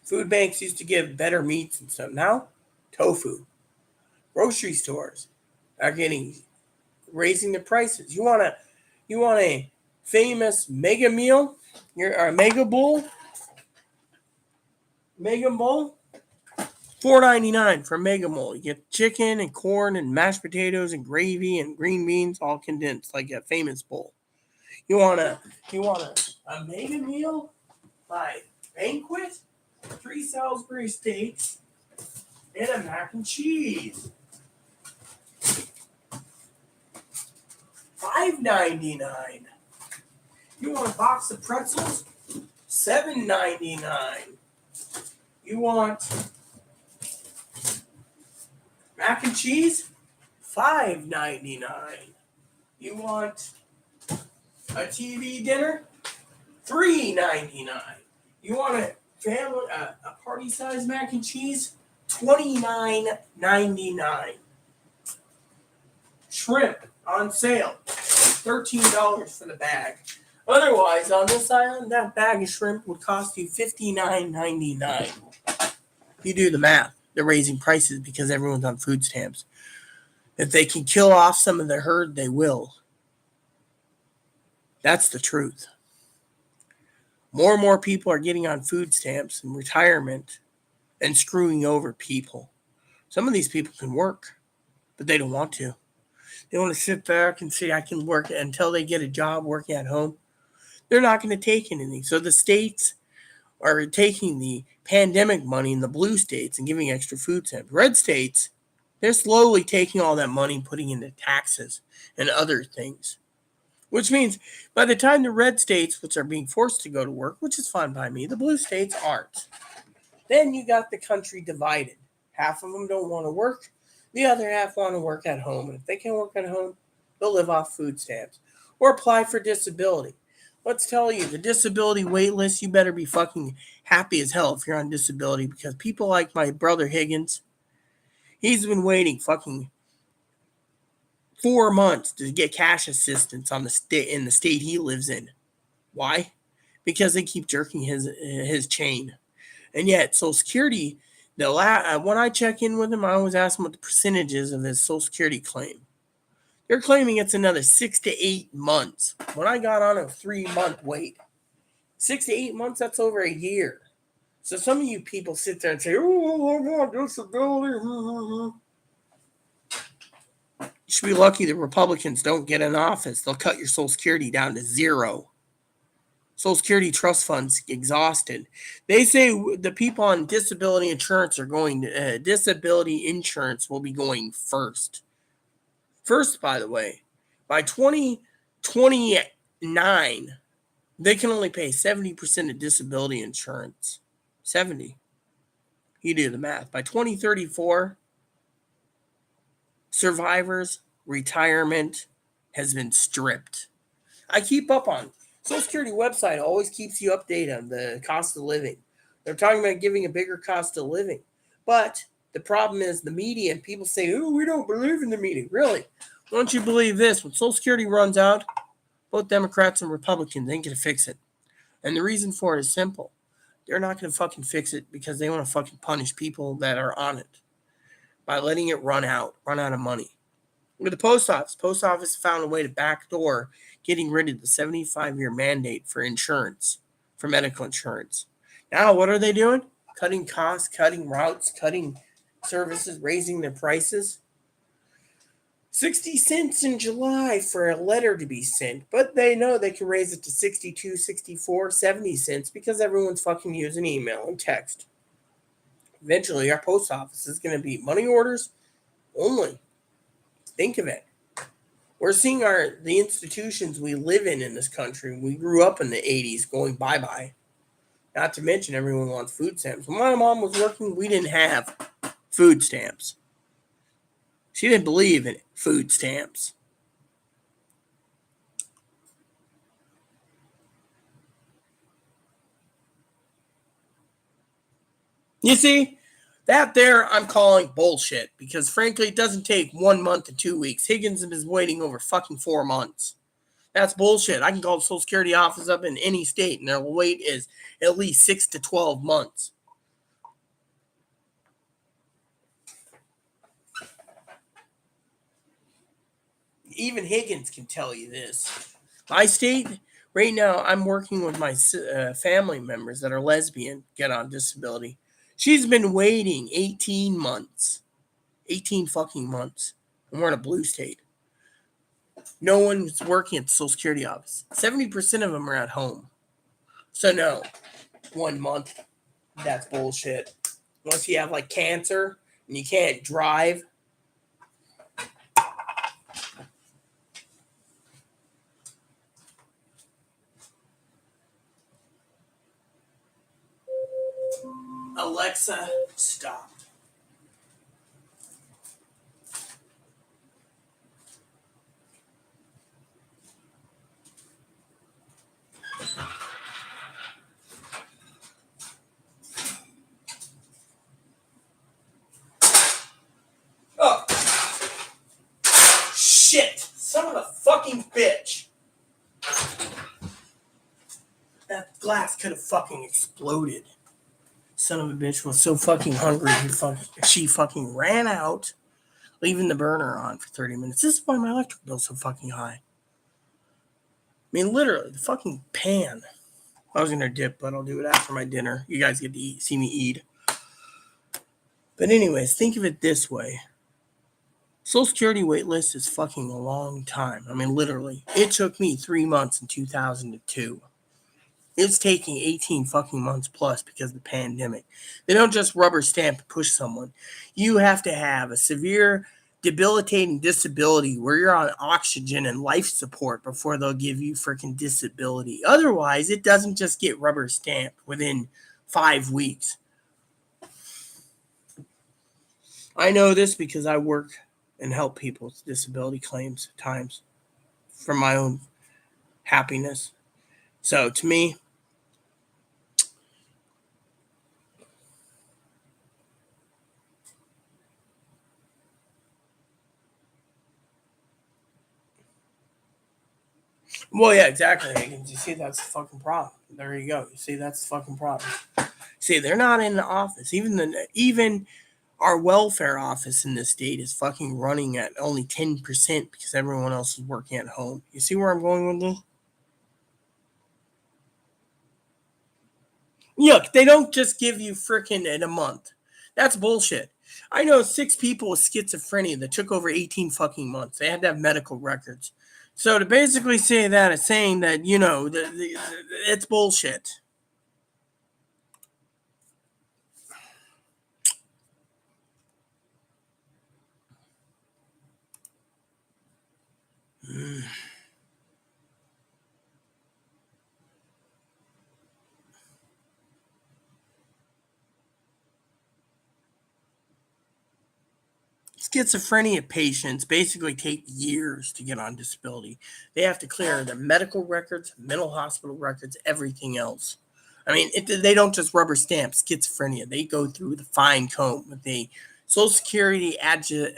Food banks used to give better meats and stuff. Now, tofu. Grocery stores are raising the prices. You want a famous mega meal? Or a mega bowl? Mega bowl? $4.99 for a mega bowl. You get chicken and corn and mashed potatoes and gravy and green beans all condensed like a famous bowl. You want a mega meal by Banquet? 3 Salisbury steaks and a mac and cheese. $5.99. You want a box of pretzels? $7.99. You want mac and cheese? $5.99. You want a TV dinner? $3.99. You want a party size mac and cheese? $29.99. Shrimp on sale, $13 for the bag. Otherwise, on this island, that bag of shrimp would cost you $59.99. You do the math. They're raising prices because everyone's on food stamps. If they can kill off some of the herd, they will. That's the truth. More and more people are getting on food stamps and retirement and screwing over people. Some of these people can work, but they don't want to. They want to sit back and say, I can work until they get a job working at home. They're not going to take anything. So the states are taking the pandemic money in the blue states and giving extra food stamps. Red states, they're slowly taking all that money and putting into taxes and other things. Which means by the time the red states, which are being forced to go to work, which is fine by me, the blue states aren't. Then you got the country divided. Half of them don't want to work. The other half want to work at home. And if they can't work at home, they'll live off food stamps. Or apply for disability. Let's tell you, the disability wait list, you better be fucking happy as hell if you're on disability. Because people like my brother Higgins, he's been waiting fucking 4 months to get cash assistance on in the state he lives in. Why? Because they keep jerking his chain. And yet, Social Security, when I check in with him, I always ask him what the percentage is of his Social Security claim. They're claiming it's another 6 to 8 months. When I got on a 3-month wait, 6 to 8 months, that's over a year. So some of you people sit there and say, oh, I want disability. You should be lucky the Republicans don't get in office. They'll cut your Social Security down to 0. Social Security trust funds exhausted. They say the people on disability insurance are going to, disability insurance will be going first. First, by the way, by 2029, they can only pay 70% of disability insurance. 70. You do the math. By 2034, survivors' retirement has been stripped. I keep up on Social Security website always keeps you updated on the cost of living. They're talking about giving a bigger cost of living. But The problem is the media, and people say, oh, we don't believe in the media. Really? Why don't you believe this? When Social Security runs out, both Democrats and Republicans ain't going to fix it. And the reason for it is simple. They're not going to fucking fix it because they want to fucking punish people that are on it by letting it run out of money. With the post office found a way to backdoor getting rid of the 75-year mandate for insurance, for medical insurance. Now, what are they doing? Cutting costs, cutting routes, cutting services, raising their prices. 60 cents in July for a letter to be sent, but they know they can raise it to 62, 64, 70 cents because everyone's fucking using email and text. Eventually, our post office is going to be money orders only. Think of it. We're seeing the institutions we live in this country. We grew up in the 80s going bye-bye. Not to mention everyone wants food stamps. When my mom was working, we didn't have food stamps. She didn't believe in food stamps. You see, that there I'm calling bullshit because frankly it doesn't take 1 month to 2 weeks. Higgins is waiting over fucking 4 months. That's bullshit. I can call the Social Security office up in any state and their wait is at least 6 to 12 months. Even Higgins can tell you this. My state, right now, I'm working with my family members that are lesbian, get on disability. She's been waiting 18 months. 18 fucking months. And we're in a blue state. No one's working at the Social Security office. 70% of them are at home. So no, 1 month, that's bullshit. Unless you have like cancer and you can't drive. Alexa, stop. Oh. Shit. Son of a fucking bitch. That glass could have fucking exploded. Son of a bitch was so fucking hungry she fucking ran out, leaving the burner on for 30 minutes. This is why my electric bill's so fucking high. I mean, literally, the fucking pan. I was gonna dip, but I'll do it after my dinner. You guys get to see me eat. But anyways, think of it this way. Social Security wait list is fucking a long time. I mean, literally. It took me 3 months in 2002. It's taking 18 fucking months plus because of the pandemic. They don't just rubber stamp and push someone. You have to have a severe debilitating disability where you're on oxygen and life support before they'll give you freaking disability. Otherwise, it doesn't just get rubber stamped within 5 weeks. I know this because I work and help people with disability claims at times for my own happiness. So to me, well, yeah, exactly, Higgins. You see, that's the fucking problem. There you go. You see, that's the fucking problem. See, they're not in the office. Even our welfare office in this state is fucking running at only 10% because everyone else is working at home. You see where I'm going with this? Look, they don't just give you freaking in a month. That's bullshit. I know 6 people with schizophrenia that took over 18 fucking months. They had to have medical records. So to basically say that is saying that, you know, it's bullshit. Schizophrenia patients basically take years to get on disability. They have to clear their medical records, mental hospital records, everything else. I mean, they don't just rubber stamp schizophrenia. They go through the fine comb with a Social Security adjunct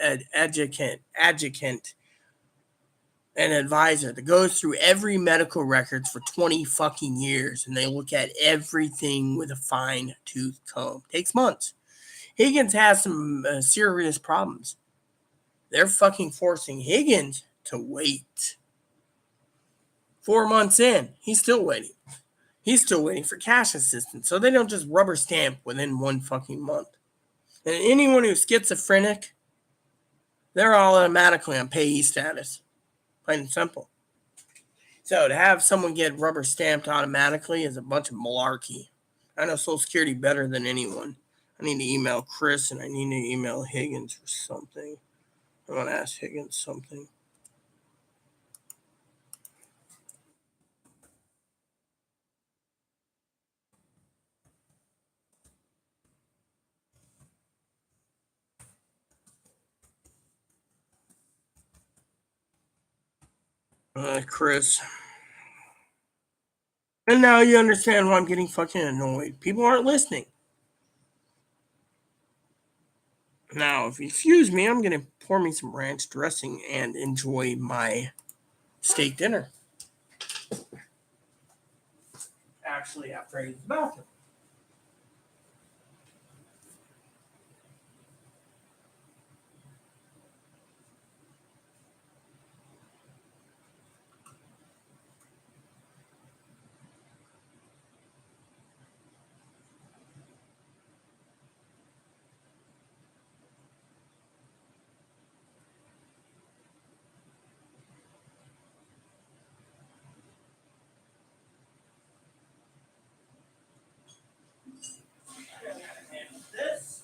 an advisor that goes through every medical records for 20 fucking years, and they look at everything with a fine tooth comb. Takes months. Higgins has some serious problems. They're fucking forcing Higgins to wait. 4 months in, he's still waiting. He's still waiting for cash assistance, so they don't just rubber stamp within 1 fucking month. And anyone who's schizophrenic, they're all automatically on payee status. Plain and simple. So to have someone get rubber stamped automatically is a bunch of malarkey. I know Social Security better than anyone. I need to email Chris and I need to email Higgins for something. I want to ask Higgins something. Chris. And now you understand why I'm getting fucking annoyed. People aren't listening. Now, if you excuse me, I'm going to pour me some ranch dressing and enjoy my steak dinner. Actually, after I use the bathroom. This.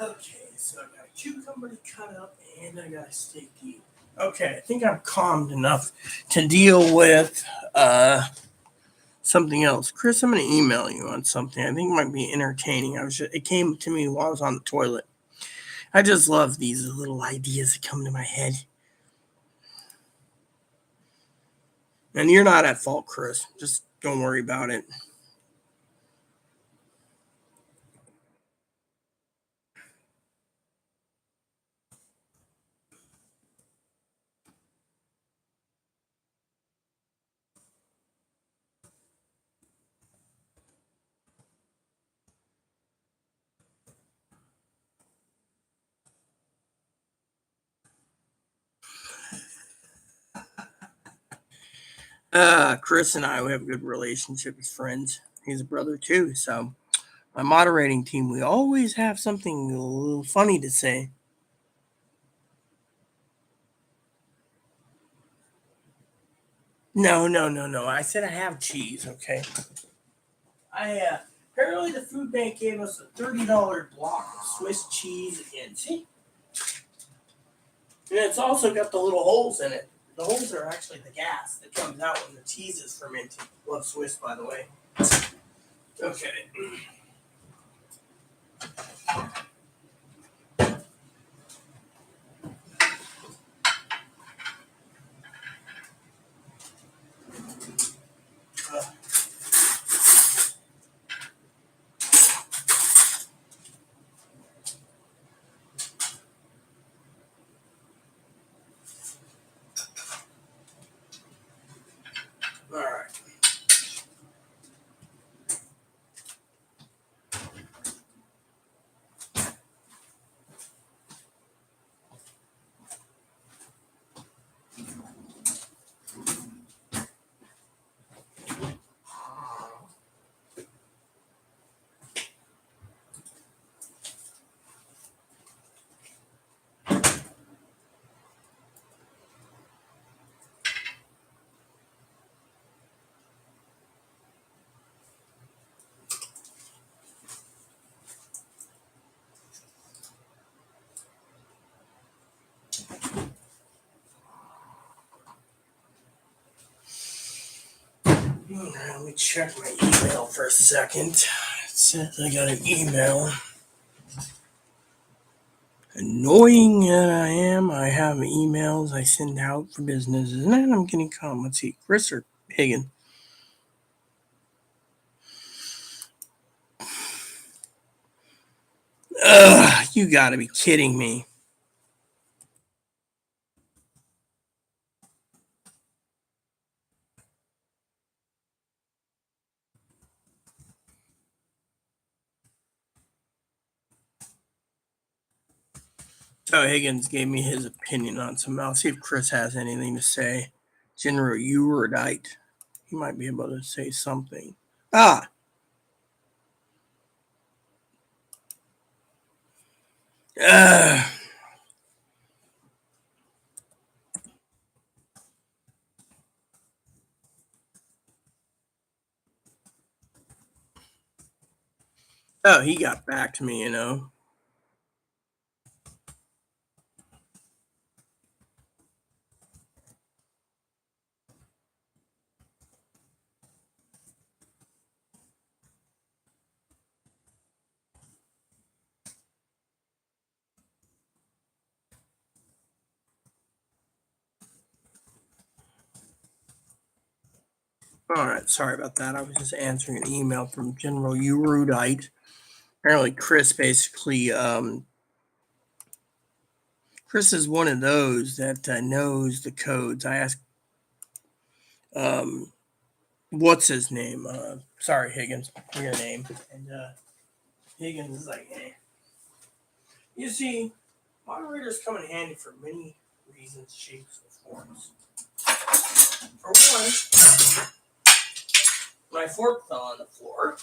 Okay, so I got a cucumber to cut up and I got a steak to eat. Okay, I think I'm calmed enough to deal with something else. Chris, I'm going to email you on something I think might be entertaining. It came to me while I was on the toilet. I just love these little ideas that come to my head. And you're not at fault, Chris. Just don't worry about it. Chris and I, we have a good relationship as friends. He's a brother too. So my moderating team, we always have something a little funny to say. No. I said I have cheese, okay? Apparently the food bank gave us a $30 block of Swiss cheese again. See? And it's also got the little holes in it. The holes are actually the gas that comes out when the cheese is fermented. Love Swiss, by the way. Okay. All right. Let me check my email for a second. It says I got an email. Annoying that I am, I have emails I send out for businesses, and then I'm getting comments. Let's see, Chris or Higgins? Ugh, you gotta be kidding me. So Higgins gave me his opinion on some. I'll see if Chris has anything to say. General Uridite. He might be able to say something. Ah. Uh, oh, he got back to me. All right, sorry about that. I was just answering an email from General Urudite. Apparently, Chris is one of those that knows the codes. I asked, what's his name? Sorry, Higgins, for your name. And Higgins is like, eh. You see, moderators come in handy for many reasons, shapes, and forms. For one, my fork fell on the floor.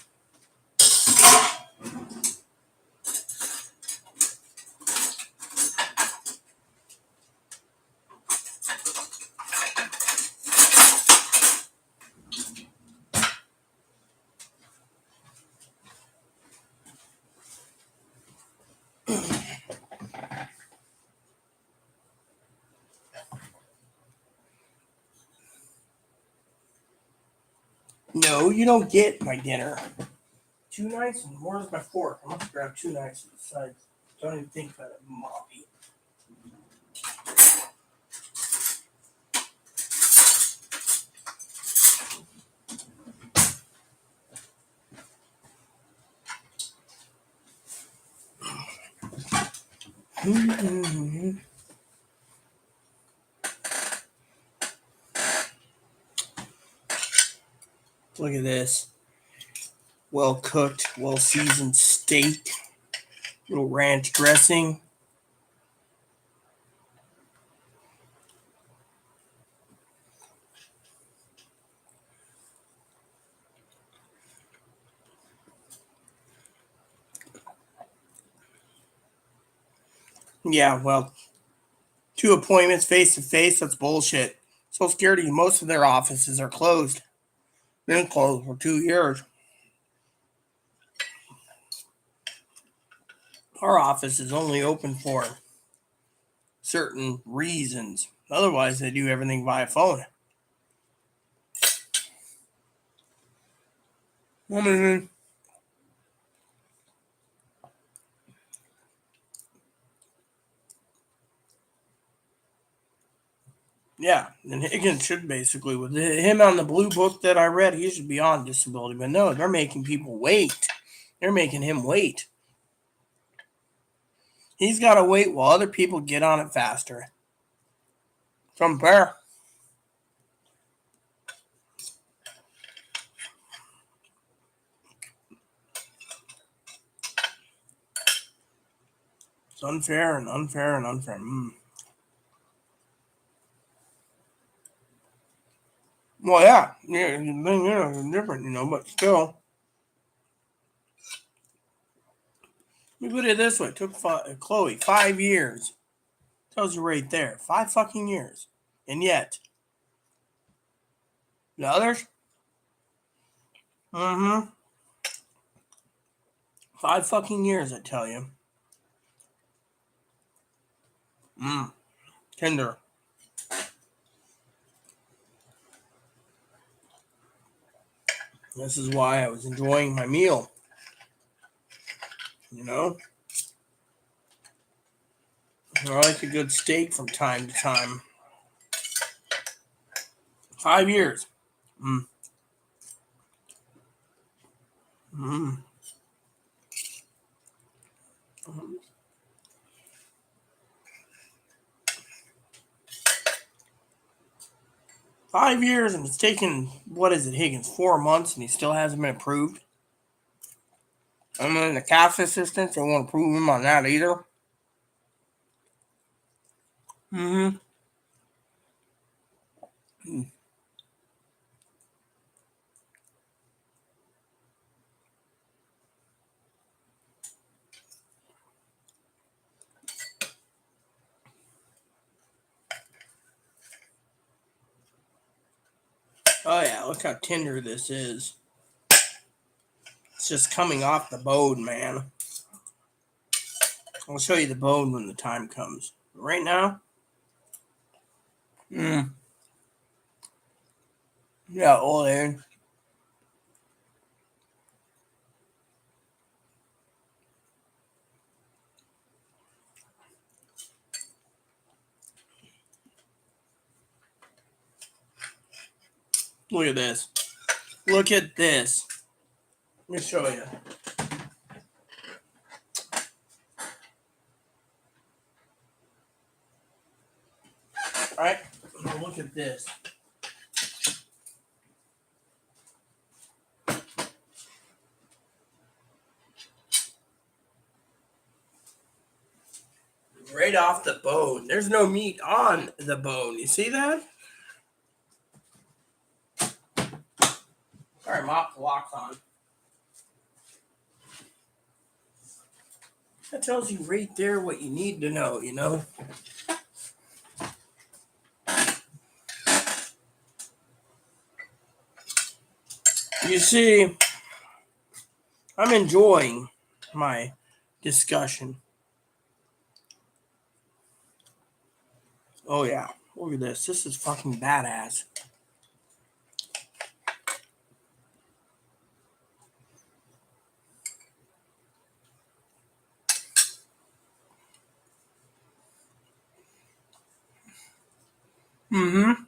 No, you don't get my dinner. 2 nights and where's my fork? I'm gonna grab 2 nights to the sides. Don't even think about it, Moppy. Look at this. Well cooked, well seasoned steak. Little ranch dressing. Yeah, well, 2 appointments face to face, that's bullshit. Social Security, most of their offices are closed. Been closed for 2 years. Our office is only open for certain reasons. Otherwise, they do everything via phone. I mean, yeah, and Higgins should basically, with him on the blue book that I read, he should be on disability. But no, they're making people wait. They're making him wait. He's got to wait while other people get on it faster. From there. It's unfair and unfair and unfair. Well, yeah, different, but still. Let me put it this way: it took Chloe 5 years. Tells you right there, 5 fucking years, and yet the others, 5 fucking years. I tell you, tender. This is why I was enjoying my meal. You know. I like a good steak from time to time. 5 years. Mm. Mm. 5 years, and it's taken, what is it, Higgins, 4 months, and he still hasn't been approved. And then the cast assistants, they won't approve him on that either. Mm-hmm. Oh yeah, look how tender this is. It's just coming off the bone, man. I'll show you the bone when the time comes. Right now, yeah, old Aaron. Look at this. Look at this. Let me show you. All right, now look at this. Right off the bone. There's no meat on the bone. You see that? All right, mop the locks on. That tells you right there what you need to know, you know? You see, I'm enjoying my discussion. Oh, yeah. Look at this. This is fucking badass. Mm-hmm.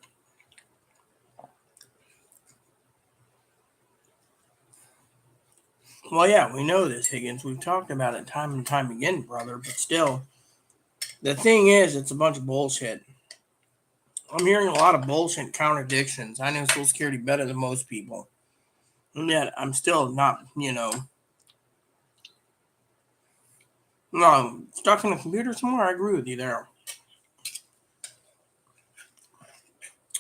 Well, yeah, we know this, Higgins. We've talked about it time and time again, brother. But still, the thing is, it's a bunch of bullshit. I'm hearing a lot of bullshit contradictions. I know Social Security better than most people. And yet, I'm still not, no, stuck in a computer somewhere. I agree with you there.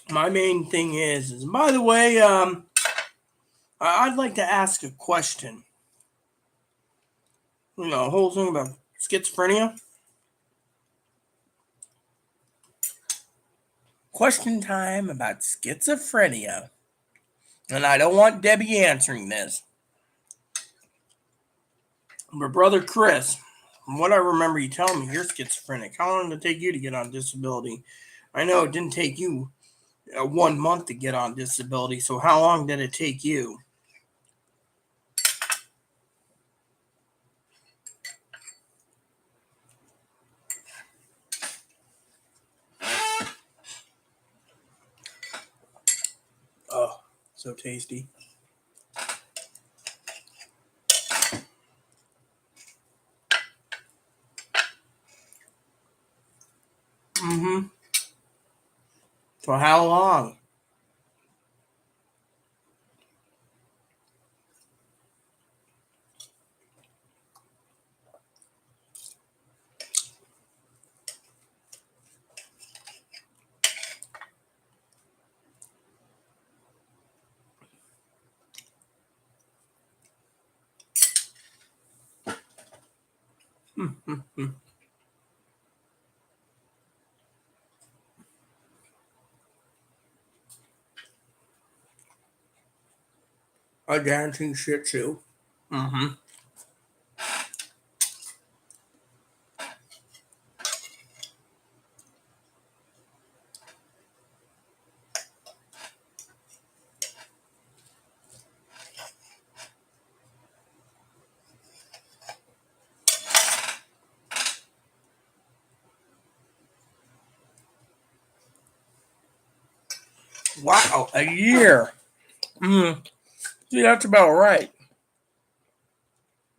My main thing is by the way, I'd like to ask a question. The whole thing about schizophrenia. Question time about schizophrenia. And I don't want Debbie answering this. But Brother Chris, from what I remember you telling me, you're schizophrenic. How long did it take you to get on disability? I know it didn't take you 1 month to get on disability, so how long did it take you? Oh, so tasty. Mm-hmm. So how long? Mm-hmm. A dancing shih tzu. Mm-hmm. Wow, a year. See, that's about right.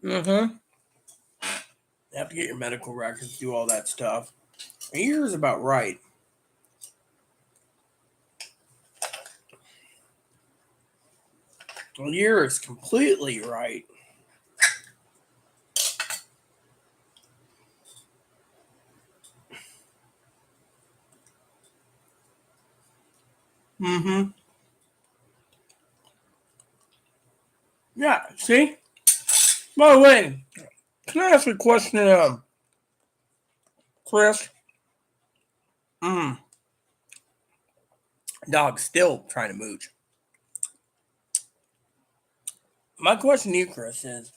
You have to get your medical records, do all that stuff. A year is about right. A year is completely right. Yeah, see? By the way, can I ask a question, Chris? Dog's still trying to mooch. My question to you, Chris, is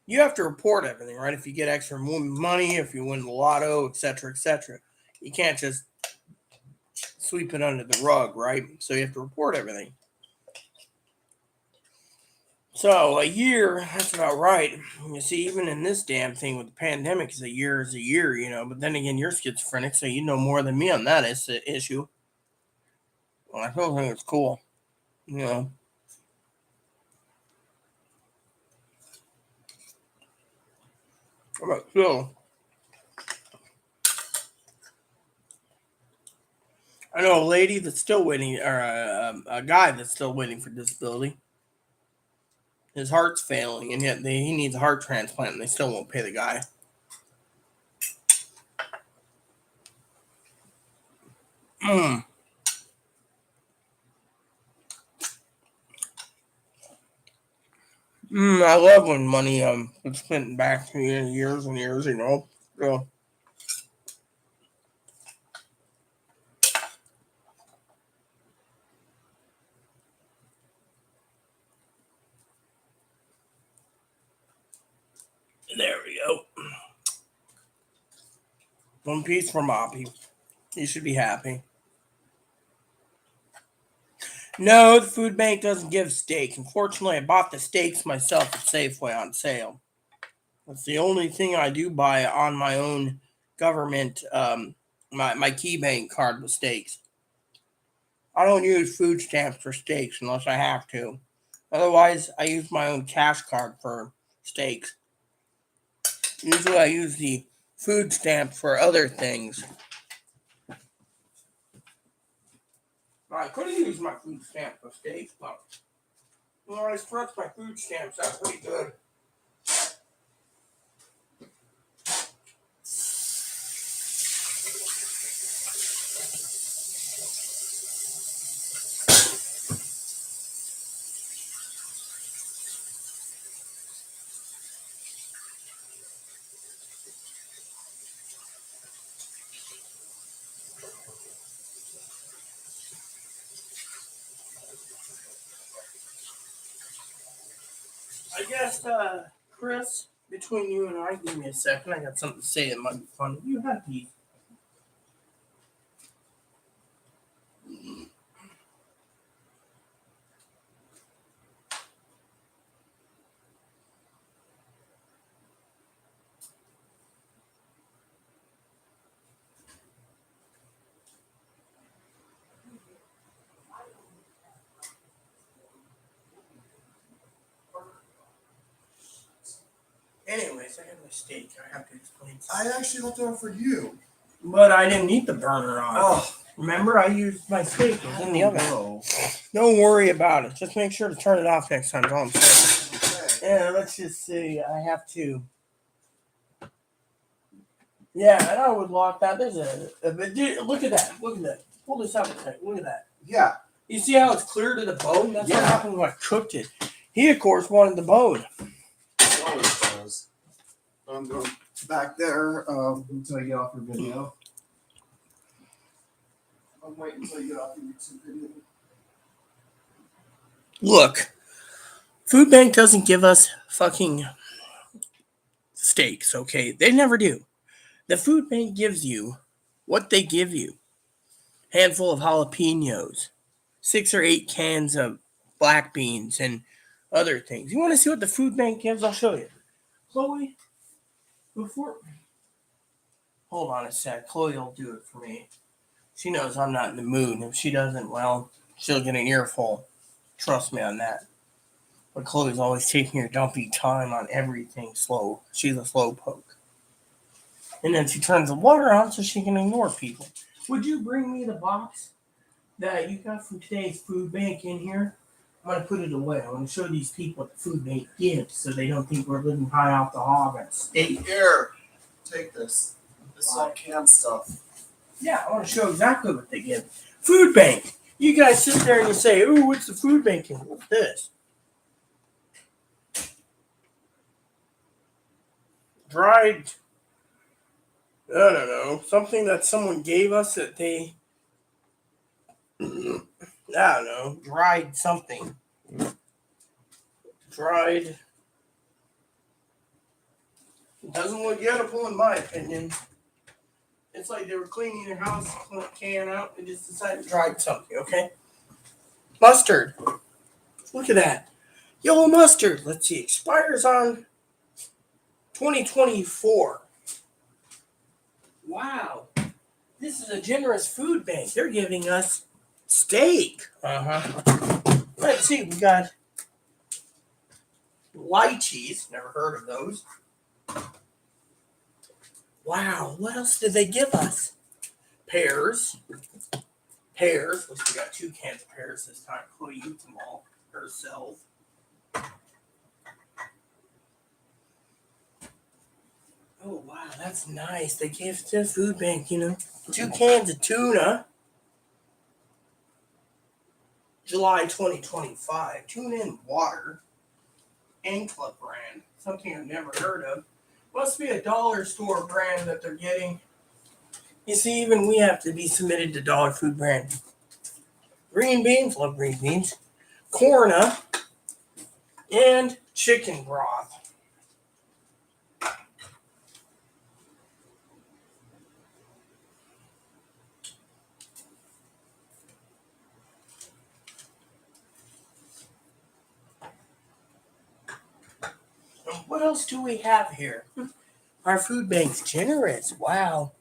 you have to report everything, right? If you get extra money, if you win the lotto, etc., etc. You can't just sweep it under the rug, right? So you have to report everything. So a year, that's about right. You see, even in this damn thing with the pandemic, is a year, you know. But then again, you're schizophrenic, so you know more than me on that issue. Well, I still think it's cool, you know. But still, I know a lady that's still waiting, or a guy that's still waiting for disability. His heart's failing, and yet he needs a heart transplant, and they still won't pay the guy. I love when money is spent back years and years, you know. So, there we go. One piece for Moppy. You should be happy. No, the food bank doesn't give steak. Unfortunately, I bought the steaks myself at Safeway on sale. That's the only thing I do buy on my own government, my key bank card with steaks. I don't use food stamps for steaks unless I have to. Otherwise, I use my own cash card for steaks. Usually I use the food stamp for other things. I could have used my food stamp for steaks, but I stretched my food stamps. That's pretty good. I guess, Chris, between you and I, give me a second. I got something to say that might be funny. You have these. Anyways, I got my steak. I have to explain something. I actually left it on for you. But I didn't eat the burner on it. Oh, Remember, I used my steak. It was in the oven. no. Don't worry about it. Just make sure to turn it off next time. That's all I'm saying. Okay. Yeah, let's just see. I have to. Yeah, and I would lock that. There's dude, look at that. Look at that. Pull this out a second. Look at that. Yeah. You see how it's clear to the bone? That's what Yeah. happened when I cooked it. He, of course, wanted the bone. It always does. I'm going back there until you get off your video. I'm waiting until you get off your YouTube video. Look, Food Bank doesn't give us fucking steaks, okay? They never do. The Food Bank gives you what they give you. Handful of jalapenos, 6 or 8 cans of black beans, and other things. You want to see what the Food Bank gives? I'll show you. Chloe, hold on a sec. Chloe will do it for me. She knows I'm not in the mood. If she doesn't, well, she'll get an earful. Trust me on that. But Chloe's always taking her dumpy time on everything slow. She's a slow poke. And then she turns the water on so she can ignore people. Would you bring me the box that you got from today's food bank in here? I'm going to put it away. I want to show these people what the food bank gives so they don't think we're living high off the hog on steak. Here, take this. This is all canned stuff. Yeah, I want to show exactly what they give. Food bank. You guys sit there and you say, ooh, what's the food bank in? What's this? Dried, I don't know, something that someone gave us that they, I don't know, dried something. Dried. It doesn't look edible in my opinion. It's like they were cleaning their house, pulling a can out, and just decided to dry something, okay? Mustard. Look at that. Yellow mustard. Let's see. Expires on 2024. Wow. This is a generous food bank. They're giving us steak. Let's see. We got lychees. Never heard of those. Wow. What else did they give us? Pears. Pears. At least we got 2 cans of pears this time. Chloe eats them all herself. Oh, wow, that's nice. They gave to the food bank, 2 cans of tuna. July 2025. Tuna and water. Ankla brand. Something I've never heard of. Must be a dollar store brand that they're getting. You see, even we have to be submitted to dollar food brand. Green beans. Love green beans. Corna. And chicken broth. What else do we have here? Our food bank's generous. Wow.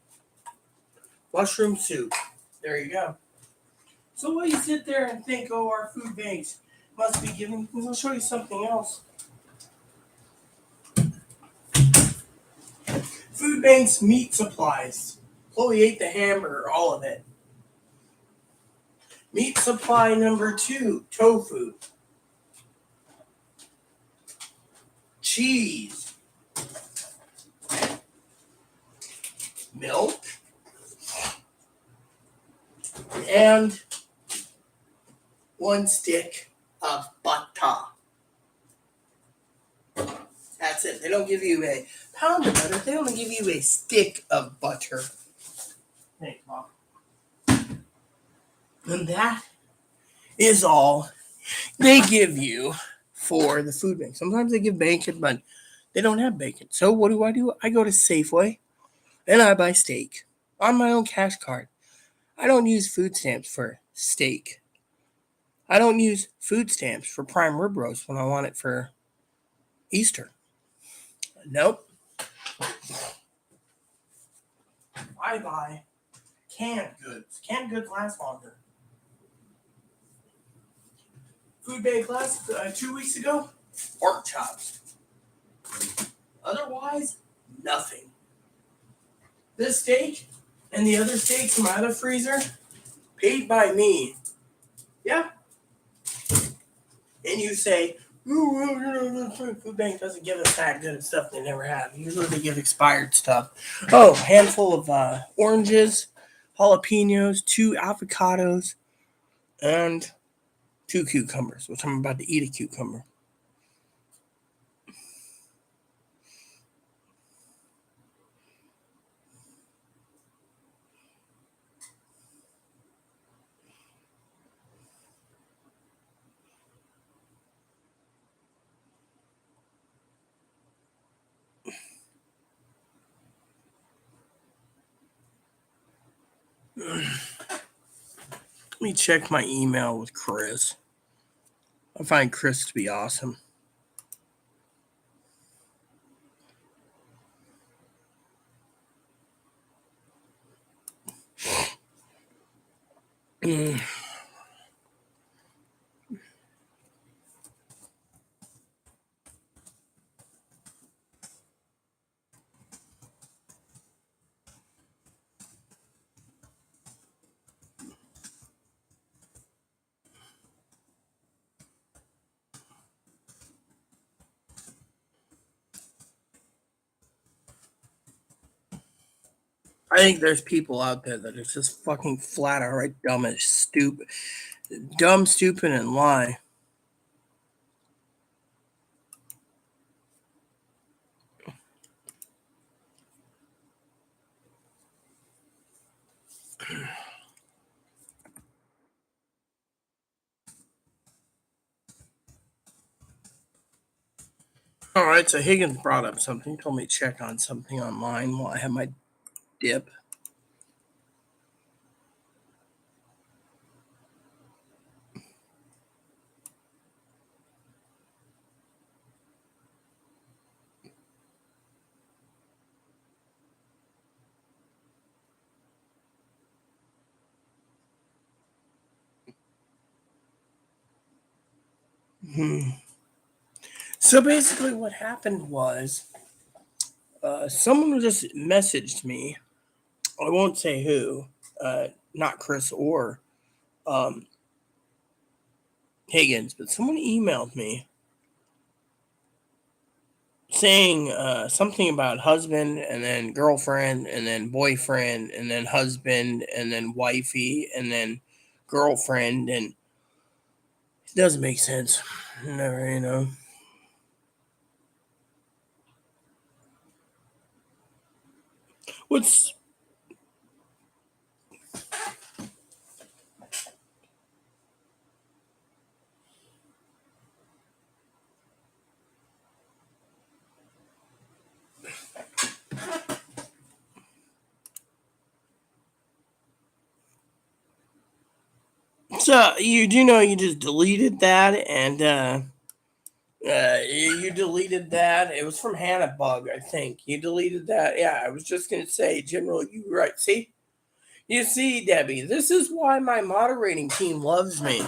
Mushroom soup. There you go. So while you sit there and think, oh, our food banks must be giving, I'll show you something else. Food banks meat supplies. Chloe ate the hamburger, all of it. Meat supply number 2, tofu. Cheese. Milk. And 1 stick of butter. That's it. They don't give you a pound of butter. They only give you a stick of butter. Thanks, Mom. And that is all they give you for the food bank. Sometimes they give bacon, but they don't have bacon. So what do? I go to Safeway and I buy steak on my own cash card. I don't use food stamps for steak. I don't use food stamps for prime rib roast when I want it for Easter. Nope. I buy canned goods. Canned goods last longer. Food bank last 2 weeks ago, pork chops. Otherwise, nothing. This steak and the other steaks in my other freezer, paid by me. Yeah. And you say, ooh, food bank doesn't give us that good stuff they never have. Usually they give expired stuff. Oh, handful of oranges, jalapenos, 2 avocados, and 2 cucumbers, which I'm about to eat a cucumber. Let me check my email with Chris. I find Chris to be awesome. think there's people out there that are just fucking flat outright dumb, stupid, and lie. All right, so Higgins brought up something. He told me to check on something online while I had my dip. So basically, what happened was someone just messaged me. I won't say who, not Chris or um, Higgins, but someone emailed me saying something about husband and then girlfriend and then boyfriend and then husband and then wifey and then girlfriend, and it doesn't make sense. Never. What's so you do know you just deleted that, and you deleted that. It was from Hannah Bug, I think. You deleted that. Yeah, I was just gonna say, General, you were right. See, you see, Debbie, this is why my moderating team loves me.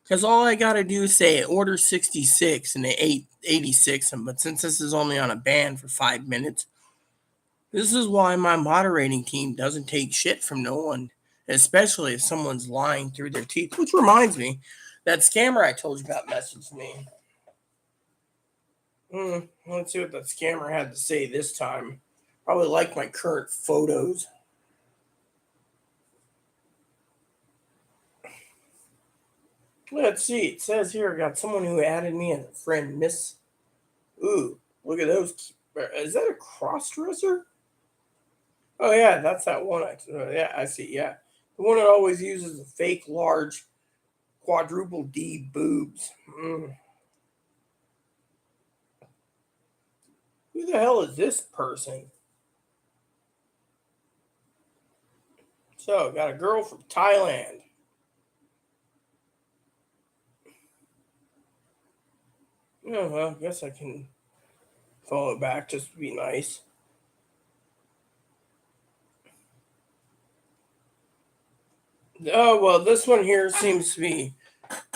Because all I got to do is say order 66 and they ate 86. But since this is only on a band for 5 minutes, this is why my moderating team doesn't take shit from no one, especially if someone's lying through their teeth. Which reminds me, that scammer I told you about messaged me. Let's see what that scammer had to say this time. Probably like my current photos. Let's see. It says here I got someone who added me as a friend, Miss. Ooh, look at those. Is that a cross dresser? Oh yeah, that's that one. Yeah, I see. Yeah, the one that always uses the fake large quadruple D boobs. Who the hell is this person? So, got a girl from Thailand. Oh well, I guess I can follow it back just to be nice. Oh well, this one here seems to be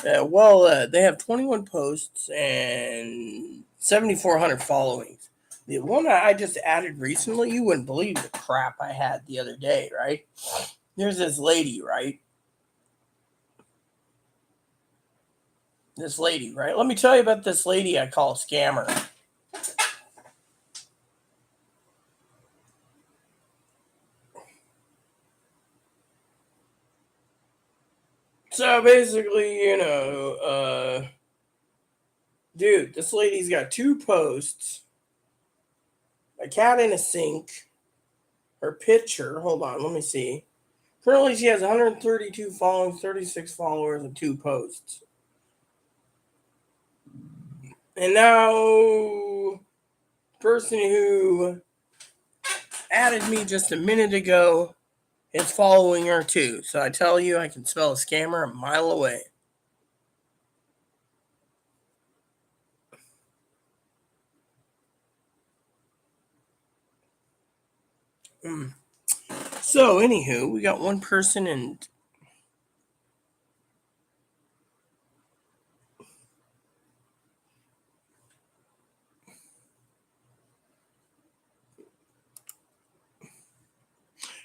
they have 21 posts and 7,400 followings. The one I just added recently, you wouldn't believe the crap I had the other day, right? There's this lady, right? This lady, right? Let me tell you about this lady I call a scammer. So basically, dude, this lady's got two posts, a cat in a sink, her picture. Hold on, let me see. Currently, she has 132 followers, 36 followers, and two posts. And now, person who added me just a minute ago is following her too. So I tell you, I can smell a scammer a mile away. So, anywho, we got one person and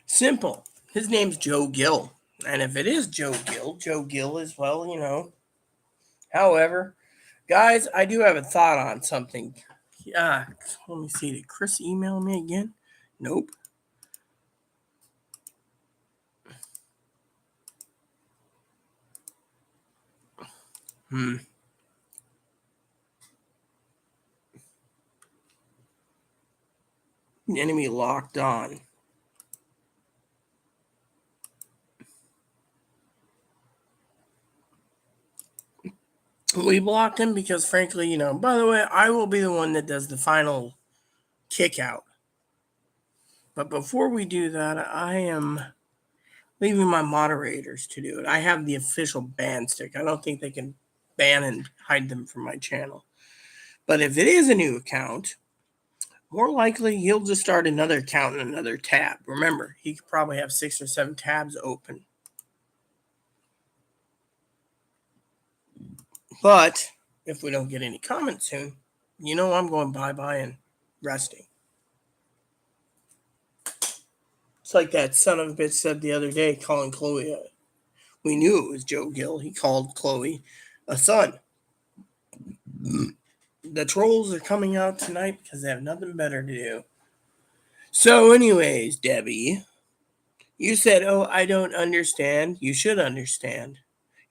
simple. His name's Joe Gill. And if it is Joe Gill is, well. However, guys, I do have a thought on something. Let me see. Did Chris email me again? Nope. Enemy locked on. We blocked him because, frankly, by the way, I will be the one that does the final kick out. But before we do that, I am leaving my moderators to do it. I have the official ban stick. I don't think they can ban and hide them from my channel. But if it is a new account, more likely he'll just start another account in another tab. Remember, he could probably have 6 or 7 tabs open. But if we don't get any comments soon, I'm going bye-bye and resting. It's like that son of a bitch said the other day, calling Chloe we knew it was Joe Gill. He called Chloe a son. The trolls are coming out tonight because they have nothing better to do. So anyways, Debbie, you said, oh, I don't understand. You should understand.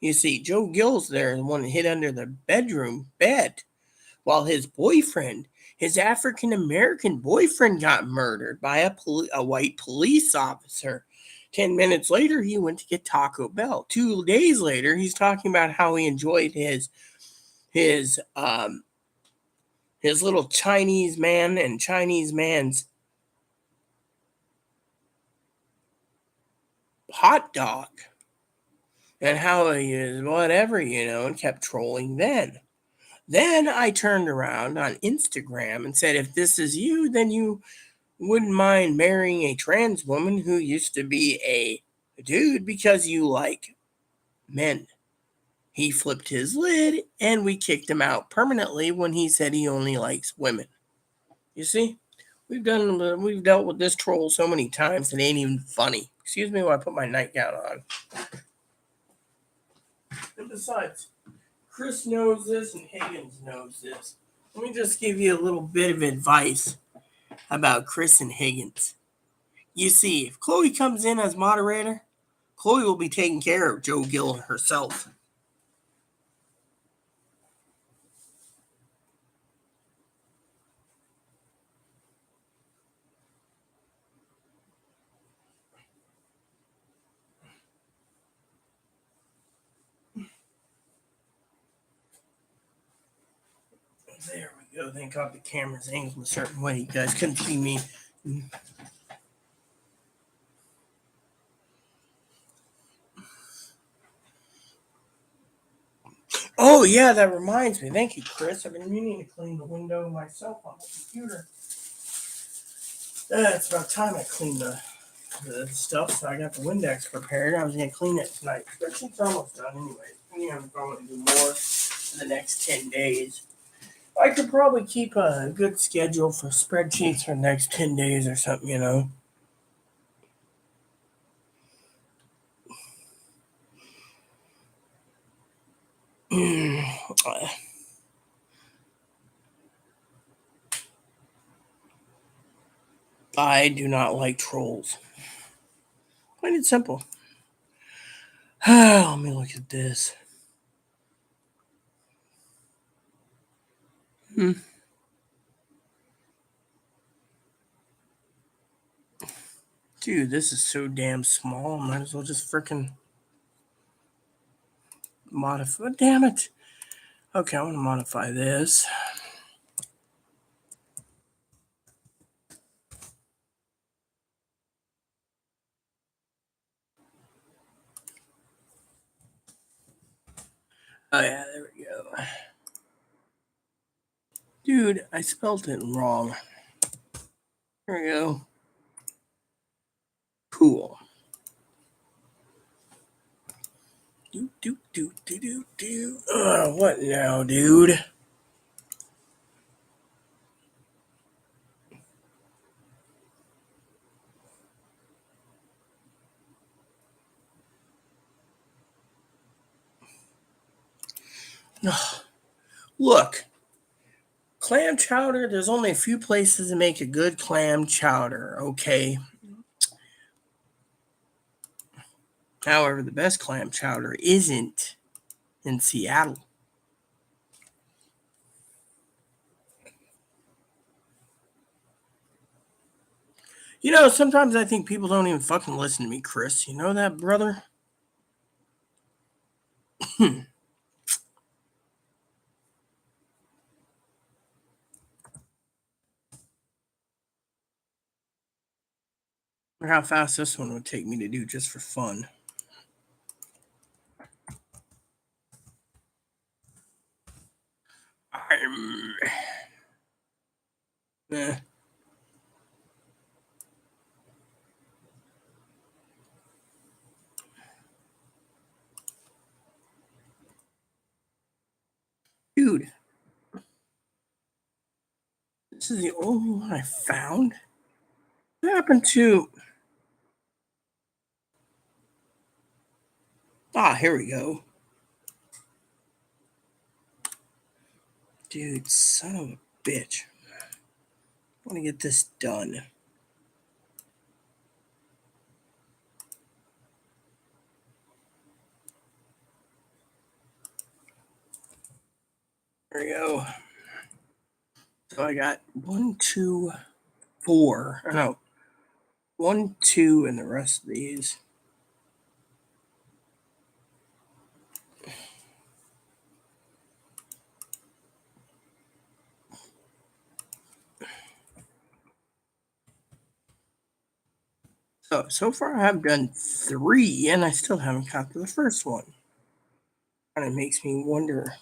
You see, Joe Gill's there, the one that hid under the bedroom bed, while his boyfriend, his African-American boyfriend, got murdered by a white police officer. 10 minutes later, he went to get Taco Bell. 2 days later, he's talking about how he enjoyed his little Chinese man and Chinese man's hot dog, and how he is whatever, and kept trolling then. Then I turned around on Instagram and said, if this is you, then you wouldn't mind marrying a trans woman who used to be a dude because you like men. He flipped his lid and we kicked him out permanently when he said he only likes women. You see, we've dealt with this troll so many times it ain't even funny. Excuse me while I put my nightgown on. And besides, Chris knows this and Higgins knows this. Let me just give you a little bit of advice about Chris and Higgins. You see, if Chloe comes in as moderator, Chloe will be taking care of Joe Gill herself. There we go. Thank God the camera's angled a certain way. You guys couldn't see me. Oh, yeah, that reminds me. Thank you, Chris. I've been meaning to clean the window myself on the computer. It's about time I cleaned the stuff, so I got the Windex prepared. I was going to clean it tonight. Spreadsheet's almost done anyway. I'm probably do more in the next 10 days. I could probably keep a good schedule for spreadsheets for the next 10 days or something, I do not like trolls. Plain and simple. Let me look at this. Dude, this is so damn small. I might as well just frickin' modify. Damn it. Okay, I want to modify this. Oh, yeah, there we go. Dude, I spelled it wrong. There we go. Cool. What now, dude? Look, clam chowder, there's only a few places to make a good clam chowder, okay? However, the best clam chowder isn't in Seattle. You know, sometimes I think people don't even fucking listen to me, Chris. You know that, brother? Or how fast this one would take me to do just for fun. I'm. Eh. Dude, this is the only one I found. What happened to. Ah, here we go. Dude, son of a bitch. I want to get this done. There we go. So I got 1, 2, 4. No, 1, 2, and the rest of these. So far I have done 3, and I still haven't got to the first one. And it makes me wonder.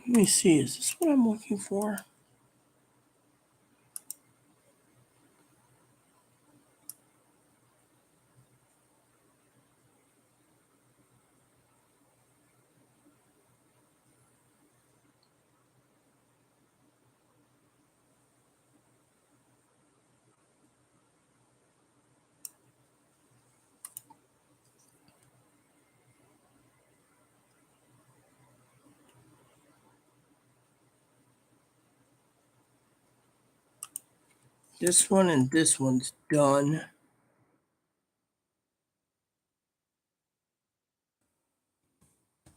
Let me see, is this what I'm looking for? This one and this one's done.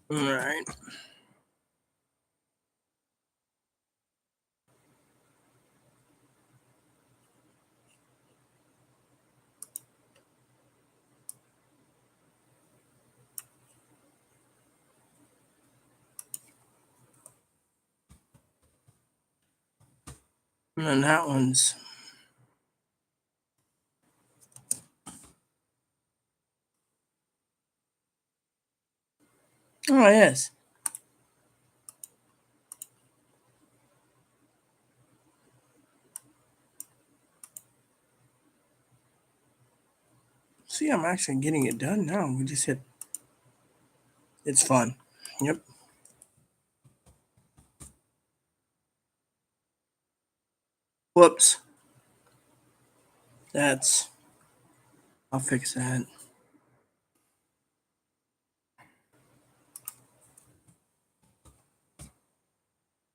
All right. And then that one's. Oh, yes. See, I'm actually getting it done now. We just hit. It's fun. Yep. Whoops. That's. I'll fix that.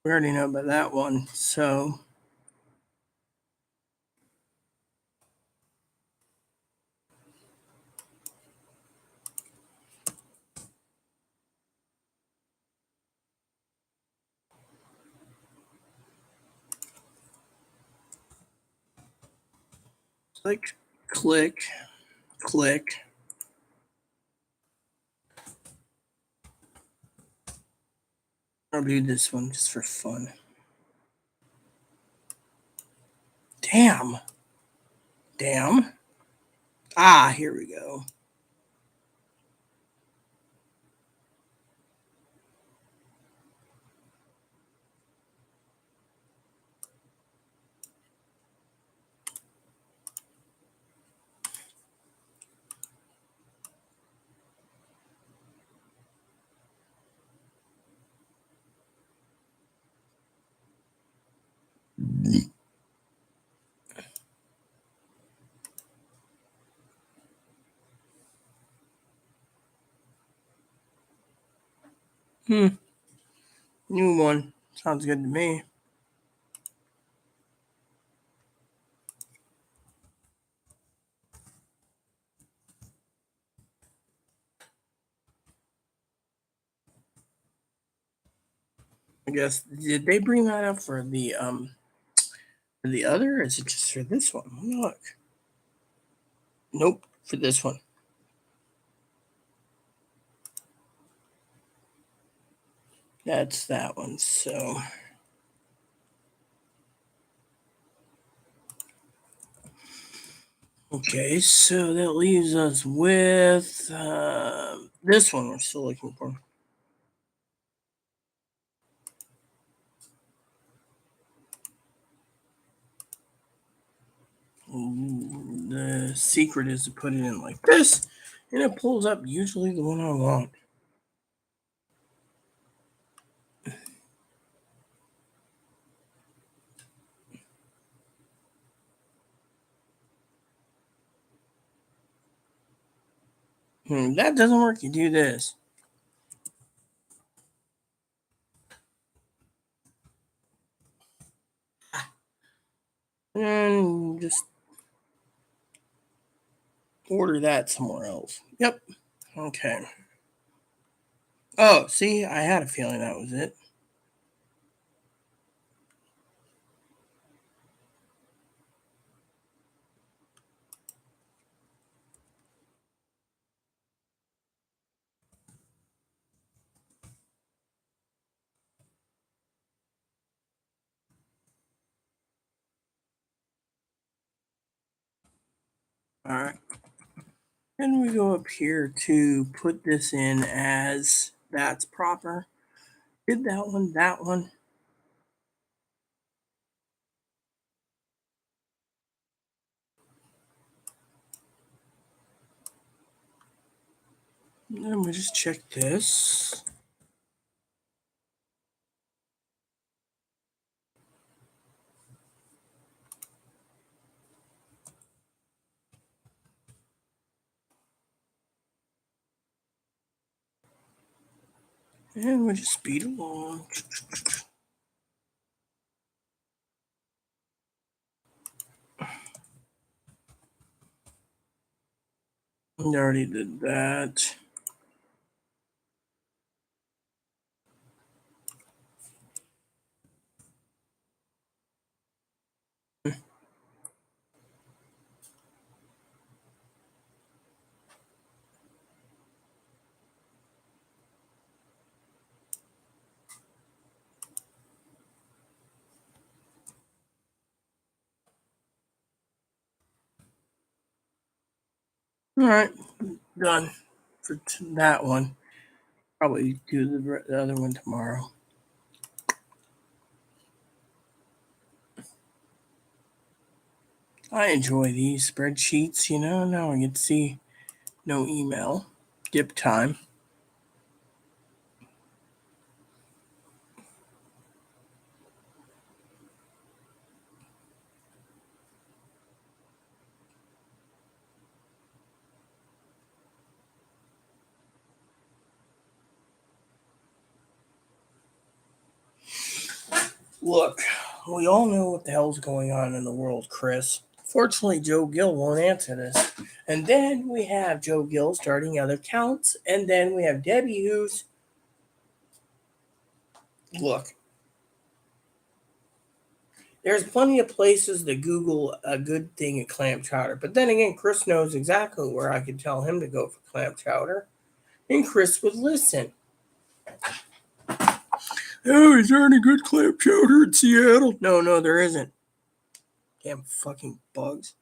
We already know about that one. So. Click, click, click. I'll do this one just for fun. Damn. Damn. Ah, here we go. New one. Sounds good to me. I guess did they bring that up for the other? Or is it just for this one? Let me look. Nope, for this one. That's that one. So okay, so that leaves us with this one we're still looking for. The secret is to put it in like this, and it pulls up usually the one I want. That doesn't work. You do this. And just order that somewhere else. Yep. Okay. Oh, see, I had a feeling that was it. All right. And we go up here to put this in as that's proper. Did that one, that one. And we just check this. And we just speed along. We already did that. All right, done for that one. Probably do the other one tomorrow. I enjoy these spreadsheets, now I get to see no email, dip time. Look, we all know what the hell's going on in the world, Chris. Fortunately, Joe Gill won't answer this. And then we have Joe Gill starting other accounts, and then we have Debbie who's look. There's plenty of places to Google a good thing at clam chowder, but then again, Chris knows exactly where I could tell him to go for clam chowder, and Chris would listen. Oh, is there any good clam chowder in Seattle? No, there isn't. Damn fucking bugs.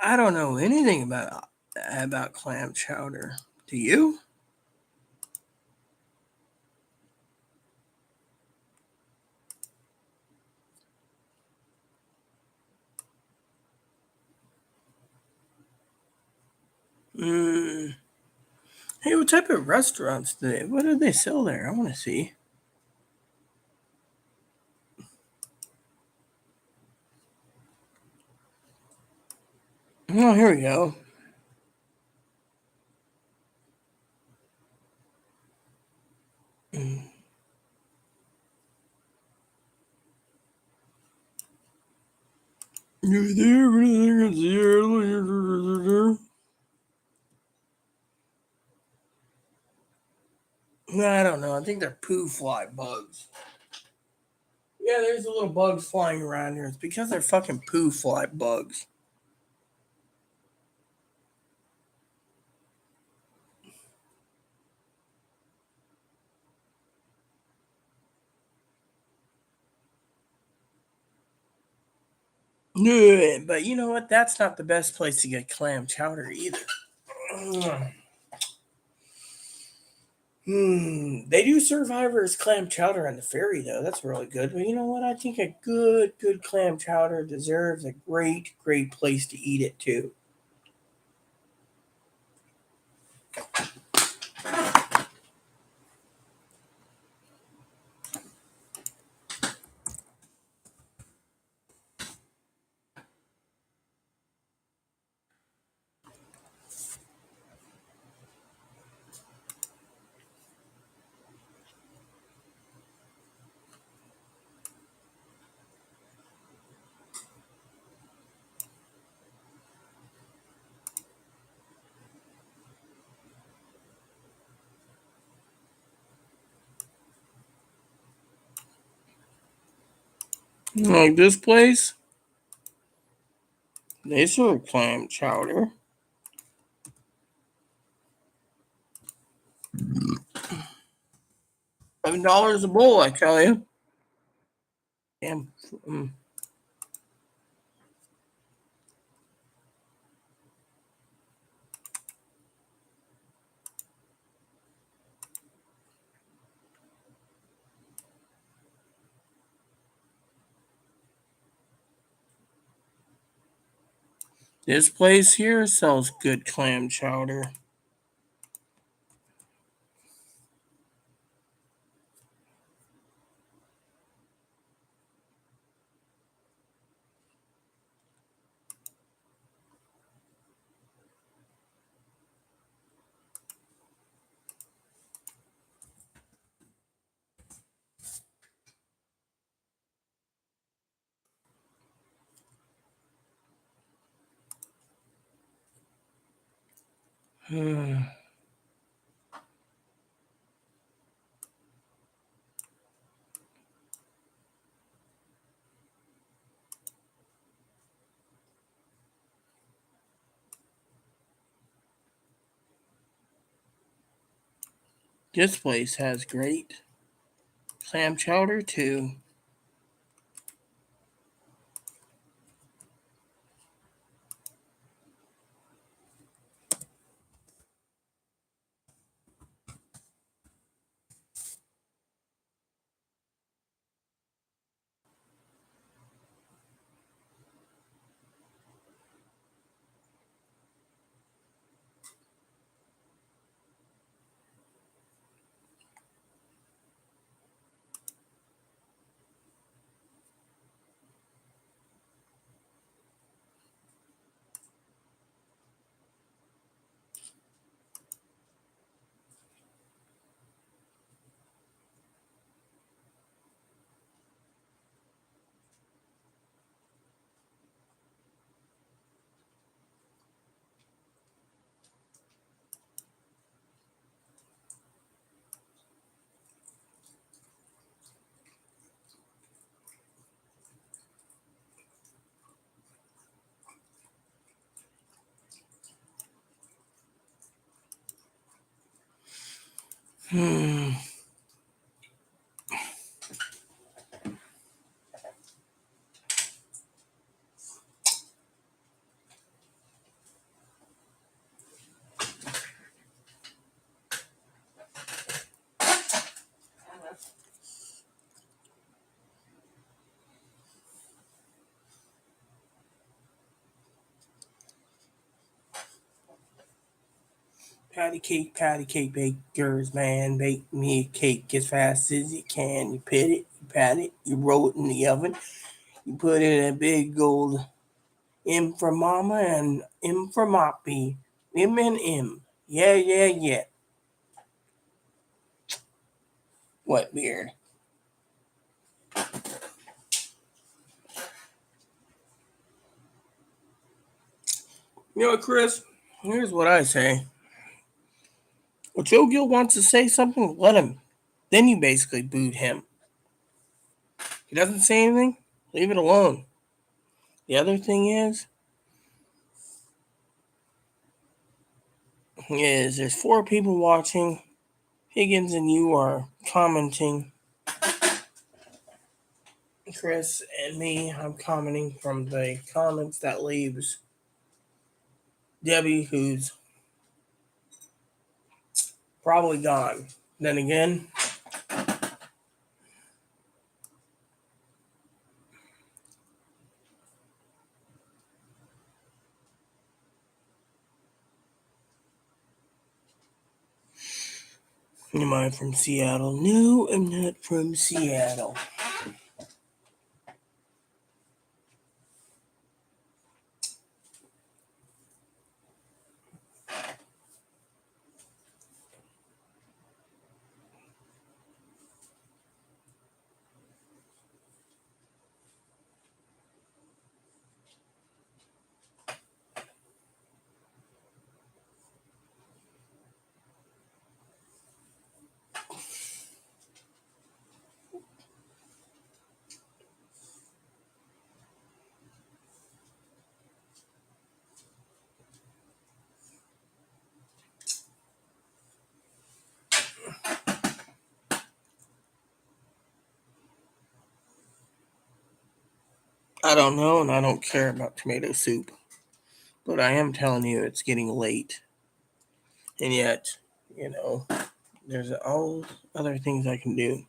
I don't know anything about clam chowder. Do you? Mm. Hey, what type of restaurants what do they sell there? I want to see. Oh, here we go. You there? Everything is here. I don't know. I think they're poo fly bugs. Yeah, there's a little bugs flying around here. It's because they're fucking poo fly bugs. Yeah, but you know what? That's not the best place to get clam chowder either. They do serve Ivor's clam chowder on the ferry though. That's really good. But you know what? I think a good clam chowder deserves a great place to eat it too. Like this place, they serve clam chowder. $7 a bowl, I tell you. Damn. This place here sells good clam chowder. This place has great clam chowder too. Hmm. Patty cake bakers, man. Bake me a cake as fast as you can. You pit it, you pat it, you roll it in the oven. You put in a big old M for mama and M for moppy. M and M. Yeah. What beard? You know what, Chris? Here's what I say. If Joe Gill wants to say something, let him. Then you basically boot him. He doesn't say anything, leave it alone. The other thing is there's 4 people watching. Higgins and you are commenting. Chris and me, I'm commenting from the comments that leaves Debbie, who's probably gone. Then again, am I from Seattle? No, I'm not from Seattle. I don't know, and I don't care about tomato soup. But I am telling you, it's getting late. And yet, you know, there's all other things I can do.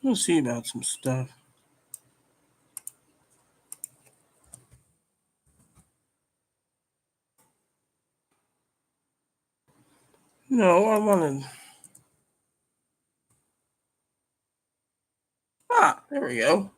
We'll see about some stuff. No, I wanted. Ah, there we go.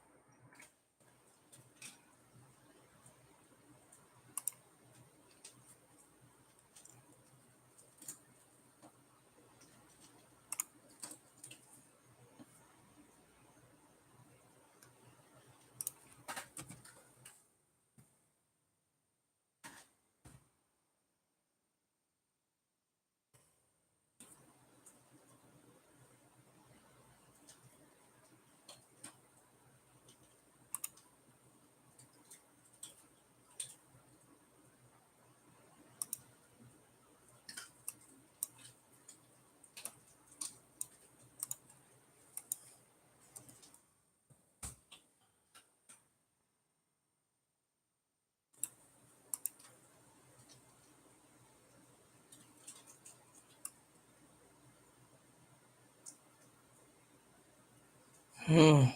Hmm.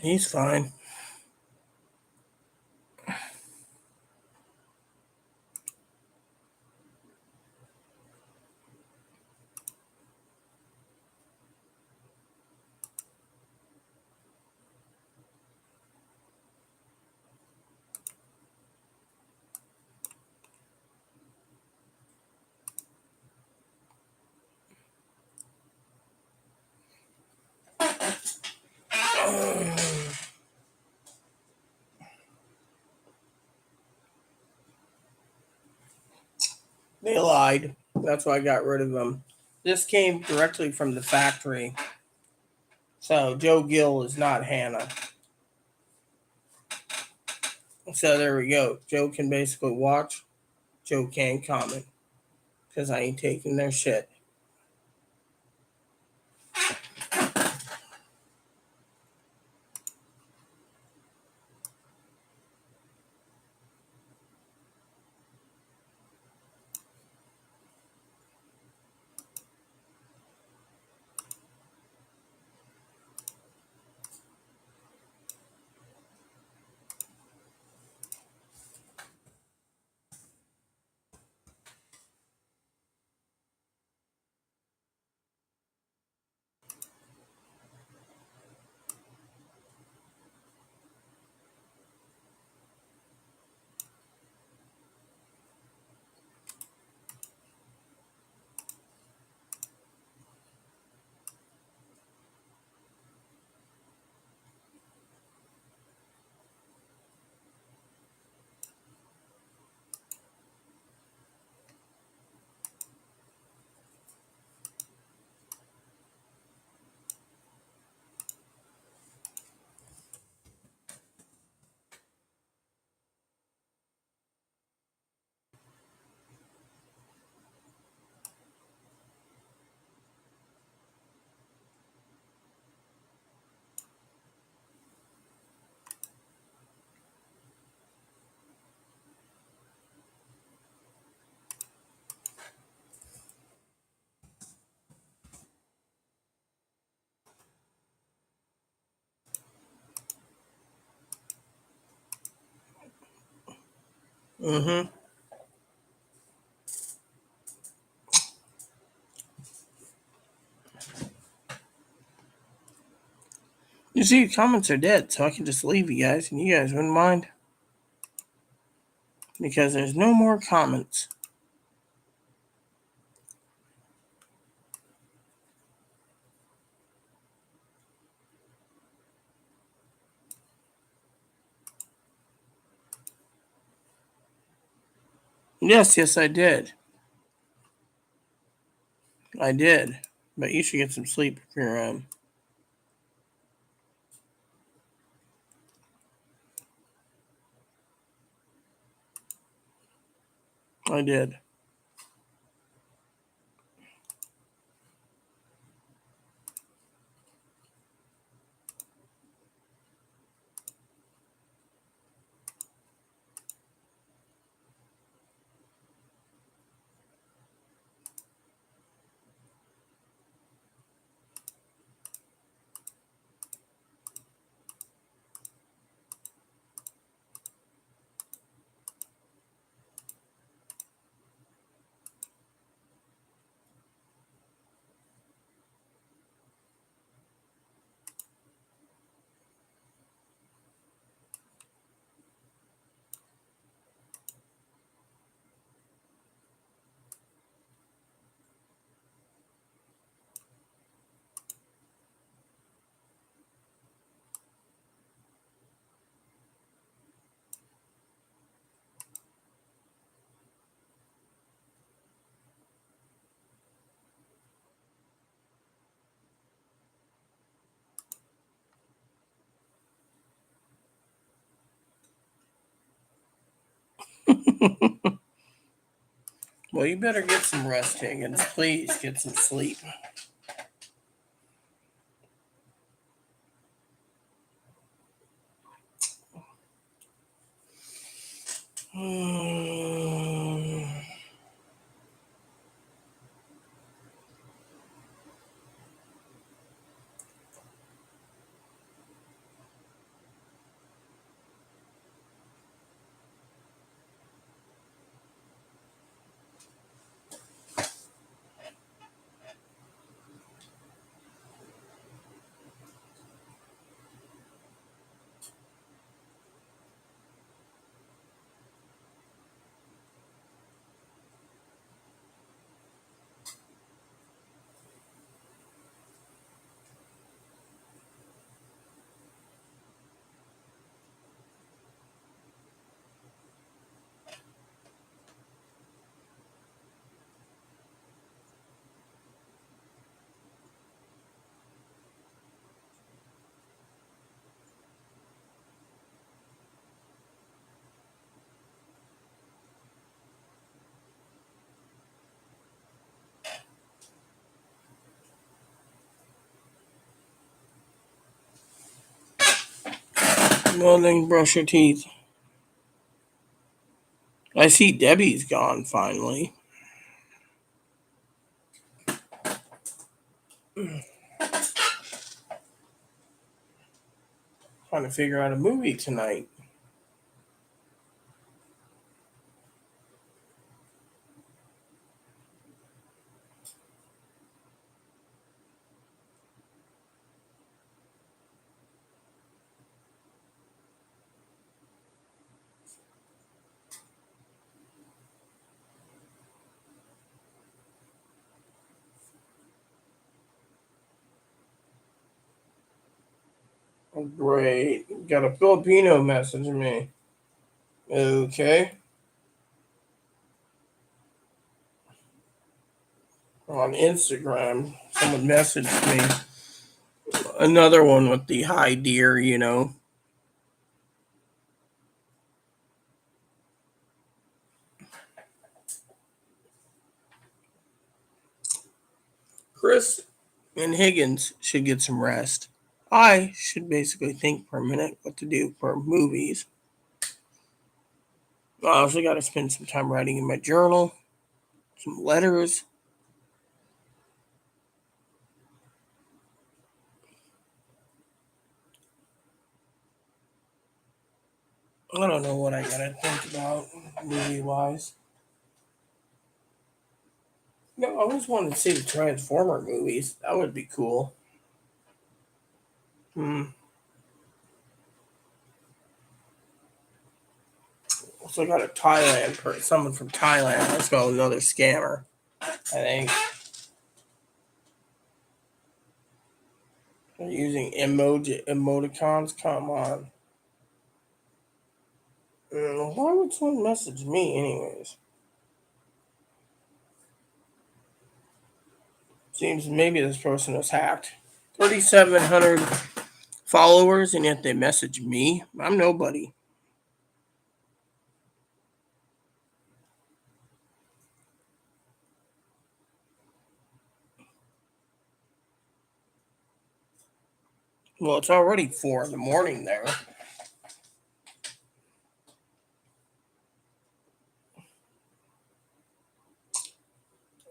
He's fine. They lied. That's why I got rid of them. This came directly from the factory. So Joe Gill is not Hannah. So there we go. Joe can basically watch. Joe can't comment. Because I ain't taking their shit. Mm-hmm. You see, comments are dead, so I can just leave you guys, and you guys wouldn't mind. Because there's no more comments. Yes, I did. I did. But you should get some sleep if you're I did. Well, you better get some rest, Higgins. Please get some sleep. Well, then brush your teeth. I see Debbie's gone finally. Trying to figure out a movie tonight. Oh, great. Got a Filipino message me. Okay. On Instagram, someone messaged me. Another one with the hi dear, you know. Chris and Higgins should get some rest. I should basically think for a minute what to do for movies. I also got to spend some time writing in my journal, some letters. I don't know what I gotta think about movie wise. No, I always wanted to see the Transformer movies. That would be cool. Hmm. Also got a someone from Thailand. Let's go, another scammer. I think they're using emoticons. Come on. Why would someone message me, anyways? Seems maybe this person was hacked. 3,700 followers, and yet they message me. I'm nobody. Well, it's already 4 in the morning there.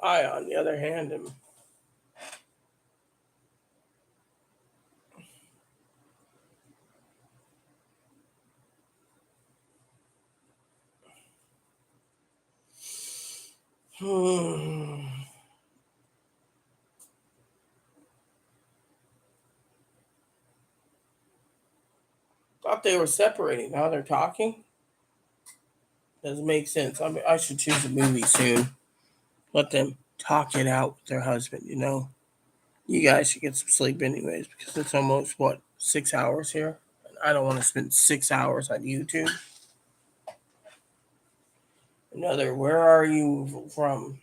I, on the other hand, am. Thought they were separating. Now they're talking. Doesn't make sense. I should choose a movie soon. Let them talk it out with their husband, you know? You guys should get some sleep anyways, because it's almost, what, 6 hours here? And I don't want to spend 6 hours on YouTube. Another, where are you from?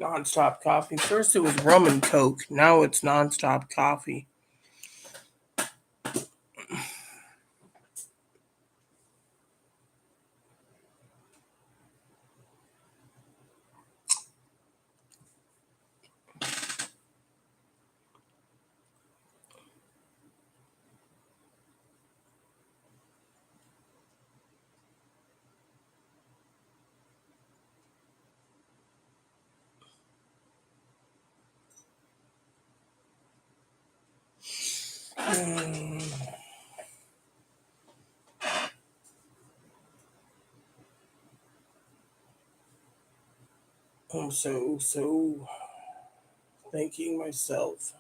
Non-stop coffee. First it was rum and coke. Now it's non-stop coffee. I'm so thanking myself.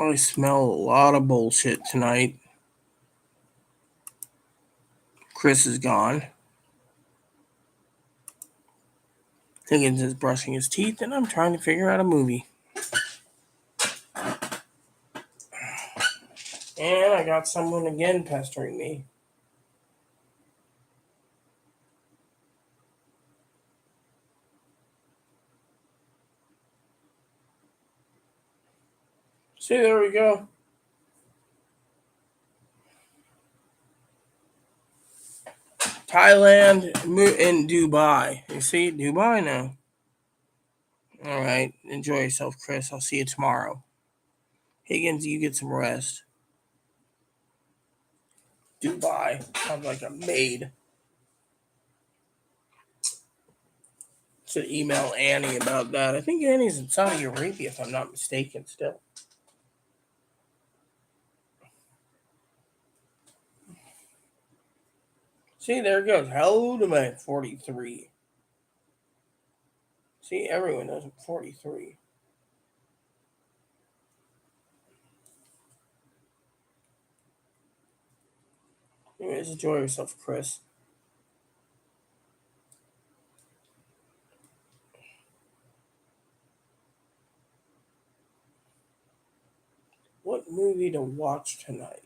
I smell a lot of bullshit tonight. Chris is gone. Higgins is brushing his teeth, and I'm trying to figure out a movie. And I got someone again pestering me. See, there we go. Thailand and Dubai. You see, Dubai now. All right. Enjoy yourself, Chris. I'll see you tomorrow. Higgins, you get some rest. Dubai. Sounds like a maid. Should email Annie about that. I think Annie's in Saudi Arabia, if I'm not mistaken, still. See, there it goes. How old am I? 43. See, everyone knows I'm 43. Anyways, enjoy yourself, Chris. What movie to watch tonight?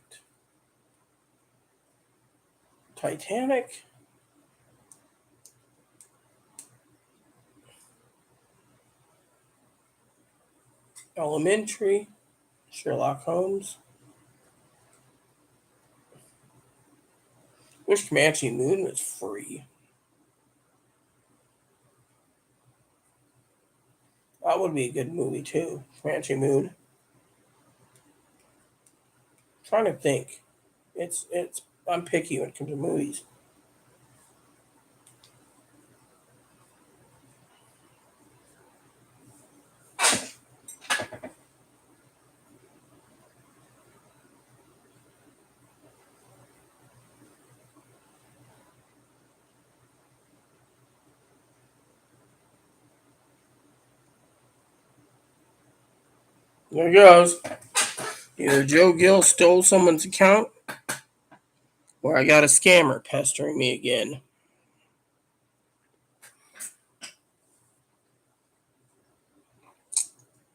Titanic? Elementary? Sherlock Holmes? Wish Comanche Moon was free. That would be a good movie too. Comanche Moon. I'm trying to think. It's I'm picky when it comes to movies. There it goes. Either Joe Gill stole someone's account or I got a scammer pestering me again.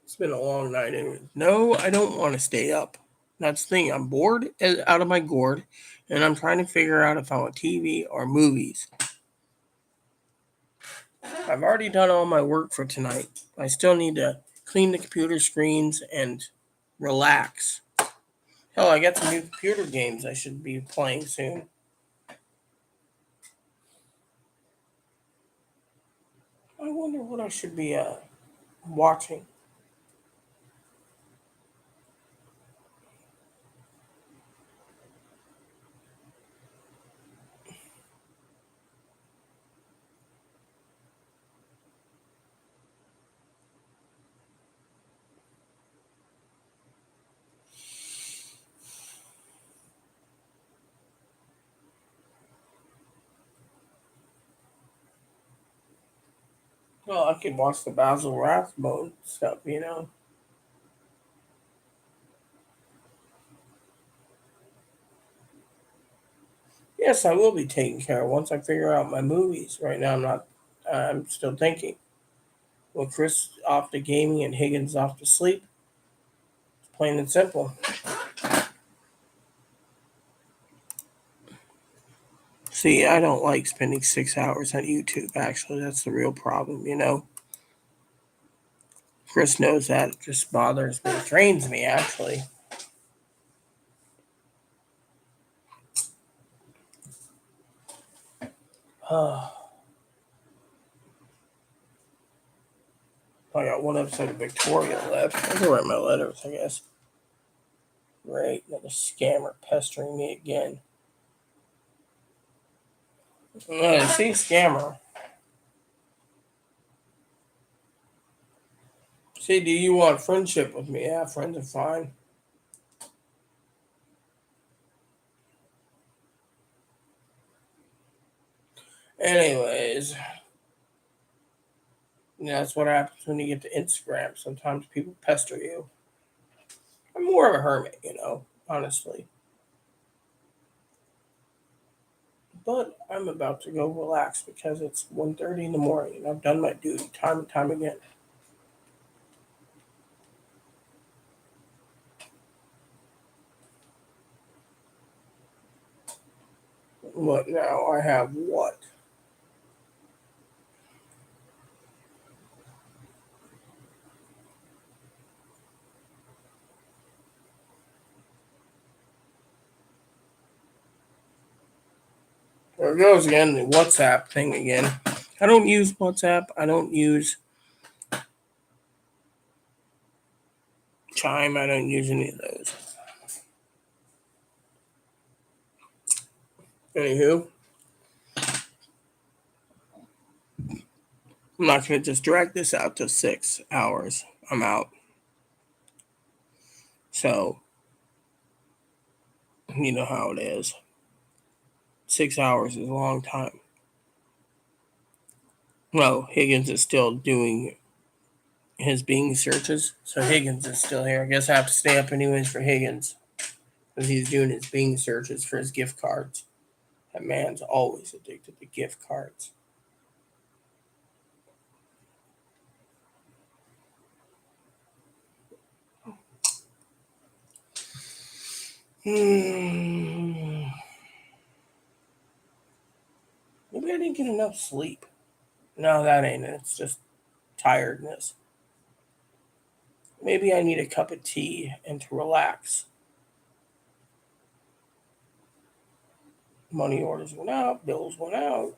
It's been a long night anyway. No, I don't want to stay up. That's the thing. I'm bored out of my gourd, and I'm trying to figure out if I want TV or movies. I've already done all my work for tonight. I still need to clean the computer screens and relax. Hell, I got some new computer games I should be playing soon. I wonder what I should be watching. Well, I could watch the Basil Rathbone stuff, you know. Yes, I will be taking care of once I figure out my movies. Right now, I'm not. I'm still thinking. With Chris off to gaming and Higgins off to sleep, it's plain and simple. See, I don't like spending 6 hours on YouTube. Actually, that's the real problem. You know, Chris knows that. It just bothers me. It drains me. Actually. I got one episode of Victoria left. I can write my letters, I guess. Great, another scammer pestering me again. See, scammer. See, do you want friendship with me? Yeah, friends are fine. Anyways, that's what happens when you get to Instagram. Sometimes people pester you. I'm more of a hermit, you know, honestly. But I'm about to go relax because it's 1:30 in the morning and I've done my duty time and time again. What now? I have what? There it goes again, the WhatsApp thing again. I don't use WhatsApp. I don't use Chime. I don't use any of those. Anywho, I'm not going to just drag this out to 6 hours. I'm out. So, you know how it is. 6 hours is a long time. Well, Higgins is still doing his Bing searches. So Higgins is still here. I guess I have to stay up anyways for Higgins. Because he's doing his Bing searches for his gift cards. That man's always addicted to gift cards. Maybe I didn't get enough sleep. No, that ain't it. It's just tiredness. Maybe I need a cup of tea and to relax. Money orders went out, bills went out.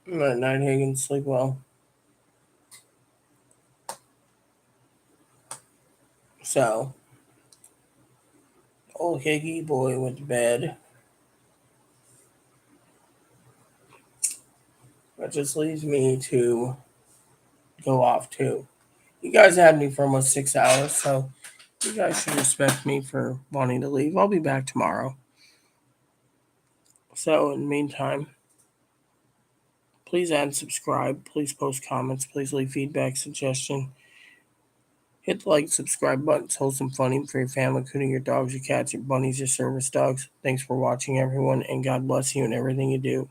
Night, Higgins, sleep well. So, old Higgy boy went to bed. That just leaves me to go off too. You guys had me for almost 6 hours, so You guys should respect me for wanting to leave. I'll be back tomorrow. So, in the meantime, please add and subscribe. Please post comments. Please leave feedback, suggestion. Hit the like, subscribe button. It's wholesome funny for your family, including your dogs, your cats, your bunnies, your service dogs. Thanks for watching, everyone, and God bless you in everything you do.